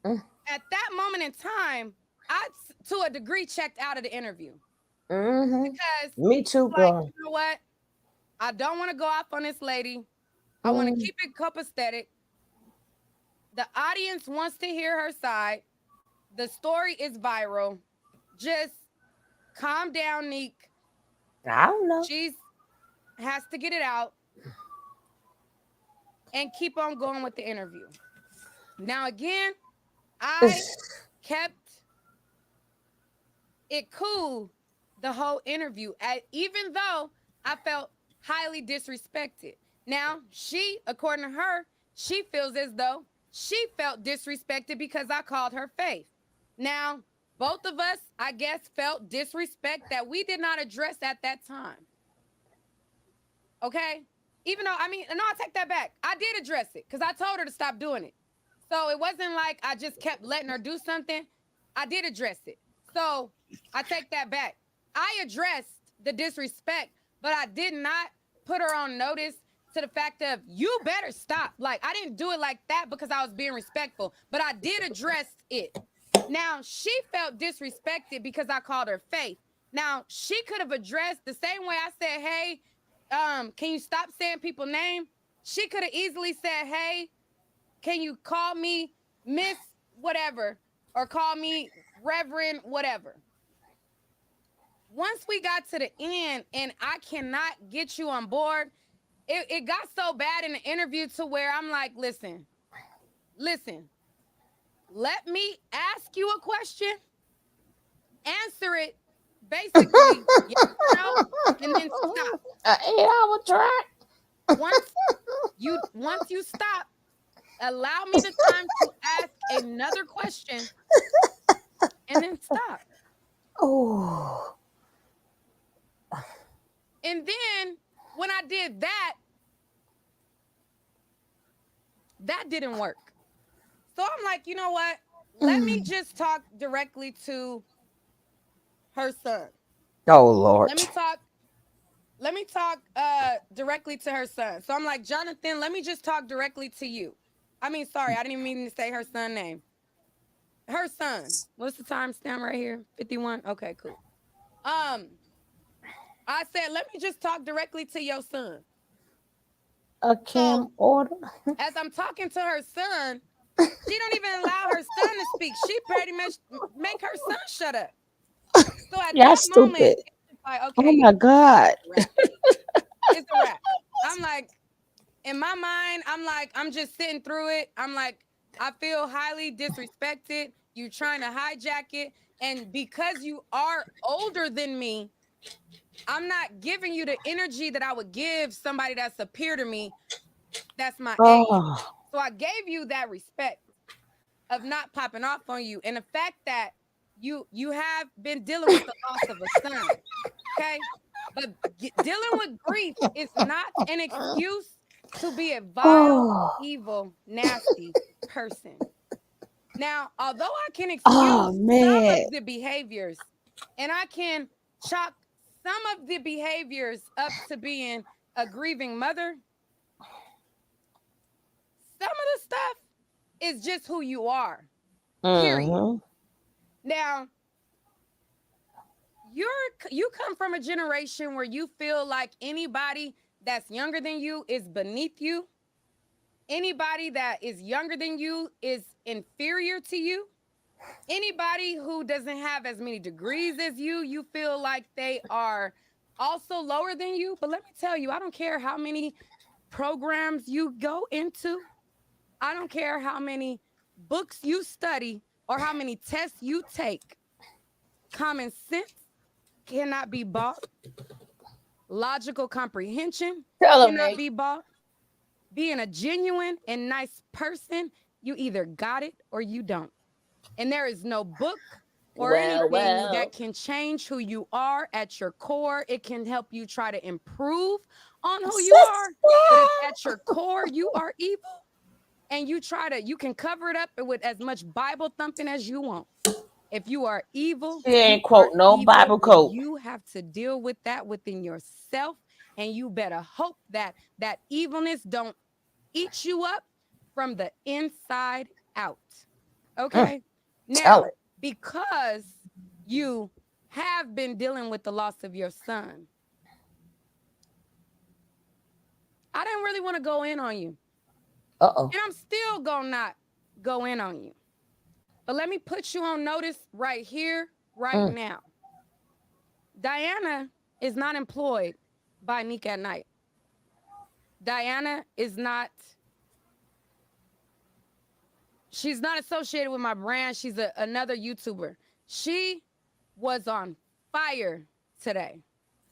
her. At that moment in time, I, to a degree, checked out of the interview. Because me too, like, girl. you know what? I don't want to go off on this lady. I want to keep it copacetic. The audience wants to hear her side. The story is viral. Just calm down, Neek. I don't know. She's has to get it out and keep on going with the interview. Now, again, I kept it cool the whole interview, even though I felt highly disrespected. Now, she, according to her, she feels as though she felt disrespected because I called her Faith. Now, both of us, I guess, felt disrespect that we did not address at that time. Okay? Even though, I mean, no, I take that back. I did address it because I told her to stop doing it. So it wasn't like I just kept letting her do something. I did address it. So I take that back. I addressed the disrespect, but I did not put her on notice to the fact of, you better stop. Like, I didn't do it like that because I was being respectful, but I did address it. Now, she felt disrespected because I called her Faith. Now, she could have addressed the same way I said, hey, can you stop saying people's name? She could have easily said, hey, can you call me Miss whatever, or call me Reverend whatever. Once we got to the end and I cannot get you on board, it got so bad in the interview to where I'm like, listen, let me ask you a question, answer it, basically, yes or no, and then stop. An 8-hour track. Once you stop, allow me the time to ask another question, and then stop. Oh. And then when I did that, that didn't work. So I'm like, you know what? Let me just talk directly to her son. Oh, Lord. Let me talk directly to her son. So I'm like, Jonathan, let me just talk directly to you. I mean, sorry, I didn't even mean to say her son's name. Her son. What's the timestamp right here? 51. Okay, cool. I said, let me just talk directly to your son. A cam order. As I'm talking to her son, she don't even allow her son to speak. She pretty much make her son shut up. So at that moment, it's like, okay. Oh my God. It's a wrap. I'm like, in my mind, I'm just sitting through it. I'm like, I feel highly disrespected. You trying to hijack it. And because you are older than me, I'm not giving you the energy that I would give somebody that's a peer to me. That's my age. So I gave you that respect of not popping off on you. And the fact that you have been dealing with the loss of a son. Okay? But dealing with grief is not an excuse to be a vile, evil, nasty person. Now, although I can excuse some of the behaviors, and I can chalk some of the behaviors up to being a grieving mother, some of the stuff is just who you are. Period. Now, you come from a generation where you feel like anybody that's younger than you is beneath you. Anybody that is younger than you is inferior to you. Anybody who doesn't have as many degrees as you feel like they are also lower than you. But let me tell you, I don't care how many programs you go into. I don't care how many books you study or how many tests you take. Common sense cannot be bought. Logical comprehension cannot be bought. Being a genuine and nice person, you either got it or you don't. And there is no book or anything that can change who you are at your core. It can help you try to improve on who you are. But if at your core you are evil and you can cover it up with as much Bible thumping as you want. If you are evil, She ain't quote no Bible quote. You have to deal with that within yourself, and you better hope that that evilness don't eat you up from the inside out. Okay? Now, because you have been dealing with the loss of your son, I didn't really want to go in on you. And I'm still gonna not go in on you. But let me put you on notice right here, right now. Diana is not employed by Nick at Night. Diana is not, she's not associated with my brand. She's another YouTuber. She was on fire today.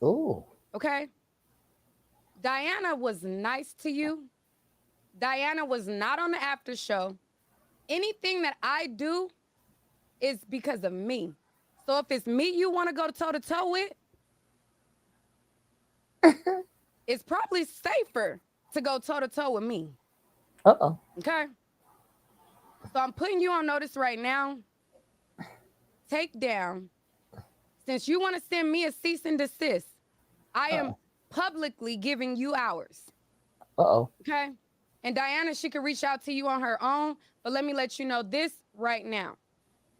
Ooh. Okay? Diana was nice to you. Diana was not on the after show. Anything that I do is because of me. So if it's me you want to go toe-to-toe with, it's probably safer to go toe-to-toe with me. Okay? So I'm putting you on notice right now. Take down. Since you want to send me a cease and desist, I am publicly giving you hours. Okay? And Diana, she could reach out to you on her own, but let me let you know this right now.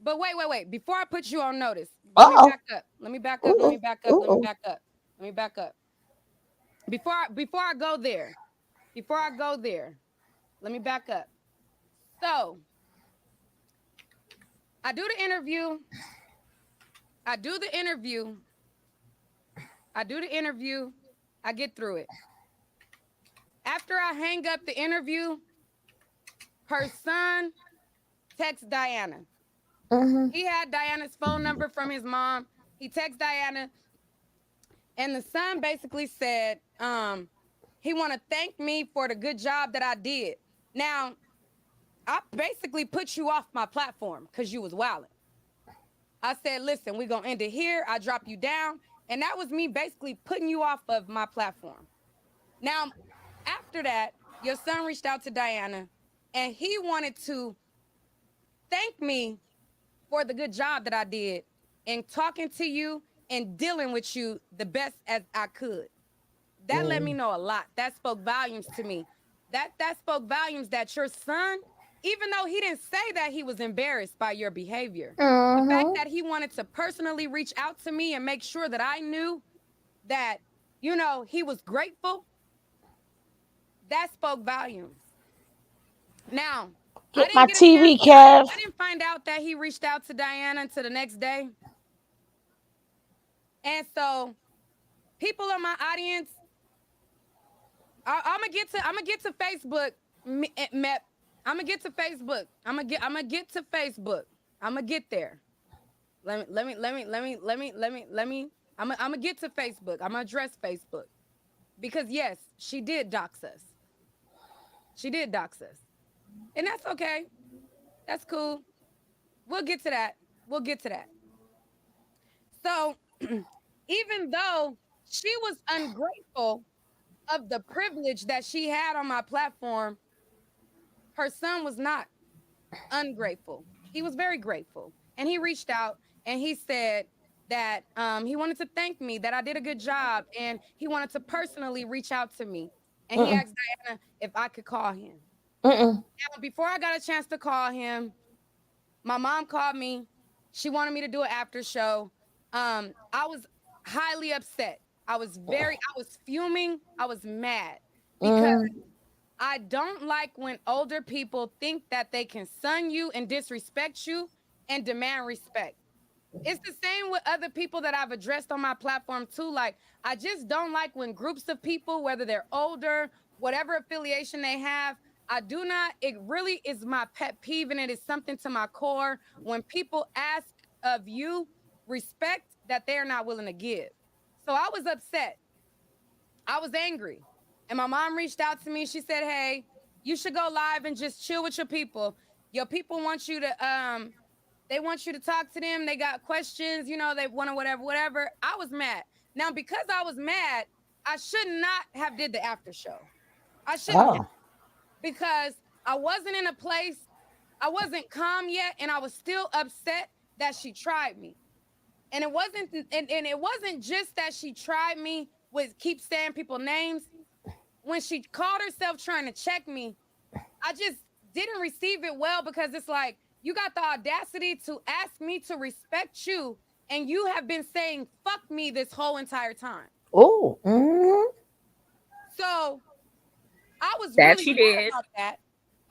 But wait. Before I put you on notice, let me back up. Let me back up. Before I go there, let me back up. So, I do the interview. I get through it. After I hang up the interview, her son texts Diana. He had Diana's phone number from his mom. He texts Diana, and the son basically said, he want to thank me for the good job that I did. Now, I basically put you off my platform because you was wilding. I said, listen, we're going to end it here. I drop you down. And that was me basically putting you off of my platform. Now, after that, your son reached out to Diana, and he wanted to thank me for the good job that I did in talking to you and dealing with you the best as I could. That let me know a lot. That spoke volumes to me. That spoke volumes that your son, even though he didn't say that he was embarrassed by your behavior, the fact that he wanted to personally reach out to me and make sure that I knew that, you know, he was grateful, that spoke volumes. Now, Get my TV, Kev. I didn't find out that he reached out to Diana until the next day. And so, people in my audience, I'm gonna get to Facebook. I'm gonna get to Facebook. I'm gonna get to Facebook. I'm gonna get there. Let me. I'm gonna get to Facebook. I'm gonna address Facebook because yes, she did dox us. And that's okay. That's cool. We'll get to that. So, even though she was ungrateful of the privilege that she had on my platform, her son was not ungrateful. He was very grateful. And he reached out and he said that he wanted to thank me, that I did a good job, and he wanted to personally reach out to me. And he asked Diana if I could call him. Mm-mm. Now, before I got a chance to call him, my mom called me. She wanted me to do an after show. I was highly upset. I was fuming. I was mad because Mm. I don't like when older people think that they can son you and disrespect you and demand respect. It's the same with other people that I've addressed on my platform too. Like, I just don't like when groups of people, whether they're older, whatever affiliation they have, I do not, it really is my pet peeve and it is something to my core when people ask of you respect that they're not willing to give. So I was upset. I was angry. And my mom reached out to me. She said, "Hey, you should go live and just chill with your people. Your people want you to they want you to talk to them. They got questions, they want to whatever. I was mad. Now, because I was mad, I should not have did the after show. I shouldn't have Oh. because I wasn't in a place, I wasn't calm yet, and I was still upset that she tried me. And it wasn't just that she tried me with keep saying people names. When she called herself trying to check me, I just didn't receive it well because it's like you got the audacity to ask me to respect you, and you have been saying fuck me this whole entire time. Oh. Mm-hmm. So I was That really she mad did. about that.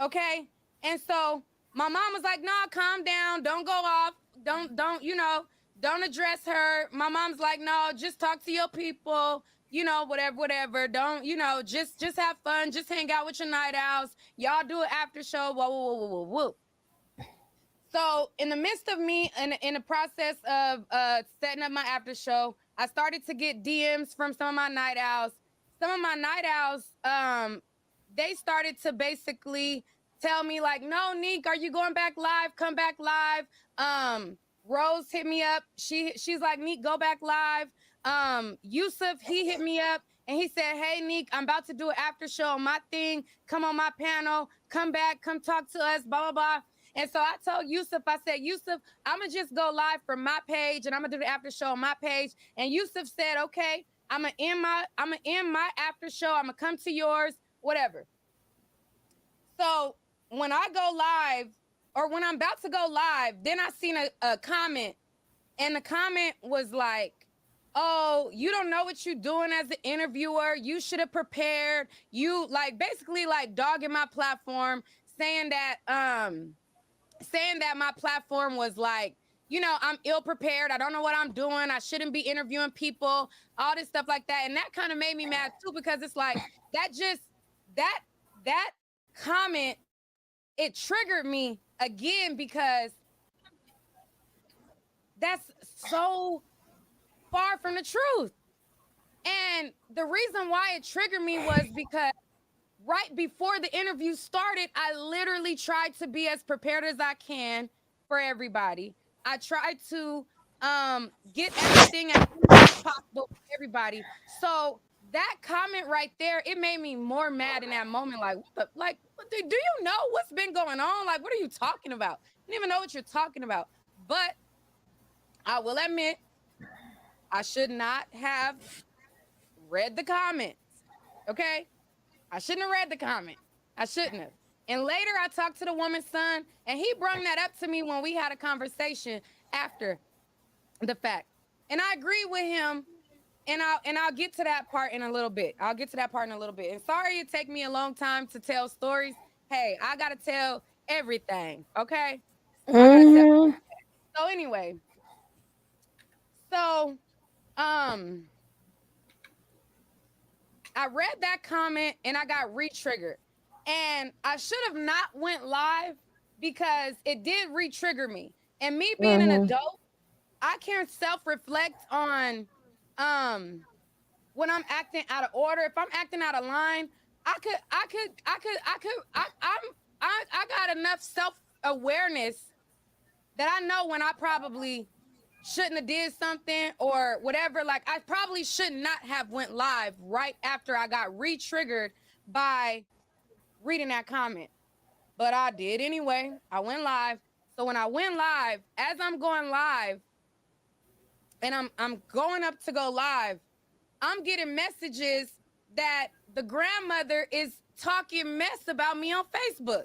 Okay. And so my mom was like, "Nah, calm down. Don't go off. Don't address her." My mom's like, "No, just talk to your people, whatever. Don't, just have fun. Just hang out with your night owls. Y'all do an after show. Whoa, whoa, whoa, whoa, whoa." So in the midst of me in the process of setting up my after show, I started to get DMs from some of my night owls. Some of my night owls, they started to basically tell me like, "No, Neek, are you going back live? Come back live." Rose hit me up. She's like, "Neek, go back live." Yusuf, he hit me up and he said, "Hey, Neek, I'm about to do an after show on my thing. Come on my panel. Come back. Come talk to us. Blah blah blah." And so I told Yusuf, I said, "Yusuf, I'm gonna just go live from my page and I'm gonna do the after show on my page." And Yusuf said, "Okay, I'm gonna end my after show. I'm gonna come to yours, whatever." So when I go live, or when I'm about to go live, then I seen a comment, and the comment was like, "Oh, you don't know what you're doing as an interviewer. You should have prepared." You like basically like dogging my platform, saying that my platform was like, I'm ill prepared. I don't know what I'm doing. I shouldn't be interviewing people, all this stuff like that. And that kind of made me mad too, because it's like that that comment, it triggered me again because that's so far from the truth. And the reason why it triggered me was because right before the interview started, I literally tried to be as prepared as I can for everybody. I tried to get everything as simple as possible for everybody. So that comment right there, it made me more mad in that moment. Like, do you know what's been going on? Like, what are you talking about? I don't even know what you're talking about. But I will admit, I should not have read the comments. Okay? I shouldn't have read the comment. I shouldn't have. And later I talked to the woman's son, and he brought that up to me when we had a conversation after the fact. And I agree with him. And I'll get to that part in a little bit. And sorry it take me a long time to tell stories. Hey, I gotta tell everything. Okay. I gotta tell. Mm-hmm. So anyway, so I read that comment and I got re-triggered. And I should have not went live because it did re-trigger me. And me being an Mm-hmm. adult, I can self-reflect on when I'm acting out of order. If I'm acting out of line, I got enough self-awareness that I know when I probably shouldn't have did something or whatever. Like, I probably should not have went live right after I got re-triggered by reading that comment, but I did anyway. I went live. So when I went live, as I'm going live and I'm going up to go live, I'm getting messages that the grandmother is talking mess about me on Facebook.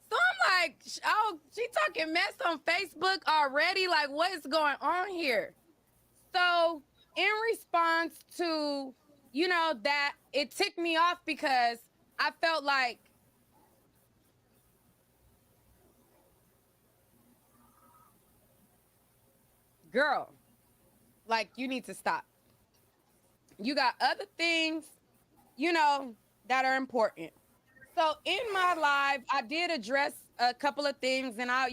So I'm like, oh, she talking mess on Facebook already? Like, what is going on here? So in response to, you know, that, it ticked me off because I felt like, girl, like, you need to stop. You got other things, you know, that are important. So in my live, I did address a couple of things, and I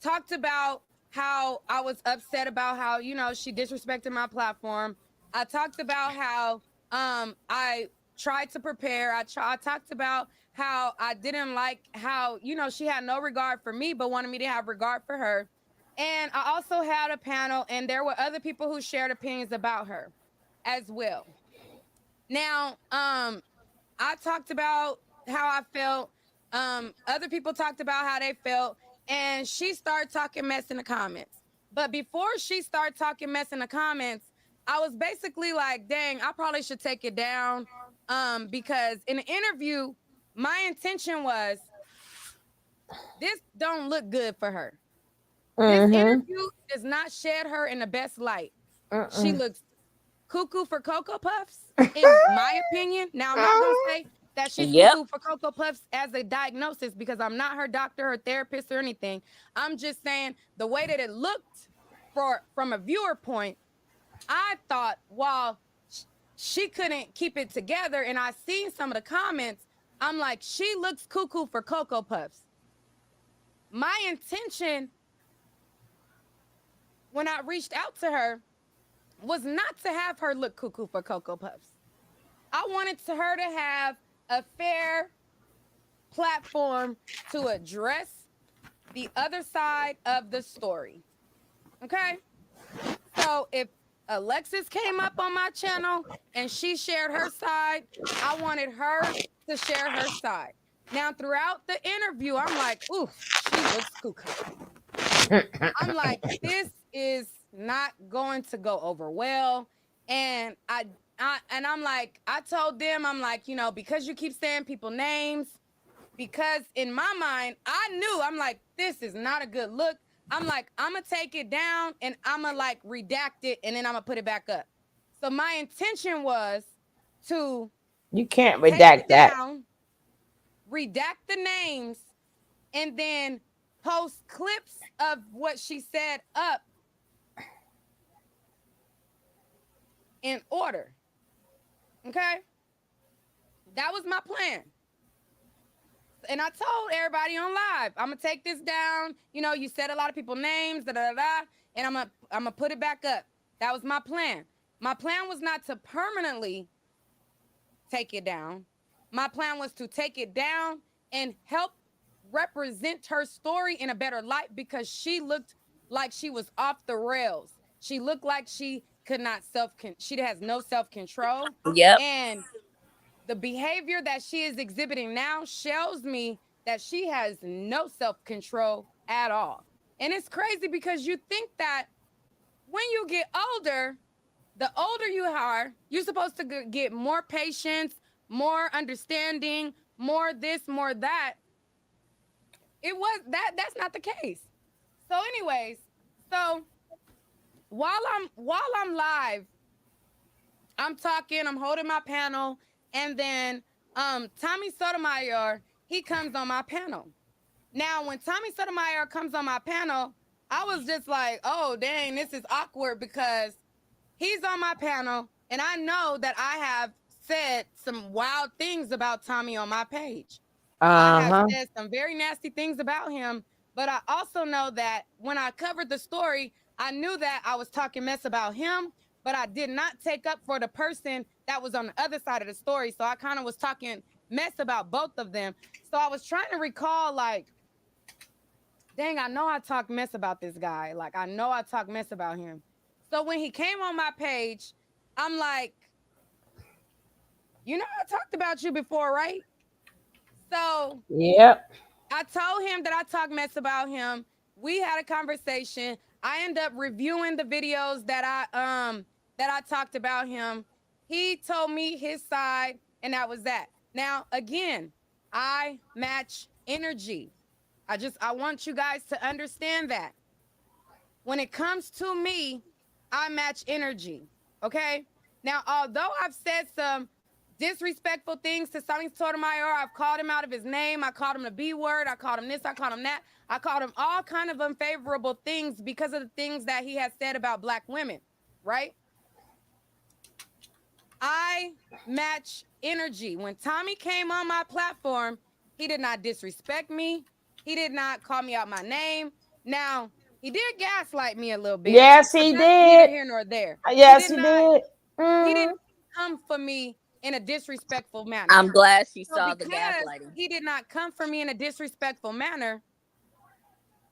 talked about how I was upset about how, you know, she disrespected my platform. I talked about how I tried to prepare. I talked about how I didn't like how, you know, she had no regard for me, but wanted me to have regard for her. And I also had a panel, and there were other people who shared opinions about her as well. Now, I talked about how I felt. Other people talked about how they felt, and she started talking mess in the comments. But before she started talking mess in the comments, I was basically like, dang, I probably should take it down. Because in the interview, my intention was, this don't look good for her. This interview does not shed her in the best light. She looks cuckoo for Cocoa Puffs, in my opinion. Now, I'm not going to say that she's cuckoo for Cocoa Puffs as a diagnosis, because I'm not her doctor, her therapist, or anything. I'm just saying the way that it looked from a viewer point, I thought, while she couldn't keep it together, and I seen some of the comments, I'm like, she looks cuckoo for Cocoa Puffs. My intention when I reached out to her was not to have her look cuckoo for Cocoa Puffs. I wanted her to have a fair platform to address the other side of the story. Okay? So if Alexis came up on my channel and she shared her side, I wanted her to share her side. Now, throughout the interview, I'm like, ooh, she looks cuckoo. I'm like, this is not going to go over well. And I'm like, I told them, I'm like, you know, because you keep saying people names, because in my mind, I knew, I'm like, this is not a good look. I'm like, I'm going to take it down and I'm going to like redact it, and then I'm going to put it back up. So my intention was to You can't redact that. down, redact the names, and then post clips of what she said up in order. Okay? That was my plan. And I told everybody on live, I'm going to take this down. You know, you said a lot of people's names, and I'm going to put it back up. That was my plan. My plan was not to permanently take it down. My plan was to take it down and help represent her story in a better light, because she looked like she was off the rails. She looked like she could not she has no self-control. Yep. And the behavior that she is exhibiting now shows me that she has no self-control at all. And it's crazy, because you think that when you get older, the older you are, you're supposed to get more patience, more understanding, more this, more that. That's not the case. So anyways, so while I'm live, I'm talking, I'm holding my panel, and then Tommy Sotomayor, he comes on my panel. Now, when Tommy Sotomayor comes on my panel, I was just like, oh, dang, this is awkward, because he's on my panel, and I know that I have said some wild things about Tommy on my page. I have said some very nasty things about him, but I also know that when I covered the story, I knew that I was talking mess about him, but I did not take up for the person that was on the other side of the story. So I kind of was talking mess about both of them. So I was trying to recall, like, dang, I know I talked mess about this guy. Like, I know I talked mess about him. So when he came on my page, I'm like, you know, I talked about you before, right? So yep. I told him that I talked mess about him. We had a conversation. I ended up reviewing the videos that I talked about him, He told me his side, and that was that. Now, again, I match energy. I want you guys to understand that. When it comes to me, I match energy. Okay. Now, although I've said some disrespectful things to Sonny Sotomayor, I've called him out of his name. I called him the B word. I called him this. I called him that. I called him all kind of unfavorable things because of the things that he has said about Black women. Right. I match energy. When Tommy came on my platform, he did not disrespect me. He did not call me out my name. Now, he did gaslight me a little bit. Yes, But he that's neither did. here nor there. Yes, he He did. didn't come for me in a disrespectful manner. I'm glad she So saw the because gaslighting. he did not come for me in a disrespectful manner,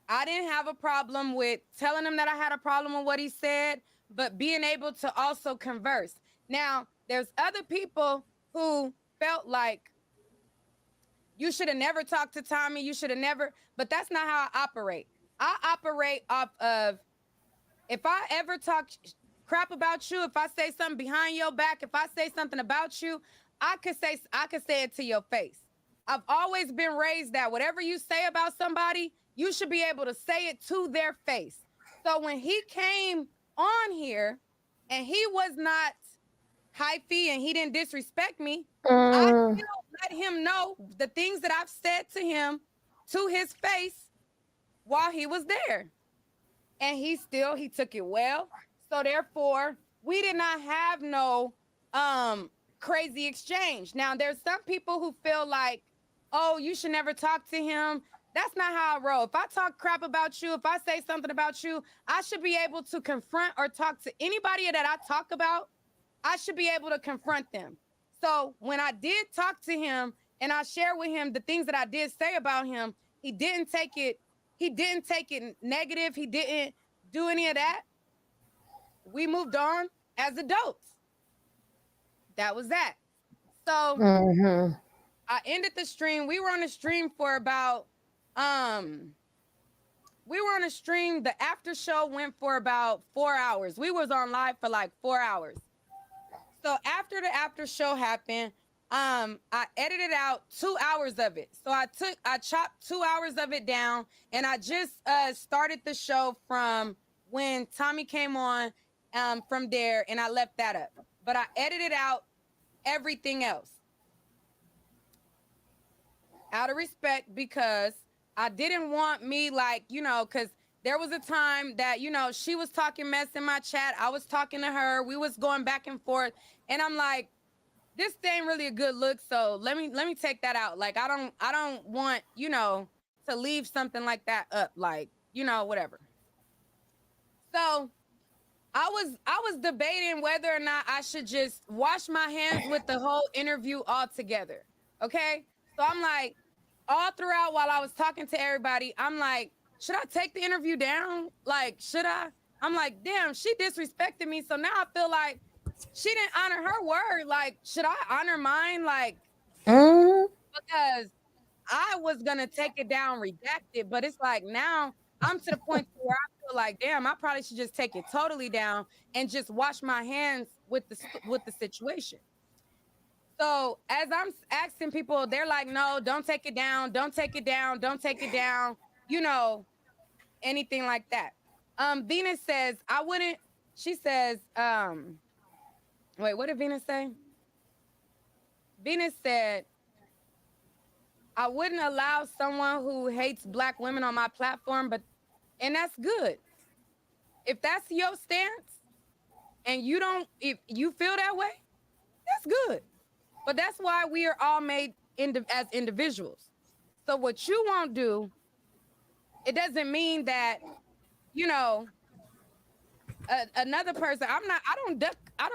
I didn't have a problem with telling him that I had a problem with what he said, but being able to also converse. Now, there's other people who felt like you should have never talked to Tommy. You should have never, but that's not how I operate. I operate off of if I ever talk crap about you, if I say something behind your back, if I say something about you, I could say it to your face. I've always been raised that whatever you say about somebody, you should be able to say it to their face. So when he came on here and he was not hyphy and he didn't disrespect me, I still let him know the things that I've said to him to his face while he was there. And he took it well. So therefore, we did not have no crazy exchange. Now there's some people who feel like, oh, you should never talk to him. That's not how I roll. If I talk crap about you, if I say something about you, I should be able to confront or talk to anybody that I talk about. I should be able to confront them. So when I did talk to him and I shared with him the things that I did say about him, he didn't take it negative. He didn't do any of that. We moved on as adults. That was that. So I ended the stream. We were on the stream for about the after show went for about 4 hours. We was on live for like 4 hours. So after the after show happened, I edited out 2 hours of it. So I chopped 2 hours of it down, and I just started the show from when Tommy came on from there, and I left that up. But I edited out everything else out of respect because I didn't want me because there was a time that, she was talking mess in my chat. I was talking to her. We was going back and forth. And I'm like, this ain't really a good look. So let me take that out. Like, I don't want, to leave something like that up, like, whatever. So I was debating whether or not I should just wash my hands with the whole interview altogether. Okay. So I'm like, all throughout while I was talking to everybody, I'm like, should I take the interview down? Like, should I? I'm like, damn, she disrespected me. So now I feel like she didn't honor her word. Like, should I honor mine? Like, because I was going to take it down redacted, but it's like now I'm to the point where I feel like, damn, I probably should just take it totally down and just wash my hands with the situation. So as I'm asking people, they're like, no, don't take it down. Don't take it down. Don't take it down. Anything like that. Venus says, I wouldn't, she says, wait, what did Venus say? Venus said, I wouldn't allow someone who hates Black women on my platform, and that's good. If that's your stance and if you feel that way, that's good. But that's why we are all made as individuals. So what you won't do, it doesn't mean that, another person, I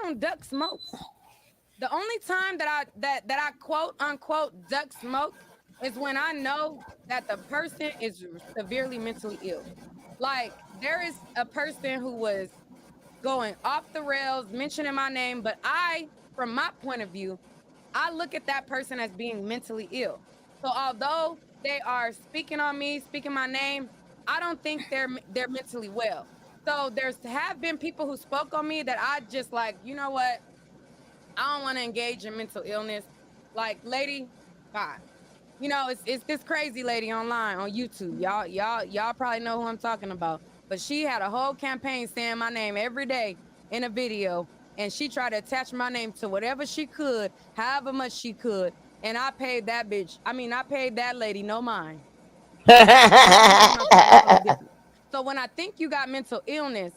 don't duck smoke. The only time that I quote unquote duck smoke is when I know that the person is severely mentally ill. Like, there is a person who was going off the rails, mentioning my name, but from my point of view, I look at that person as being mentally ill. So although they are speaking on me, speaking my name, I don't think they're mentally well. So have been people who spoke on me that I just like, you know what? I don't want to engage in mental illness. Like, lady, bye. You know, it's this crazy lady online on YouTube. Y'all probably know who I'm talking about. But she had a whole campaign saying my name every day in a video, and she tried to attach my name to whatever she could, however much she could. And I paid that bitch. I mean, I paid that lady no mind. So when I think you got mental illness,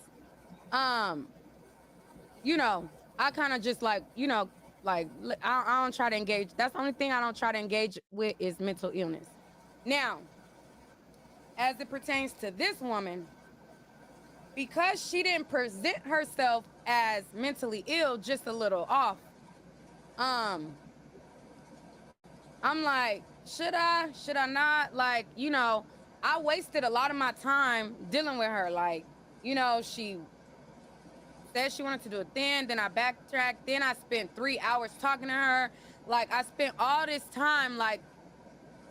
you know, I kind of just like, you know, like I don't try to engage. That's the only thing I don't try to engage with is mental illness. Now, as it pertains to this woman, because she didn't present herself as mentally ill, just a little off, I'm like, should I not? Like, you know, I wasted a lot of my time dealing with her. Like, you know, she said she wanted to do it then I backtracked. Then I spent 3 hours talking to her. Like, I spent all this time, like,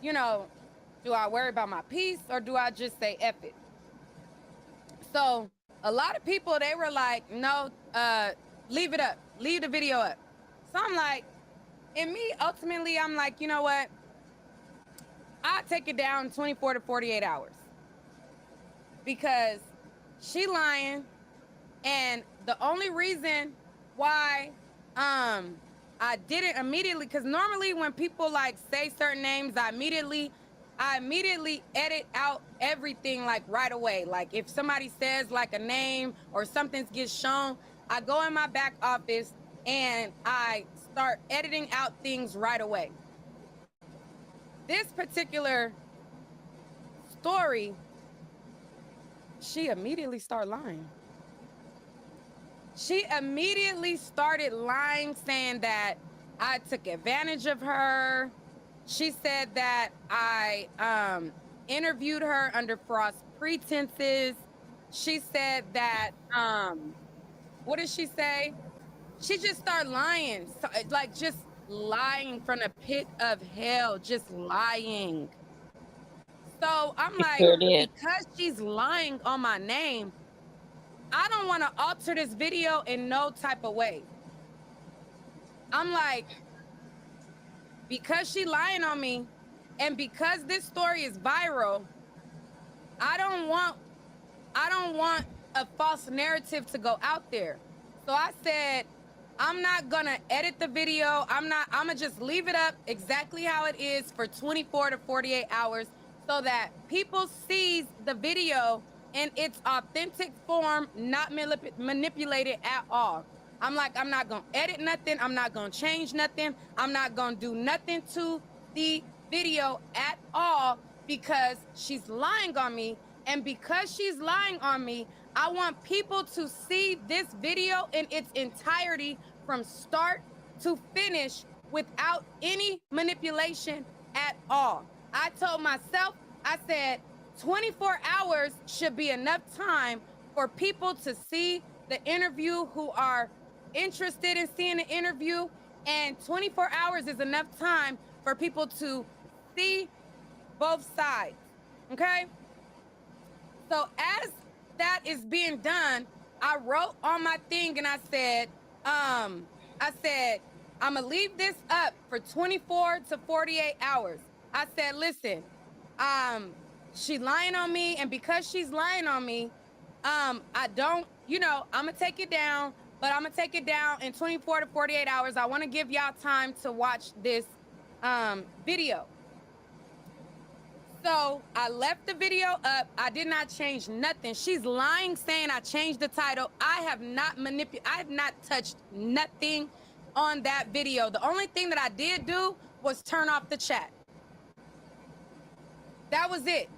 you know, do I worry about my peace or do I just say F it? So a lot of people, they were like, no, leave it up. Leave the video up. So I'm like, and me, ultimately, I'm like, you know what? I'll take it down 24 to 48 hours. Because she lying. And the only reason why I didn't immediately, because normally when people like say certain names, I immediately edit out everything like right away. Like if somebody says like a name or something gets shown, I go in my back office and I start editing out things right away. This particular story, she immediately started lying. She immediately started lying, saying that I took advantage of her. She said that I interviewed her under false pretenses. She said that, what did she say? She just started lying, so, like just lying from the pit of hell, just lying. So I'm like, because she's lying on my name, I don't want to alter this video in no type of way. I'm like, because she lying on me and because this story is viral, I don't want a false narrative to go out there. So I said, I'm not gonna edit the video. I'm gonna just leave it up exactly how it is for 24 to 48 hours so that people sees the video in its authentic form, not manipulated at all. I'm like, I'm not gonna edit nothing. I'm not gonna change nothing. I'm not gonna do nothing to the video at all because she's lying on me. And because she's lying on me, I want people to see this video in its entirety from start to finish without any manipulation at all. I told myself, I said, 24 hours should be enough time for people to see the interview who are interested in seeing the interview, and 24 hours is enough time for people to see both sides, okay? So as that is being done, I wrote on my thing and I said, I'm gonna leave this up for 24 to 48 hours. I said, listen, she lying on me, and because she's lying on me, I don't, you know, I'm gonna take it down, but I'm gonna take it down in 24 to 48 hours. I want to give y'all time to watch this video. So I left the video up. I did not change nothing. She's lying, saying I changed the title. I have not touched nothing on that video. The only thing that I did do was turn off the chat. That was it.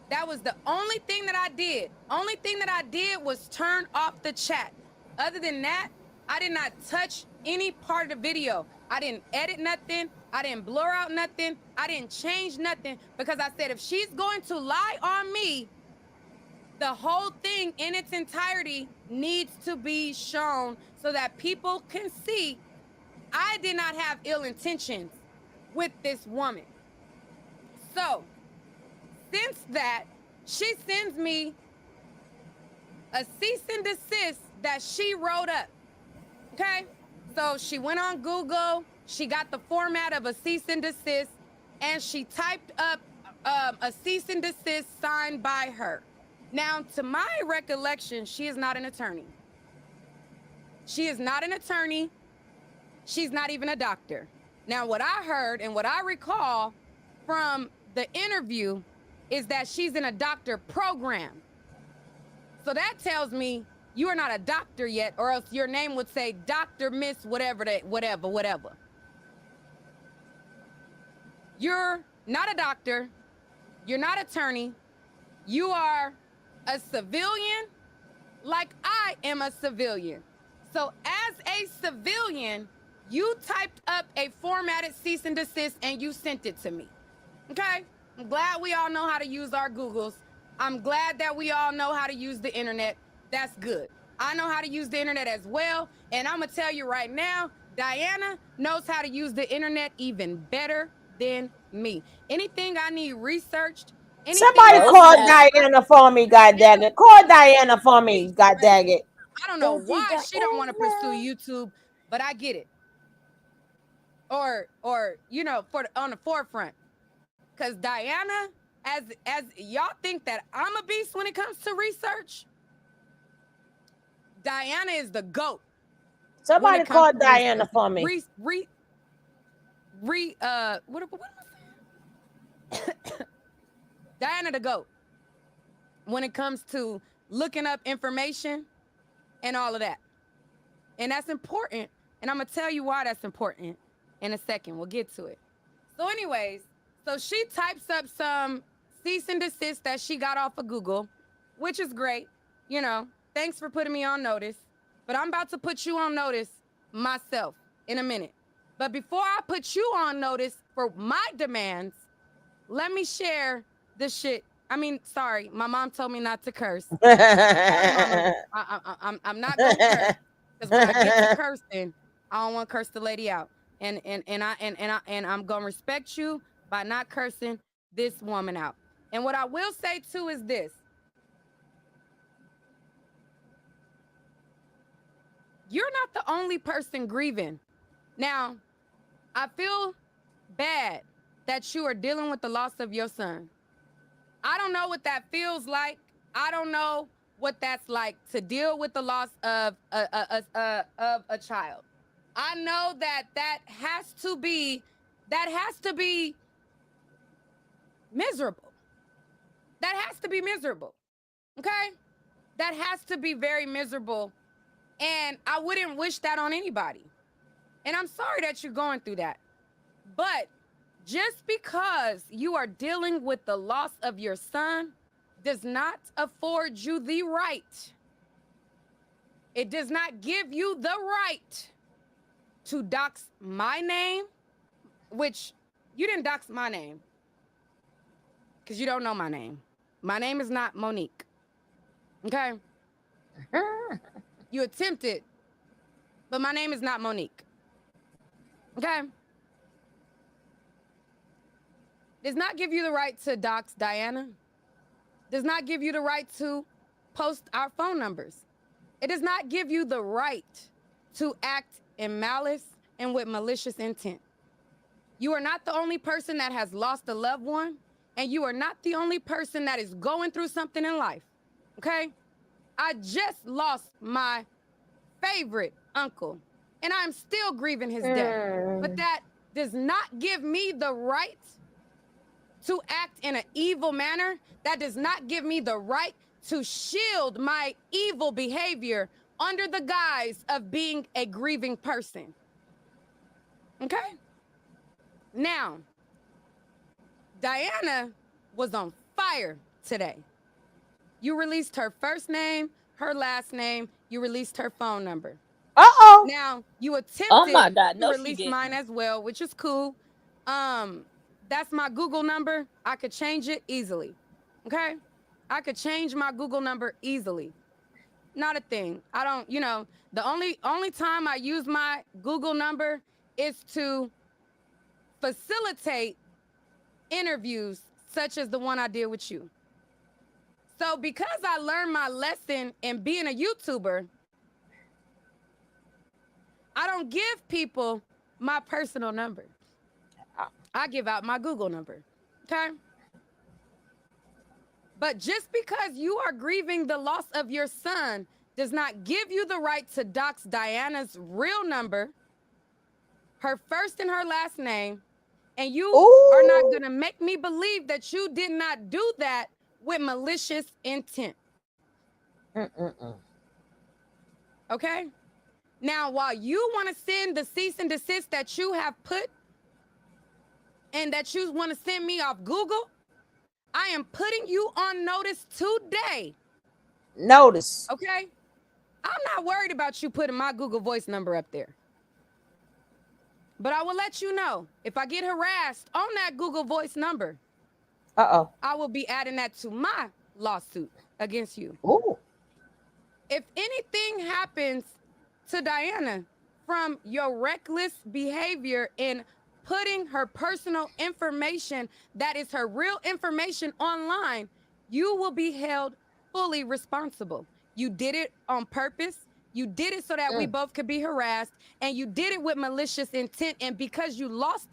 That was the only thing that I did. Only thing that I did was turn off the chat. Other than that, I did not touch any part of the video. I didn't edit nothing. I didn't blur out nothing. I didn't change nothing because I said if she's going to lie on me, the whole thing in its entirety needs to be shown so that people can see I did not have ill intentions with this woman. So, since that, she sends me a cease and desist that she wrote up. Okay? So she went on Google, she got the format of a cease and desist, and she typed up a cease and desist signed by her. Now, to my recollection, she is not an attorney. She is not an attorney. She's not even a doctor. Now, what I heard and what I recall from the interview is that she's in a doctor program. So that tells me you are not a doctor yet, or else your name would say Dr. Miss whatever. You're not a doctor. You're not an attorney. You are a civilian like I am a civilian. So as a civilian, you typed up a formatted cease and desist and you sent it to me. Okay? I'm glad we all know how to use our Googles. I'm glad that we all know how to use the internet. That's good. I know how to use the internet as well. And I'm going to tell you right now, Diana knows how to use the internet even better than me. Anything I need researched. Somebody call Diana for me, god dang it. Call Diana for me, god dang it. I don't know why she don't want to pursue YouTube, but I get it. Or you know, on the forefront. Because Diana, as y'all think that I'm a beast when it comes to research, Diana is the GOAT. Somebody call Diana for me. What am I saying? Diana the GOAT when it comes to looking up information and all of that. And that's important. And I'm going to tell you why that's important in a second. We'll get to it. So anyways, so she types up some cease and desist that she got off of Google, which is great. You know, thanks for putting me on notice. But I'm about to put you on notice myself in a minute. But before I put you on notice for my demands, let me share this shit. I mean, sorry, my mom told me not to curse. I'm not gonna curse because when I get to cursing, I don't want to curse the lady out. And I'm gonna respect you by not cursing this woman out. And what I will say too is this: you're not the only person grieving. Now, I feel bad that you are dealing with the loss of your son. I don't know what that feels like. I don't know what that's like to deal with the loss of a child. I know that has to be miserable. That has to be miserable. Okay? That has to be very miserable. And I wouldn't wish that on anybody. And I'm sorry that you're going through that. But just because you are dealing with the loss of your son does not afford you the right. It does not give you the right to dox my name, which you didn't dox my name because you don't know my name. My name is not Monique. Okay? You attempted, but my name is not Monique. Okay? Does not give you the right to dox Diana. Does not give you the right to post our phone numbers. It does not give you the right to act in malice and with malicious intent. You are not the only person that has lost a loved one, and you are not the only person that is going through something in life, okay? I just lost my favorite uncle, and I'm still grieving his death. But that does not give me the right to act in an evil manner. That does not give me the right to shield my evil behavior under the guise of being a grieving person. Okay? Now, Diana was on fire today. You released her first name, her last name, you released her phone number. Uh-oh. Now, you attempted to release mine as well, which is cool. That's my Google number. I could change it easily. Okay? I could change my Google number easily. Not a thing. I don't, you know, the only time I use my Google number is to facilitate interviews such as the one I did with you. So because I learned my lesson in being a YouTuber, I don't give people my personal number. I give out my Google number. Okay. But just because you are grieving the loss of your son does not give you the right to dox Diana's real number, her first and her last name, and you are not going to make me believe that you did not do that with malicious intent. Okay? Now, while you want to send the cease and desist that you have put and that you want to send me off Google, I am putting you on notice today. Notice. Okay? I'm not worried about you putting my Google Voice number up there. But I will let you know, if I get harassed on that Google Voice number, I will be adding that to my lawsuit against you. If anything happens to Diana from your reckless behavior in putting her personal information, that is her real information, online, you will be held fully responsible. You did it on purpose. You did it so that we both could be harassed, and you did it with malicious intent. And because you lost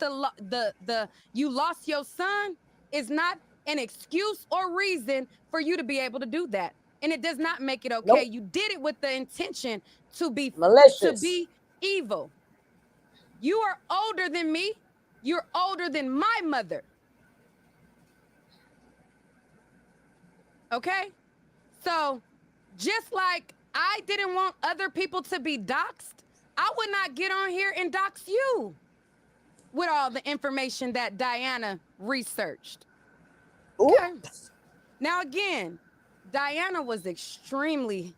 you lost your son, is not an excuse or reason for you to be able to do that. And it does not make it okay. You did it with the intention to be malicious, to be evil. You are older than me. You're older than my mother. Okay? So just like I didn't want other people to be doxxed, I would not get on here and dox you with all the information that Diana researched. Okay? Now again, Diana was extremely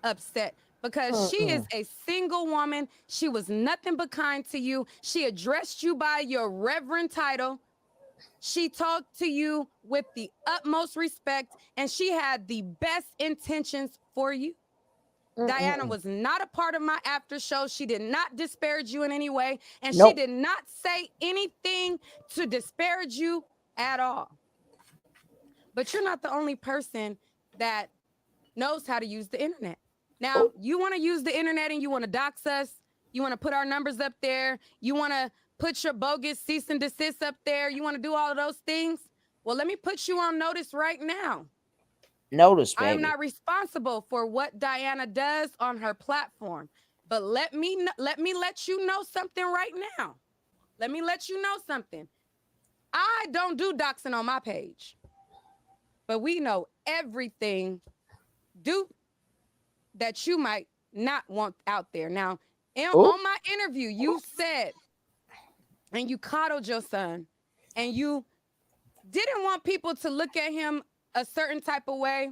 upset because she is a single woman. She was nothing but kind to you. She addressed you by your reverend title. She talked to you with the utmost respect, and she had the best intentions for you. Diana was not a part of my after show. She did not disparage you in any way, and she did not say anything to disparage you at all. But you're not the only person that knows how to use the internet. Now, you want to use the internet and you want to dox us. You want to put our numbers up there. You want to put your bogus cease and desist up there. You want to do all of those things. Well, let me put you on notice right now. Notice, baby. I am not responsible for what Diana does on her platform. But let me let you know something right now. Let me let you know something. I don't do doxing on my page. But we know everything that you might not want out there. Now, on my interview, you said, and you coddled your son, and you didn't want people to look at him a certain type of way.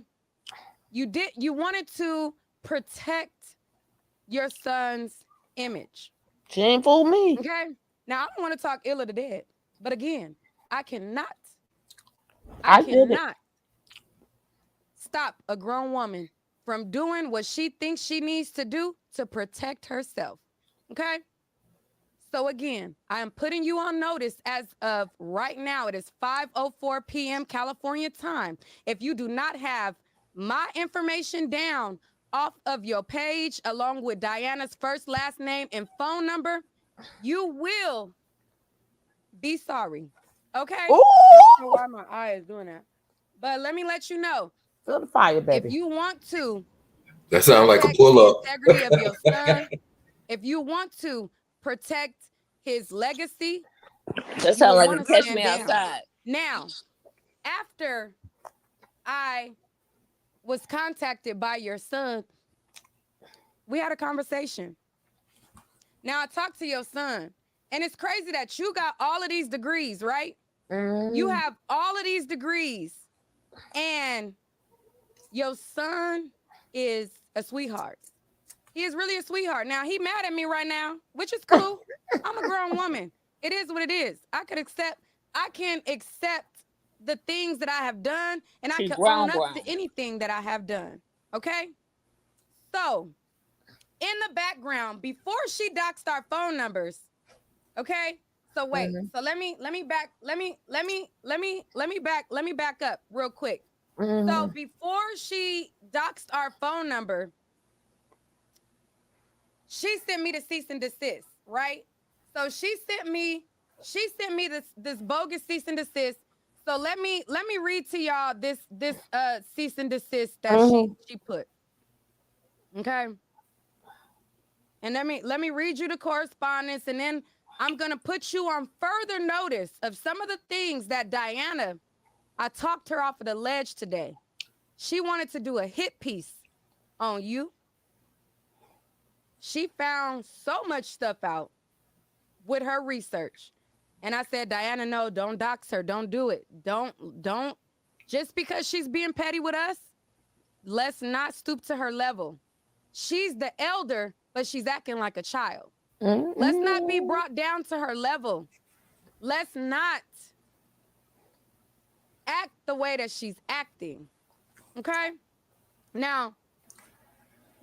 You wanted to protect your son's image. She ain't fooled me. Okay? Now, I don't want to talk ill of the dead, but again, I cannot stop a grown woman from doing what she thinks she needs to do to protect herself. Okay? So again, I am putting you on notice as of right now. It is 5:04 p.m. California time. If you do not have my information down off of your page, along with Diana's first, last name, and phone number, you will be sorry. Okay? I don't know why my eye is doing that. But let me let you know. Feel the fire, baby. If you want to, that sounds like a pull-up. The integrity of your son, if you want to protect his legacy, that sounds like you catch me outside. Now, after I was contacted by your son, we had a conversation. Now I talked to your son, and it's crazy that you got all of these degrees, right? You have all of these degrees, and your son is a sweetheart. He is really a sweetheart. Now, he mad at me right now, which is cool. I'm a grown woman. It is what it is. I can accept the things that I have done, and I can own up to anything that I have done. Okay? So, in the background, before she doxed our phone numbers, okay? So wait. So let me back up real quick. So before she doxed our phone number, she sent me the cease and desist, right? So she sent me this bogus cease and desist. So let me read to y'all this cease and desist that she put. Okay. And let me read you the correspondence, and then I'm gonna put you on further notice of some of the things that Diana, I talked her off of the ledge today. She wanted to do a hit piece on you. She found so much stuff out with her research. And I said, Diana, no, don't dox her. Don't do it. Don't. Just because she's being petty with us, let's not stoop to her level. She's the elder, but she's acting like a child. Let's not be brought down to her level. Let's not act the way that she's acting. Okay? Now,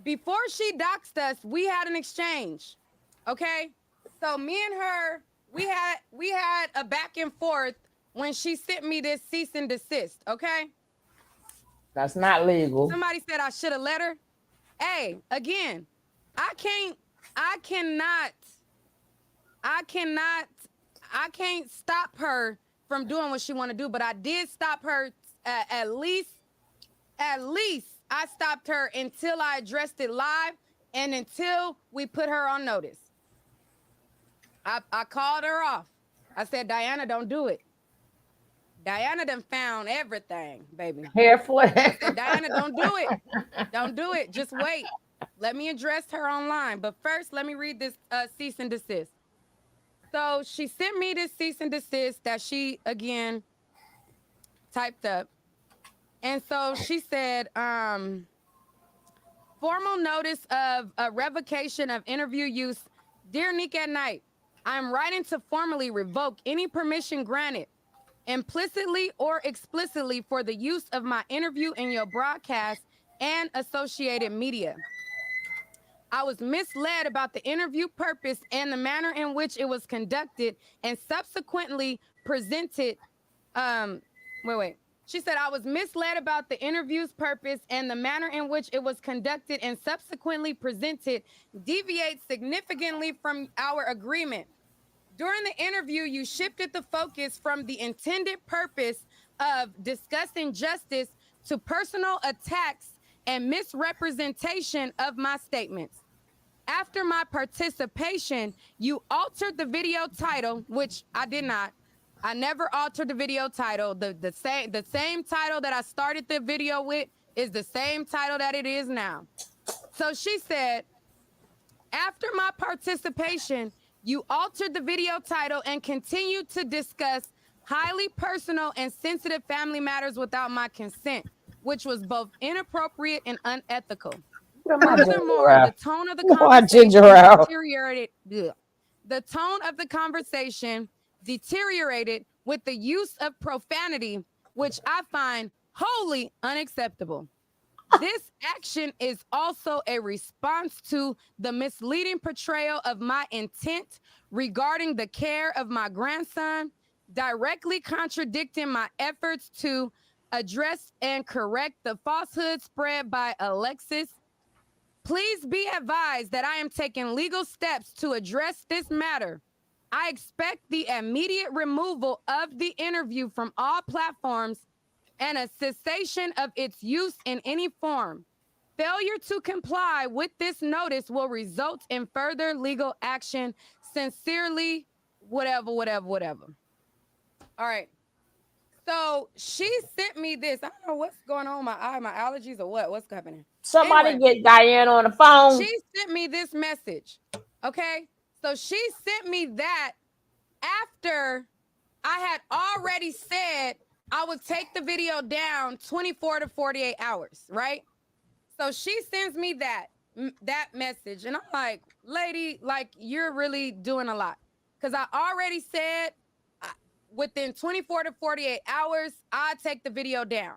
before she doxed us, we had an exchange. Okay? So me and her, we had a back and forth when she sent me this cease and desist, okay? That's not legal. Somebody said I should have let her. Hey, again, I can't stop her from doing what she want to do, but I did stop her at least I stopped her until I addressed it live and until we put her on notice. I called her off. I said, Diana, don't do it. Diana done found everything, baby. Hair flip. I said, Diana, don't do it. Don't do it. Just wait. Let me address her online. But first, let me read this cease and desist. So she sent me this cease and desist that she, again, typed up. And so she said, formal notice of a revocation of interview use. Dear Nick at Night, I'm writing to formally revoke any permission granted, implicitly or explicitly, for the use of my interview in your broadcast and associated media. I was misled about the interview purpose and the manner in which it was conducted and subsequently presented. She said, I was misled about the interview's purpose and the manner in which it was conducted and subsequently presented deviates significantly from our agreement. During the interview, you shifted the focus from the intended purpose of discussing justice to personal attacks and misrepresentation of my statements. After my participation, you altered the video title, which I did not. I never altered the video title. The same title that I started the video with is the same title that it is now. So she said, after my participation, you altered the video title and continued to discuss highly personal and sensitive family matters without my consent, which was both inappropriate and unethical. Furthermore, the tone of the conversation deteriorated. The tone of the conversation deteriorated with the use of profanity, which I find wholly unacceptable. This action is also a response to the misleading portrayal of my intent regarding the care of my grandson, directly contradicting my efforts to address and correct the falsehood spread by Alexis. Please be advised that I am taking legal steps to address this matter. I expect the immediate removal of the interview from all platforms and a cessation of its use in any form. Failure to comply with this notice will result in further legal action. Sincerely, whatever. All right. So she sent me this. I don't know what's going on with my eye, my allergies or what. What's happening? Somebody get Diane on the phone. She sent me this message. Okay. So she sent me that after I had already said I would take the video down 24 to 48 hours, right? So she sends me that message, and I'm like, lady, like, you're really doing a lot. Because I already said within 24 to 48 hours, I'd take the video down.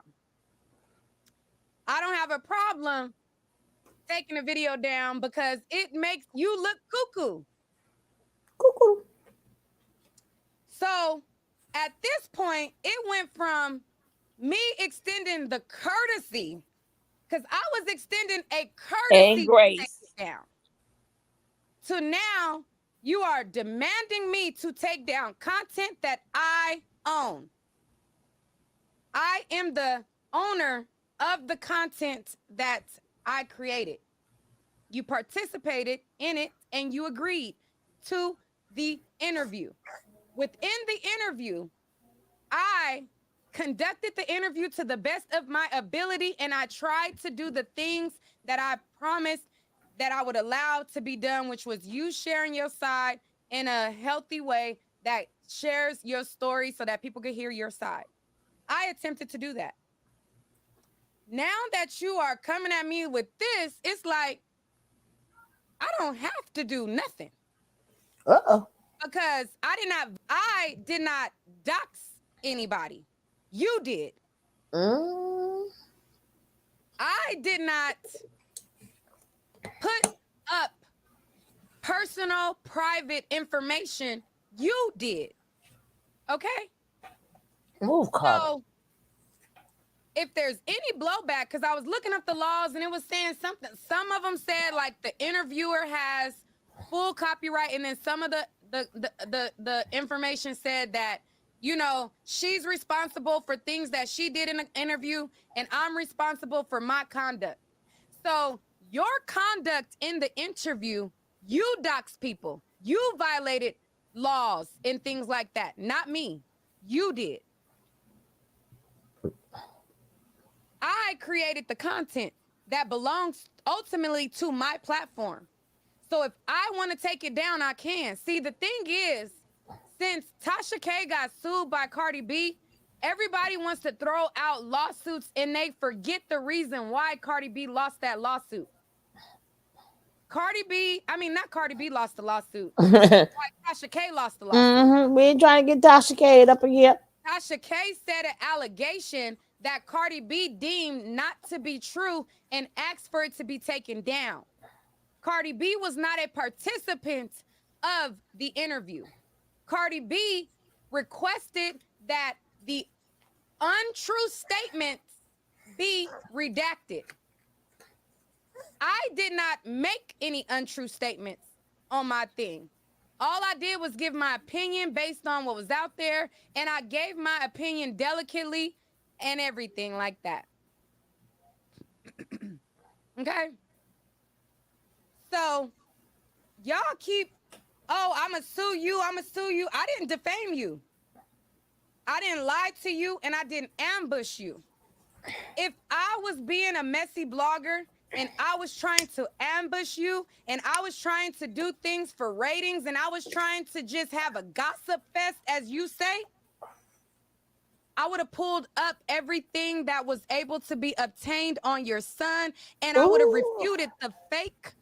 I don't have a problem taking the video down because it makes you look cuckoo. So at this point, it went from me extending the courtesy, because I was extending a courtesy and grace down. to now you are demanding me to take down content that I own. I am the owner of the content that I created. You participated in it and you agreed to the interview. Within the interview, I conducted the interview to the best of my ability, and I tried to do the things that I promised that I would allow to be done, which was you sharing your side in a healthy way that shares your story so that people could hear your side. I attempted to do that. Now that you are coming at me with this, it's like, I don't have to do nothing. Uh-oh. Because I did not dox anybody. You did. I did not put up personal, private information. You did. Okay? Move, Carter. So, if there's any blowback, because I was looking up the laws and it was saying something. Some of them said like the interviewer has full copyright, and then some of the information said that, you know, she's responsible for things that she did in the interview, and I'm responsible for my conduct. So your conduct in the interview, you doxed people, you violated laws and things like that. Not me. You did. I created the content that belongs ultimately to my platform. So if I want to take it down, I can. See, the thing is, since Tasha K got sued by Cardi B, everybody wants to throw out lawsuits and they forget the reason why Cardi B lost that lawsuit. Not Cardi B lost the lawsuit. Tasha K lost the lawsuit. We ain't trying to get Tasha K up in here. Tasha K said an allegation that Cardi B deemed not to be true and asked for it to be taken down. Cardi B was not a participant of the interview. Cardi B requested that the untrue statements be redacted. I did not make any untrue statements on my thing. All I did was give my opinion based on what was out there, and I gave my opinion delicately and everything like that. Okay? So, y'all keep, I'ma sue you. I didn't defame you. I didn't lie to you, and I didn't ambush you. If I was being a messy blogger and I was trying to ambush you and I was trying to do things for ratings and I was trying to just have a gossip fest, as you say, I would have pulled up everything that was able to be obtained on your son, and I would have refuted the fake,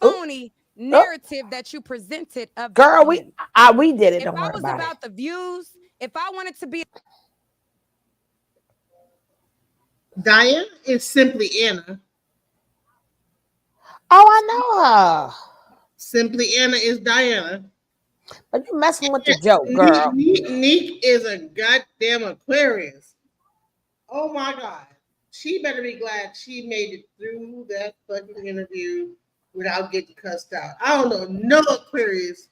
phony narrative that you presented of girl. We did it. If I was about the views, if I wanted to be, Diane is simply Anna. Oh, I know her. Simply Anna is Diana. But you messing with the joke, girl. Neek is a goddamn Aquarius. Oh my God. She better be glad she made it through that fucking interview without getting cussed out. I don't know no Aquarius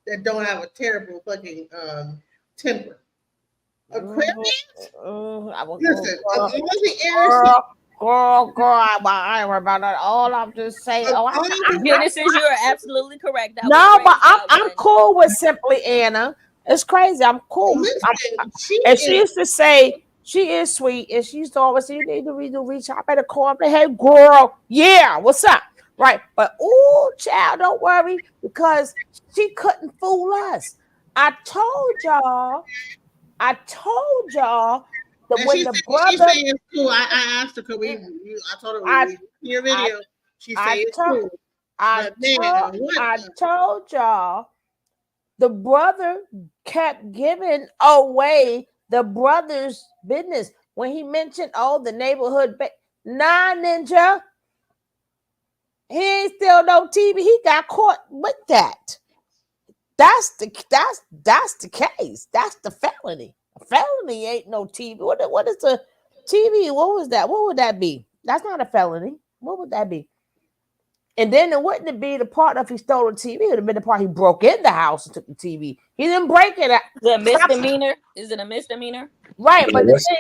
that don't have a terrible fucking temper. Aquarius? Listen, Girl, I ain't worried about that. All I'm just saying. Genesis, you are absolutely correct. No, but I'm cool with Simply Anna. It's crazy. I'm cool. And she used to say she is sweet, and she used to always say, "You need to reach out." I better call up. Hey, girl, yeah, what's up? Right, but child, don't worry, because she couldn't fool us. I told y'all that when the brother, it's cool. I asked her, I told her your video. She said it's cool. I told y'all the brother kept giving away the brother's business when he mentioned the neighborhood. Nah, Ninja, he ain't still no TV. He got caught with that. That's the case. That's the felony. A felony ain't no TV. What is the TV? What was that? What would that be? That's not a felony. What would that be? And then it wouldn't be the part if he stole the TV. It would have been the part he broke in the house and took the TV. He didn't break it. The misdemeanor? Is it a misdemeanor? Right, No, but the thing,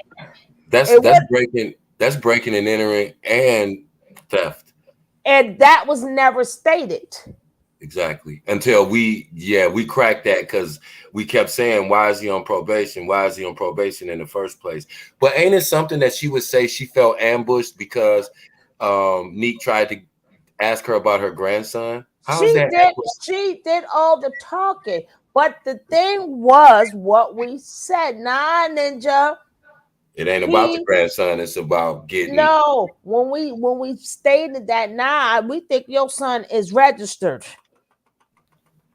that's breaking and entering and theft. And that was never stated. Exactly. Until we cracked that, because we kept saying, why is he on probation? Why is he on probation in the first place? But ain't it something that she would say she felt ambushed because Neek tried to ask her about her grandson? She did all the talking. But the thing was what we said. Nah, Ninja. It ain't about the grandson, it's about getting. No, when we stated that, we think your son is registered.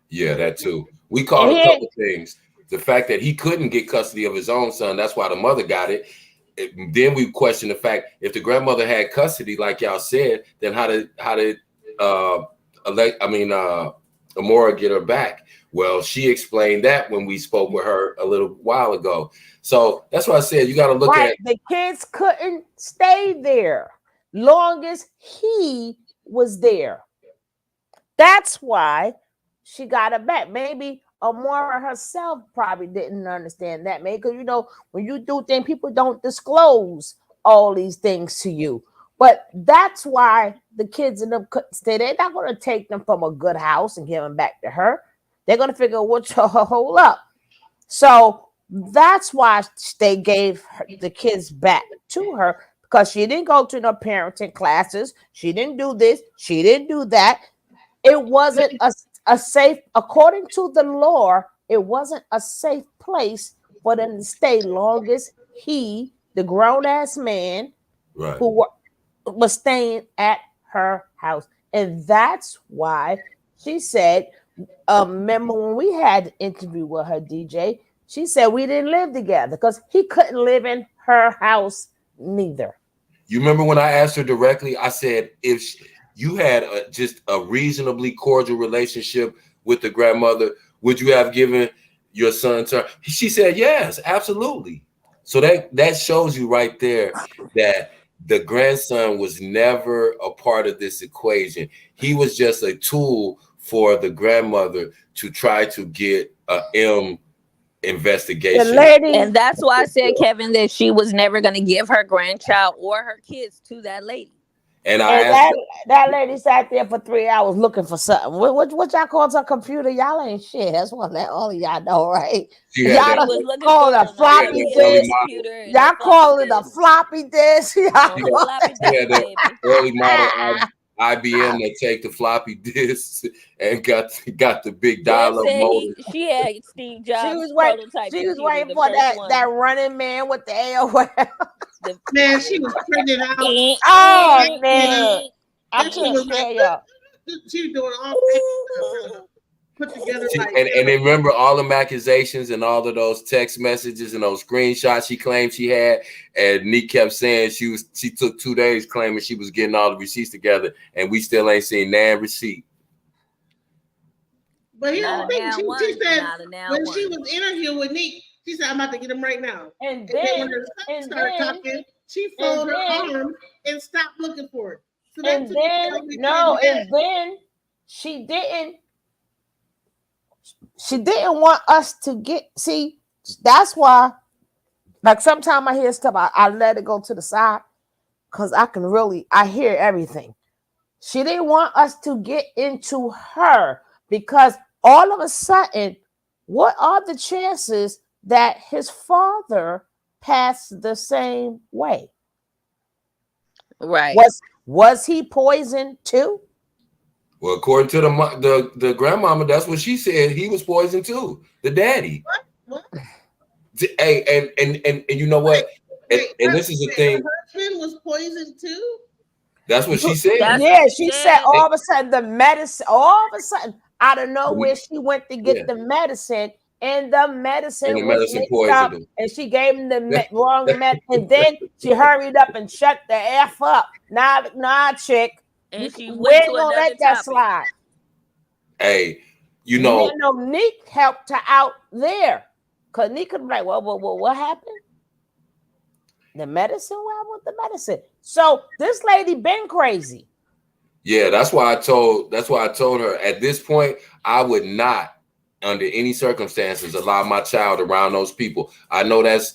Yeah, that too. We caught a couple things. The fact that he couldn't get custody of his own son, that's why the mother got it. Then we question the fact, if the grandmother had custody, like y'all said, then how did Amora get her back? Well, she explained that when we spoke with her a little while ago. So that's why I said you got to look at the kids couldn't stay there long as he was there. That's why she got it back. Maybe Amora herself probably didn't understand that, maybe because when you do things, people don't disclose all these things to you. But that's why the kids in them couldn't stay. They're not going to take them from a good house and give them back to her. They're going to figure what's her hold up. So that's why they gave the kids back to her, because she didn't go to no parenting classes. She didn't do this. She didn't do that. It wasn't a safe, according to the law, it wasn't a safe place for them to stay long as he, the grown-ass man, who was staying at her house. And that's why she said, remember when we had an interview with her, DJ, she said we didn't live together because he couldn't live in her house neither. You remember when I asked her directly, I said, if you had just a reasonably cordial relationship with the grandmother, would you have given your son to her? She said, yes, absolutely. So that shows you right there that the grandson was never a part of this equation. He was just a tool for the grandmother to try to get a investigation. And that's why I said, Kevin, that she was never going to give her grandchild or her kids to that lady. And that lady sat there for 3 hours looking for something. What y'all call her computer? Y'all ain't shit. That's what all of y'all know, right? Y'all call it a floppy disk. Y'all call it a floppy disk. Early model IBM that take the floppy disks and got the big dial-up motor. She had Steve Jobs. She was waiting for that running man with the AOL. Man, she was printing out. Oh man, I can't tell y'all. She was doing all kinds of stuff. Put together and remember all the accusations and all of those text messages and those screenshots she claimed she had, and Neek kept saying she took 2 days claiming she was getting all the receipts together, and we still ain't seen nan receipt. But here's the thing, she said when she was interviewing with Neek, she said, I'm about to get him right now. And then when her son started talking, she folded her arm and stopped looking for it. So and then she didn't want us to see. That's why, like, sometimes I hear stuff, I let it go to the side because I hear everything. She didn't want us to get into her because all of a sudden, what are the chances that his father passed the same way? Right. Was he poisoned too? Well, according to the grandmama, that's what she said. He was poisoned too. The daddy. What? Hey, and you know what? And this is the thing. Her husband was poisoned too. That's what she said. She said all of a sudden the medicine. All of a sudden, out of nowhere, she went to get the medicine. And the medicine was mixed up, and she gave him the wrong medicine. And then she hurried up and shut the F up. Nah, chick. And she we ain't gonna let that slide. Hey, Neek helped her out there. Because Neek could be like, well, what happened? The medicine? What happened with the medicine? So this lady been crazy. Yeah, that's why I told her at this point I would not under any circumstances allow my child around those people. I know that's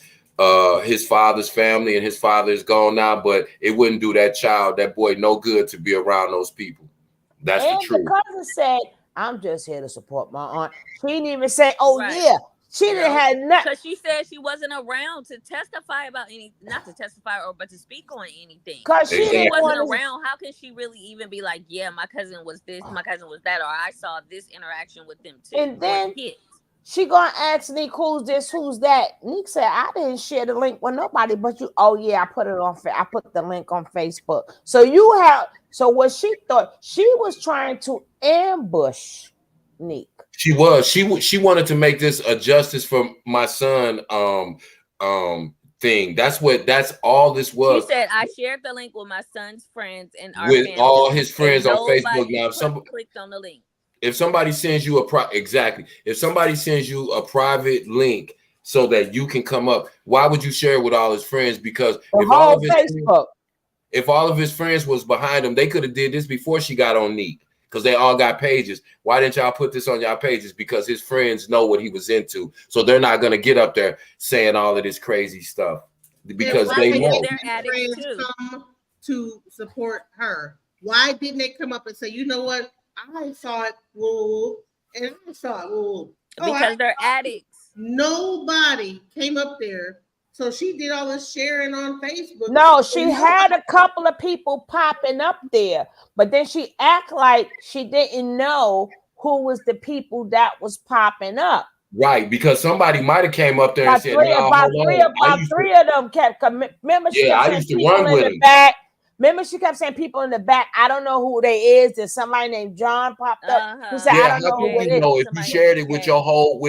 his father's family and his father is gone now, but it wouldn't do that boy no good to be around those people. That's the And the truth. cousin said, I'm just here to support my aunt. She didn't even say, oh yeah. She didn't have nothing. Because she said she wasn't around to testify about not to testify but to speak on anything. Because she wasn't around. How can she really even be like, yeah, my cousin was this, my cousin was that, or I saw this interaction with them too? And then she gonna ask Nick, who's this, who's that? Nick said, I didn't share the link with nobody but you. Oh yeah, I put the link on Facebook. So what she thought, she was trying to ambush Nick. She wanted to make this a justice for my son thing. That's all this was. She said, I shared the link with my son's friends and our with family, all his friends on Facebook. Now, if somebody clicked on the link. If somebody sends you if somebody sends you a private link so that you can come up, why would you share it with all his friends? Because if all of his friends was behind him, they could have did this before she got on Neek, because they all got pages. Why didn't y'all put this on y'all pages? Because his friends know what he was into, so they're not gonna get up there saying all of this crazy stuff because they know their friends come to support her. Why didn't they come up and say, you know what? I saw it, and I saw it, because they're addicts. Nobody came up there, so she did all this sharing on Facebook. No, she had a couple of people popping up there, but then she act like she didn't know who was the people that was popping up. Right, because somebody might have came up there and said, about three of them kept. Remember, she kept I used to run with him. Remember, she kept saying people in the back. I don't know who they is. There's somebody named John popped up. Who said, I don't know who it is. If you shared it with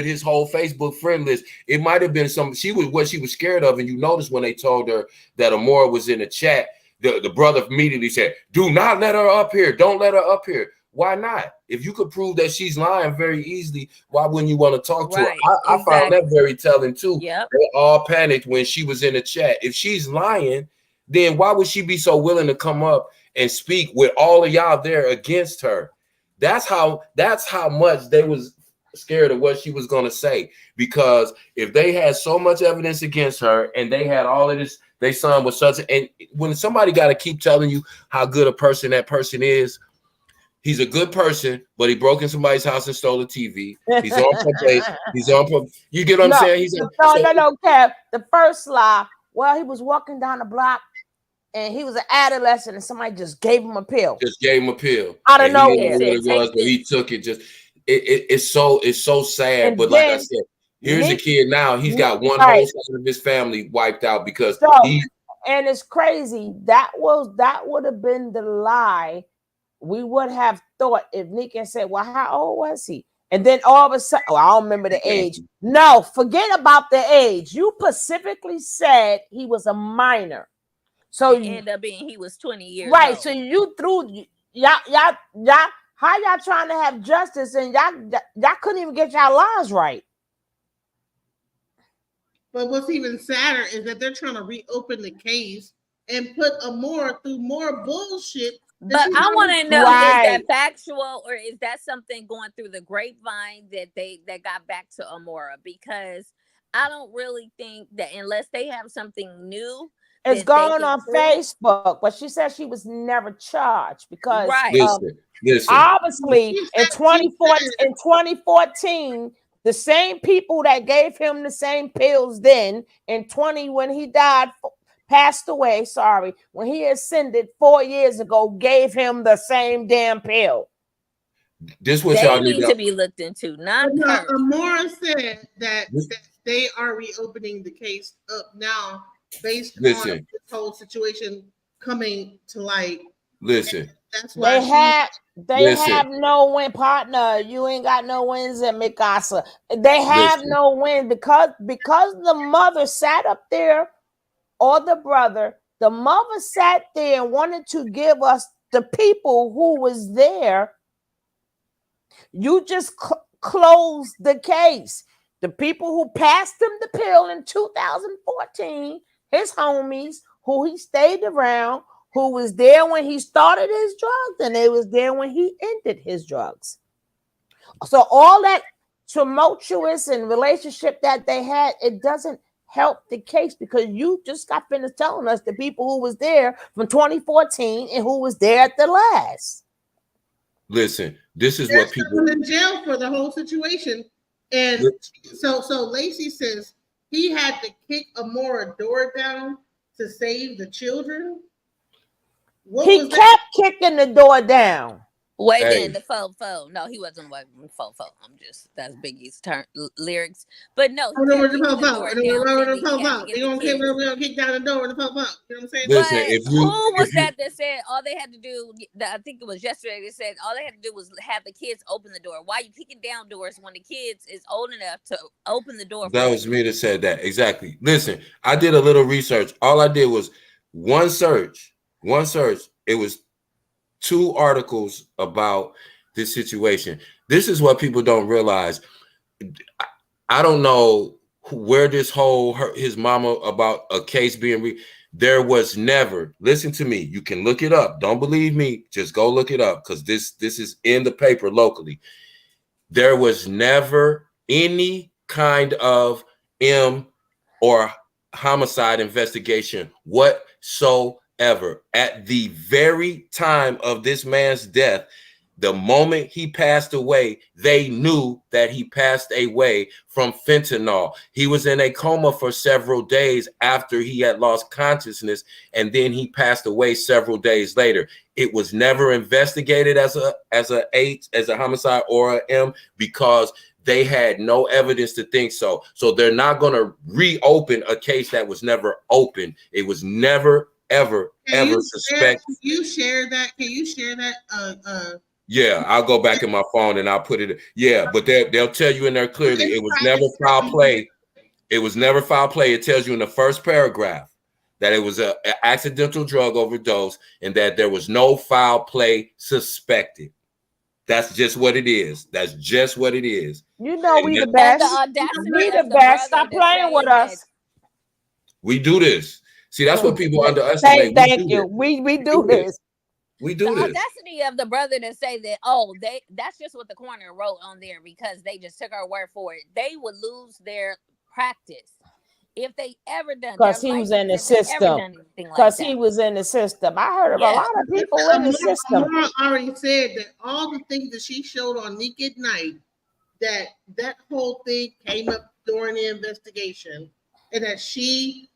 his whole Facebook friend list, it might have been what she was scared of. And you notice when they told her that Amora was in the chat, the brother immediately said, do not let her up here. Don't let her up here. Why not? If you could prove that she's lying very easily, why wouldn't you want to talk to her? I found that very telling too. Yep. They all panicked when she was in the chat. If she's lying, then why would she be so willing to come up and speak with all of y'all there against her? That's how much they was scared of what she was going to say. Because if they had so much evidence against her and they had all of this, they son was such and when somebody got to keep telling you how good a person that person is, he's a good person, but he broke in somebody's house and stole a TV. He's on probation. You get what I'm saying? No, Kev. The first lie, well, he was walking down the block and he was an adolescent and somebody just gave him a pill. I don't know what it was, but he took it. It's so sad. And but then, like I said, here's a kid now. He's got one whole side of his family wiped out because and it's crazy. That would have been the lie we would have thought if Nick had said, well, how old was he? And then all of a sudden, I don't remember the age. No, forget about the age. You specifically said he was a minor. So it ended up being he was 20 years right. old. So you threw y'all how y'all trying to have justice and y'all couldn't even get y'all lives right. But what's even sadder is that they're trying to reopen the case and put Amora through more bullshit. But I want to know, is that factual or is that something going through the grapevine that got back to Amora? Because I don't really think that unless they have something new. It's going on Facebook, but she said she was never charged because listen. Obviously in 2014, the same people that gave him the same pills then in when he died, passed away, when he ascended 4 years ago, gave him the same damn pill. This was y'all need to be looked into, not her. Amora said that they are reopening the case up now based on this whole situation coming to light. Listen, that's why they have no win, partner. You ain't got no wins at Mikasa. They have no win because the mother sat up there, or the brother. The mother sat there and wanted to give us the people who was there. You just closed the case. The people who passed him the pill in 2014. His homies, who he stayed around, who was there when he started his drugs, and they was there when he ended his drugs. So all that tumultuous and relationship that they had, it doesn't help the case, because you just got finished telling us the people who was there from 2014 and who was there at the last. Listen, this is They're what people in jail for the whole situation. And so Lacey says he had to kick Amora door down to save the children. He kept kicking the door down. Waving the fo. No, he wasn't waving the fo. That's Biggie's lyrics. But no, he kept kicking the door down. They gonna kick down the door with the fo. You know what I'm saying? Listen, who was that said all they had to do? I think it was yesterday. They said all they had to do was have the kids open the door. Why are you kicking down doors when the kids is old enough to open the door? That was me that said that. Exactly. Listen, I did a little research. All I did was one search. It was 2 articles about this situation. This is what people don't realize. I don't know where this whole his mama about a case being there was never, listen to me, you can look it up. Don't believe me, just go look it up, because this is in the paper locally. There was never any kind of or homicide investigation whatsoever. At the very time of this man's death, the moment he passed away, they knew that he passed away from fentanyl. He was in a coma for several days after he had lost consciousness, and then he passed away several days later. It was never investigated as a homicide or a M, because they had no evidence to think so. So they're not going to reopen a case that was never opened. It was never ever suspect. Can you share that? Yeah, I'll go back in my phone and I'll put it. Yeah, but they'll tell you in there clearly it was never foul play. It was never foul play. It tells you in the first paragraph that it was an accidental drug overdose and that there was no foul play suspected. That's just what it is. That's just what it is. You know, we the best. We the best. Stop playing with us. We do this. See, that's what people underestimate. Thank you. We do this. We do the this. audacity of the brother to say that, that's just what the coroner wrote on there because they just took our word for it. They would lose their practice if they ever done. Because he was in the system. Because he was in the system. I heard of a lot of people in the system. Amora already said that all the things that she showed on Nick at Night, that whole thing came up during the investigation, and that she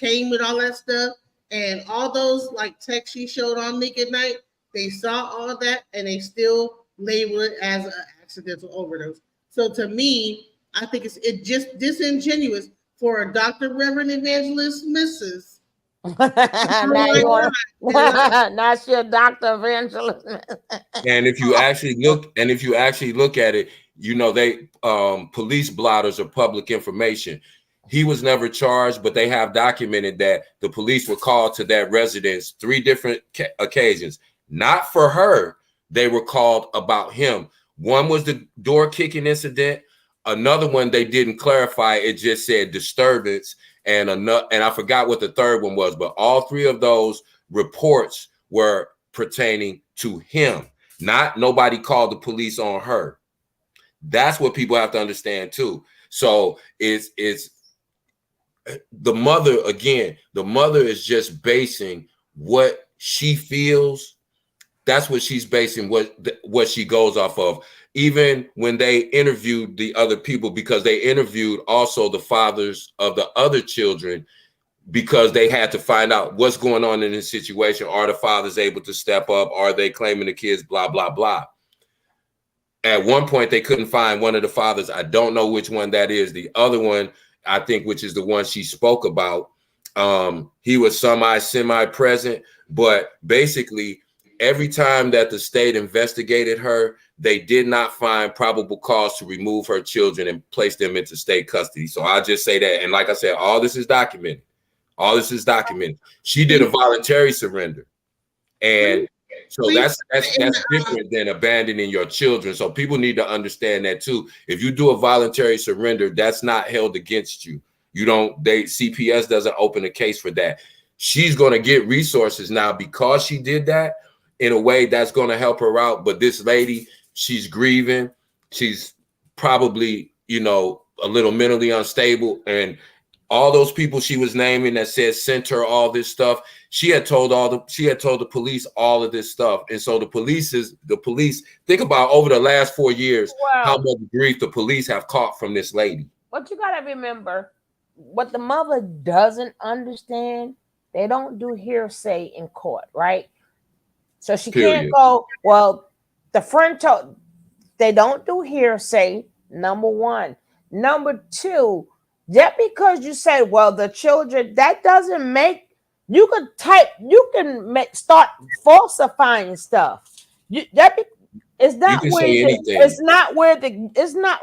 came with all that stuff. And all those like texts she showed on Nick at Night, they saw all that and they still label it as an accidental overdose. So to me, I think it's just disingenuous for a Dr. Reverend Evangelist Mrs. Now she's a Dr. Evangelist. And if you actually look at it, you know, they police blotters are public information. He was never charged, but they have documented that the police were called to that residence 3 different occasions. Not for her. They were called about him. One was the door kicking incident. Another one, they didn't clarify. It just said disturbance. And I forgot what the third one was, but all 3 of those reports were pertaining to him. Nobody called the police on her. That's what people have to understand too. So it's the mother, again, the mother is just basing what she feels. That's what she's basing what she goes off of. Even when they interviewed the other people, because they interviewed also the fathers of the other children, because they had to find out what's going on in this situation. Are the fathers able to step up? Are they claiming the kids? Blah, blah, blah. At one point, they couldn't find one of the fathers. I don't know which one that is. The other one, I think, which is the one she spoke about, he was semi-present, but basically every time that the state investigated her, they did not find probable cause to remove her children and place them into state custody. So I'll just say that. And like I said, all this is documented. She did a voluntary surrender. And so that's different than abandoning your children. So people need to understand that too. If you do a voluntary surrender, that's not held against you. CPS doesn't open a case for that. she's going to get resources now because she did that in a way that's going to help her out. But this lady, she's grieving. She's probably, you know, a little mentally unstable, and all those people she was naming that said sent her all this stuff. She had told the police all of this stuff. And so the police think about over the last 4 years, how much grief the police have caught from this lady. But you got to remember what the mother doesn't understand. They don't do hearsay in court, right? So she can't go, well, the friend told, they don't do hearsay, number one. Number two, just because you say, well, the children, that doesn't make, you can start falsifying stuff. It's not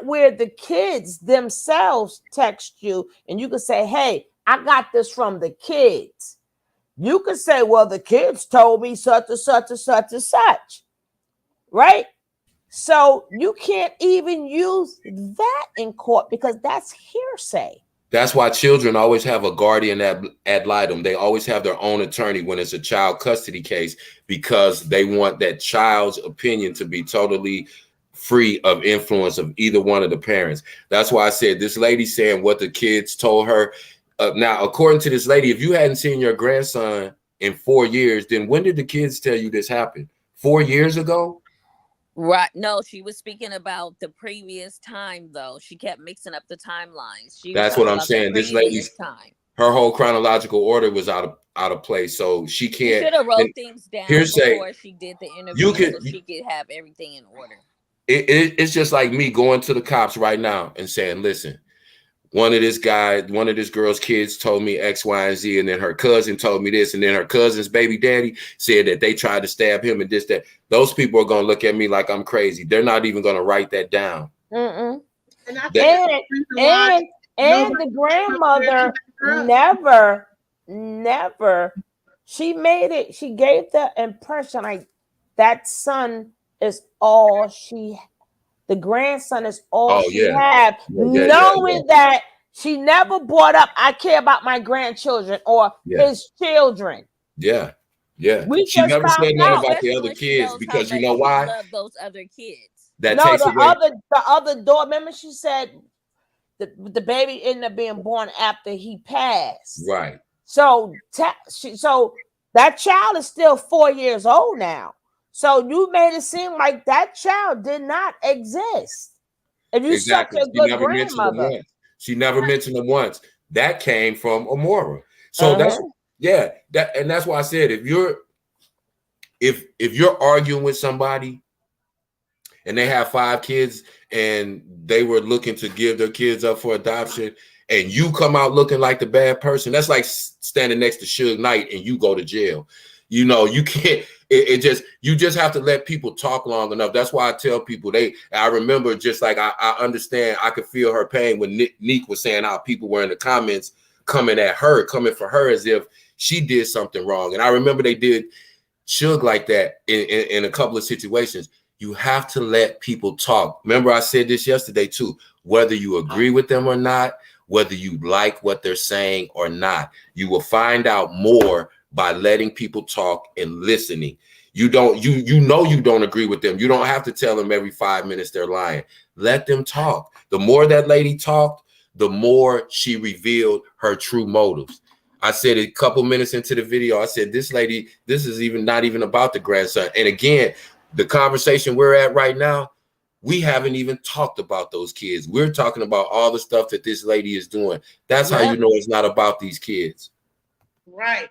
where the kids themselves text you and you can say, hey, I got this from the kids. You could say, well, the kids told me such and such and such and such, right? So you can't even use that in court because that's hearsay. That's why children always have a guardian ad litem. They always have their own attorney when it's a child custody case because they want that child's opinion to be totally free of influence of either one of the parents. That's why I said this lady saying what the kids told her. Now, according to this lady, if you hadn't seen your grandson in 4 years, then when did the kids tell you this happened? 4 years ago? Right. No, she was speaking about the previous time, though. She kept mixing up the timelines. That's what I'm saying. This lady's time. Her whole chronological order was out of place, so she can't. She should have wrote things down before she did the interview, so she could have everything in order. It's just like me going to the cops right now and saying, "Listen, one of this girl's kids told me X, Y, and Z, and then her cousin told me this, and then her cousin's baby daddy said that they tried to stab him and this, that." Those people are going to look at me like I'm crazy. They're not even going to write that down. And the grandmother never, she made it, she gave the impression like that son is all the grandson is all she had, knowing that she never brought up, I care about my grandchildren or his children. Yeah. Yeah. She never said nothing about the other kids because you know why? Love those other kids. The other daughter, remember she said the baby ended up being born after he passed. Right. So that child is still 4 years old now. So you made it seem like that child did not exist. If you such a good grandmother. She never mentioned him once. That came from Amora. So that's why I said if you're arguing with somebody and they have 5 kids and they were looking to give their kids up for adoption and you come out looking like the bad person, that's like standing next to Suge Knight and you go to jail. You know, you can't, you just have to let people talk long enough. That's why I tell people I remember just like, I understand, I could feel her pain when Neek was saying how people were in the comments coming for her as if she did something wrong. And I remember they did Suge like that in a couple of situations. You have to let people talk. Remember, I said this yesterday too, whether you agree with them or not, whether you like what they're saying or not, you will find out more by letting people talk and listening. You know you don't agree with them. You don't have to tell them every 5 minutes they're lying. Let them talk. The more that lady talked, the more she revealed her true motives. I said a couple minutes into the video, I said, this lady, this is not even about the grandson. And again, the conversation we're at right now, we haven't even talked about those kids. We're talking about all the stuff that this lady is doing. That's how you know it's not about these kids. Right.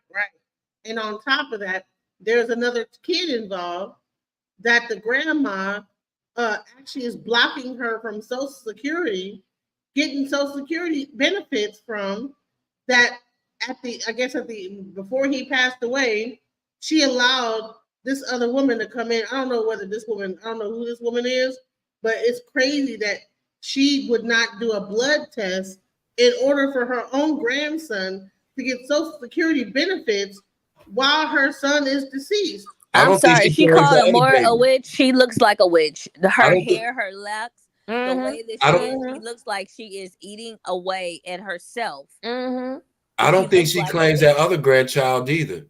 And on top of that, there's another kid involved that the grandma actually is blocking her from Social Security, getting Social Security benefits from that. Before he passed away, she allowed this other woman to come in. I don't know who this woman is, but it's crazy that she would not do a blood test in order for her own grandson to get Social Security benefits while her son is deceased. I'm sorry, she called Amora a witch. She looks like a witch. Her hair, her locks, the way that she looks like she is eating away at herself. I don't think she claims that other grandchild either.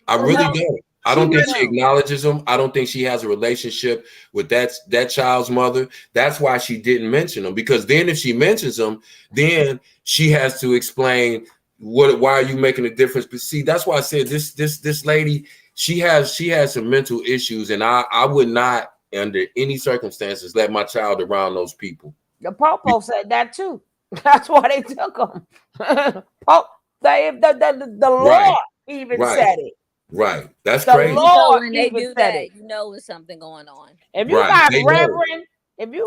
I really don't. I don't think she acknowledges him. I don't think she has a relationship with that child's mother. That's why she didn't mention him, because then if she mentions him, then she has to explain why are you making a difference. But see, that's why I said this lady, she has some mental issues, and I would not under any circumstances let my child around those people. The Popo said that too. That's why they took him. The law even said it. Right. That's the crazy. Lord When they even do said that, it. you know there's something going on. If you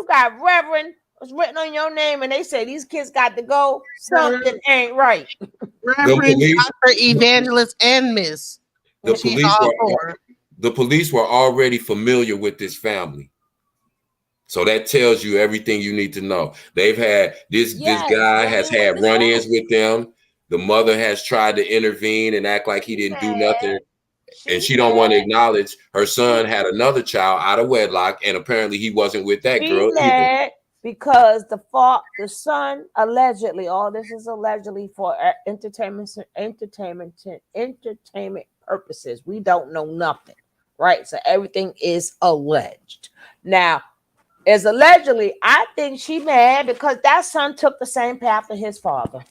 got Reverend, it's written on your name, and they say these kids got to go, something ain't right. Reverend, Dr. Evangelist, and Miss. The police were already familiar with this family. So that tells you everything you need to know. They've had this guy has had run-ins with them. The mother has tried to intervene and act like he didn't do nothing. And she don't want to acknowledge her son had another child out of wedlock, and apparently he wasn't with that girl either. Because the son allegedly, all this is allegedly for entertainment purposes. We don't know nothing, right? So everything is alleged. Now, is allegedly, I think she mad because that son took the same path as his father.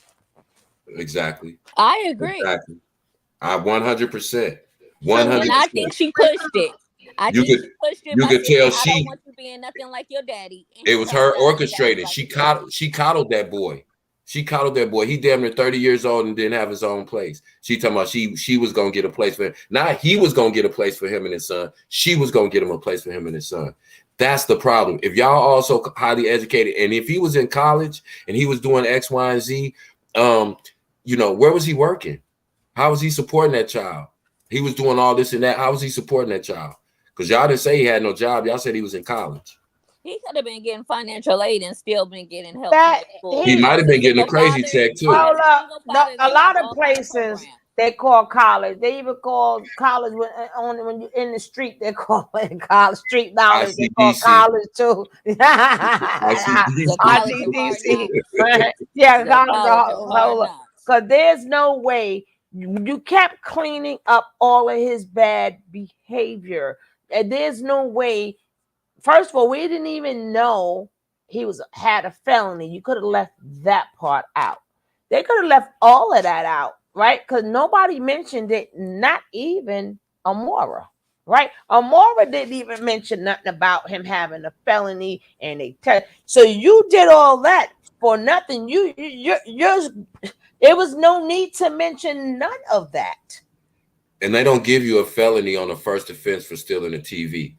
Exactly. I agree. Exactly. I 100%. 100%. And I think she pushed it. You could tell I don't want you being nothing like your daddy. It was her orchestrating. She coddled that boy. She coddled that boy. He damn near 30 years old and didn't have his own place. She talking about she was gonna get a place for him. Not he was gonna get a place for him and his son. She was gonna get him a place for him and his son. That's the problem. If y'all also highly educated, and if he was in college and he was doing X, Y, and Z, where was he working? How was he supporting that child? He was doing all this and that. How was he supporting that child? Because y'all didn't say he had no job. Y'all said he was in college. He could have been getting financial aid and still been getting help. He might have been getting a crazy check too. A lot of places they call college. They even call college when you're in the street. They call it college street knowledge. They call college too. ICDC. Yeah, college. Because there's no way you kept cleaning up all of his bad behavior, and there's no way. First of all, we didn't even know he had a felony. You could have left that part out. They could have left all of that out, right? Because nobody mentioned it, not even Amora, right? Amora didn't even mention nothing about him having a felony, and so you did all that for nothing. There was no need to mention none of that. And they don't give you a felony on a first offense for stealing a TV.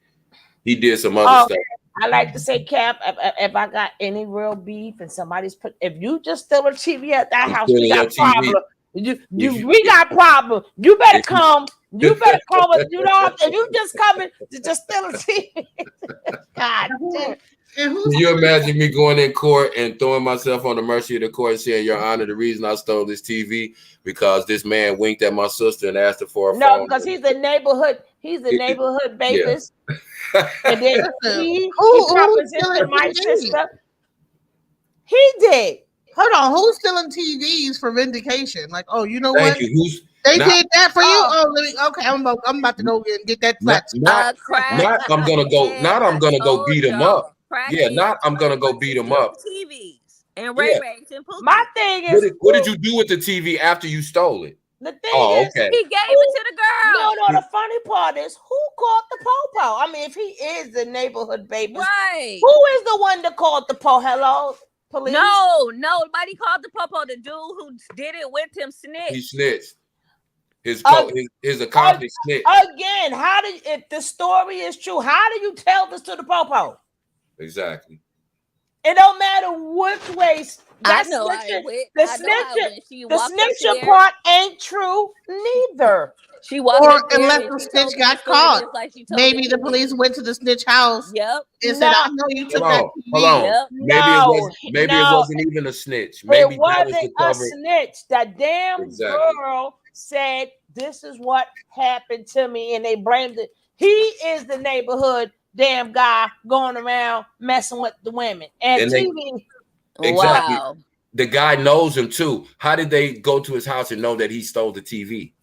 He did some other stuff. I like to say, Cap, if I got any real beef and somebody's if you just steal a TV at that house, we got problem. We got problem. You better come. You better come with if you just coming to just steal a TV. God damn. Can you imagine me going in court and throwing myself on the mercy of the court and saying, Your Honor, the reason I stole this TV because this man winked at my sister and asked her for a phone. No, because he's the neighborhood basis. Yeah. And then he represented my sister. He did. Hold on, who's stealing TVs for vindication? Like, oh, you know Thank what? You. They did that for you. Oh, okay. I'm about to go and get that flat. I'm gonna go beat him up. Yeah, I'm gonna go beat him up. TVs and Ray-Rays and Pookie. My thing is, what did you do with the TV after you stole it? The thing is, he gave it to the girl. No, the funny part is, who called the popo? I mean, if he is the neighborhood baby, right? Who is the one that called the po? Hello, police? No, nobody called the popo. The dude who did it with him snitched. He snitched. His accomplice snitched. Again, if the story is true, how do you tell this to the popo? Exactly. It don't matter which way. I know. The snitching part ain't true neither. She walked or unless the snitch got caught. Maybe the police went to the snitch house. Yep. And said, I know you took that TV. Hold on. Yep. Maybe it wasn't even a snitch. Maybe it wasn't a snitch. That damn girl said, this is what happened to me, and they blamed it. He is the neighborhood damn guy going around messing with the women. And TV. Exactly. Wow. The guy knows him too. How did they go to his house and know that he stole the TV?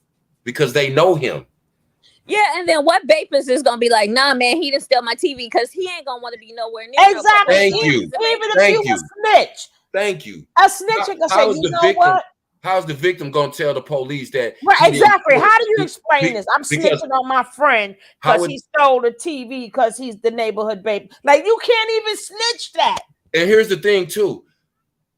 Because they know him. Yeah, and then what Bapus is gonna be like? Nah, man, he didn't steal my TV because he ain't gonna want to be nowhere near. Exactly. Thank you. Even if Thank you you. a snitch, Thank you. a snitch ain't gonna say, you know what? How's the victim gonna tell the police that? Right, exactly. How do you explain this? I'm because snitching on my friend because he stole the TV because he's the neighborhood baby. Like, you can't even snitch that. And here's the thing too.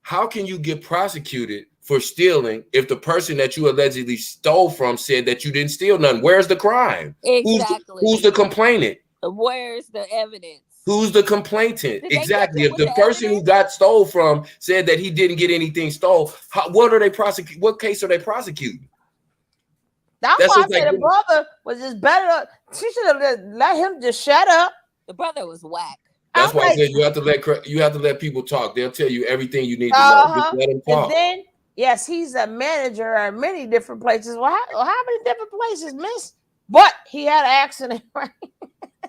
How can you get prosecuted for stealing if the person that you allegedly stole from said that you didn't steal nothing? Where's the crime? Exactly. Who's the complainant? Where's the evidence? Who's the complainant? Did they Exactly. catch If him the with the person who got stole from said that he didn't get anything stole, what are they prosecuting? What case are they prosecuting? That's That's why I just said like- the brother was just better. She should have let him just shut up. The brother was whack. That's why I said you have to let people talk. They'll tell you everything you need to know. Just let them talk. And then, yes, he's a manager at many different places. Well, how many different places, miss? But he had an accident, right?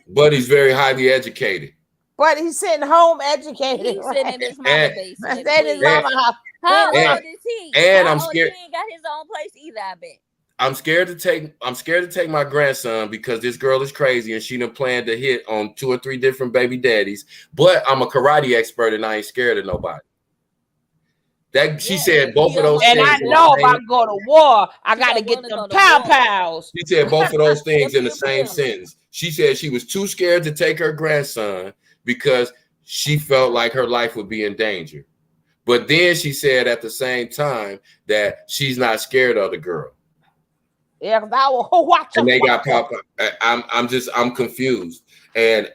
But he's very highly educated. But he's sitting home educated. He's sitting in his mama basement. In his mama house. How old And- is he? and How I'm old? scared- He ain't got his own place either, I bet. I'm scared to take my grandson because this girl is crazy and she done planned to hit on 2 or 3 different baby daddies. But I'm a karate expert and I ain't scared of nobody. That she said both of those And things. I know if I go to war, I got to get them pow-pows. She said both of those things in the same sentence. She said she was too scared to take her grandson because she felt like her life would be in danger. But then she said at the same time that she's not scared of the girl. Yeah, because I will watch them. And they got pop. I'm confused. And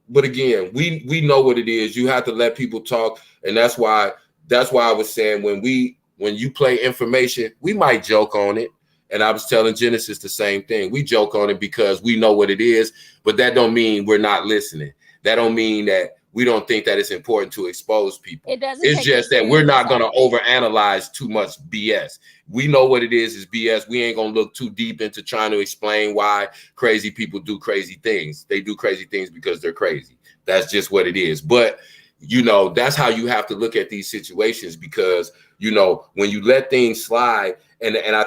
but again, we know what it is. You have to let people talk. And that's why I was saying when you play information, we might joke on it. And I was telling Genesis the same thing. We joke on it because we know what it is, but that don't mean we're not listening. That don't mean that we don't think that it's important to expose people. It doesn't. It's just that we're not going to overanalyze too much BS. We know what it is BS. We ain't going to look too deep into trying to explain why crazy people do crazy things. They do crazy things because they're crazy. That's just what it is. But, that's how you have to look at these situations because, when you let things slide, and I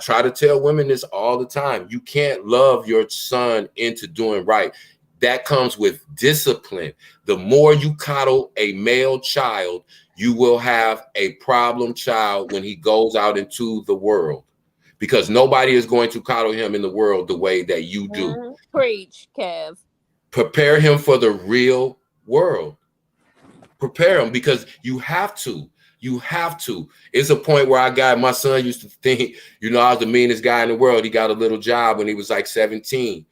try to tell women this all the time, you can't love your son into doing right. That comes with discipline. The more you coddle a male child, you will have a problem child when he goes out into the world because nobody is going to coddle him in the world the way that you do. Preach, Kev. Prepare him for the real world. Prepare him because you have to. You have to. It's a point where my son used to think, I was the meanest guy in the world. He got a little job when he was like 17.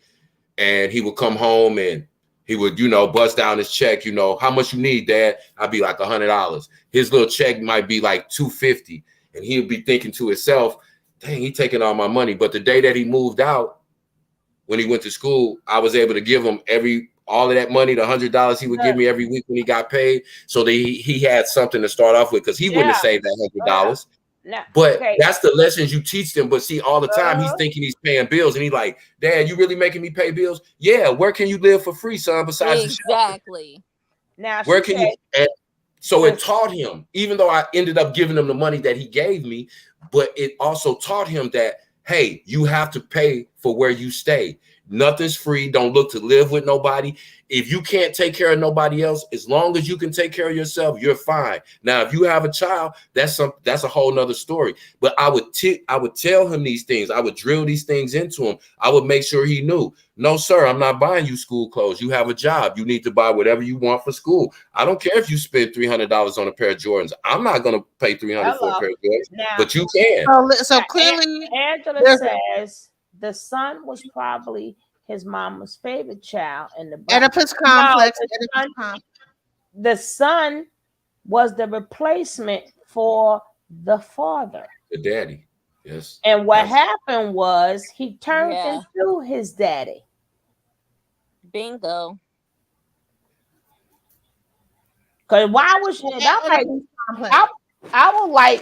And he would come home and he would, bust down his check, how much you need, Dad? I'd be like $100. His little check might be like $250. And he would be thinking to himself, dang, he taking all my money. But the day that he moved out, when he went to school, I was able to give him all of that money, the $100 he would give me every week when he got paid. So that he had something to start off with because he wouldn't have saved that $100. But that's the lessons you teach them. But see, all the time he's thinking he's paying bills, and he's like, "Dad, you really making me pay bills? Yeah. Where can you live for free, son? Besides exactly. Now, where can you?" And so it taught him, even though I ended up giving him the money that he gave me, but it also taught him that, hey, you have to pay for where you stay. Nothing's free. Don't look to live with nobody. If you can't take care of nobody else, as long as you can take care of yourself, you're fine. Now, if you have a child, that's a whole nother story. But I would tell him these things. I would drill these things into him. I would make sure he knew, no, sir, I'm not buying you school clothes. You have a job. You need to buy whatever you want for school. I don't care if you spend $300 on a pair of Jordans. I'm not going to pay $300 for a pair of Jordans, but you can. So clearly, Angela says the son was probably his mama's favorite child in the Oedipus complex. The son was the replacement for the father. The daddy, yes. And what happened was he turned into his daddy. Bingo. Because why was she? I was like,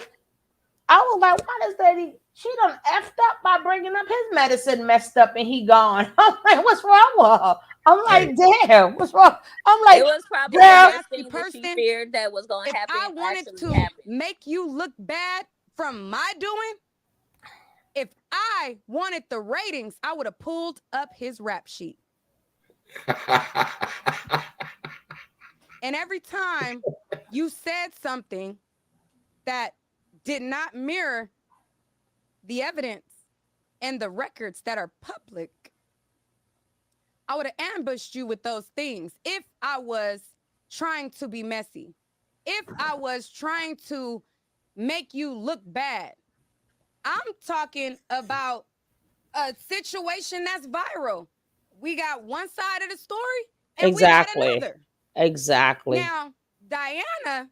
why does daddy? She done effed up by bringing up his medicine messed up and he gone. I'm like, what's wrong with her? I'm like, Hey. damn, what's wrong? I'm It like, was probably the girl, best thing that she Person, feared that was going if to happen I wanted actually to happened. make you look bad from my doing, if I wanted the ratings, I would have pulled up his rap sheet. And every time you said something that did not mirror the evidence and the records that are public, I would have ambushed you with those things if I was trying to be messy, if I was trying to make you look bad. I'm talking about a situation that's viral. We got one side of the story and we got another. Exactly. Now, Diana,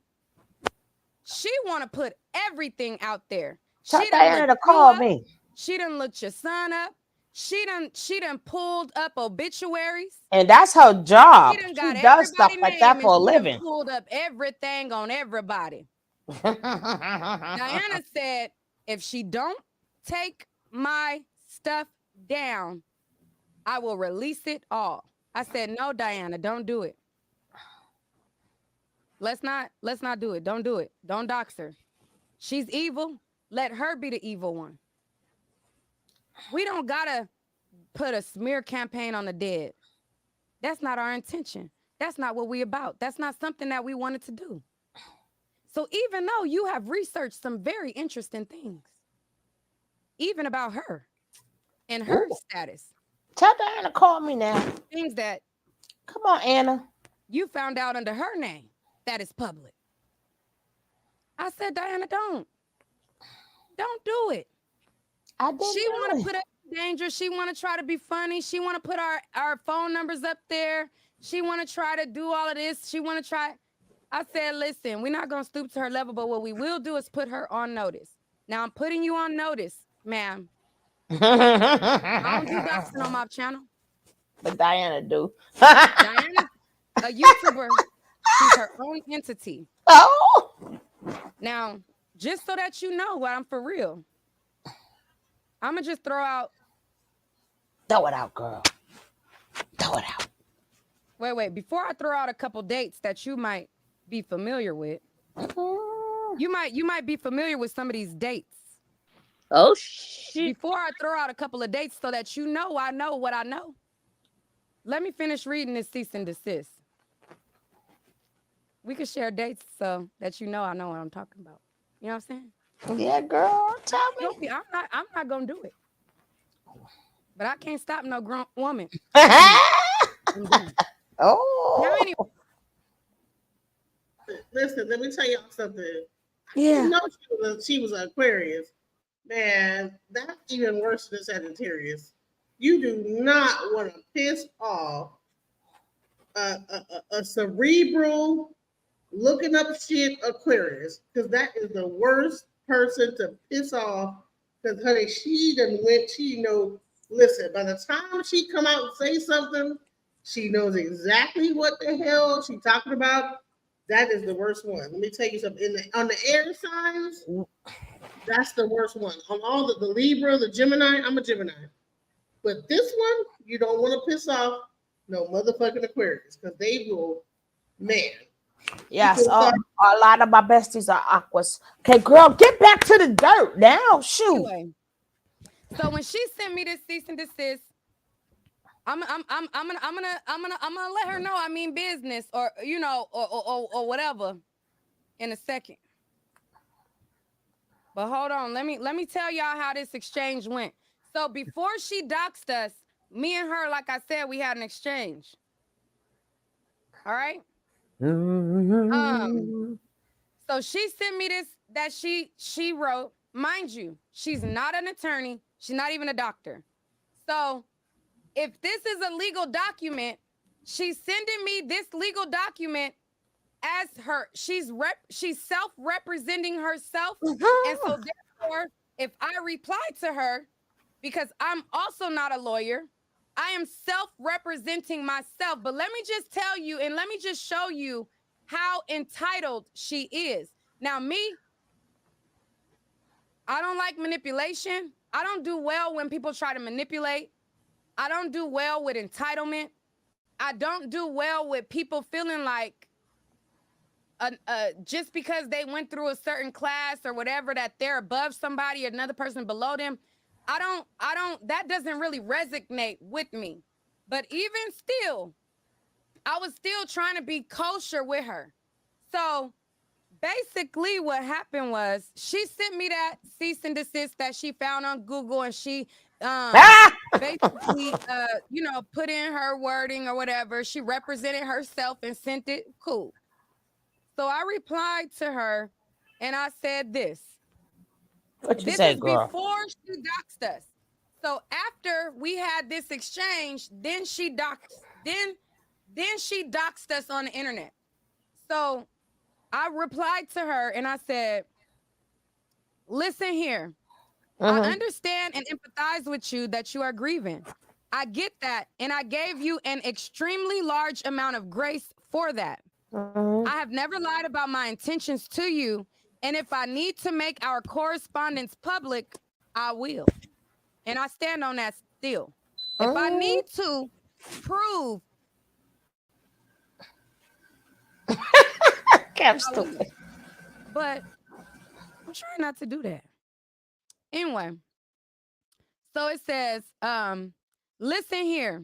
she want to put everything out there. Tell She done Diana looked to you call up. me. She done looked your son up. She done pulled up obituaries. And that's her job. She done She got does stuff everybody's like that name for a and she done living. pulled up everything on everybody. Diana said, if she don't take my stuff down, I will release it all. I said, no, Diana, don't do it. Let's not do it. Don't do it. Don't dox her. She's evil. Let her be the evil one. We don't gotta put a smear campaign on the dead. That's not our intention. That's not what we about. That's not something that we wanted to do. So even though you have researched some very interesting things, even about her and her status, Tell Diana to call me now. things that Come on, Anna. you found out under her name that is public. I said, Diana, don't do it. She want to put us in danger. She want to try to be funny. She want to put our phone numbers up there. She want to try to do all of this. She want to try. I said, listen, we're not going to stoop to her level, but what we will do is put her on notice. Now I'm putting you on notice, ma'am. I don't do doxing on my channel. But Diana do. Diana's a YouTuber. She's her own entity. Oh. Now, just so that you know what I'm for real, I'm going to just throw it out, girl. Throw it out. Wait. Before I throw out a couple dates that you might be familiar with, you might be familiar with some of these dates. Oh, shit. Before I throw out a couple of dates so that you know I know what I know, let me finish reading this cease and desist. We could share dates so that you know I know what I'm talking about. You know what I'm saying? Yeah, girl, tell me. I'm not gonna do it. But I can't stop no grown woman. Oh. Now, anyway. Listen, let me tell y'all something. Yeah. You know she was an Aquarius. Man, that's even worse than Sagittarius. You do not want to piss off a cerebral, looking up shit Aquarius, because that is the worst person to piss off. Because honey, she done went. She know. Listen, by the time she come out and say something, she knows exactly what the hell she talking about. That is the worst one. Let me tell you something. On the air signs, that's the worst one. On all the Libra, the Gemini, I'm a Gemini. But this one, you don't want to piss off no motherfucking Aquarius, because they will, man. Yes, a lot of my besties are aquas. Okay, girl, get back to the dirt now. Shoot. Anyway, so when she sent me this cease and desist, I'm gonna let her know I mean business, or you know, or whatever in a second. But hold on, let me tell y'all how this exchange went. So before she doxed us, me and her, like I said, we had an exchange. All right. So she sent me this that she wrote. Mind you, she's not an attorney. She's not even a doctor. So if this is a legal document, she's sending me this legal document as her. She's self-representing herself. And so therefore, if I reply to her, because I'm also not a lawyer, I am self-representing myself. But let me just tell you, and let me just show you how entitled she is. Now, me, I don't like manipulation. I don't do well when people try to manipulate. I don't do well with entitlement. I don't do well with people feeling like just because they went through a certain class or whatever, that they're above somebody, another person below them. That doesn't really resonate with me. But even still, I was still trying to be kosher with her. So basically what happened was she sent me that cease and desist that she found on Google, and she basically put in her wording or whatever. She represented herself and sent it. Cool. So I replied to her and I said this. What you This say, is girl? before she doxed us. So after we had this exchange, then she doxed us on the internet. So I replied to her and I said, listen here. I understand and empathize with you that you are grieving. I get that. And I gave you an extremely large amount of grace for that. I have never lied about my intentions to you. And if I need to make our correspondence public, I will. And I stand on that still. If I need to prove. I'm stupid. But I'm trying not to do that. Anyway. So it says, listen here.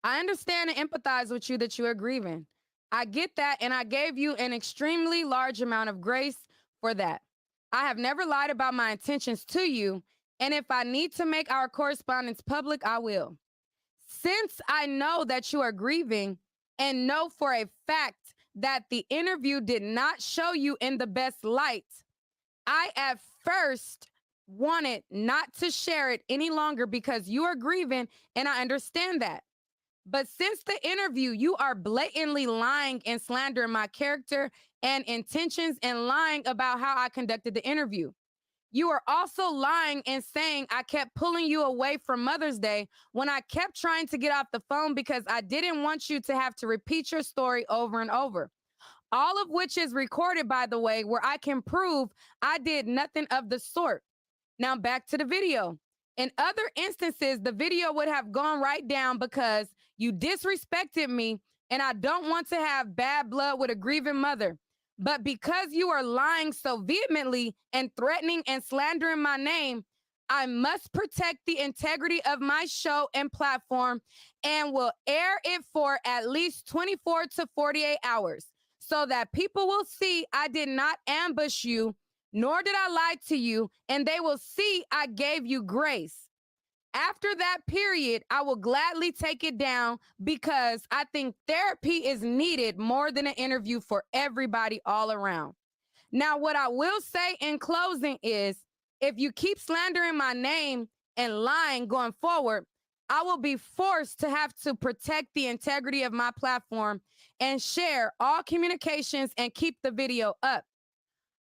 I understand and empathize with you that you are grieving. I get that, and I gave you an extremely large amount of grace for that. I have never lied about my intentions to you, and if I need to make our correspondence public, I will. Since I know that you are grieving and know for a fact that the interview did not show you in the best light, I at first wanted not to share it any longer because you are grieving, and I understand that. But since the interview, you are blatantly lying and slandering my character and intentions and lying about how I conducted the interview. You are also lying and saying I kept pulling you away from Mother's Day when I kept trying to get off the phone because I didn't want you to have to repeat your story over and over. All of which is recorded, by the way, where I can prove I did nothing of the sort. Now back to the video. In other instances, the video would have gone right down because you disrespected me and I don't want to have bad blood with a grieving mother. But because you are lying so vehemently and threatening and slandering my name, I must protect the integrity of my show and platform and will air it for at least 24 to 48 hours so that people will see I did not ambush you, nor did I lie to you, and they will see I gave you grace. After that period, I will gladly take it down because I think therapy is needed more than an interview for everybody all around. Now, what I will say in closing is, if you keep slandering my name and lying going forward, I will be forced to have to protect the integrity of my platform and share all communications and keep the video up.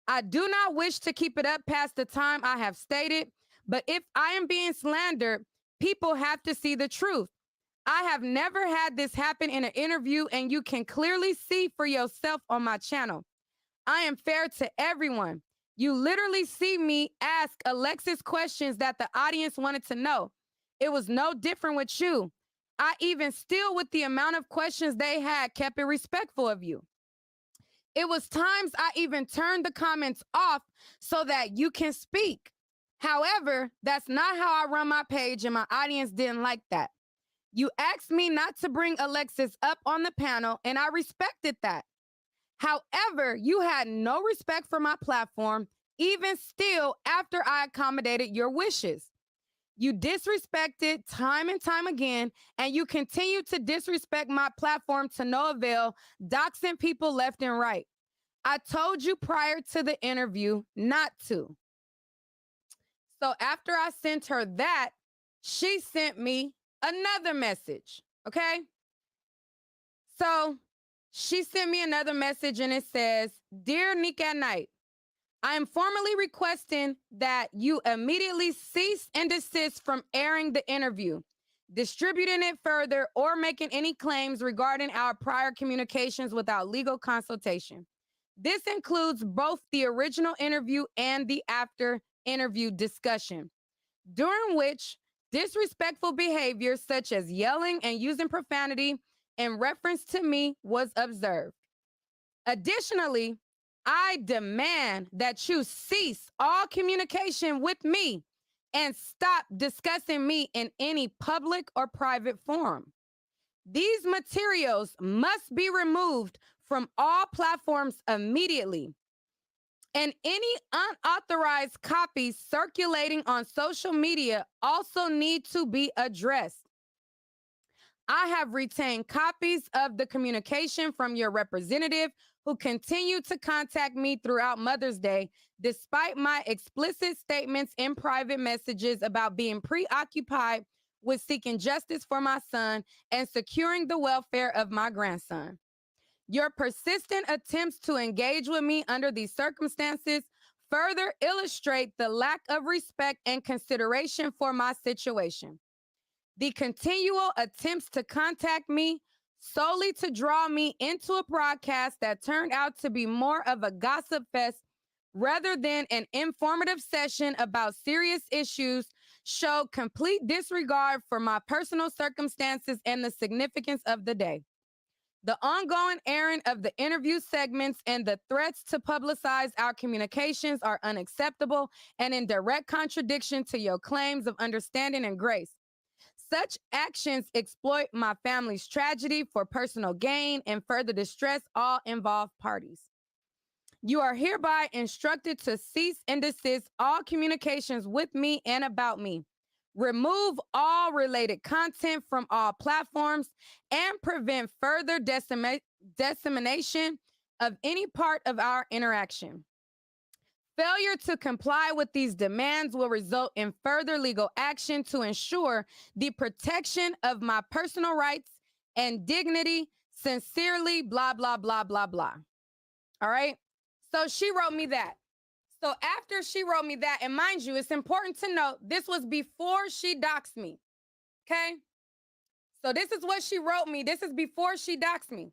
I do not wish to keep it up past the time I have stated, but if I am being slandered, people have to see the truth. I have never had this happen in an interview, and you can clearly see for yourself on my channel. I am fair to everyone. You literally see me ask Alexis questions that the audience wanted to know. It was no different with you. I even still, with the amount of questions they had, kept it respectful of you. It was times I even turned the comments off so that you can speak. However, that's not how I run my page, and my audience didn't like that. You asked me not to bring Alexis up on the panel, and I respected that. However, you had no respect for my platform, even still after I accommodated your wishes. You disrespected time and time again, and you continue to disrespect my platform to no avail, doxing people left and right. I told you prior to the interview not to. So after I sent her that, she sent me another message, okay? So she sent me another message, and it says, Dear Nick at Night, I am formally requesting that you immediately cease and desist from airing the interview, distributing it further, or making any claims regarding our prior communications without legal consultation. This includes both the original interview and the after interview discussion, during which disrespectful behavior such as yelling and using profanity in reference to me was observed. Additionally, I demand that you cease all communication with me and stop discussing me in any public or private forum. These materials must be removed from all platforms immediately, and any unauthorized copies circulating on social media also need to be addressed. I have retained copies of the communication from your representative who continued to contact me throughout Mother's Day, despite my explicit statements in private messages about being preoccupied with seeking justice for my son and securing the welfare of my grandson. Your persistent attempts to engage with me under these circumstances further illustrate the lack of respect and consideration for my situation. The continual attempts to contact me solely to draw me into a broadcast that turned out to be more of a gossip fest rather than an informative session about serious issues showed complete disregard for my personal circumstances and the significance of the day. The ongoing airing of the interview segments and the threats to publicize our communications are unacceptable and in direct contradiction to your claims of understanding and grace. Such actions exploit my family's tragedy for personal gain and further distress all involved parties. You are hereby instructed to cease and desist all communications with me and about me. Remove all related content from all platforms and prevent further dissemination of any part of our interaction. Failure to comply with these demands will result in further legal action to ensure the protection of my personal rights and dignity. Sincerely, blah, blah, blah, blah, blah. All right. So she wrote me that. So after she wrote me that, and mind you, it's important to note, this was before she doxed me. Okay. So this is what she wrote me. This is before she doxed me.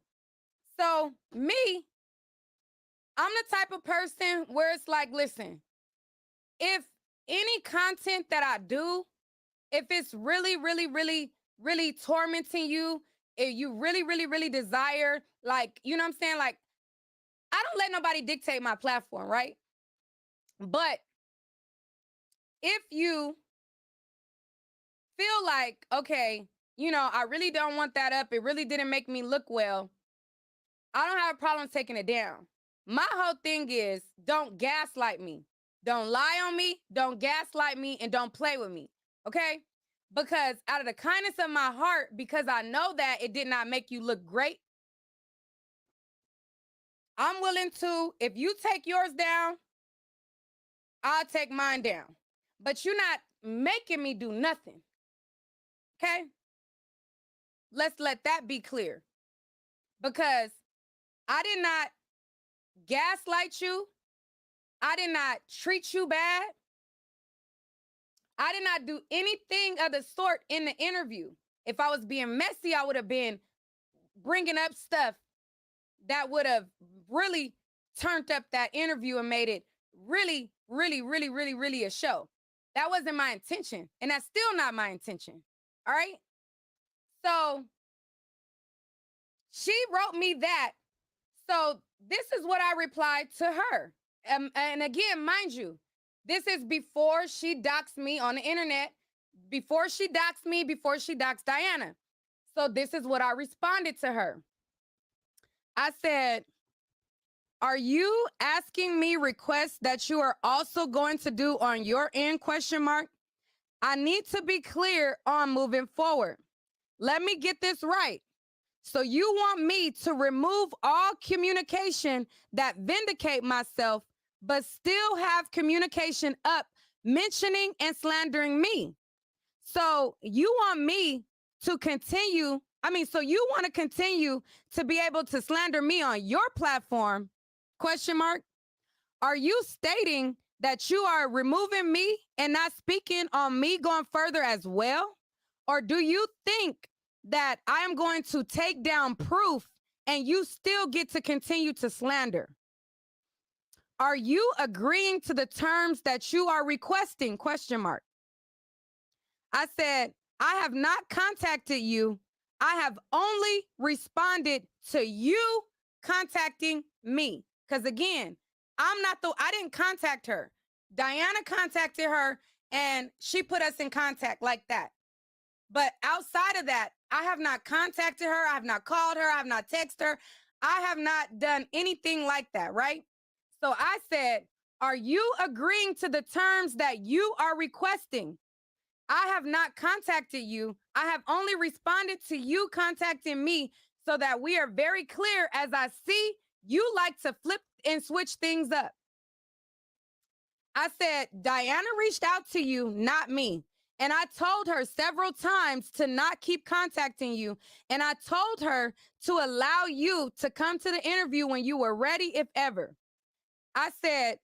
So me, I'm the type of person where it's like, listen, if any content that I do, if it's really, really, really, really tormenting you, if you really, really, really desire, like, you know what I'm saying? Like, I don't let nobody dictate my platform, right? But if you feel like, okay, you know, I really don't want that up, it really didn't make me look well, I don't have a problem taking it down. My whole thing is, don't gaslight me. Don't lie on me, don't gaslight me, and don't play with me, okay? Because out of the kindness of my heart, because I know that it did not make you look great, I'm willing to, if you take yours down, I'll take mine down. But you're not making me do nothing, okay? Let's let that be clear. Because I did not gaslight you. I did not treat you bad. I did not do anything of the sort in the interview. If I was being messy, I would have been bringing up stuff that would have really turned up that interview and made it really, really, really, really, really a show. That wasn't my intention. And that's still not my intention. All right? So she wrote me that. So this is what I replied to her. And again, mind you, this is before she doxed me on the internet, before she doxed me, before she doxed Diana. So this is what I responded to her. I said, are you asking me requests that you are also going to do on your end, ? I need to be clear on moving forward. Let me get this right. So you want me to remove all communication that vindicate myself, but still have communication up mentioning and slandering me. So you want me to continue, so you want to continue to be able to slander me on your platform, ? Are you stating that you are removing me and not speaking on me going further as well? Or do you think that I am going to take down proof and you still get to continue to slander? Are you agreeing to the terms that you are requesting? ? I said, I have not contacted you I have only responded to you contacting me. Because again, I didn't contact her. Diana contacted her and she put us in contact like that. But outside of that, I have not contacted her. I have not called her. I have not texted her. I have not done anything like that, right? So I said, are you agreeing to the terms that you are requesting? I have not contacted you. I have only responded to you contacting me so that we are very clear, as I see you like to flip and switch things up. I said, Diana reached out to you, not me. And I told her several times to not keep contacting you. And I told her to allow you to come to the interview when you were ready, if ever. I said,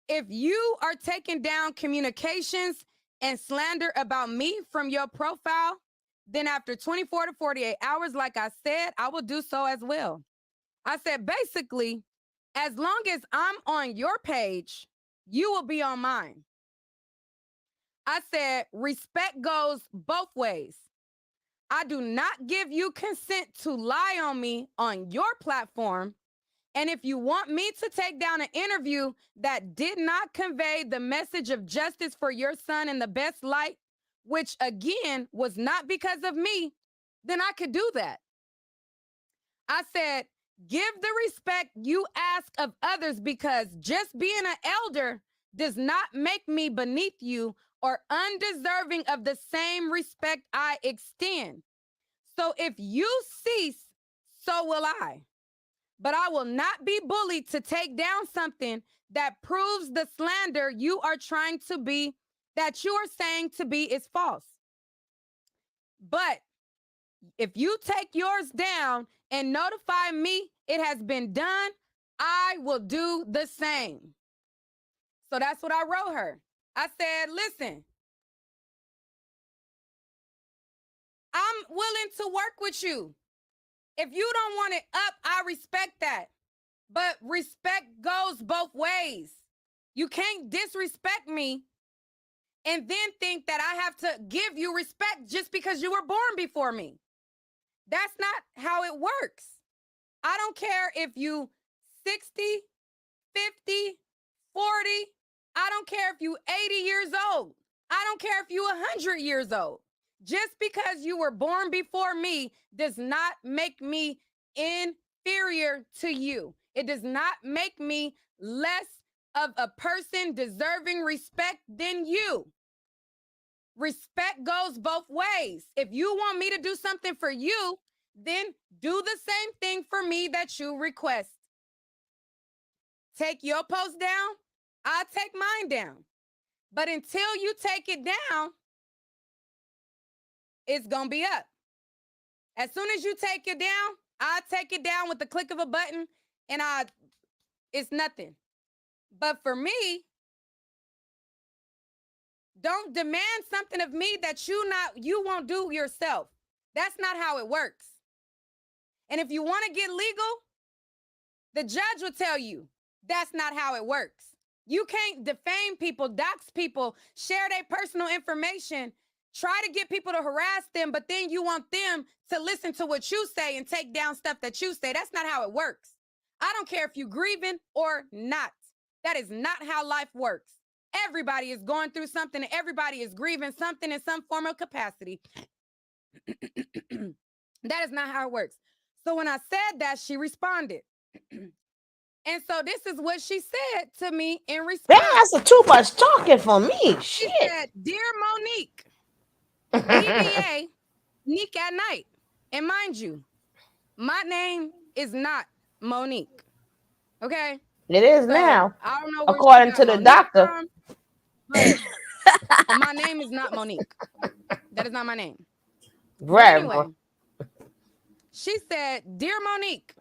if you are taking down communications and slander about me from your profile, then after 24 to 48 hours, like I said, I will do so as well. I said, basically, as long as I'm on your page, you will be on mine. I said, respect goes both ways. I do not give you consent to lie on me on your platform. And if you want me to take down an interview that did not convey the message of justice for your son in the best light, which again was not because of me, then I could do that. I said, give the respect you ask of others, because just being an elder does not make me beneath you or undeserving of the same respect I extend. So if you cease, so will I. But I will not be bullied to take down something that proves the slander you are trying to be, that you are saying to be, is false. But if you take yours down and notify me it has been done, I will do the same. So that's what I wrote her. I said, listen, I'm willing to work with you. If you don't want it up, I respect that. But respect goes both ways. You can't disrespect me and then think that I have to give you respect just because you were born before me. That's not how it works. I don't care if you 60, 50, 40. I don't care if you 80 years old. I don't care if you 100 years old. Just because you were born before me does not make me inferior to you. It does not make me less of a person deserving respect than you. Respect goes both ways. If you want me to do something for you, then do the same thing for me that you request. Take your post down, I'll take mine down. But until you take it down, it's going to be up. As soon as you take it down, I'll take it down with the click of a button, and it's nothing. But for me, don't demand something of me that you won't do yourself. That's not how it works. And if you want to get legal, the judge will tell you that's not how it works. You can't defame people, dox people, share their personal information, try to get people to harass them, but then you want them to listen to what you say and take down stuff that you say. That's not how it works. I don't care if you're grieving or not. That is not how life works. Everybody is going through something, and everybody is grieving something in some form of capacity. That is not how it works. So when I said that, she responded. And so this is what she said to me in response. That's too much talking for me. She Shit. said, Dear Monique, DBA, Nick at Night. And mind you, my name is not Monique. Okay? It is So, now, I don't know where according she got to the Monique doctor. from, but my name is not Monique. That is not my name. But anyway, she said, Dear Monique,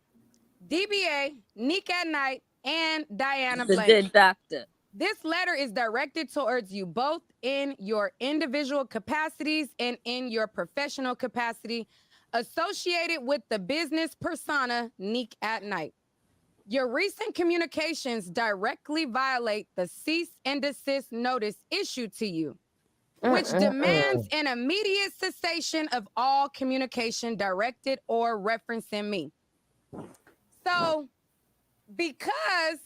DBA, Nick at Night, and Diana The Blank. good doctor. This letter is directed towards you both in your individual capacities and in your professional capacity associated with the business persona Nick at Night. Your recent communications directly violate the cease and desist notice issued to you. Mm, which mm, demands mm. an immediate cessation of all communication directed or referencing me. So because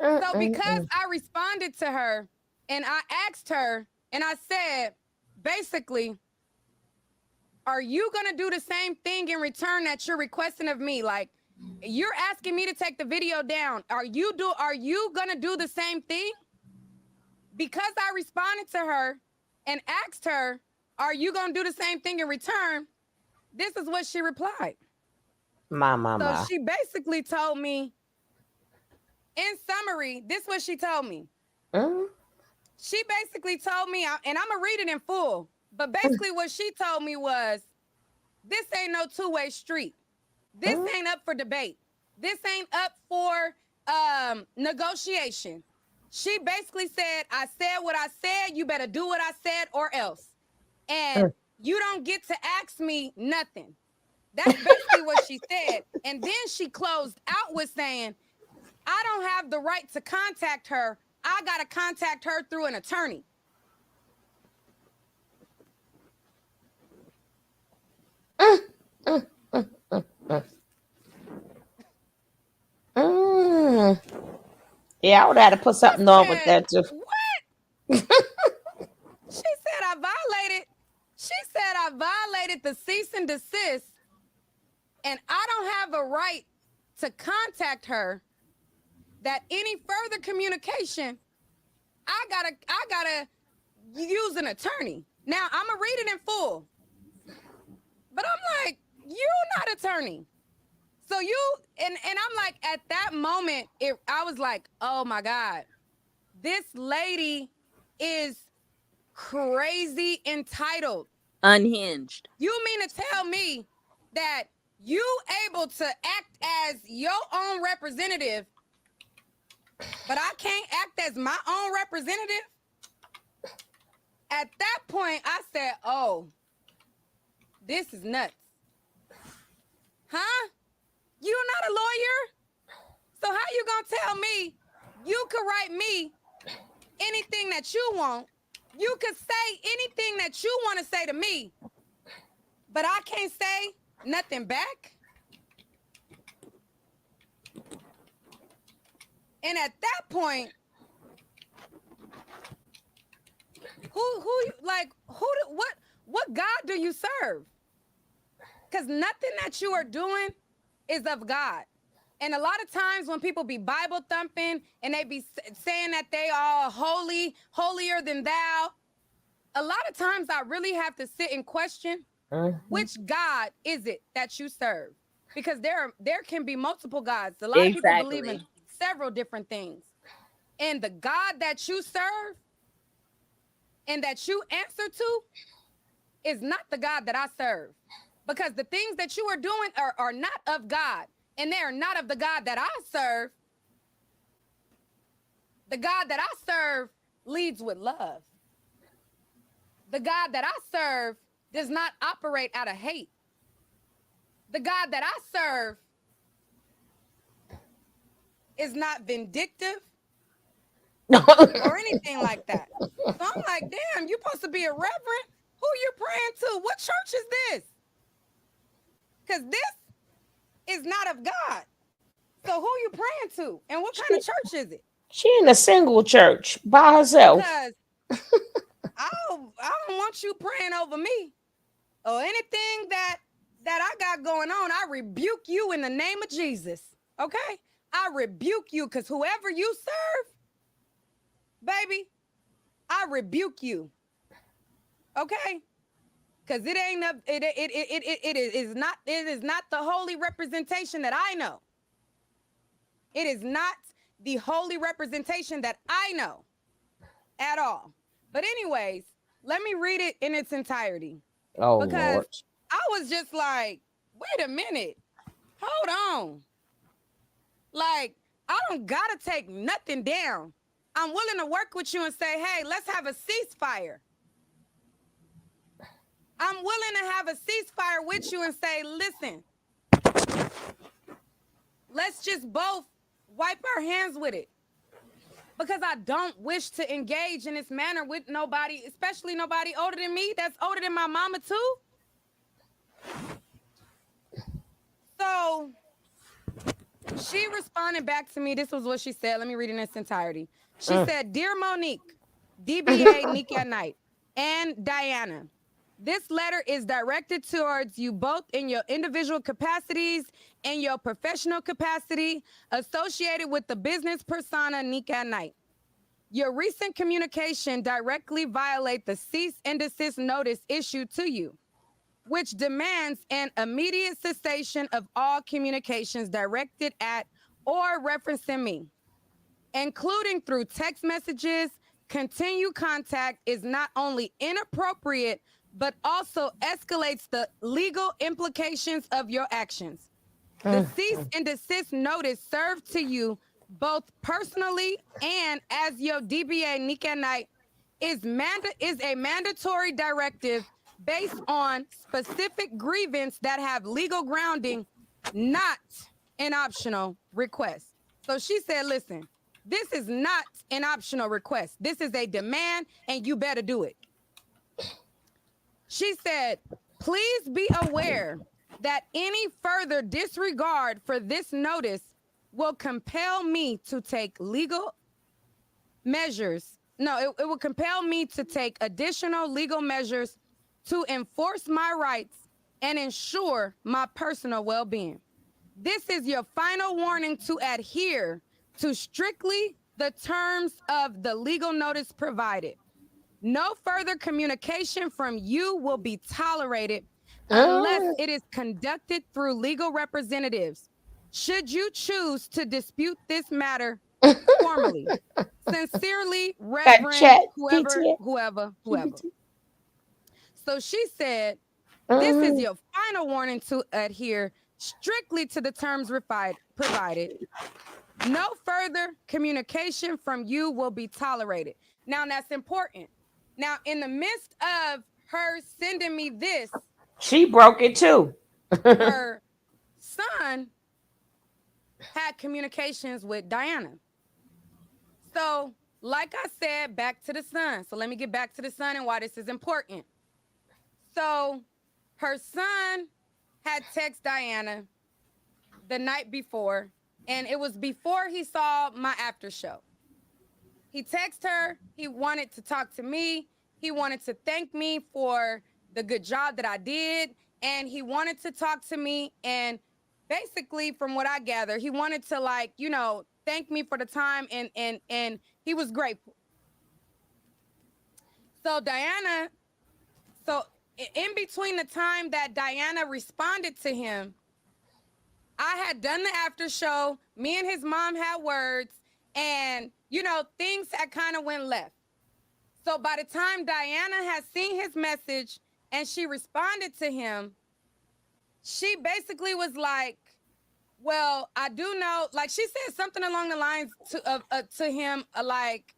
I responded to her and I asked her and I said, basically, are you going to do the same thing in return that you're requesting of me? Like, you're asking me to take the video down. Are you going to do the same thing? Because I responded to her and asked her, are you going to do the same thing in return? This is what she replied. So she basically told me, in summary, this is what she told me. She basically told me, and I'm going to read it in full, but basically what she told me was, this ain't no two-way street. This ain't up for debate. This ain't up for negotiation. She basically said, I said what I said. You better do what I said or else. And you don't get to ask me nothing. That's basically what she said. And then she closed out with saying, I don't have the right to contact her. I got to contact her through an attorney. Yeah, I would have to put something on with that too. What? She said I violated the cease and desist, and I don't have a right to contact her. That any further communication, I gotta use an attorney. Now I'm gonna read it in full. But I'm like, you're not attorney. So and I'm like, at that moment, I was like, oh my God, this lady is crazy entitled. Unhinged. You mean to tell me that you able to act as your own representative, but I can't act as my own representative? At that point, I said, oh, this is nuts. Huh? You're not a lawyer? So how you gonna tell me you could write me anything that you want? You could say anything that you want to say to me, but I can't say nothing back? And at that point, what God do you serve? Because nothing that you are doing is of God. And a lot of times when people be Bible thumping and they be saying that they are holy, holier than thou, a lot of times I really have to sit and question, which God is it that you serve? Because there can be multiple gods. A lot of people believe in several different things. And the God that you serve and that you answer to is not the God that I serve. Because the things that you are doing are not of God. And they are not of the God that I serve. The God that I serve leads with love. The God that I serve does not operate out of hate. The God that I serve is not vindictive or anything like that. So I'm like, damn, you're supposed to be a reverend? Who you praying to? What church is this? Because this is not of God. So who you praying to? And what kind of church is it? She in a single church by herself. Because I don't want you praying over me or anything that I got going on. I rebuke you in the name of Jesus. Okay? I rebuke you because whoever you serve, baby, I rebuke you. Okay? Because it is not the holy representation that I know. It is not the holy representation that I know at all. But anyways, let me read it in its entirety. Oh, because Lord. I was just like, wait a minute. Hold on. Like, I don't gotta take nothing down. I'm willing to work with you and say, hey, let's have a ceasefire. I'm willing to have a ceasefire with you and say, listen, let's just both wipe our hands with it. because I don't wish to engage in this manner with nobody, especially nobody older than me that's older than my mama too. So she responded back to me. This was what she said. Let me read it in its entirety. She said, "Dear Monique, DBA Nick at Night, and Diana, this letter is directed towards you both in your individual capacities and your professional capacity associated with the business persona Nick at Night. Your recent communication directly violate the cease and desist notice issued to you, which demands an immediate cessation of all communications directed at or referencing me, including through text messages. Continued contact is not only inappropriate, but also escalates the legal implications of your actions. The cease and desist notice served to you both personally and as your DBA Nick at Night is a mandatory directive based on specific grievance that have legal grounding, not an optional request." So she said, listen, this is not an optional request. This is a demand, and you better do it. She said, "Please be aware that any further disregard for this notice will compel me to take legal measures. No, it will compel me to take additional legal measures to enforce my rights and ensure my personal well-being. This is your final warning to adhere to strictly the terms of the legal notice provided. No further communication from you will be tolerated unless it is conducted through legal representatives. Should you choose to dispute this matter formally, sincerely, Reverend, whoever. So she said, this is your final warning to adhere strictly to the terms provided. No further communication from you will be tolerated. Now, that's important. Now, in the midst of her sending me this, she broke it too. Her son had communications with Diana. So, like I said, back to the son. So let me get back to the son and why this is important. So her son had texted Diana the night before, and it was before he saw my after show. He texted her. He wanted to talk to me. He wanted to thank me for the good job that I did, and he wanted to talk to me. And basically, from what I gather, he wanted to, like, you know, thank me for the time, and he was grateful. So Diana, so in between the time that Diana responded to him, I had done the after show. Me and his mom had words, and, you know, things had kind of went left. So by the time Diana had seen his message and she responded to him, she basically was like, well, I do know, like, she said something along the lines to him, like,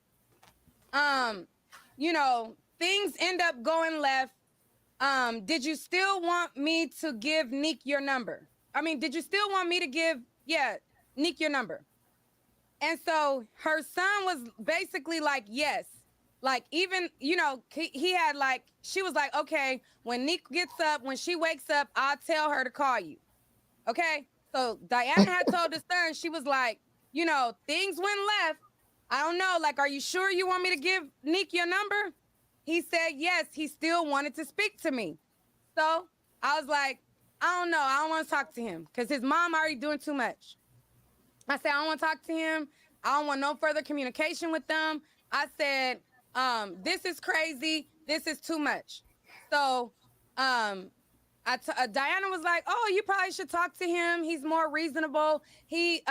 you know, things end up going left. Did you still want me to give Nick your number? I mean, did you still want me to give, Nick your number? And so her son was basically like, yes. Like, even, you know, he had, like, she was like, okay, when Nick gets up, when she wakes up, I'll tell her to call you. Okay? So Diana had told his son, she was like, you know, things went left. I don't know. Like, are you sure you want me to give Nick your number? He said, yes, he still wanted to speak to me. So I was like, I don't know. I don't want to talk to him because his mom already doing too much. I said, I don't want to talk to him. I don't want no further communication with them. I said, this is crazy. This is too much. So Diana was like, oh, you probably should talk to him. He's more reasonable. He,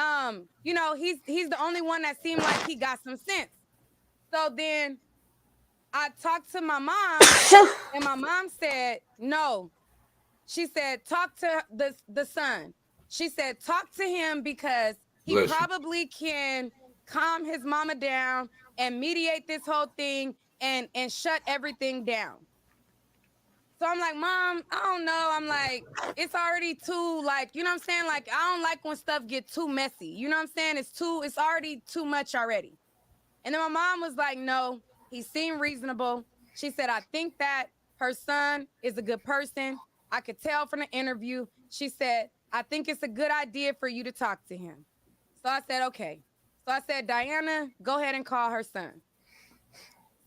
you know, he's the only one that seemed like he got some sense. So then I talked to my mom, and my mom said, no. She said, talk to the son. She said, talk to him because he probably can calm his mama down and mediate this whole thing and shut everything down. So I'm like, Mom, I don't know. I'm like, it's already too, like, you know what I'm saying? Like, I don't like when stuff get too messy. You know what I'm saying? It's already too much already. And then my mom was like, no, he seemed reasonable. She said, I think that her son is a good person. I could tell from the interview. She said, I think it's a good idea for you to talk to him. So I said, okay. So I said, Diana, go ahead and call her son.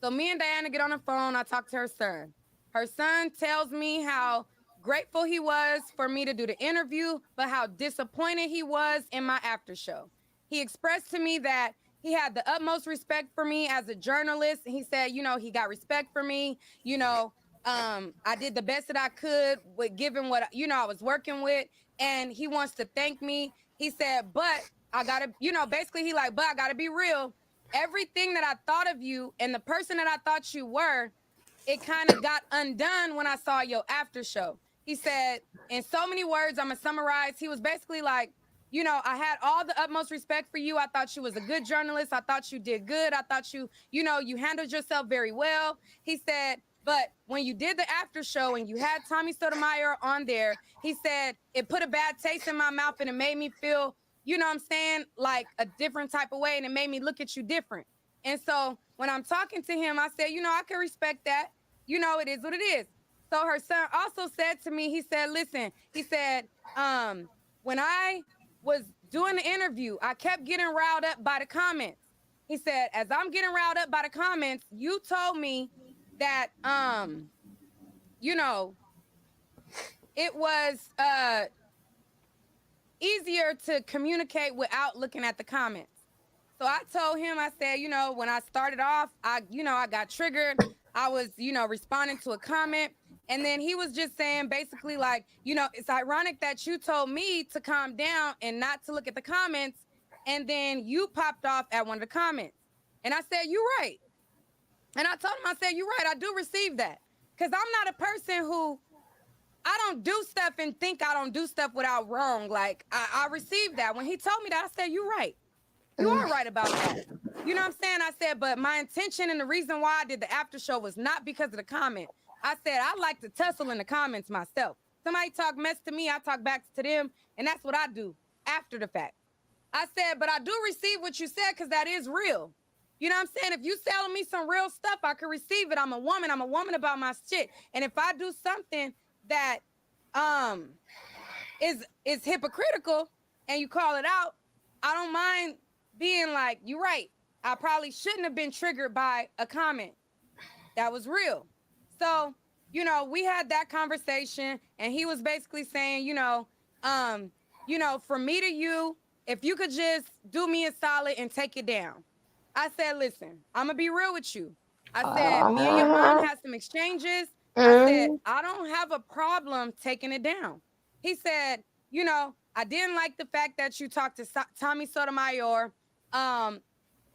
So me and Diana get on the phone. I talk to her son. Her son tells me how grateful he was for me to do the interview, but how disappointed he was in my after show. He expressed to me that he had the utmost respect for me as a journalist. He said, you know, he got respect for me. You know, I did the best that I could with given what, you know, I was working with. And he wants to thank me. He said, but I got to, you know, basically he like, but I got to be real. Everything that I thought of you and the person that I thought you were, it kind of got undone when I saw your after show. He said, in so many words, I'm going to summarize. He was basically like, you know, I had all the utmost respect for you. I thought you was a good journalist. I thought you did good. I thought you, you know, you handled yourself very well. He said, but when you did the after show and you had Tommy Sotomayor on there, he said, it put a bad taste in my mouth and it made me feel, you know what I'm saying, like a different type of way. And it made me look at you different. And so when I'm talking to him, I said, you know, I can respect that. You know, it is what it is. So her son also said to me, he said, listen, he said, when I was doing the interview, I kept getting riled up by the comments. He said, as I'm getting riled up by the comments, you told me that, you know, it was easier to communicate without looking at the comments. So I told him, I said, you know, when I started off, I got triggered. I was, you know, responding to a comment. And then he was just saying basically like, you know, it's ironic that you told me to calm down and not to look at the comments. And then you popped off at one of the comments. And I said, you're right. And I told him, I said, you're right. I do receive that. Because I'm not a person who, I don't do stuff and think I don't do stuff without wrong. Like, I received that. When he told me that, I said, you're right. You are right about that. You know what I'm saying? I said, but my intention and the reason why I did the after show was not because of the comment. I said, I like to tussle in the comments myself. Somebody talk mess to me, I talk back to them. And that's what I do after the fact. I said, but I do receive what you said because that is real. You know what I'm saying? If you selling me some real stuff, I can receive it. I'm a woman about my shit. And if I do something that is hypocritical and you call it out, I don't mind being like, you're right. I probably shouldn't have been triggered by a comment that was real. So, you know, we had that conversation and he was basically saying, you know, from me to you, if you could just do me a solid and take it down. I said, listen, I'm going to be real with you. I said, me and your mom had some exchanges. I said, I don't have a problem taking it down. He said, you know, I didn't like the fact that you talked to Tommy Sotomayor.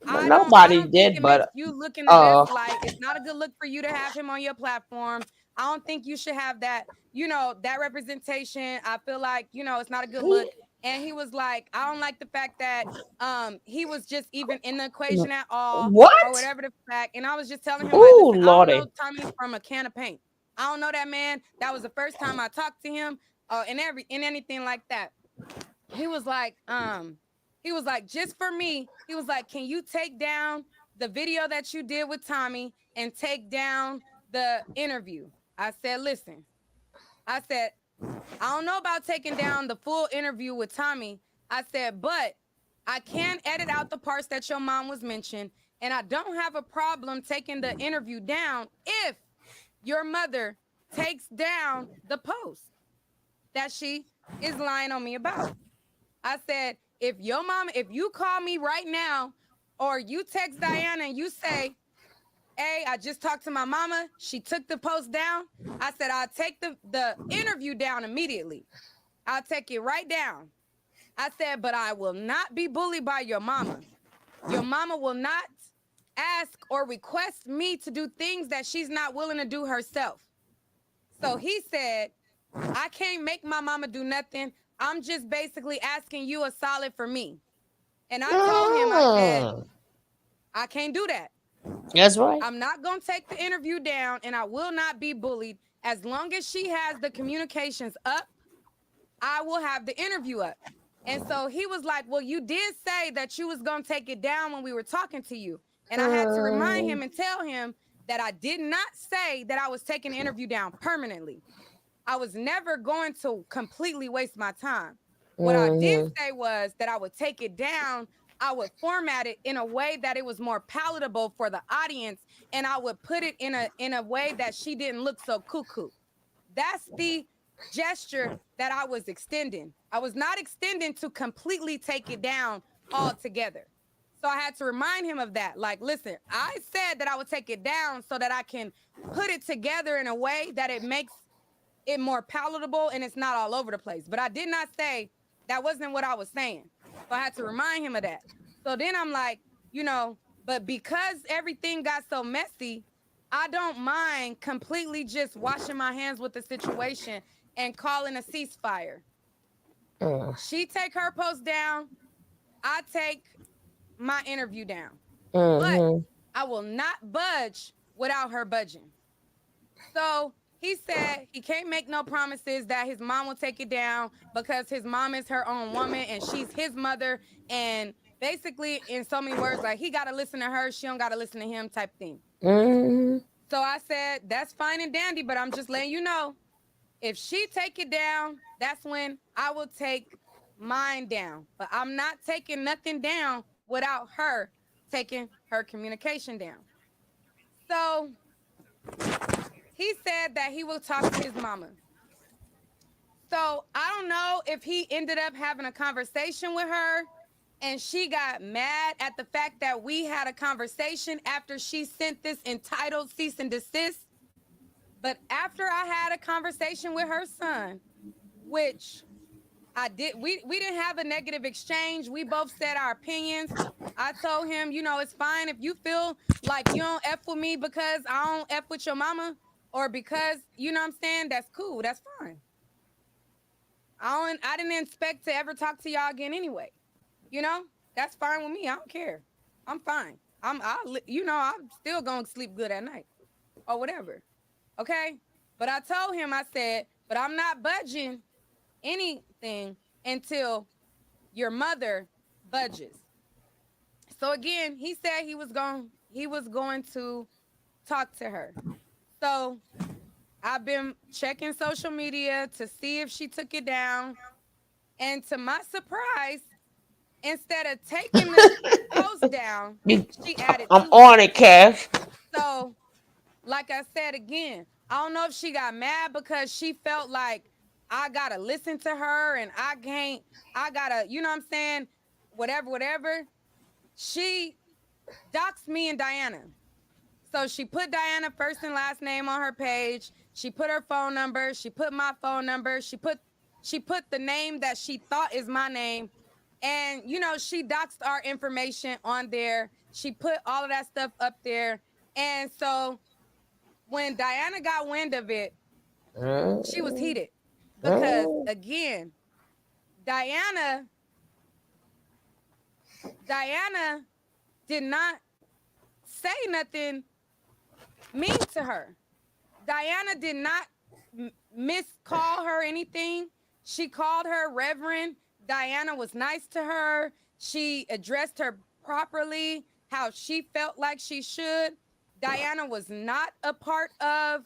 Nobody did, but you look in the best light. It's not a good look for you to have him on your platform. I don't think you should have that, you know, that representation. I feel like, you know, it's not a good look. And he was like, I don't like the fact that he was just even in the equation at all. What? Or whatever the fact. And I was just telling him, like, listen, I don't know Tommy from a can of paint. I don't know that man. That was the first time I talked to him in anything like that. He was like, just for me, he was like, can you take down the video that you did with Tommy and take down the interview? I said, listen, I said, I don't know about taking down the full interview with Tommy. I said, but I can edit out the parts that your mom was mentioned. And I don't have a problem taking the interview down if your mother takes down the post that she is lying on me about. I said, if you call me right now or you text Diana and you say, hey, I just talked to my mama, she took the post down. I said, I'll take the interview down immediately. I'll take it right down. I said, but I will not be bullied by your mama. Your mama will not ask or request me to do things that she's not willing to do herself. So he said, I can't make my mama do nothing. I'm just basically asking you a solid for me. And I told him, I said, I can't do that. That's right. I'm not going to take the interview down and I will not be bullied. As long as she has the communications up, I will have the interview up. And so he was like, well, you did say that you was going to take it down when we were talking to you. And I had to remind him and tell him that I did not say that I was taking the interview down permanently. I was never going to completely waste my time. What I did say was that I would take it down. I would format it in a way that it was more palatable for the audience, and I would put it in a way that she didn't look so cuckoo. That's the gesture that I was extending. I was not extending to completely take it down altogether. So I had to remind him of that. Like, listen, I said that I would take it down so that I can put it together in a way that it makes it more palatable and it's not all over the place. But I did not say that wasn't what I was saying. So I had to remind him of that. So then I'm like, but because everything got so messy, I don't mind completely just washing my hands with the situation and calling a ceasefire. She take her post down. I take my interview down. But I will not budge without her budging. So he said he can't make no promises that his mom will take it down because his mom is her own woman and she's his mother. And basically, in so many words, like he got to listen to her. She don't got to listen to him type thing. So I said, that's fine and dandy, but I'm just letting you know, if she take it down, that's when I will take mine down. But I'm not taking nothing down without her taking her communication down. So he said that he will talk to his mama. So I don't know if he ended up having a conversation with her and she got mad at the fact that we had a conversation after she sent this entitled cease and desist. But after I had a conversation with her son, which I did, we didn't have a negative exchange. We both said our opinions. I told him, it's fine if you feel like you don't F with me because I don't F with your mama or because, you know what I'm saying? That's cool. That's fine. I didn't expect to ever talk to y'all again anyway. That's fine with me. I don't care. I'm fine. I'm still going to sleep good at night or whatever. Okay. But I told him, I said, but I'm not budging anything until your mother budges. So again, he said he was going to talk to her. So I've been checking social media to see if she took it down. And to my surprise, instead of taking the post down, she added I'm to on it, Kev. So, like I said again, I don't know if she got mad because she felt like I gotta listen to her and I gotta, you know what I'm saying? Whatever. She doxed me and Diana. So she put Diana first and last name on her page. She put her phone number. She put my phone number. She put the name that she thought is my name. And, she doxed our information on there. She put all of that stuff up there. And so when Diana got wind of it, she was heated. Because, again, Diana did not say nothing mean to her. Diana did not miscall her anything. She called her Reverend. Diana was nice to her. She addressed her properly, how she felt like she should. Diana was not a part of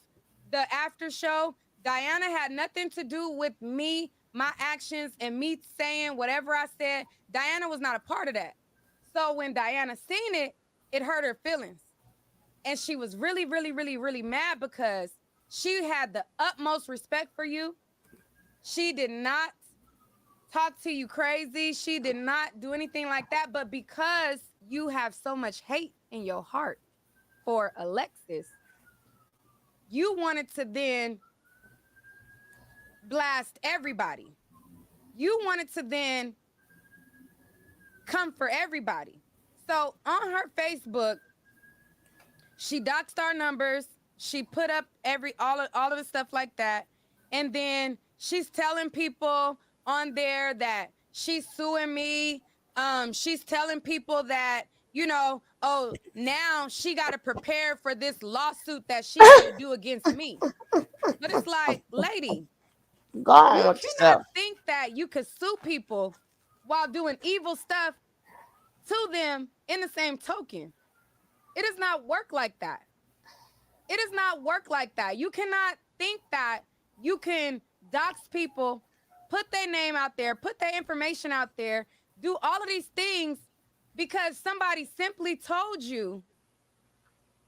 the after show. Diana had nothing to do with me, my actions, and me saying whatever I said. Diana was not a part of that. So when Diana seen it, it hurt her feelings. And she was really, really, really, really mad because she had the utmost respect for you. She did not talk to you crazy. She did not do anything like that. But because you have so much hate in your heart for Alexis, you wanted to then blast everybody. You wanted to then come for everybody. So on her Facebook, she doxed our numbers. She put up all of the stuff like that. And then she's telling people on there that she's suing me. She's telling people that, now she got to prepare for this lawsuit that she got to do against me. But it's like, lady, you cannot think that you could sue people while doing evil stuff to them in the same token. It does not work like that. It does not work like that. You cannot think that you can dox people, put their name out there, put their information out there, do all of these things because somebody simply told you,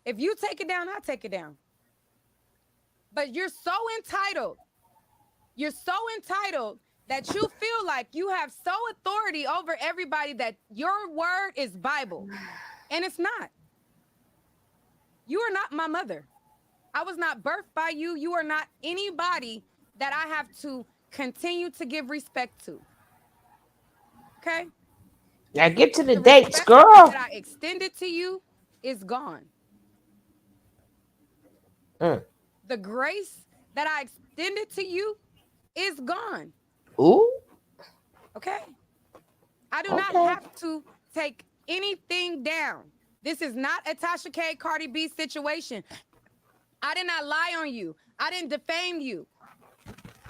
if you take it down, I'll take it down. But you're so entitled. You're so entitled that you feel like you have so authority over everybody that your word is Bible. And it's not. You are not my mother. I was not birthed by you. You are not anybody that I have to continue to give respect to. Okay? Now get to the The dates, respect girl. that I extended to you is gone. The grace that I extended to you is gone. Ooh. Okay? I do not have to take anything down. This is not a Tasha K, Cardi B situation. I did not lie on you. I didn't defame you.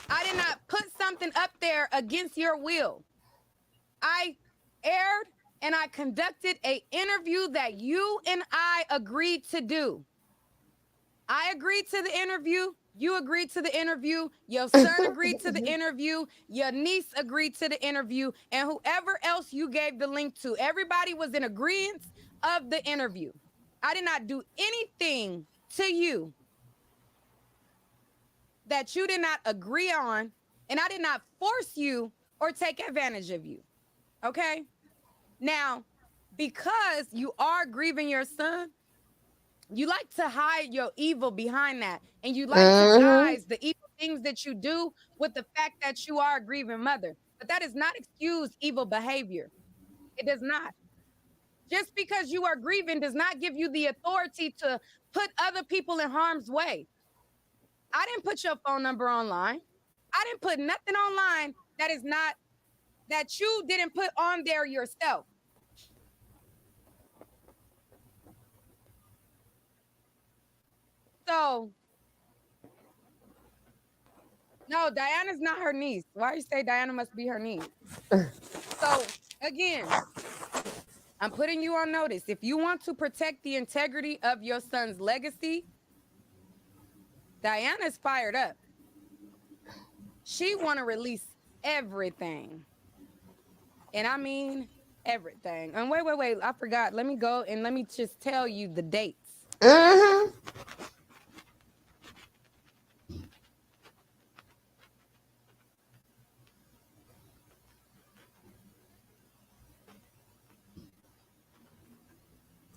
I did not put something up there against your will. I aired and I conducted an interview that you and I agreed to do. I agreed to the interview. You agreed to the interview. Your son agreed to the interview. Your niece agreed to the interview. And whoever else you gave the link to, everybody was in agreement of the interview. I did not do anything to you that you did not agree on, and I did not force you or take advantage of you. Okay? Now, because you are grieving your son, you like to hide your evil behind that, and you like to guise the evil things that you do with the fact that you are a grieving mother. But that does not excuse evil behavior. It does not. Just because you are grieving does not give you the authority to put other people in harm's way. I didn't put your phone number online. I didn't put nothing online that is not, that you didn't put on there yourself. So, no, Diana's not her niece. Why you say Diana must be her niece? So, again, I'm putting you on notice. If you want to protect the integrity of your son's legacy, Diana's fired up. She want to release everything. And I mean everything. And wait, I forgot. Let me go and let me just tell you the dates.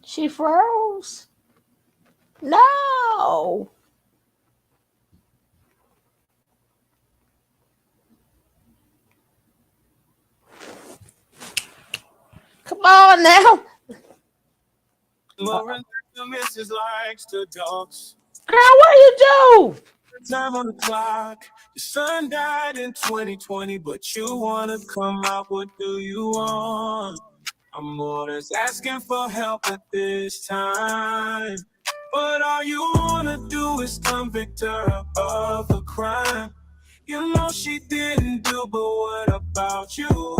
She froze. No. Come on now. Mrs. likes the dogs. Girl, what you do? Time on the clock. Your son died in 2020, but you wanna come out. What do you want? Amoras asking for help at this time. But all you wanna do is convict her of a crime. You know she didn't do, but what about you?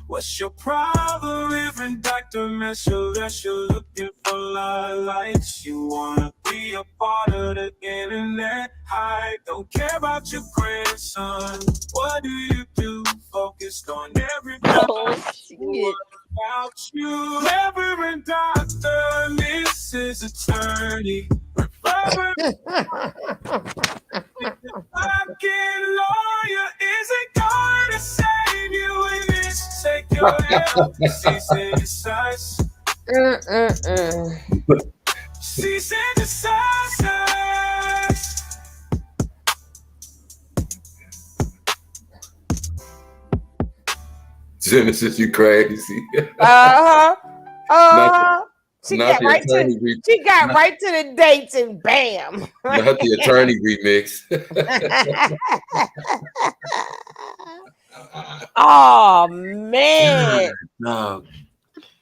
What's your problem, Reverend Dr. Messer? That you're looking for likes. You wanna be a part of the internet hype. Don't care about your grandson. What do? Focused on everybody. What about you? Reverend Dr. Mrs. Attorney. Reverend fucking lawyer isn't gonna save you in this. Take your help, cease and desist. Cease and desist. Genesis, you crazy. She got right to the dates and bam. Not the attorney remix. Oh man. No.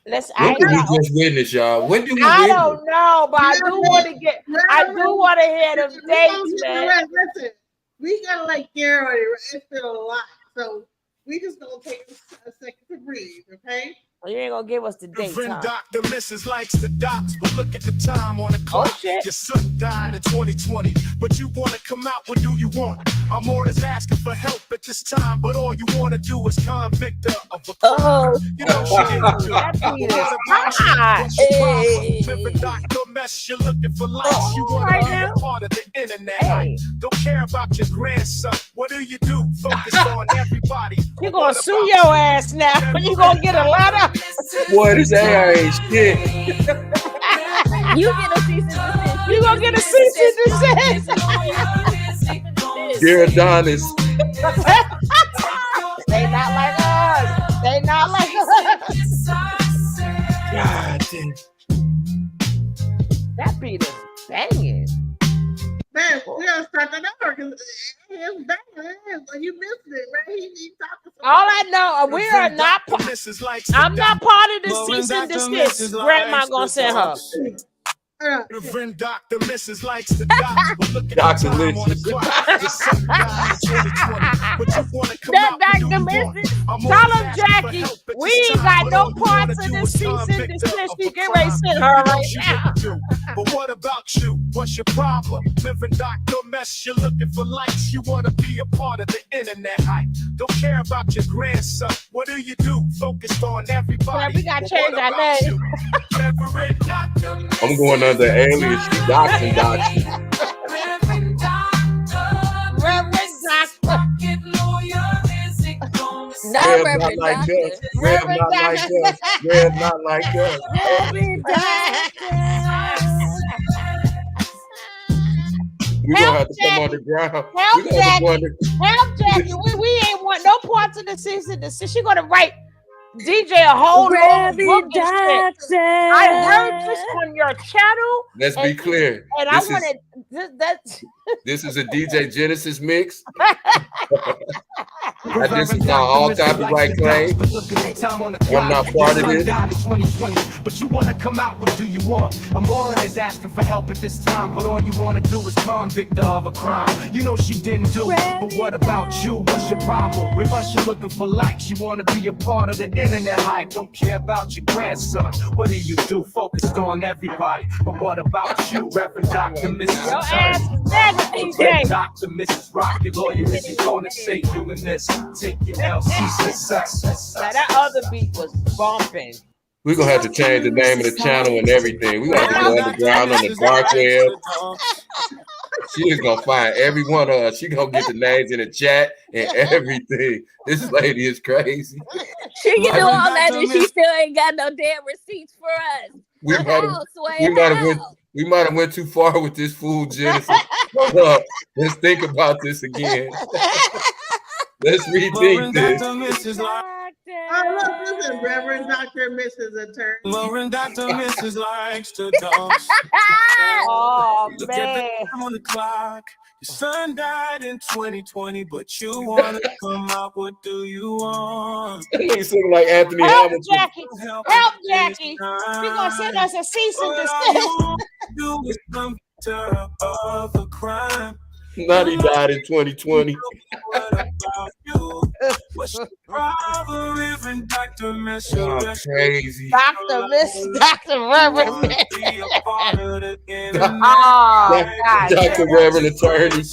When did we just witness, y'all? When did we witness? I don't know, but I do want to hear them dates, man. Listen, we gotta like get on it. It's been a lot, so we just gonna take a second to breathe, okay? You ain't gonna give us the date, Reverend huh? Dr. Mrs. likes the dots, but look at the time on the clock. Oh, shit. Your son died in 2020, but you want to come out, what do you want? Amoras asking for help at this time, but all you want to do is convict her of a crime. Oh, You know she didn't do that it. But beat is what about you? hot. What's your problem? Reverend Dr. Mess, you're looking for likes. You want to be a part of the internet. Hey. Don't care about your grandson. What do you do? Focus on everybody. You gonna sue your ass now? You gonna get a letter? Boy, this AI ain't shit. You get a cease and desist. You gonna get a cease and desist? Dear Adonis. They not like us. They not like us. God damn. That beat is banging. Man, we gotta start that over because it's banging. You missed it, right? He talking. All I know, we are not. I'm not part of the cease and desist. Grandma gonna send her. Reverend Dr. Mrs. likes the dots, but look at Dr. the time on the Mrs. clock. Your son died in 2020, but you want to come That out, what do Dr. you Mrs. want? I'm Tell always him, asking for Jackie, help at we this ain't time, got but no all you wanna parts of do the is cease and convict her desist. of You a get ready to crime. send her You know right she now. didn't do. But what about you? What's your problem? Reverend Dr. Mess, you're looking for likes. You want to be a part of the internet hype. Don't care about your grandson. What do you do? Focused on everybody. Yeah, we got to But change what our about name. you? Reverend Dr. I'm going under alias Doxin Doxin. Reverend Doctor. Not Rev not Reverend like Doctor. us. Rev not like us. Rev not like us. Reverend Doctor. We're gonna have to come underground. Help, We're gonna have to Jackie. go under. Help, Jackie. We ain't want no parts of the cease and desist. She gonna write DJ a whole long book and shit. I heard this on your channel. Let's be clear. And This I wanted that. This is a DJ Genesis mix. This is not all copyright claim. I'm not part of this. But you want to come out, what do you want? Amora is asking for help at this time, but all you want to do is convict her of a crime. You know she didn't do it, but what about you? What's your problem? With us, you're looking for likes. You want to be a part of the internet hype. Don't care about your grandson. What do you do? Focused on everybody. But what about you? Reverend Dr. Mrs. Your ass is dead, DJ. Dr. Mrs. Rocky Lawyer isn't gonna say doing this. Take your LC success. Now that other beat was bumping. We're gonna have to change the name of the channel and everything. We're gonna have to go underground on the dark web. She is gonna find every one of us. She gonna get the names in the chat and everything. This lady is crazy. She can do all that and she still ain't got no damn receipts for us. We might have went too far with this fool Genesis. Let's think about this again. Let's rethink this. Listen, Reverend Dr. Mrs. Attorney. Reverend Dr. Mrs. likes to talk. Oh, Look at the time on the clock. Your son died in 2020, but you want to come out. What do you want? He's singing like Anthony Help, Hamilton. Jackie. Help, Jackie. She gonna send us a cease and desist. Do is convict her of a crime. Not he died in 2020. What about you? What's your problem, Reverend Dr. Mess? Oh, crazy. Dr. Miss, Dr. Reverend Miss. Oh, God. Dr. Reverend Attorney.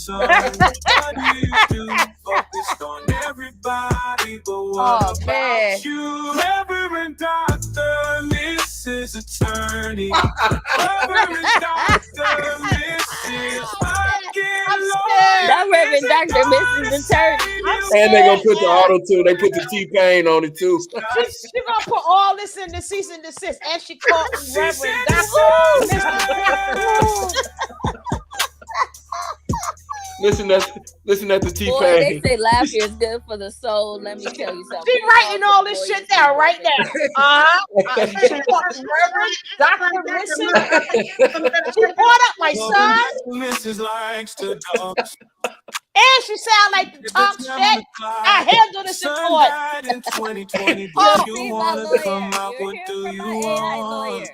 Focused on everybody, but Oh, what man. about you? Reverend Dr. Mrs. Attorney. Reverend Dr. Mrs. That Reverend Dr. Mrs. Attorney. And they're gonna put the auto tune. They put the T-Pain on it too. She gonna put all this in the cease and desist, and she called Reverend Dr. Listen at the Boy, they T-Pain. say laughter is good for the soul. Let me tell you something. She writing all this shit down right now. She called Reverend Dr. Mrs. She brought up my son, Mrs. likes to talk. and she sound like the top shit. I handle this in court. Died in 2020, Oh, but you want to come out. What do you want?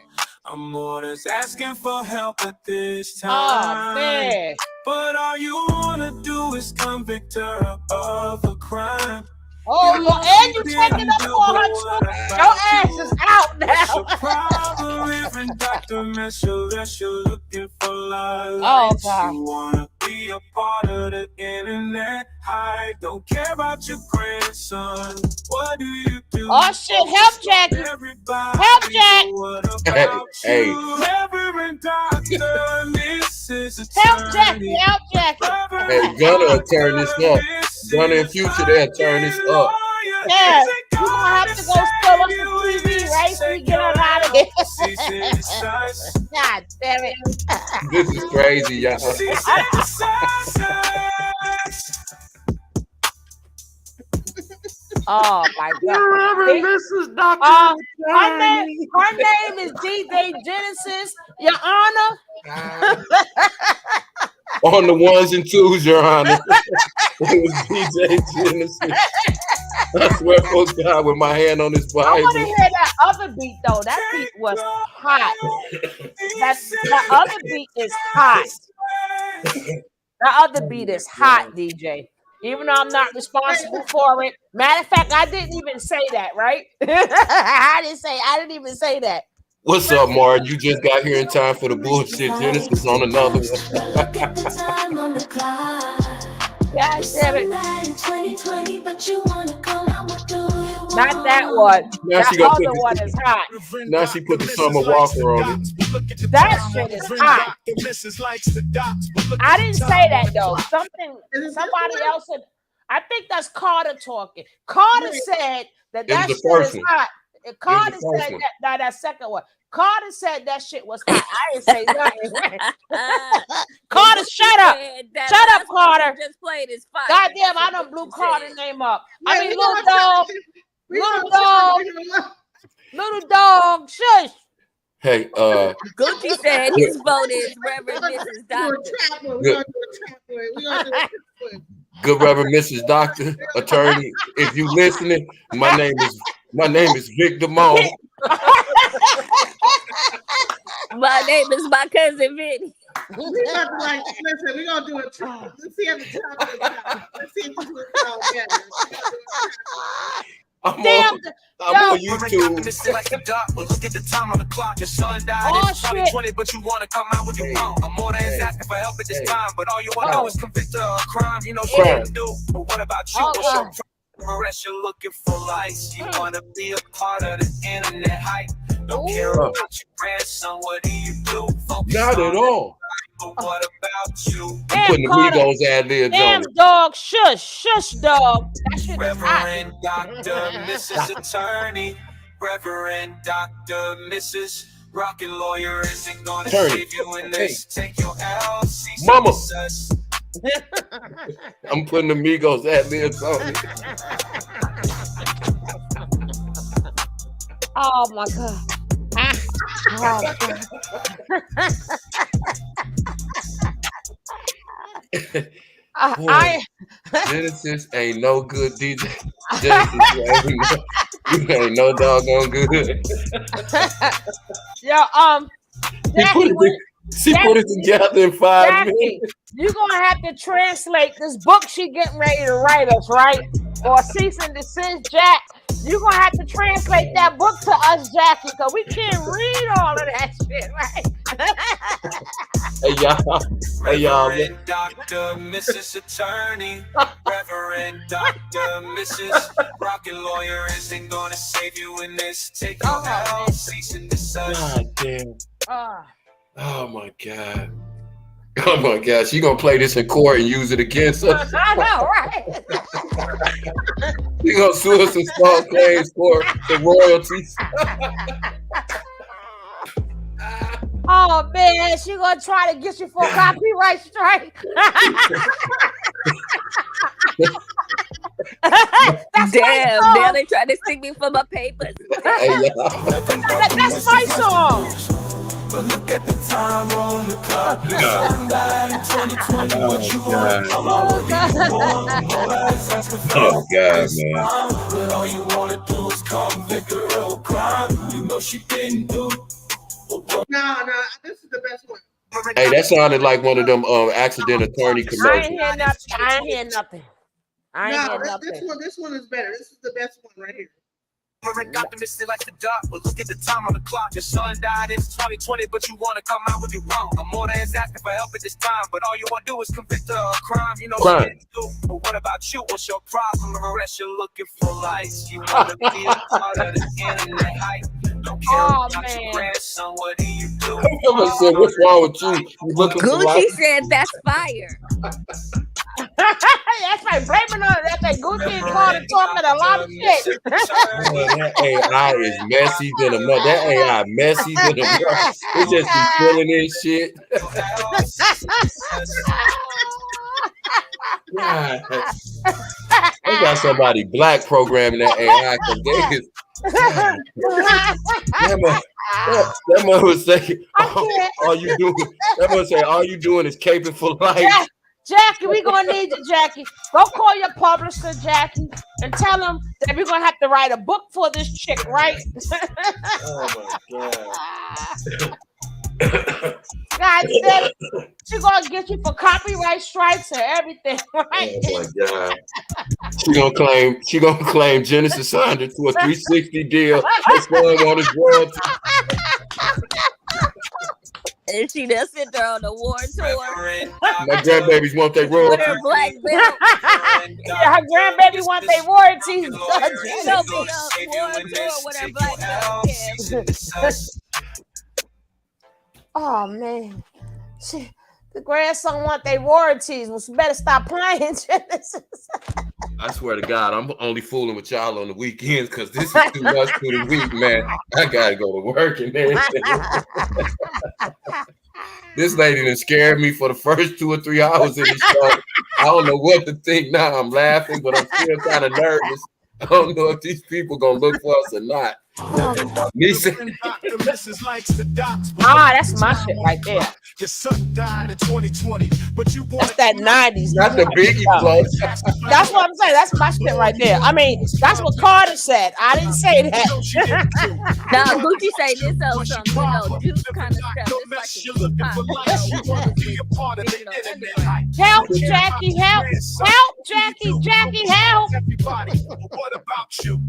Amora's asking for help at this time. Oh, man. But all you want to do is convict her of a crime. Oh, and you taking up for her too. Your ass is out now. Oh God. You wanna be a part of the internet. I don't care about your grandson. What do you do? Oh shit, help Jackie. Help Jack. Hey. Help Jackie. Help Jackie. Hey, Gunna turn this up. Gunna in future, they'll turn this up. Yeah, you gonna have to go steal us some TV, right? So we get her out of here. God damn it. This is crazy, y'all. Oh my God. Mrs. Dr. Her name is DJ Genesis, Your Honor. On the ones and twos, Your Honor. It was DJ Genesis. I swear for God with my hand on his Bible. I want to hear that other beat though. That beat was hot. That other beat is hot. That other beat is hot, DJ. Even though I'm not responsible for it. Matter of fact, I didn't even say that, right? I didn't even say that. What's up, Martin? You just got here in time for the bullshit. Genesis on another one. God damn it. Not that one. Now that other one is hot. Now she put the Summer Walker on it. That shit is hot. I didn't say that though. Somebody else said. I think that's Carter talking. Carter said that shit is hot. Carter said that second one. Carter said that shit was hot. I didn't say nothing. Carter, shut up. Shut up, Carter. Just played his fire. Goddamn, I done blew Carter's name up. I mean, little dog, shush. Hey, Gucci said his vote is Reverend Mrs. Doctor. Good Reverend Mrs. Doctor, attorney. If you listening, my name is Vic Damone. My name is my cousin Vinny. We got to listen, we're gonna do a trial. Let's see if the trial. Let's see if you do it all together. I'm on YouTube. Look at the time on the clock. Your son died in 2020, but you want to come out with your phone. Amora is asking for help at this time, but all you want to do is convict her of a crime. You know she didn't do. But what about you? What's your progress? You're looking for likes. You want to be a part of the internet hype. Don't care about your grandson. What do you do? Not at all. But what about you? I'm putting the Migos ad-libs on Damn it. dog, shush dog. That shit is Reverend hot. Dr. Mrs. Attorney, Reverend Dr. Mrs. Rockin' Lawyer isn't gonna save you in this. Take your LC. Mama. I'm putting the Migos ad-libs on it. Oh my God. Oh, God. Genesis ain't no good DJ. Genesis, you ain't no doggone good. Yo, she put it together in 5 minutes. You're gonna have to translate this book she getting ready to write us, right? Or cease and desist, Jack. You're gonna have to translate that book to us, Jackie, because we can't read all of that shit, right? Hey y'all. Reverend Dr. Mrs. Attorney, Reverend Dr. Mrs. Rockin' Lawyer isn't gonna save you in this. Take your help, cease and desist. God damn. Oh my God. Oh my God. She gonna play this in court and use it against us. I know, right? She gonna sue us in small claims for the royalties. Oh man, she gonna try to get you for a copyright strike. Damn, they trying to stick me for my papers. That's my song. But look at the time on the clock. Your son died in 2020. What you want? Oh God, man. But all you wanna do is convict her of a crime you know she didn't do. No, this is the best one. Hey, that sounded like one of them accident attorney commercials. I ain't hear nothing. I ain't No, getting up there. this one is better. This is the best one right here. Optimistic like the dark, but look at the time on the clock. Your son died in 2020, but you want to come out with you wrong. Amora is asking for help at this time, but all you want to do is convict her of a crime. You know what you do. But what about you? What's your problem? Arrest you looking for lights. You want to be a part of the internet hype. Don't care about your grandson. What do you do? I'm gonna say, what's wrong with you? You looking for Gucci life? said that's fire. That's right. Blaming on that's like Gucci is called and talking a lot of shit. That AI is messy than a mother. That AI messy than a mother. It just be filling in shit. God. We got somebody black programming that AI because they is. That mother would say, all you doing? That mother say, all you doing is caping for life. Jackie, we gonna need you, Jackie. Go call your publisher, Jackie, and tell them that we're gonna have to write a book for this chick, right? Oh my God. God damn it. She's gonna get you for copyright strikes and everything, right? Oh my God. She gonna claim Genesis signed her to a 360 deal. That's going on his royalty. And she does sit there on the war tour. My grandbabies want their royalties. With her black belt. Yeah, her grandbaby want their royalties. She'll be on war tour with her black belt. Oh man, the grandson want their royalties. Well, she better stop playing Genesis. I swear to God, I'm only fooling with y'all on the weekends because this is too much through the week, man. I gotta go to work and everything. This lady done scared me for the first 2 or 3 hours in the show. I don't know what to think now. I'm laughing, but I'm still kind of nervous. I don't know if these people gonna look for us or not. Nisa. That's my shit right there. Your son died in 2020, but you that's that 90s. Not the Biggie flow. That's what I'm saying. That's my shit right there. I mean, that's what Carter said. I didn't say that. Now Gucci say this on some, juice kind of stuff. Help, Jackie, help. Help, Jackie. Jackie, help. What about you?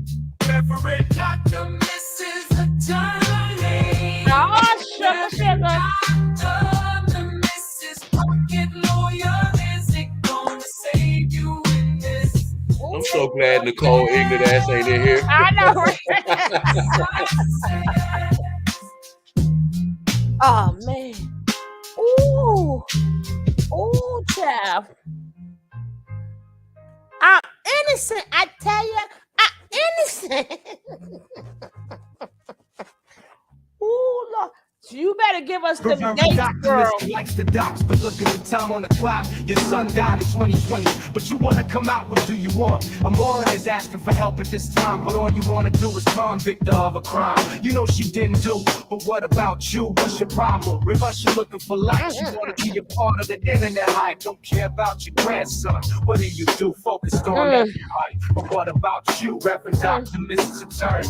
Reverend Dr. Mrs. Attorney. Oh, sugar. Dr. Mrs. Pocket Lawyer, is it gonna save you in this? I'm so glad Nicole ignorant ass ain't in here. I know, right? Oh, man. Ooh, child. I'm innocent, I tell you. I'm innocent. Ooh, Lord. So you better give us the dates, girl. Likes the docs, but look at the time on the clock. Your son died in 2020, but you want to come out. What do you want? Amora is asking for help at this time, but all you want to do is convict her of a crime. You know she didn't do, but what about you? What's your problem? Reverse, you're looking for likes. You want to be a part of the internet hype. Don't care about your grandson. What do you do? Focused on that hype. But what about you, Reverend Dr. Mrs. Attorney?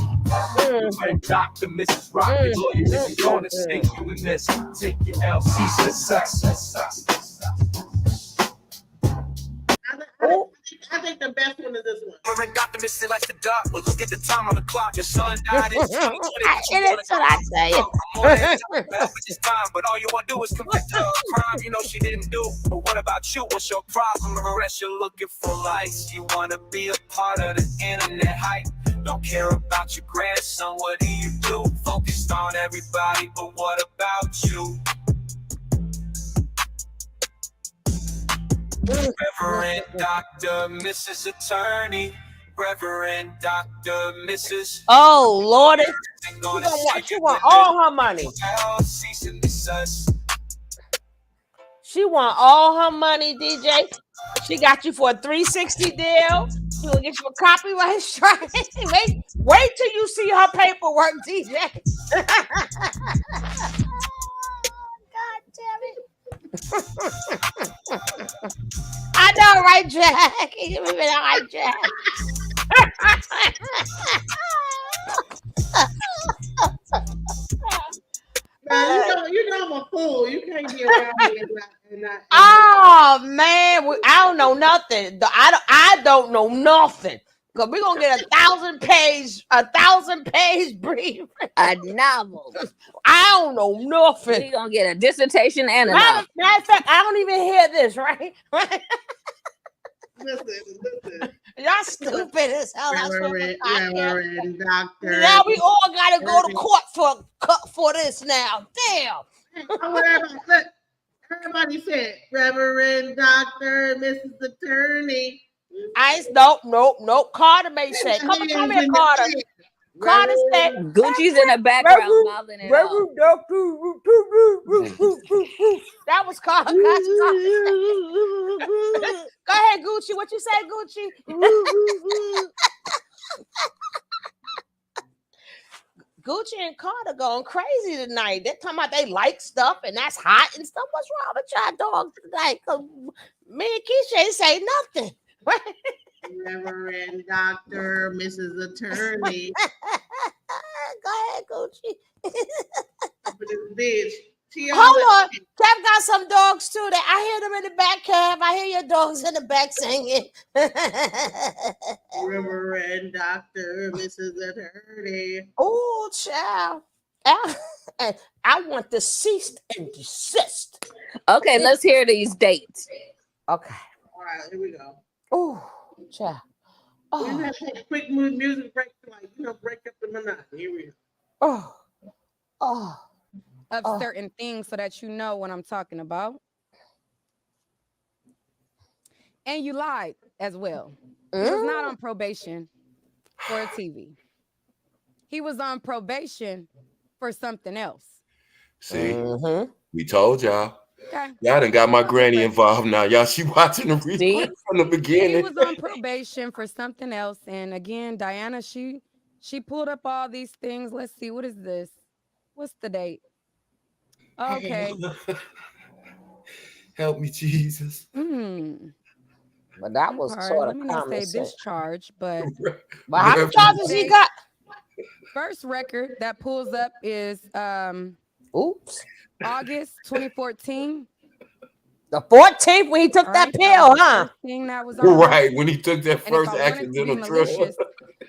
Reverend Dr. Mrs. Rocket Lawyer, is going to take you in this. Take your LC success. I think the best one is this one. Got the missing like the dark, but look at the time on the clock. Your son died in 2020. That's what I tell you. But all you want to do is convict her of a crime you know she didn't do. But what about you? What's your problem? Arrest you looking for lights. You want to be a part of the internet hype. Don't care about your grandson. What do you do? Focused on everybody, but what about you? Reverend Dr. Mrs. Attorney, Reverend Dr. Mrs. Oh, Lord. She want all her money. She want all her money, DJ. She got you for a 360 deal. She will get you a copyright strike. Wait till you see her paperwork, DJ. God damn it. I know, right, Jack? You been all right, Jack? Man, you know I'm a fool. You can't be around me Oh man, I don't know nothing. I don't know nothing. Cause we're gonna get a 1,000-page brief. A novel. I don't know nothing. We're gonna get a dissertation and a Matter novel. of fact, I don't even hear this, right? Listen. Y'all stupid as hell. Reverend Doctor. Now we all gotta go to court for this now. Damn. Everybody said Reverend Doctor, Mrs. Attorney. Nope. Carter may say, come here, Carter. Carter said, Gucci's in the background mouthing it out. That was Carter. Go ahead, Gucci. What you say, Gucci? Gucci and Carter going crazy tonight. They're talking about they like stuff and that's hot and stuff. What's wrong with y'all dogs tonight? Me and Keisha ain't say nothing. Reverend Doctor, Mrs. Attorney. Go ahead, Gucci. Bitch. Hold on. Kev got some dogs too. I hear them in the back, Kev. I hear your dogs in the back singing. Reverend Doctor, Mrs. Attorney. Oh, child. I want to cease and desist. Okay, let's hear these dates. Okay. All right, here we go. Oh, child. We're gonna take a quick music break to break up the monotony. Here we go. Of certain things so that you know what I'm talking about. And you lied as well. He was not on probation for a TV. He was on probation for something else. See, we told y'all. Okay. Y'all done got my granny involved now. Y'all, she watching the replay from the beginning. He was on probation for something else. And again, Diana, she pulled up all these things. Let's see. What is this? What's the date? Okay. Help me, Jesus. But that was sort Let of me not say promising. discharge, but how many charges he got? First record that pulls up is August 2014. The 14th when he took that pill, huh? That was right when he took that first accidental trip.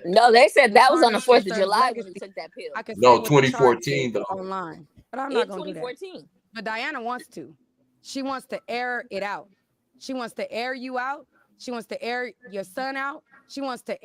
No, they said that was on the 4th of July when he took that pill. No, 2014 though. Online, but I'm not going to do that. But Diana wants to. She wants to air it out. She wants to air you out. She wants to air your son out. She wants to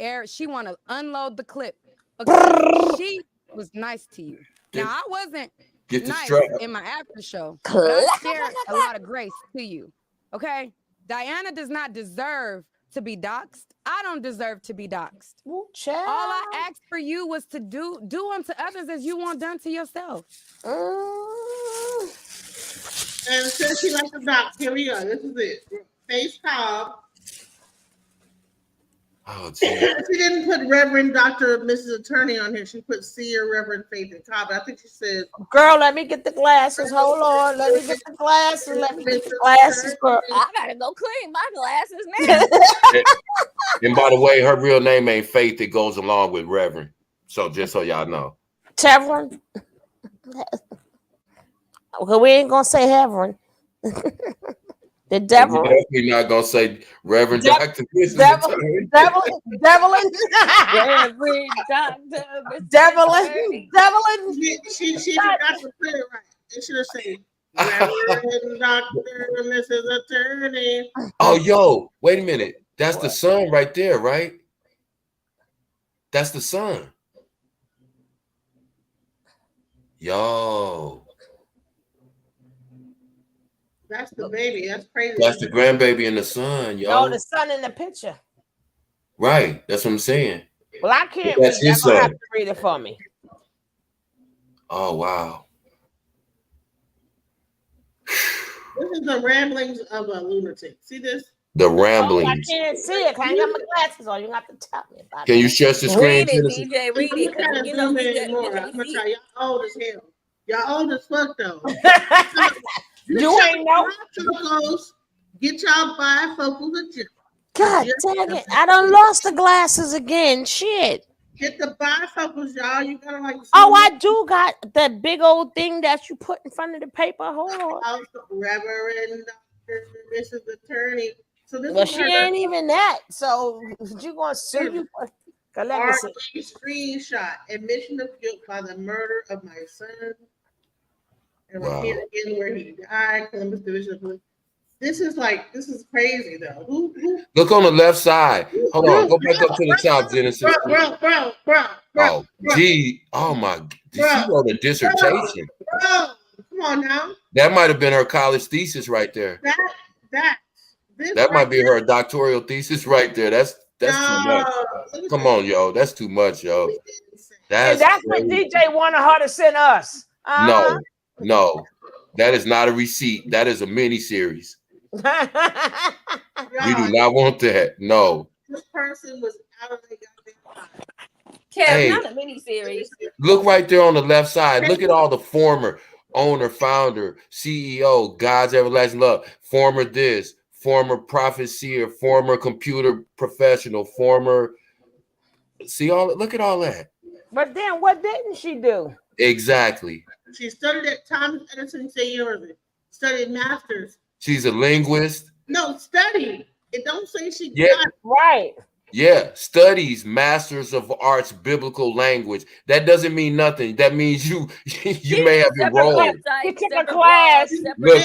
unload the clip. Okay? She was nice to you. Now, I wasn't nice in my after show, but I shared a lot of grace to you. Okay? Diana does not deserve to be doxxed. I don't deserve to be doxxed. All I asked for you was to do unto others as you want done to yourself. And since she likes the docs, here we go. This is it. Face Cobb. Oh, she didn't put Reverend Dr. Mrs. Attorney on here. She put Seer Reverend Faith and Cobb. I think she said, girl, let me get the glasses. Hold on. Let me get the glasses. Girl. I gotta go clean my glasses now. And by the way, her real name ain't Faith. It goes along with Reverend. So just so y'all know. Tevrin. Okay, we ain't gonna say Heverin. The devil. We're definitely not gonna say Reverend Dr. Devlin. Reverend Dr. Devlin. She forgot to put it right. It should have said Reverend Dr. Mrs. Attorney. Oh, yo, wait a minute. That's the son right there, right? That's the son. Yo. That's the baby. That's crazy. That's the grandbaby and the son, yo. No, the son in the picture. Right. That's what I'm saying. Well, I can't That's read. his You're gonna have son. to read it for me. Oh, wow. This is the ramblings of a lunatic. See this? The Oh, I ramblings. can't see it. I ain't got my glasses on. You have to tell me about Can it. you stretch the screen? Read it, DJ. Read it. Kind of You know, zoom in more. I'm gonna try. Y'all old as hell. Y'all old as fuck though. You ain't know. Get y'all bifocals adjusted. God dang it! I done lost the glasses again. Shit. Get the bifocals, y'all. You gotta like. Oh, I do got that big old thing that you put in front of the paper. Hold on. Reverend Mrs. Attorney. So this Well, is she her ain't even that. So you gonna sue you? Let me see. RE screenshot. Admission of guilt by the murder of my son. And Wow. repeat again where he died. Columbus Division of Police. This is crazy though. Who Look on the left side. Hold on. Go back up to the top, Genesis. Bro. Oh, gee. Oh my. She wrote a dissertation. Bro, come on now. That might have been her college thesis right there. That might be her doctoral thesis right there. That's too much. Come on, yo. That's too much, yo. And that's what DJ wanted her to send us. No. That is not a receipt. That is a mini series. We do not want that. No. This person was out of the goddamn mind. Kev, not a mini series. Look right there on the left side. Look at all the former owner, founder, CEO, God's everlasting love, former this, former prophet seer, former computer professional, former. Look at all that. But then what didn't she do? Exactly. She studied at Thomas Edison State University. Studied masters. She's a linguist. No, study. It don't say she got right. Yeah, studies Masters of Arts Biblical Language. That doesn't mean nothing. That means you may have enrolled. She took a class. Look,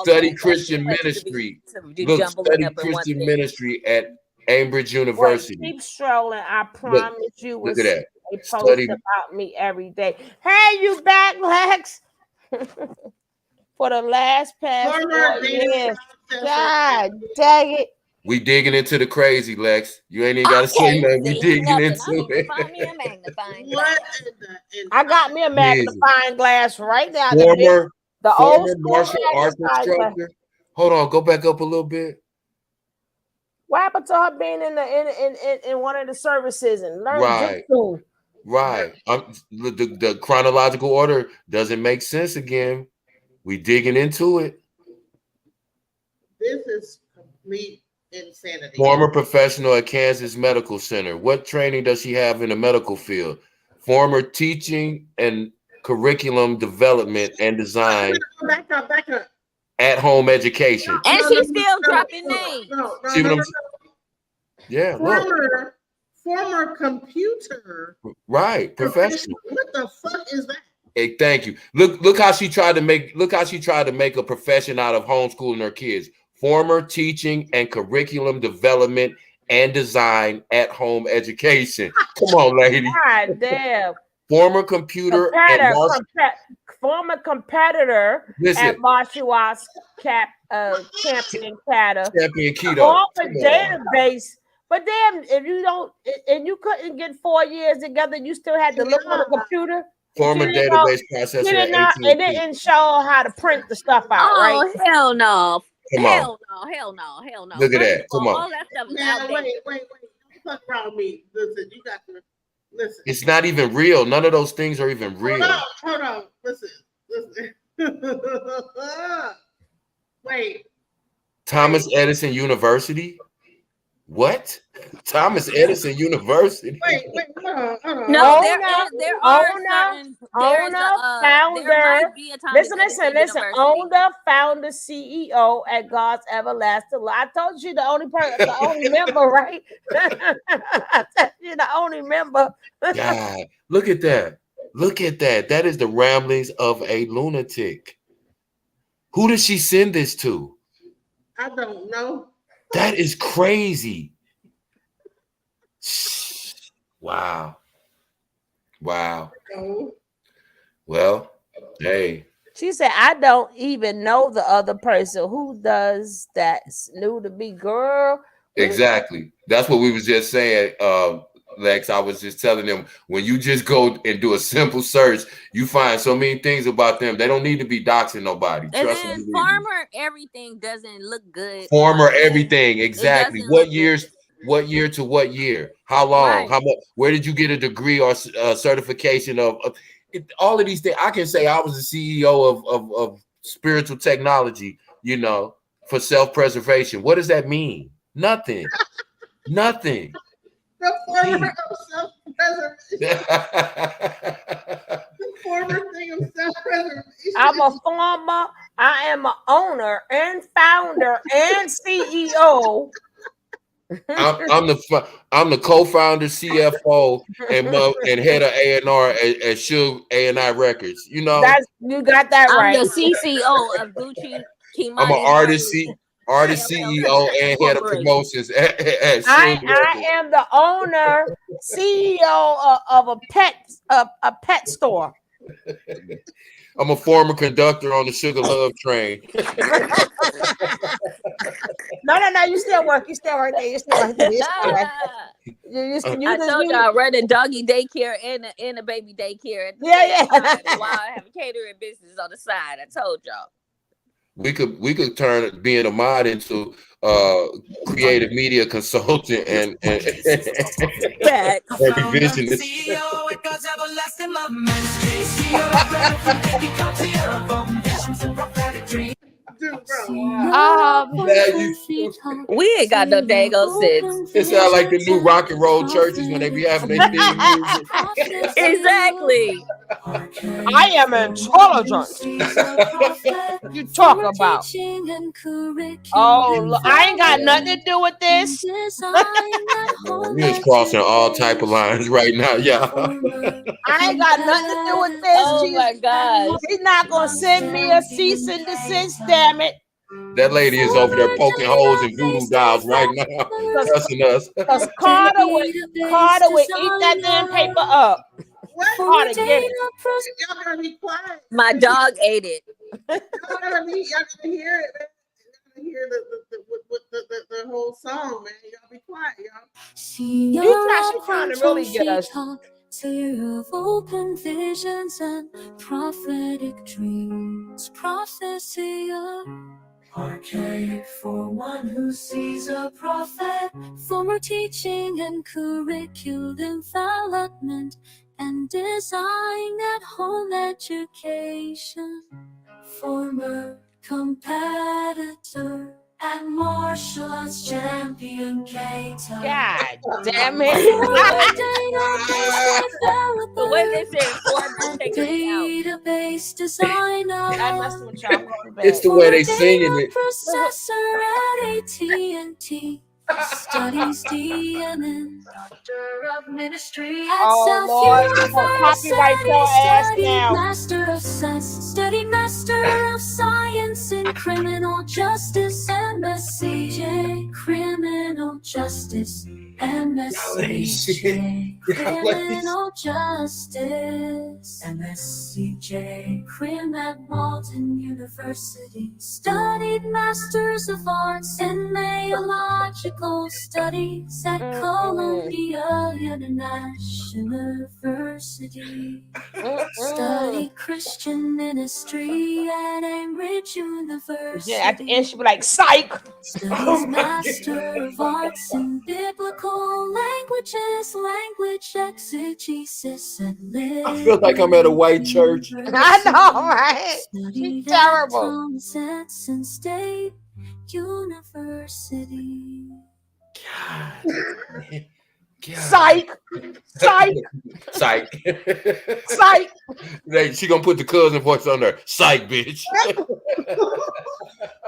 study Christian ministry. Look, study Christian ministry at Cambridge University. Well, keep strolling. I promise you. Look at that. They post about me every day. Hey, you back, Lex? For the last past 4 years. God dang it. We digging into the crazy, Lex. You ain't even got to say nothing. We digging into it. I got me a magnifying glass right now. Former old martial arts instructor. Hold on, go back up a little bit. What happened to her being in one of the services and learning jutsu? Right. The chronological order doesn't make sense again. We digging into it. This is complete insanity. Former professional at Kansas Medical Center. What training does she have in the medical field? Former teaching and curriculum development and design. Back up. At-home education. And she's still dropping names. See what I'm saying? Yeah, look. Former computer. Right, professional. What the fuck is that? Hey, thank you. Look how she tried to make a profession out of homeschooling her kids. Former teaching and curriculum development and design at home education. Come on, lady. God damn. Former computer former competitor at martial arts champion kata. Champion keto. Former database. But damn, if you don't, and you couldn't get 4 years together, you still had to look on the computer. Former database processor. It didn't show how to print the stuff out, right? Oh, hell no. Come on. Hell no. Look at that. Come on. All that stuff is Now, outdated. wait. Fuck around me. Listen, you got to listen. It's not even real. None of those things are even real. Hold on. Listen. Wait. Thomas Edison University? What? Thomas Edison University? Wait, hold on. No, there are certain founder. Listen. Owner, founder, CEO at God's Everlasting Life. I told you the only member, right? I told you the only member. God, look at that. Look at that. That is the ramblings of a lunatic. Who did she send this to? I don't know. That is crazy. Wow. Well, hey. She said, I don't even know the other person. Who does that? New to be girl. Exactly. That's what we was just saying, Lex. I was just telling them, when you just go and do a simple search, you find so many things about them. They don't need to be doxing nobody. And then farmer everything doesn't look good. Former everything, exactly. What year to what year? How long? Right. How much? Where did you get a degree or certification of all of these things? I can say I was the CEO of spiritual technology, for self-preservation. What does that mean? Nothing. Nothing. The former of self-preservation. The former thing of self-preservation. I'm a former I am an owner and founder and CEO. I'm the co-founder, CFO, and head of A&R at Suge A&I Records. You know, you got that right. I'm the CCO of Gucci Kimani. I'm an artist CEO and head of promotions at Suge I am the owner, CEO of a pet store. I'm a former conductor on the Sugar Love train. No, you still work. You still work there. You still work there. I told you I run a doggy daycare and a baby daycare. Yeah. While I have a catering business on the side. I told y'all. We could turn being a mod into creative media consultant and revisionist. We ain't got no dago sense. It sounds like the new rock and roll churches when they be having their theme music. Exactly. I am intelligent. You talk about. Oh, I ain't got nothing to do with this. We just crossing all type of lines right now, y'all. I ain't got nothing to do with this. Oh my gosh. He's not gonna send me a cease and desist, damn it. That lady is over there poking holes in voodoo dolls right now, cussing us. Because Carter would eat that damn paper up. Carter, get it. Y'all gotta be quiet. My dog ate it. Y'all gotta hear it, man. Y'all gotta hear the whole song, man. Y'all be quiet, y'all. See She's trying to really get us. Clear of open visions and prophetic dreams, prophecy of archaic for one who sees a prophet, former teaching and curriculum development and design at home education, former competitor and martial arts champion Kato. God damn it. The way they say database designer. It's the way they singing it. Professor at AT&T. Studies DMN. Doctor of Ministry at Lord, copyright your ass now. Master of Science. Study Master of Science in Criminal Justice. MSCJ. Criminal Justice. MSCJ. Criminal Justice. MSCJ. Crim at Walton University. Studied Masters of Arts in Neological Studies at Columbia International University. Studied Christian ministry at Cambridge University. Yeah, at the end she'll be like, psych. Studies Master of Arts in Biblical Languages, Language Exegesis, and Literature. I feel like I'm at a white church. I know, right? She's terrible. Thompson State University. God. Psych. Psych. Psych. Psych. She gonna put the cousin voice on there. Psych, bitch.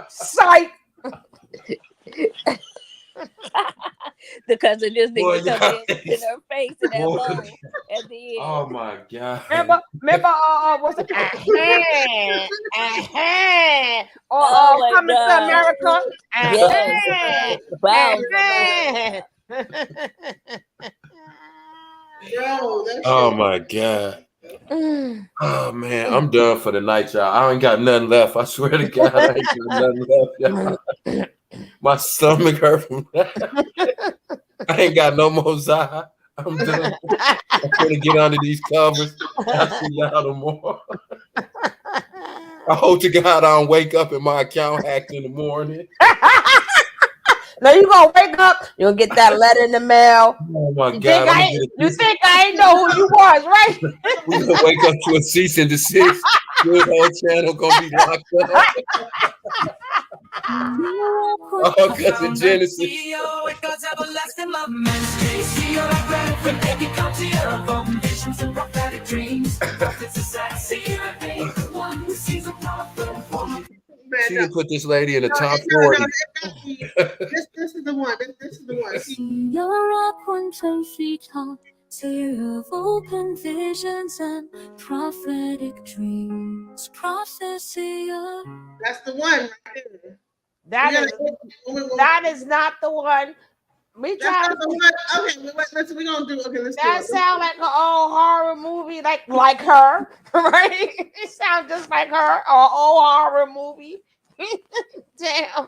Psych. The cousin just nigga come in her face and that low at the end. Oh my God. Remember, what's it? Oh Coming to America. Yes. Wow. Oh my God. Oh man, I'm done for the night, y'all. I ain't got nothing left. I swear to God, I ain't got nothing left, y'all. My stomach hurt from that. I ain't got no more Zaha. I'm done. I'm gonna get under these covers. I'll see y'all tomorrow. I hope to God I don't wake up and my account hacked in the morning. Now you gonna wake up, you'll get that letter in the mail. Oh my God. You think I ain't know who you was, right? We're gonna wake up to a cease and desist. Your whole channel gonna be locked up. Oh, because in Genesis. She didn't put this lady in the top No, 40. this is the one. This is the one. You're up when she talk, tear of open visions and prophetic dreams. Prophecy of... That's the one right there. That is not the one. That's not the one. Okay, we're gonna do. Okay, let's do that it. sound like an old horror movie, like her, right? It sounds just like her, or old horror movie. Damn. All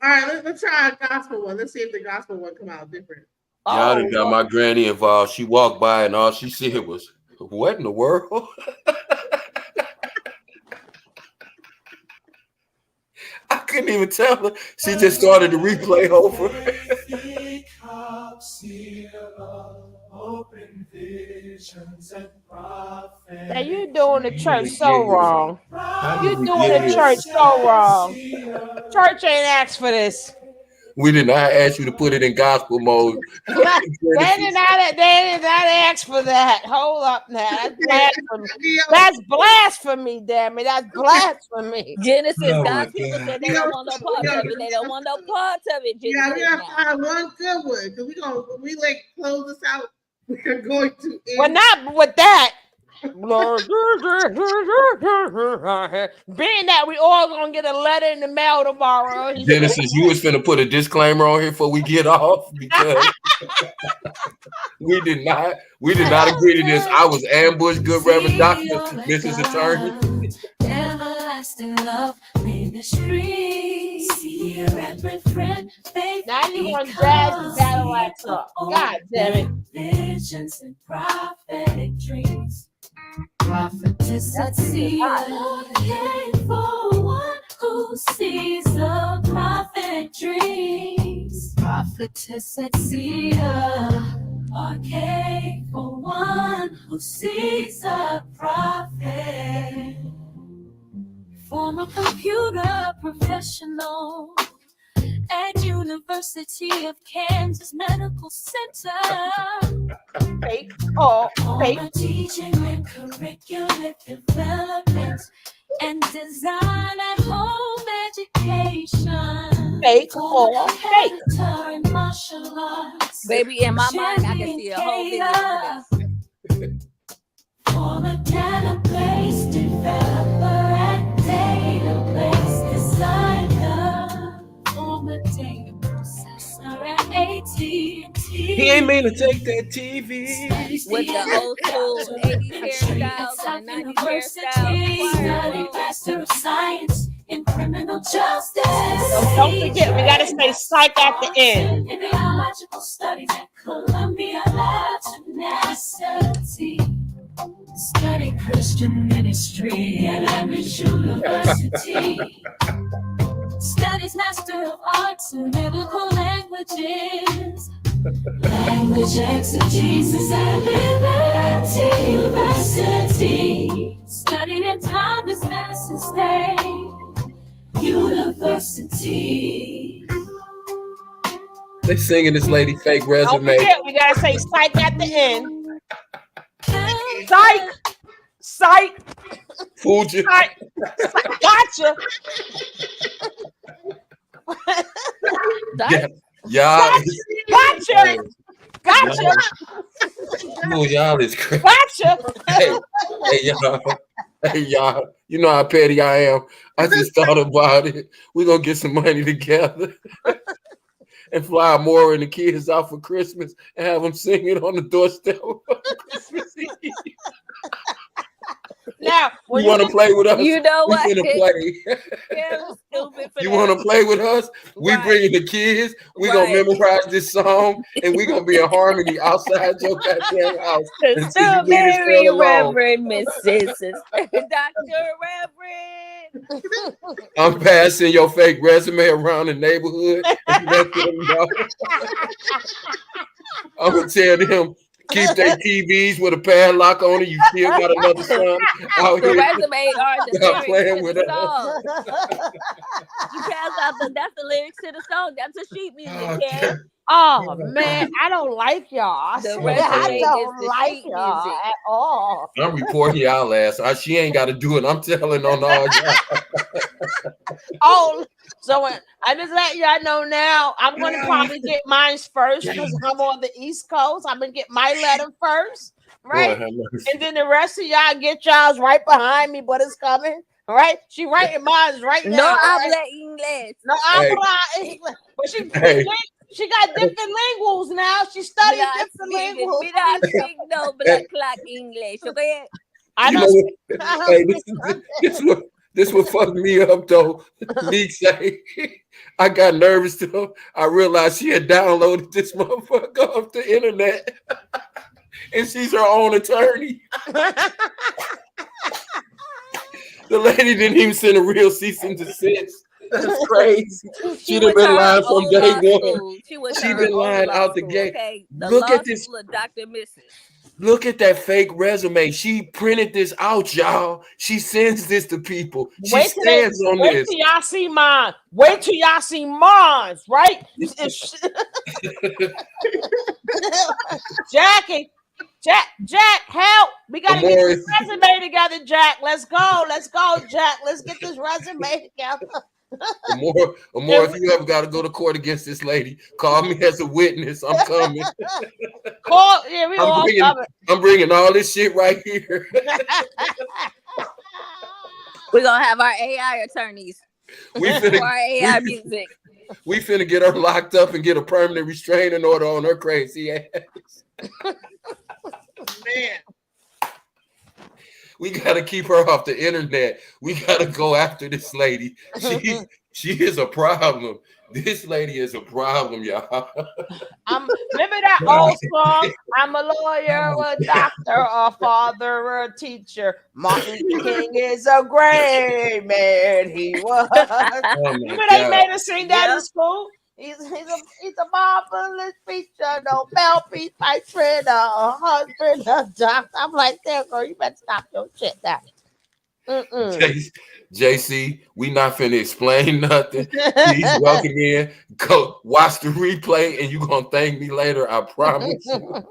right, let's try a gospel one. Let's see if the gospel one come out different. Y'all done got my granny involved. She walked by and all she said was, "What in the world?" I couldn't even tell her. She just started to replay over. Now you're doing the church so wrong. You're doing the this? church so wrong. Church ain't asked for this. We did not ask you to put it in gospel mode. They did not ask for that. Hold up now. That's blasphemy. That's blasphemy, damn it. That's blasphemy. Genesis, Oh, God's people said they don't want no parts of it. They don't want no parts of it. Yeah, we Genesis gotta find one good one because we like close this out. We're going to end. Well, not with that. Being that we all gonna get a letter in the mail tomorrow. Genesis, you was finna put a disclaimer on here before we get off because we did not agree to this. I was ambushed, good Reverend Doctor, Mrs. Attorney. Everlasting love ministry. See your every friend. Now you want jazz and battle axe up. God damn it. Visions and prophetic dreams. Prophetess at sea, looking for one who sees the prophetic dreams. Prophetess at sea, arcade for one who sees a prophet. Former computer professional at University of Kansas Medical Center. Fake or fake. Teaching and curriculum development and design at home education. Fake or fake. And martial arts. Baby, in my mind, I can see a whole video. Former database developer and database designer. Former data processor at AT&T. He ain't mean to take that TV. With the old school 80s hairstyles and 90s hairstyles. Master of Science in Criminal Justice. So don't forget, we gotta say psych at the end. In biological studies at Columbia Labs Tenacity. Study Christian ministry at Amherst University. Studies Master of Arts and Biblical Languages. Language exegesis at Liberty University. Studied in Thomas Madison State University. They singing this lady fake Don't resume. forget, we gotta say psych at the end. Psych! Psych! Fooled you. Psych! Gotcha! Y'all. Gotcha! Gotcha! Oh, y'all is crazy. Gotcha! Hey, y'all. Hey, y'all. You know how petty I am. I just thought about it. We're going to get some money together and fly Amora and the kids out for Christmas and have them singing on the doorstep on Christmas Eve. Now, you want to play with us? You know what? We finna play. You want to play with us? We bringing the kids. We gonna memorize this song, and we gonna be in harmony outside your goddamn house. Sister Mary, Reverend Mrs. Dr. Reverend. I'm passing your fake resume around the neighborhood. I'm gonna tell them. Keep their TVs with a padlock on it. You still got another son out The here. resume are the Stop lyrics playing to with the us. song. You pass out that's the lyrics to the song. That's a sheet music, Oh, Ken. Oh man, I don't like y'all. The I resume is don't the like sheet y'all music. at all. I'm reporting y'all ass. She ain't got to do it. I'm telling on all y'all. Oh, so I just let y'all know now. I'm going to probably get mine first because I'm on the East Coast. I'm going to get my letter first, right? Lord, And then the rest of y'all get y'all's right behind me, but it's coming. All right, she writing mine right now. No right? habla inglés. No habla English. But she got different linguals now. She studied different linguals. Me not speak no black English, okay? I You know. know what? Hey, this what fucked me up though. Me say I got nervous though. I realized she had downloaded this motherfucker off the internet, and she's her own attorney. The lady didn't even send a real cease and desist. That's crazy. She'd have been lying from day one. She'd been lying out the gate. Okay? The Look law at this. school of Dr. Mrs. Look at that fake resume. She printed this out, y'all. She sends this to people. She stands on wait this. till y'all see mine. Wait till y'all see mine, right? Jack, help. We got to get this resume together, Jack. Let's go, Jack. Let's get this resume together. Amora, if you ever got to go to court against this lady, call me as a witness. I'm coming. I'm bringing all this shit right here. We're going to have our AI attorneys. We finna, our AI music. We finna get her locked up and get a permanent restraining order on her crazy ass. Man. We gotta keep her off the internet. We gotta go after this lady. She is a problem. This lady is a problem, y'all. Remember that old song? I'm a lawyer, a doctor, a father, a teacher. Martin Luther King is a great man. He was. Remember they made us sing that in school? He's a marvelous preacher, no Peace Pipe trainer, a husband, a doctor. I'm like, there, girl, you better stop your shit now. JC, we not finna explain nothing. Please welcome in. Go watch the replay, and you gonna thank me later. I promise you.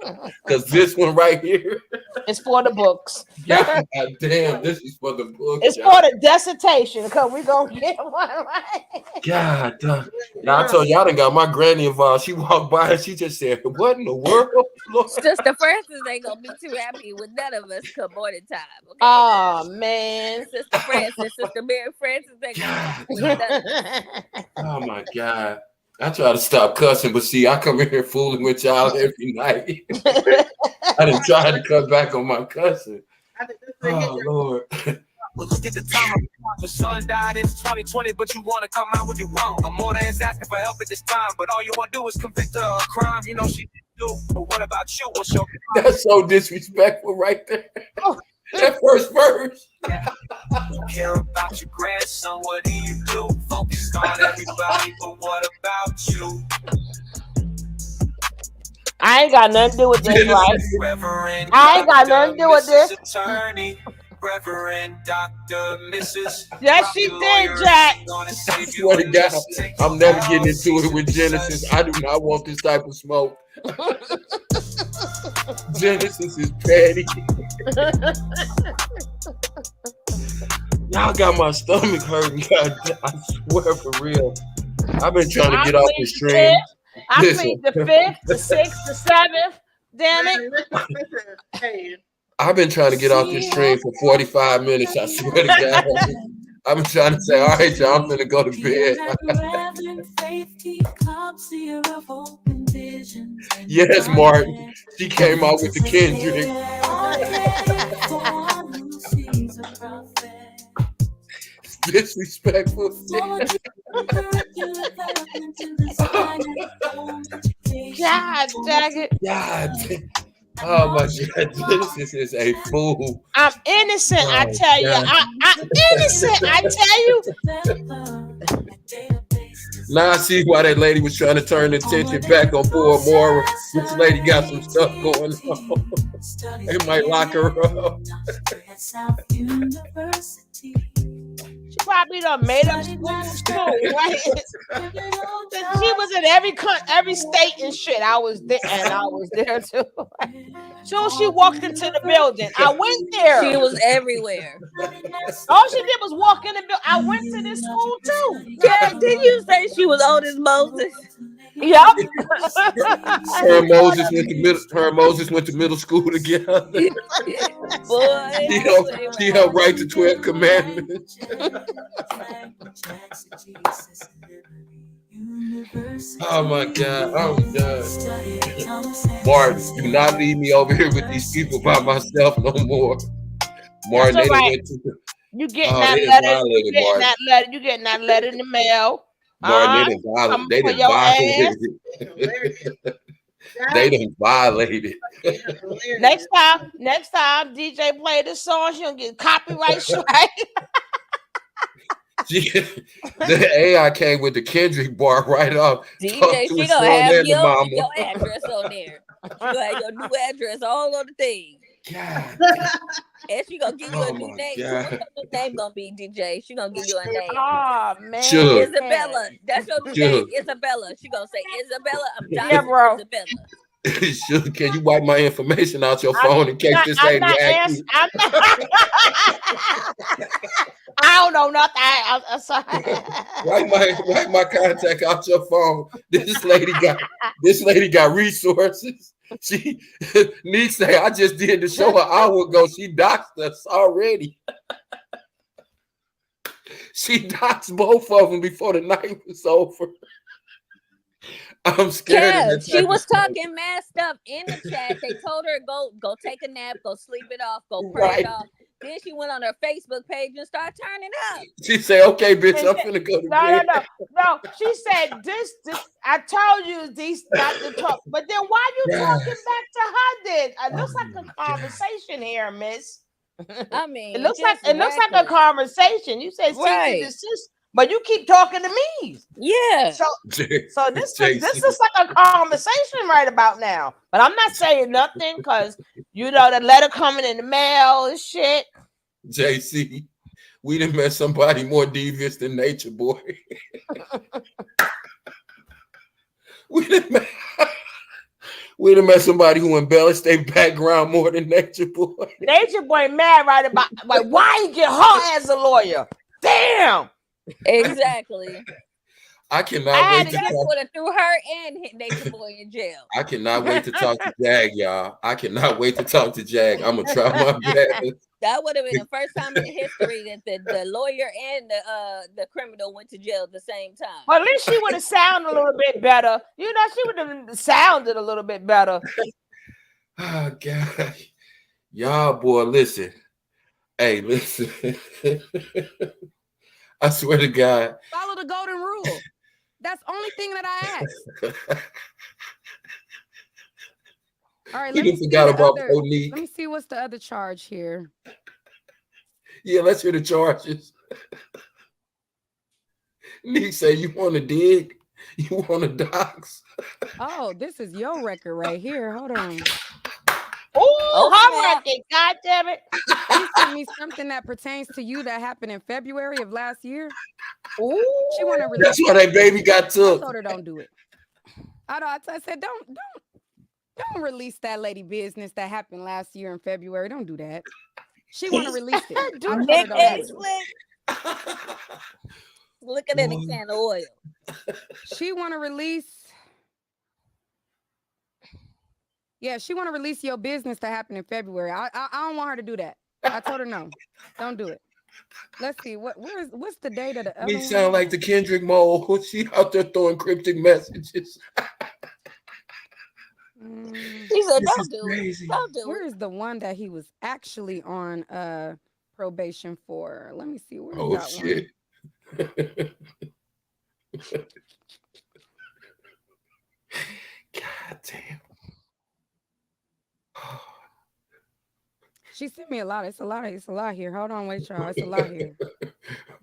Because this one right here, it's for the books. God damn, this is for the books. It's for the dissertation. Because we gonna get one right. God damn. I told y'all done got my granny involved. She walked by and she just said, "What in the world?" Sister Francis ain't gonna be too happy with none of us come morning time. Okay? Oh man, Sister Francis, Sister Mary Francis ain't gonna be none of us. Oh my God. I try to stop cussing, but see, I come in here fooling with y'all every night. I didn't try to cut back on my cussing. Oh Lord. Well, look at the time. The son died in 2020, but you want to come out with your wrong. Amora is asking for help at this time, but all you want to do is convict her of a crime. You know she didn't do. But what about you? What's your That's so disrespectful right there. That first verse. You care about your grandson, what do you do? Focus on everybody, but what about you? I ain't got nothing to do with this, right? I ain't got nothing to do with this. Attorney, Reverend Dr. Mrs. Yes, she did, Jack. I swear to God, I'm never getting into it with Genesis. I do not want this type of smoke. Genesis is petty. Y'all got my stomach hurting. God, I swear for real. I've been trying to get off the stream. I plead the 5th, the 6th, the 7th. Damn it. I've been trying to get off this stream for 45 minutes. I swear to God. I've been trying to say, all right, y'all, I'm gonna go to bed. Yes, Martin. She came out with the Kendrick. Disrespectful. God dang it. God. Oh my God, this is a fool. I'm innocent, I tell you. I'm innocent, I tell you. Now I see why that lady was trying to turn the attention back on poor Amora. This lady got some stuff going on. They might lock her up. probably done made up schools too, right? She was in every state and shit. I was there, and I was there too. Soon she walked into the building. I went there. She was everywhere. All she did was walk in the building. I went to this school too. Yeah, did you say she was old as Moses? Yep. Her and Moses went to middle school together. Boy, she helped write the 12 commandments. Oh my God, I'm done. Martin, do not leave me over here with these people by myself no more. Martin, That's all right. You getting that letter? You getting that letter in the mail? Martin, they didn't violate it. They didn't violate it. Next time DJ play this song, she gonna get copyright strike. The AI came with the Kendrick bar right off. DJ, she gonna have your address on there. She gonna have your new address all on the thing. God. And she gonna give you a new name. So what's your new name gonna be, DJ? She gonna give you a name. Oh man, Isabella. That's your new name, Isabella. She gonna say Isabella. I'm dying, Isabella. Can you wipe my information out your phone in case this lady asks you? I don't know nothing. I'm sorry. Wipe my contact out your phone. This lady got resources. She needs to say, I just did the show an hour ago. She doxed us already. She doxed both of them before the night was over. I'm scared. She was talking mad stuff in the chat. They told her go take a nap, go sleep it off, go pray it off. Then she went on her Facebook page and started turning up. She said, "Okay, bitch, I'm finna go to bed." No. She said, "This. I told you these not to talk." But then why you talking back to her? Then it looks like a conversation here, Miss. I mean, it looks like a conversation. You said cease and desist, but you keep talking to me. Yeah. So this is like a conversation right about now. But I'm not saying nothing because you know the letter coming in the mail and shit. JC, we done met somebody more devious than Nature Boy. we done met somebody who embellished their background more than Nature Boy. Nature Boy mad right about like why he get her as a lawyer? Damn. Exactly. I cannot wait to talk through her and hit Nature Boy in jail. I cannot wait to talk to Jag, y'all. I cannot wait to talk to Jag. I'm gonna try my best. That would have been the first time in history that the lawyer and the criminal went to jail at the same time. Well, at least she would have sounded a little bit better. You know, she would have sounded a little bit better. Oh God, y'all, boy, listen. Hey, listen. I swear to God. Follow the golden rule. That's the only thing that I ask. All right, let me see what's the other charge here. Yeah, let's hear the charges. Nick say you want to dig, you want to dox. Oh, this is your record right here. Hold on. Oh, her record. God damn it. You sent me something that pertains to you that happened in February of last year. Ooh, she want to release. That's why that baby got took. I told her don't do it. I said don't release that lady business that happened last year in February. Don't do that. She want to release it. Looking at a can of oil. She want to release. Yeah, she want to release your business that happened in February. I don't want her to do that. I told her no, don't do it. Let's see what's the date of the other one? Sound like the Kendrick mole. She out there throwing cryptic messages. She said, "Don't do it. Don't do it." Where is the one that he was actually on probation for? Let me see. Where Oh shit. God damn. She sent me a lot. It's a lot here. Hold on, wait, y'all. It's a lot here.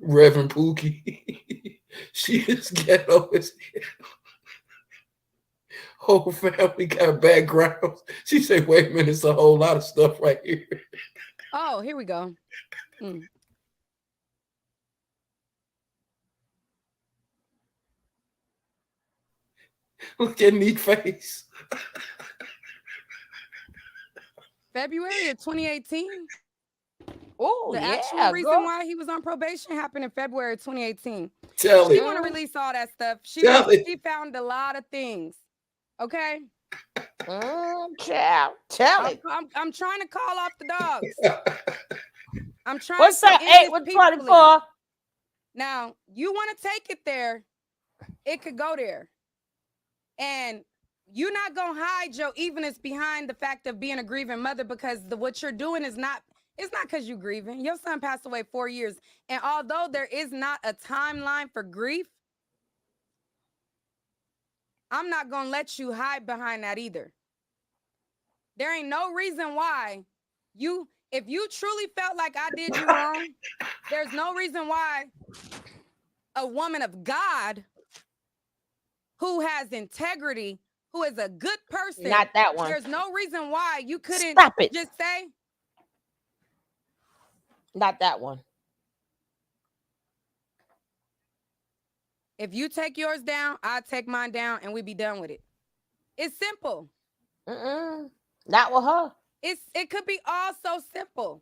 Reverend Pookie. She is ghetto as hell. Whole family got backgrounds. She said, wait a minute, it's a whole lot of stuff right here. Oh, here we go. Look at Neat face. February of 2018. Oh, the yeah, actual reason girl. why he was on probation happened in February of 2018. Tell She it. want to release all that stuff. She Tell it. she found a lot of things. Okay. Child, tell it. I'm trying to call off the dogs. I'm trying What's to up, end 8 this with peacefully. 24? Now, you want to take it there, it could go there. And you're not going to hide your evenness behind the fact of being a grieving mother, because what you're doing is not, it's not because you're grieving. Your son passed away 4 years. And although there is not a timeline for grief, I'm not going to let you hide behind that either. There ain't no reason why if you truly felt like I did you wrong, there's no reason why a woman of God who has integrity, who is a good person, Not that one. there's no reason why you couldn't Stop it. just say, Not that one. if you take yours down, I'll take mine down and we be done with it. It's simple. Not with her. It could be all so simple.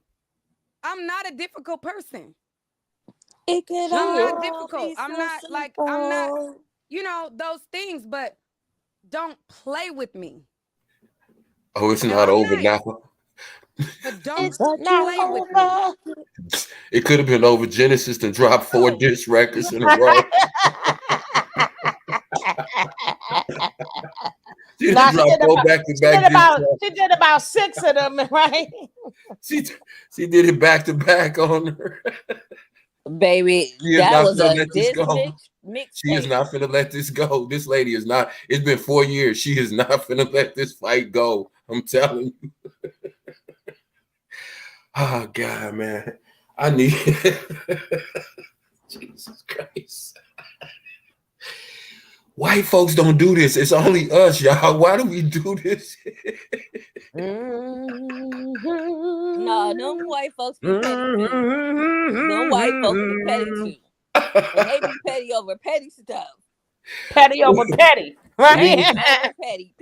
I'm not a difficult person. It could I'm not all difficult. be I'm so not like, I'm not, simple. you know, those things, but don't play with me. Oh, it's not over now. But don't It's not with over. It could have been over. Genesis to drop 4 disc records in a row. She Nah, dropped 4 back-to-back. She did about 6 of them, right? She did it back-to-back on her. Baby, She is that not was gonna a let this go. mix. She is not finna let this go. This lady is not. It's been 4 years. She is not finna let this fight go. I'm telling you. Oh God, man. I need Jesus Christ. White folks don't do this. It's only us, y'all. Why do we do this? No, them white folks be petty too. Them white folks be petty too. And they be petty over petty stuff. Petty over petty, right? Over petty.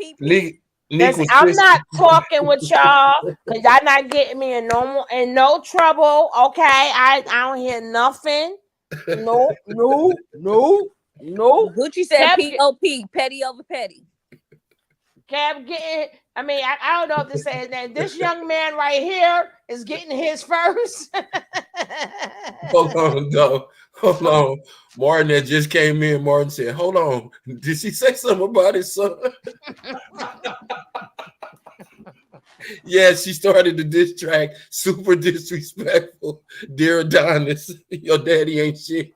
Listen, I'm not talking with y'all because y'all not getting me in no trouble. Okay, I don't hear nothing. No. Gucci said P.O.P. Petty over petty. Kept getting. I mean, I don't know if to say his name. This young man right here is getting his first. Hold on, no. Hold on. Martin that just came in. Martin said, "Hold on. Did she say something about his son?" Yeah, she started the diss track. Super disrespectful. Dear Adonis, your daddy ain't shit.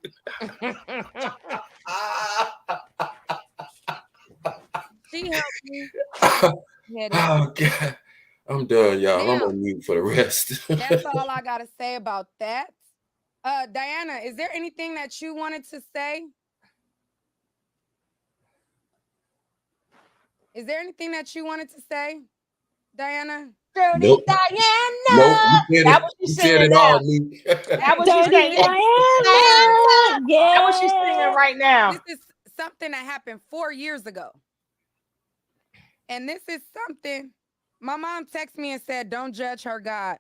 She helped me. Oh God. I'm done, y'all. I'm on mute for the rest. That's all I gotta say about that. Diana, is there anything that you wanted to say? Is there anything that you wanted to say, Diana? Dirty Nope. Diana. Nope. That what she's saying now. That what she's saying. Diana. Yeah. That what she's singing right now. This is something that happened 4 years ago. And this is something my mom texted me and said, "Don't judge her God."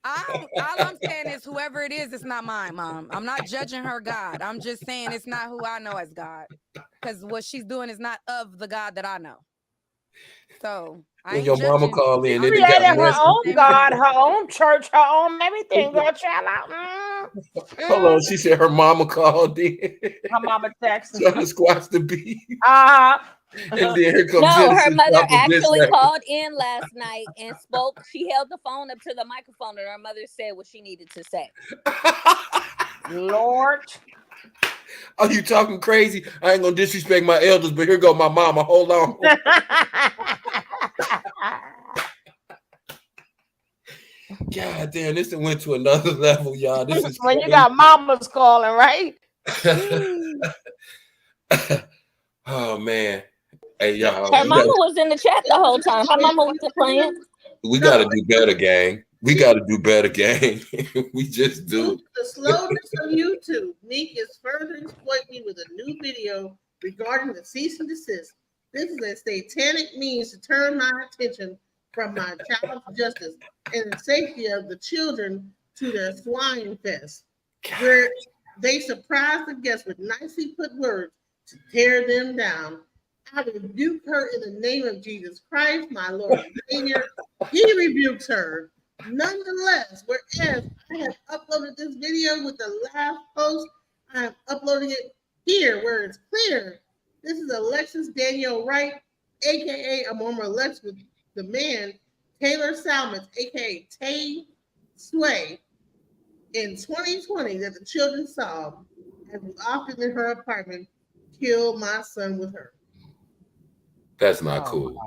All I'm saying is whoever it is, it's not mine, Mom. I'm not judging her God. I'm just saying it's not who I know as God. Because what she's doing is not of the God that I know. So when your mama called in, She created her own God, her own church, her own everything. Girl, child out. Hold on, she said her mama called in. Her mama texted. Trying to squash the beef. And then here comes No, her Genesis mother dropping diss actually record. called in last night and spoke. She held the phone up to the microphone and her mother said what she needed to say. Lord. Are you talking crazy? I ain't gonna disrespect my elders, but here go my mama. Hold on. God damn, this went to another level, y'all. This is when you got mamas calling, right? Oh man. Hey y'all. Her mama was in the chat the whole time. Her mama wasn't playing. We gotta do better, gang. We gotta do better, gang. We just do. The slowness of YouTube. Neek is further exploiting me with a new video regarding the cease and desist. This is a satanic means to turn my attention from my child's justice and the safety of the children to their swine fest, where they surprise the guests with nicely put words to tear them down. I rebuke her in the name of Jesus Christ, my Lord and Savior. He rebukes her. Nonetheless, whereas I have uploaded this video with the last post, I am uploading it here where it's clear. This is Alexis Daniel Wright, aka Amora Lex, with the man Taylor Salmons, aka Tay Sway, in 2020 that the children saw, and was often in her apartment, killed my son with her. That's not cool.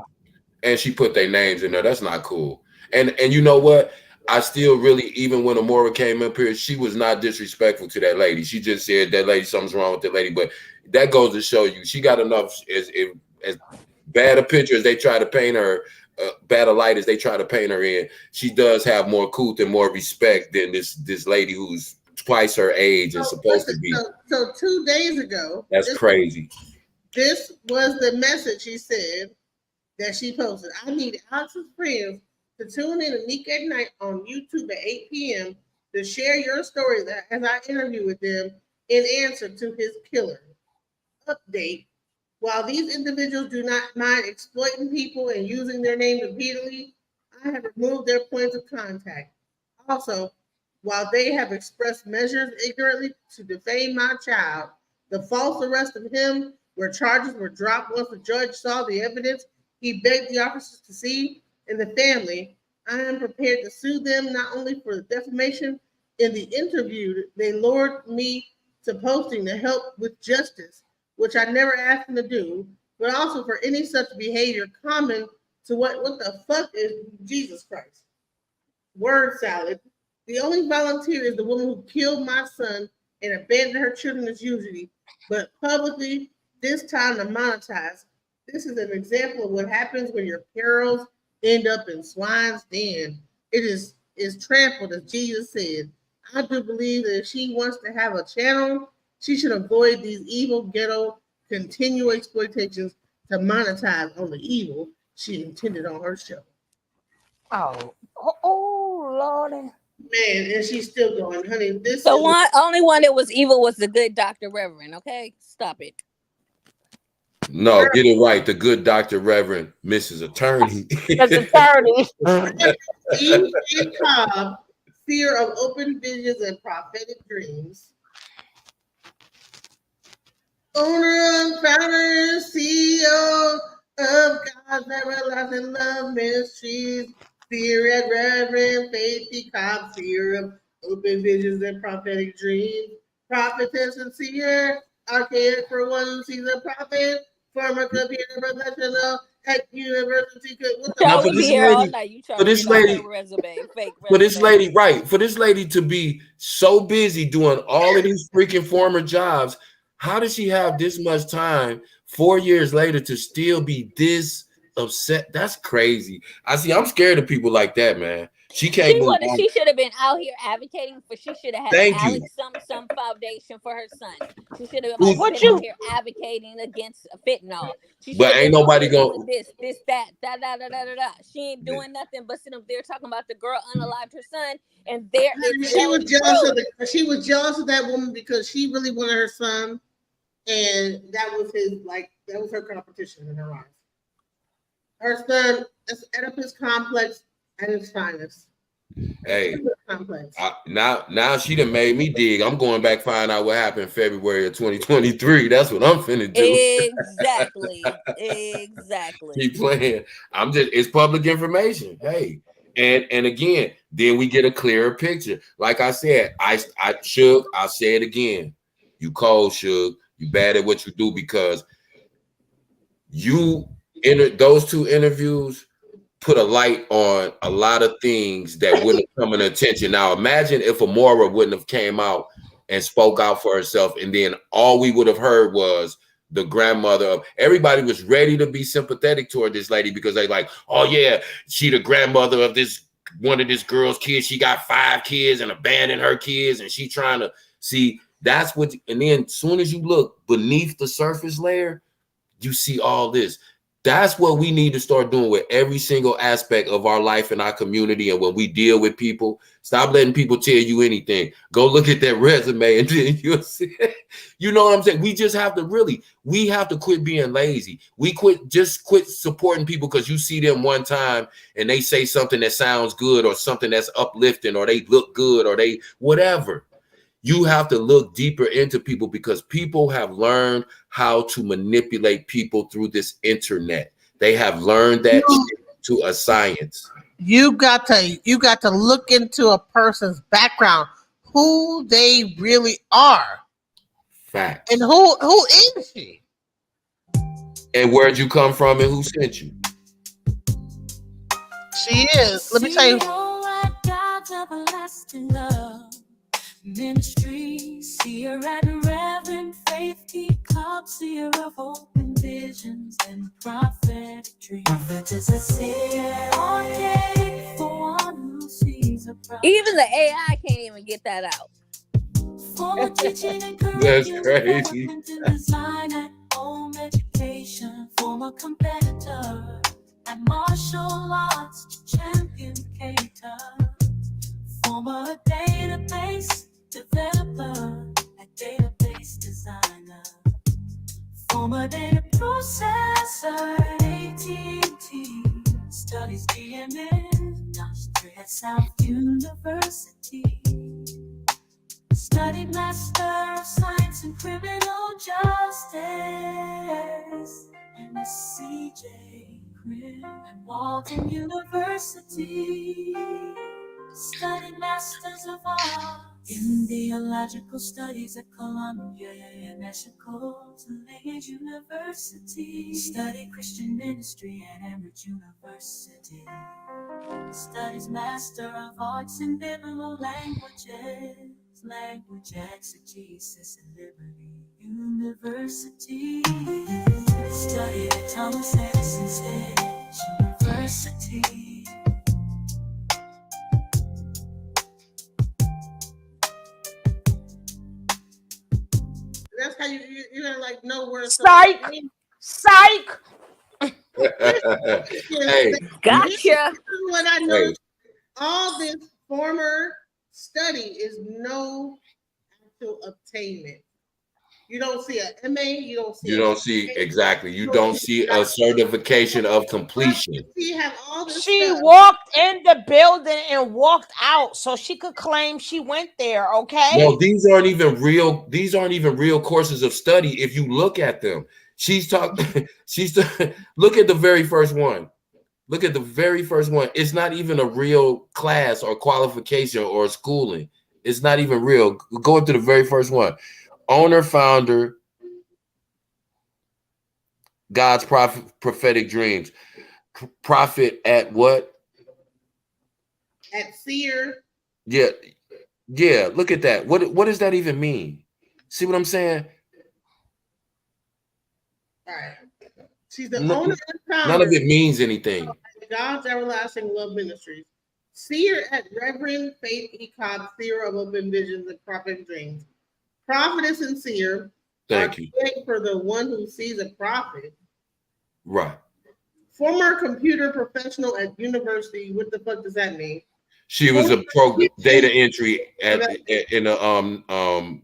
And she put their names in there. That's not cool. And you know what? I still really, even when Amora came up here, she was not disrespectful to that lady. She just said that lady, something's wrong with that lady. But that goes to show you, she got enough, as bad a picture as they try to paint her, bad a light as they try to paint her in, she does have more couth and more respect than this lady who's twice her age and supposed to be. So 2 days ago. That's crazy. This was the message she said that she posted. I need Alex's friends to tune in to Meek at Night on YouTube at 8 p.m. to share your stories as I interview with them in answer to his killer. Update. While these individuals do not mind exploiting people and using their name repeatedly, I have removed their points of contact. Also, while they have expressed measures ignorantly to defame my child, the false arrest of him, where charges were dropped once the judge saw the evidence he begged the officers to see, and the family, I am prepared to sue them not only for the defamation in the interview they lured me to posting to help with justice, which I never asked them to do, but also for any such behavior common to what the fuck is Jesus Christ? Word salad. The only volunteer is the woman who killed my son and abandoned her children as usually, but publicly, this time to monetize. This is an example of what happens when your perils end up in swine's den. It is trampled, as Jesus said. I do believe that if she wants to have a channel, she should avoid these evil ghetto continual exploitations to monetize on the evil she intended on her show. Oh, Lordy. Man, and she's still going, honey. This the is only one that was evil was the good Dr. Reverend. Okay, stop it. No, get it right. The good Dr. Reverend Mrs. Attorney. Eve and Cobb, fear of open visions and prophetic dreams. Owner, founder, CEO of God's Everlasting Love Ministries, fear and Reverend Faithy Cobb, fear of open visions and prophetic dreams. Prophetess and seer, archaic for one who sees a prophet, former computer professional at university. Now, for this lady, right? For this lady to be so busy doing all of these freaking former jobs, how does she have this much time 4 years later to still be this upset? That's crazy. I'm scared of people like that, man. She can't. She should have been out here advocating for. She should have had Alex some foundation for her son. She should have been out here advocating against fentanyl. But ain't nobody going this, that. She ain't doing nothing but sitting up there talking about the girl unalived her son, and she was jealous of she was jealous of that woman because she really wanted her son, and that was that was her competition in her eyes. Her son is Oedipus complex at its finest. Hey, now she done made me dig. I'm going back find out what happened in February of 2023. That's what I'm finna do. Exactly. Keep playing. It's public information. Hey, and again, then we get a clearer picture. Like I said, Suge, I'll say it again. You cold, Suge. You bad at what you do because those two interviews put a light on a lot of things that wouldn't have come in attention. Now, imagine if Amora wouldn't have came out and spoke out for herself, and then all we would have heard was the grandmother of everybody was ready to be sympathetic toward this lady because they like, oh yeah, she the grandmother of one of this girl's kids. She got 5 kids and abandoned her kids, and she trying to see that's what. And then as soon as you look beneath the surface layer, you see all this. That's what we need to start doing with every single aspect of our life and our community. And when we deal with people, stop letting people tell you anything. Go look at that resume and then you'll see. You know what I'm saying? We just have to we have to quit being lazy. Just quit supporting people because you see them one time and they say something that sounds good or something that's uplifting or they look good or they whatever. You have to look deeper into people because people have learned how to manipulate people through this internet. They have learned that to a science. You got to look into a person's background, who they really are. Facts. And who is she? And where'd you come from and who sent you? She is. Let me tell you. God's everlasting love. Ministry, seer and Reverend Faith, Club, seer of open visions and prophetic dreams. Prophet is a seer, ordained for one who sees a prophet. Even the AI can't even get that out. For teaching and That's crazy. design at home education, former competitor at martial arts champion cater, former database developer, a database designer, former data processor at AT&T, studies DMN, industry at South University, studied Master of Science in Criminal Justice, and a CJ Crim at Walton University, studied Masters of Arts in Theological Studies at Columbia and Eshakol University, studied Christian Ministry at Amherst University, studies Master of Arts in Biblical Languages, Language Exegesis at Liberty University, studied at Thomas Edison State University. That's how you gotta like know where. Psych. Hey, gotcha. What I know, all this former study is no actual obtainment. You don't see a MA. You don't see. Exactly. You don't see a certification of completion. She have all this. She stuff. walked in the building and walked out, so she could claim she went there. Okay. No, these aren't even real. These aren't even real courses of study. If you look at them, look at the very first one. Look at the very first one. It's not even a real class or qualification or schooling. It's not even real. Go up to the very first one. Owner, founder, God's prophetic dreams. Prophet at what? At seer. Yeah. Look at that. What does that even mean? See what I'm saying? All right. She's the owner and founder. None of it means anything. God's Everlasting Love Ministries. Seer at Reverend Faith Cobb, seer of open visions and prophetic dreams. Prophetess and seer. Thank you. For the one who sees a prophet. Right. Former computer professional at university. What the fuck does that mean? She was a data entry in a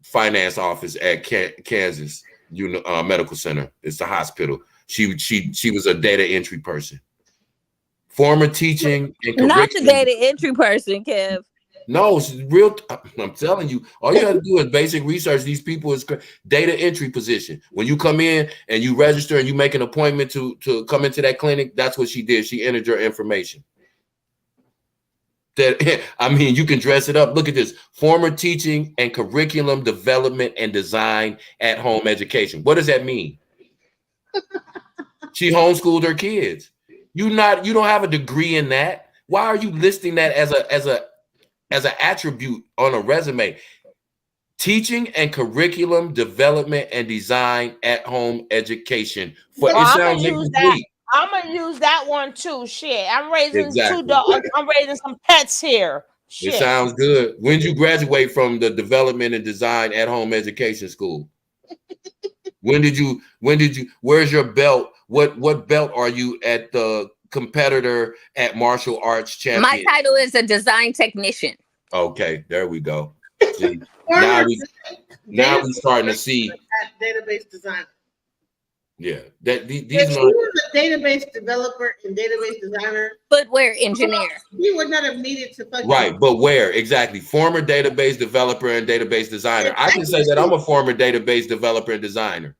finance office at Kansas Medical Center. It's the hospital. She was a data entry person. Former teaching and not the data entry person, Kev. No, it's real. I'm telling you, all you have to do is basic research. These people is data entry position. When you come in and you register and you make an appointment to come into that clinic, that's what she did. She entered your information. That I mean, you can dress it up. Look at this: former teaching and curriculum development and design at home education. What does that mean? She homeschooled her kids. You don't have a degree in that. Why are you listing that as an attribute on a resume? Teaching and curriculum development and design at home education. I'm gonna use that one too. Shit, I'm raising two dogs. I'm raising some pets here. Shit. It sounds good. When did you graduate from the development and design at home education school? When did you? Where's your belt? What belt are you at the competitor at martial arts champion? My title is a design technician. Okay, there we go. See, now we starting to see database designer. Yeah, that these If are he was a database developer and database designer, footwear engineer, he would not have needed to fucking right. But where exactly? Former database developer and database designer. I can say that I'm a former database developer and designer.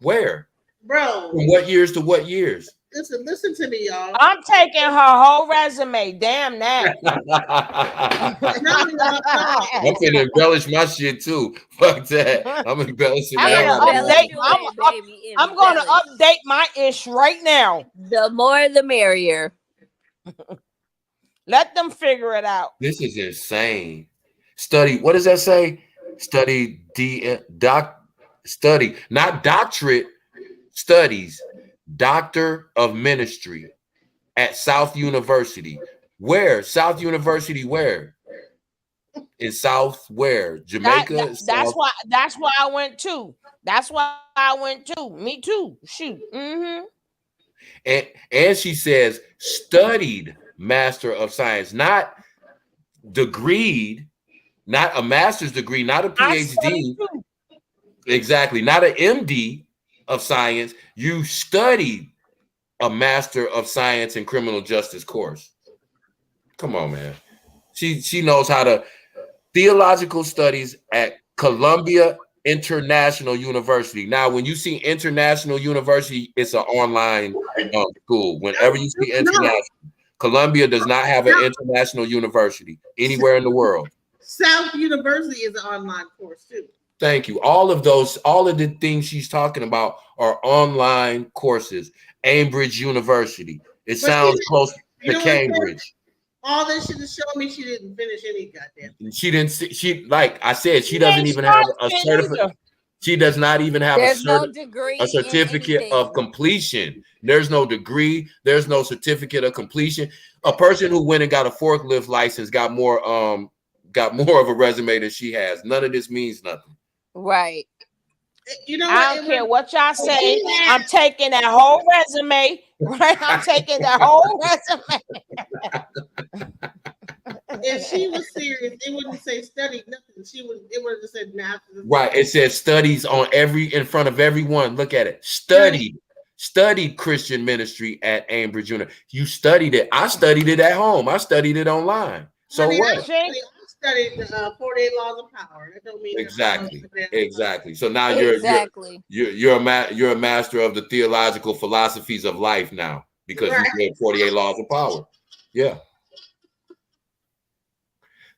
Where, bro? From what years to what years? Listen to me, y'all. I'm taking her whole resume. Damn that. I'm gonna embellish my shit too. Fuck that. I'm embellishing. I'm gonna update my ish right now. The more the merrier. Let them figure it out. This is insane. Study. What does that say? Study study, not doctorate. Studies, Doctor of Ministry at South University. Where? South University where? In South where? Jamaica? That's why I went to. That's why I went to. Me too. Shoot. Mm-hmm. And she says studied Master of Science, not degreed, not a master's degree, not a PhD. Exactly, not an MD of Science. You studied a Master of Science in Criminal Justice course. Come on, man. She knows how to theological studies at Columbia International University. Now, when you see International University, it's an online school. Whenever you see international, Columbia does not have an international university anywhere in the world. South University is an online course too. Thank you. All of the things she's talking about are online courses. Cambridge University. It sounds close to Cambridge. All this shit is showing me she didn't finish any goddamn. She didn't. She like I said. She doesn't even have a certificate. She does not even have a certificate of completion. There's no degree. There's no certificate of completion. A person who went and got a forklift license got more of a resume than she has. None of this means nothing. Right. You know, I don't care what y'all say. I'm taking that whole resume. Right. I'm taking that whole resume. If she was serious, it wouldn't say study nothing. It would have said math. Right. It says studies in front of everyone. Look at it. Studied Christian ministry at Cambridge University. You studied it. I studied it at home. I studied it online. So what? I studied the 48 laws of power. That don't mean exactly. So now you're a master of the theological philosophies of life now because you read 48 laws of power. Yeah.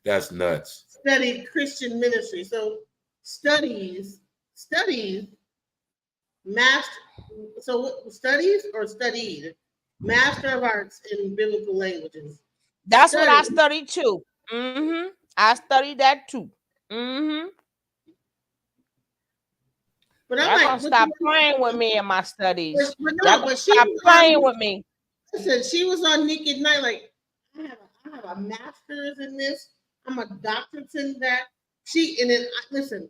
That's nuts. Studied Christian ministry. So studies, master. So studies or studied? Master of Arts in Biblical Languages. That's what I studied too. Mm-hmm. I studied that too. Mm-hmm. But I'm gonna stop playing with me in my studies. But stop playing with me. Listen, she was on Nick at Night like, I have a master's in this. I'm a doctorate in that. Listen,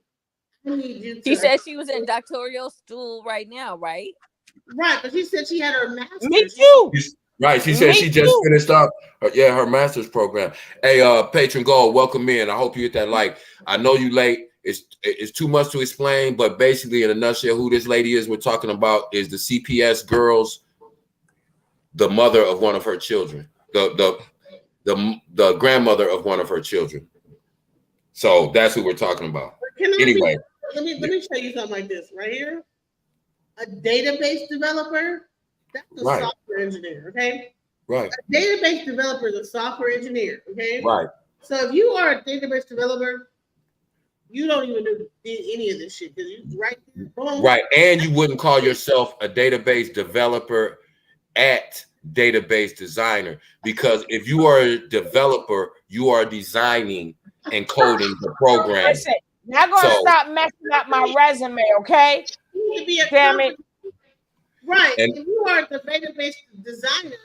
I need you to. She said she was in doctoral school right now, right? Right, but she said she had her master's. Me too. Right. She said she just finished up her master's program. Hey, Patron Gold, welcome in. I hope you hit that like. I know you late. It's too much to explain, but basically in a nutshell, who this lady is we're talking about is the CPS girls, the mother of one of her children, the grandmother of one of her children. So that's who we're talking about. Anyway. Let me show you something like this right here. A database developer. That's a software engineer, okay? Right. A database developer is a software engineer, okay? Right. So if you are a database developer, you don't even do any of this shit because you boom. Right, and you wouldn't call yourself a database developer at database designer because if you are a developer, you are designing and coding the program. Listen, now gonna stop messing up my resume, okay? You need to be damn it. Right. If you are the database designer,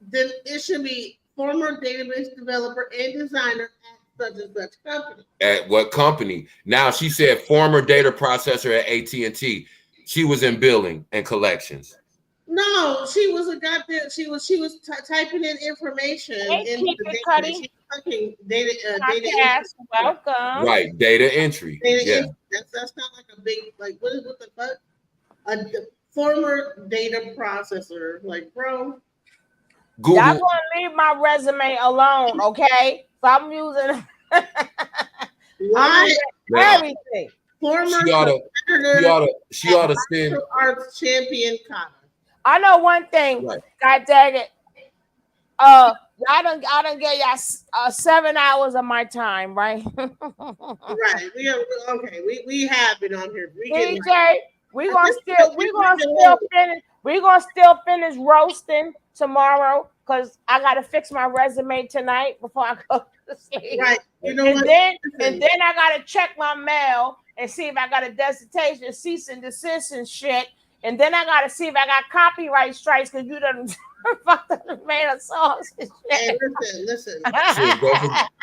then it should be former database developer and designer at such and such company. At what company? Now she said former data processor at AT&T. She was in billing and collections. No, she was a goddamn. She was typing in information Hey, into keep the it, data. Cuddy. She was typing data Podcast, entry. welcome. Right, data entry. Data entry. That's not like a big like what the fuck? A former data processor, like bro. Google. Y'all gonna leave my resume alone, okay? So I'm using Why? everything. Former She ought to send martial arts champion kata. I know one thing. Right. God dang it. I don't get y'all 7 hours of my time, right? Right. We have been on here. DJ, we're gonna still finish roasting tomorrow because I gotta fix my resume tonight before I go to sleep. Right. You know and what? then I gotta check my mail and see if I got a dissertation, cease and desist and shit. And then I gotta see if I got copyright strikes because you done fucked up the made a song and shit. Hey, listen.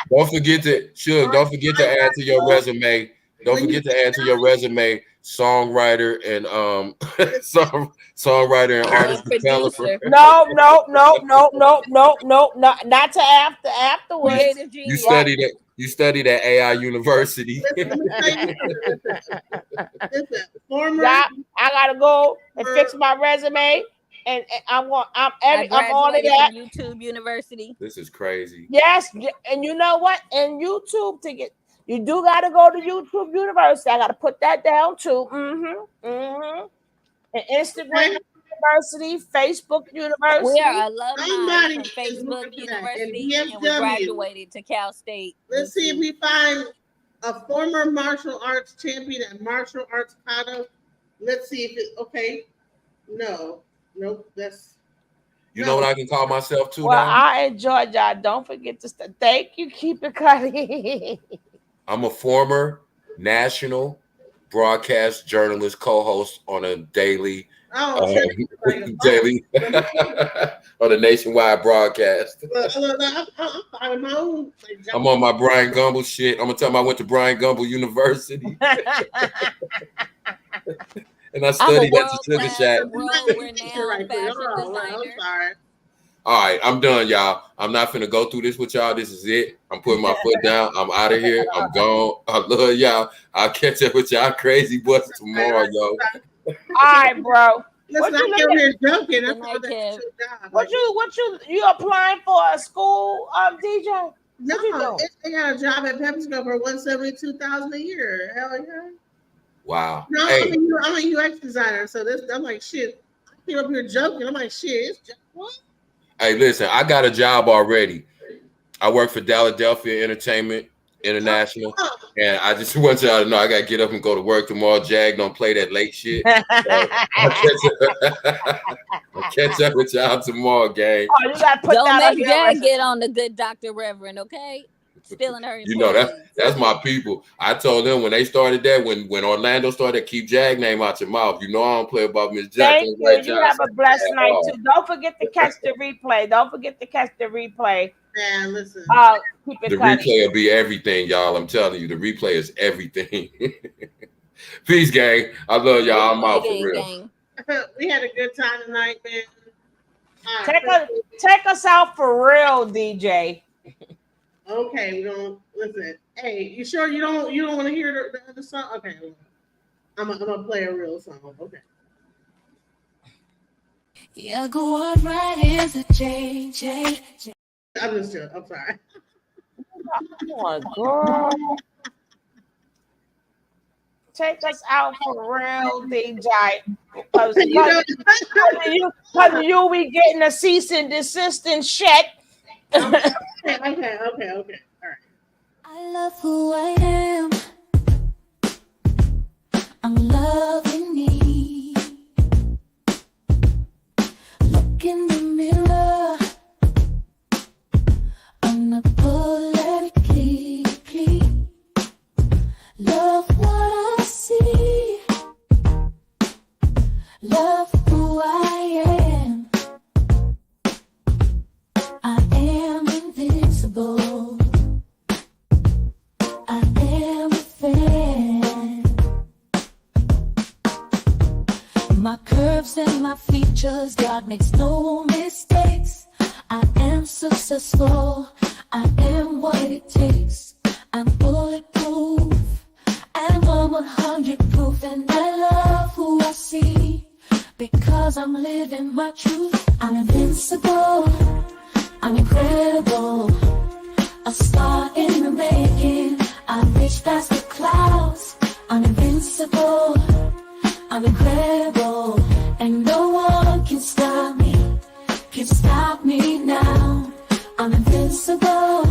Don't forget to add to your resume. Don't forget to add to your resume songwriter and songwriter and artist developer. No, not to afterwards. You studied at AI University. I gotta go and fix my resume, and I'm all of that. YouTube University. This is crazy. Yes, and you know what? And YouTube you do gotta go to YouTube University. I gotta put that down too. And Instagram University, Facebook University. We are alumni from Facebook University, and we graduated to Cal State. Let's see if we find a former martial arts champion at martial arts kata. Let's see if it okay. Nope, that's you know what I can call myself too. Well, now? I enjoyed y'all. Don't forget to thank you. Keep it cutting. I'm a former national broadcast journalist co-host on a daily daily on a nationwide broadcast. I'm on my Brian Gumble shit. I'm gonna tell them I went to Brian Gumble University. And I studied at the Sugar Shack. All right, I'm done, y'all. I'm not finna go through this with y'all. This is it. I'm putting my foot down. I'm out of here. I'm gone. I love y'all. I'll catch up with y'all crazy boys tomorrow, yo. All right, bro. Listen, I'm here joking. What you applying for a school, DJ? No, they got a job at PepsiCo for $172,000 a year. Hell yeah. Wow. No, hey. I'm a UX designer, so I'm like shit. I'm up here joking. I'm like shit. It's just what? Hey, listen, I got a job already. I work for Philadelphia Entertainment International, and I just want y'all to know I gotta get up and go to work tomorrow. Jag, don't play that late shit. I'll catch up with y'all tomorrow, gang. Oh, you gotta put don't that make Jag get on the good Dr. Reverend, okay? Stealing her. You know that's my people. I told them when they started that, when Orlando started, keep Jag name out your mouth. You know I don't play about Miss Jack. Thank you. You have a blessed night too. Don't forget to catch the replay. Man, listen. Keep it the replay will be everything, y'all. I'm telling you, the replay is everything. Peace, gang. I love y'all. I'm out for real. We had a good time tonight, man. Take us out for real, DJ. Okay, we don't listen. Hey, you sure you don't want to hear the other song? Okay, I'm gonna play a real song. Okay. Yeah, go on right into JJ. I'm just joking. I'm sorry. Oh, girl. Take us out for real, DJ. Because you be getting a cease and desist and shit. Okay. All right. I love who I am. I'm loving me. Look in the mirror. Unapologetically love what I see. Love who I am. I am invincible. curves and my features, God makes no mistakes. I am successful, I am what it takes. I'm bulletproof, and I'm 100 proof, and I love who I see, because I'm living my truth. I'm invincible, I'm incredible, a star in the making. I reach past the clouds. I'm invincible, I'm incredible, and no one can stop me now. I'm invincible,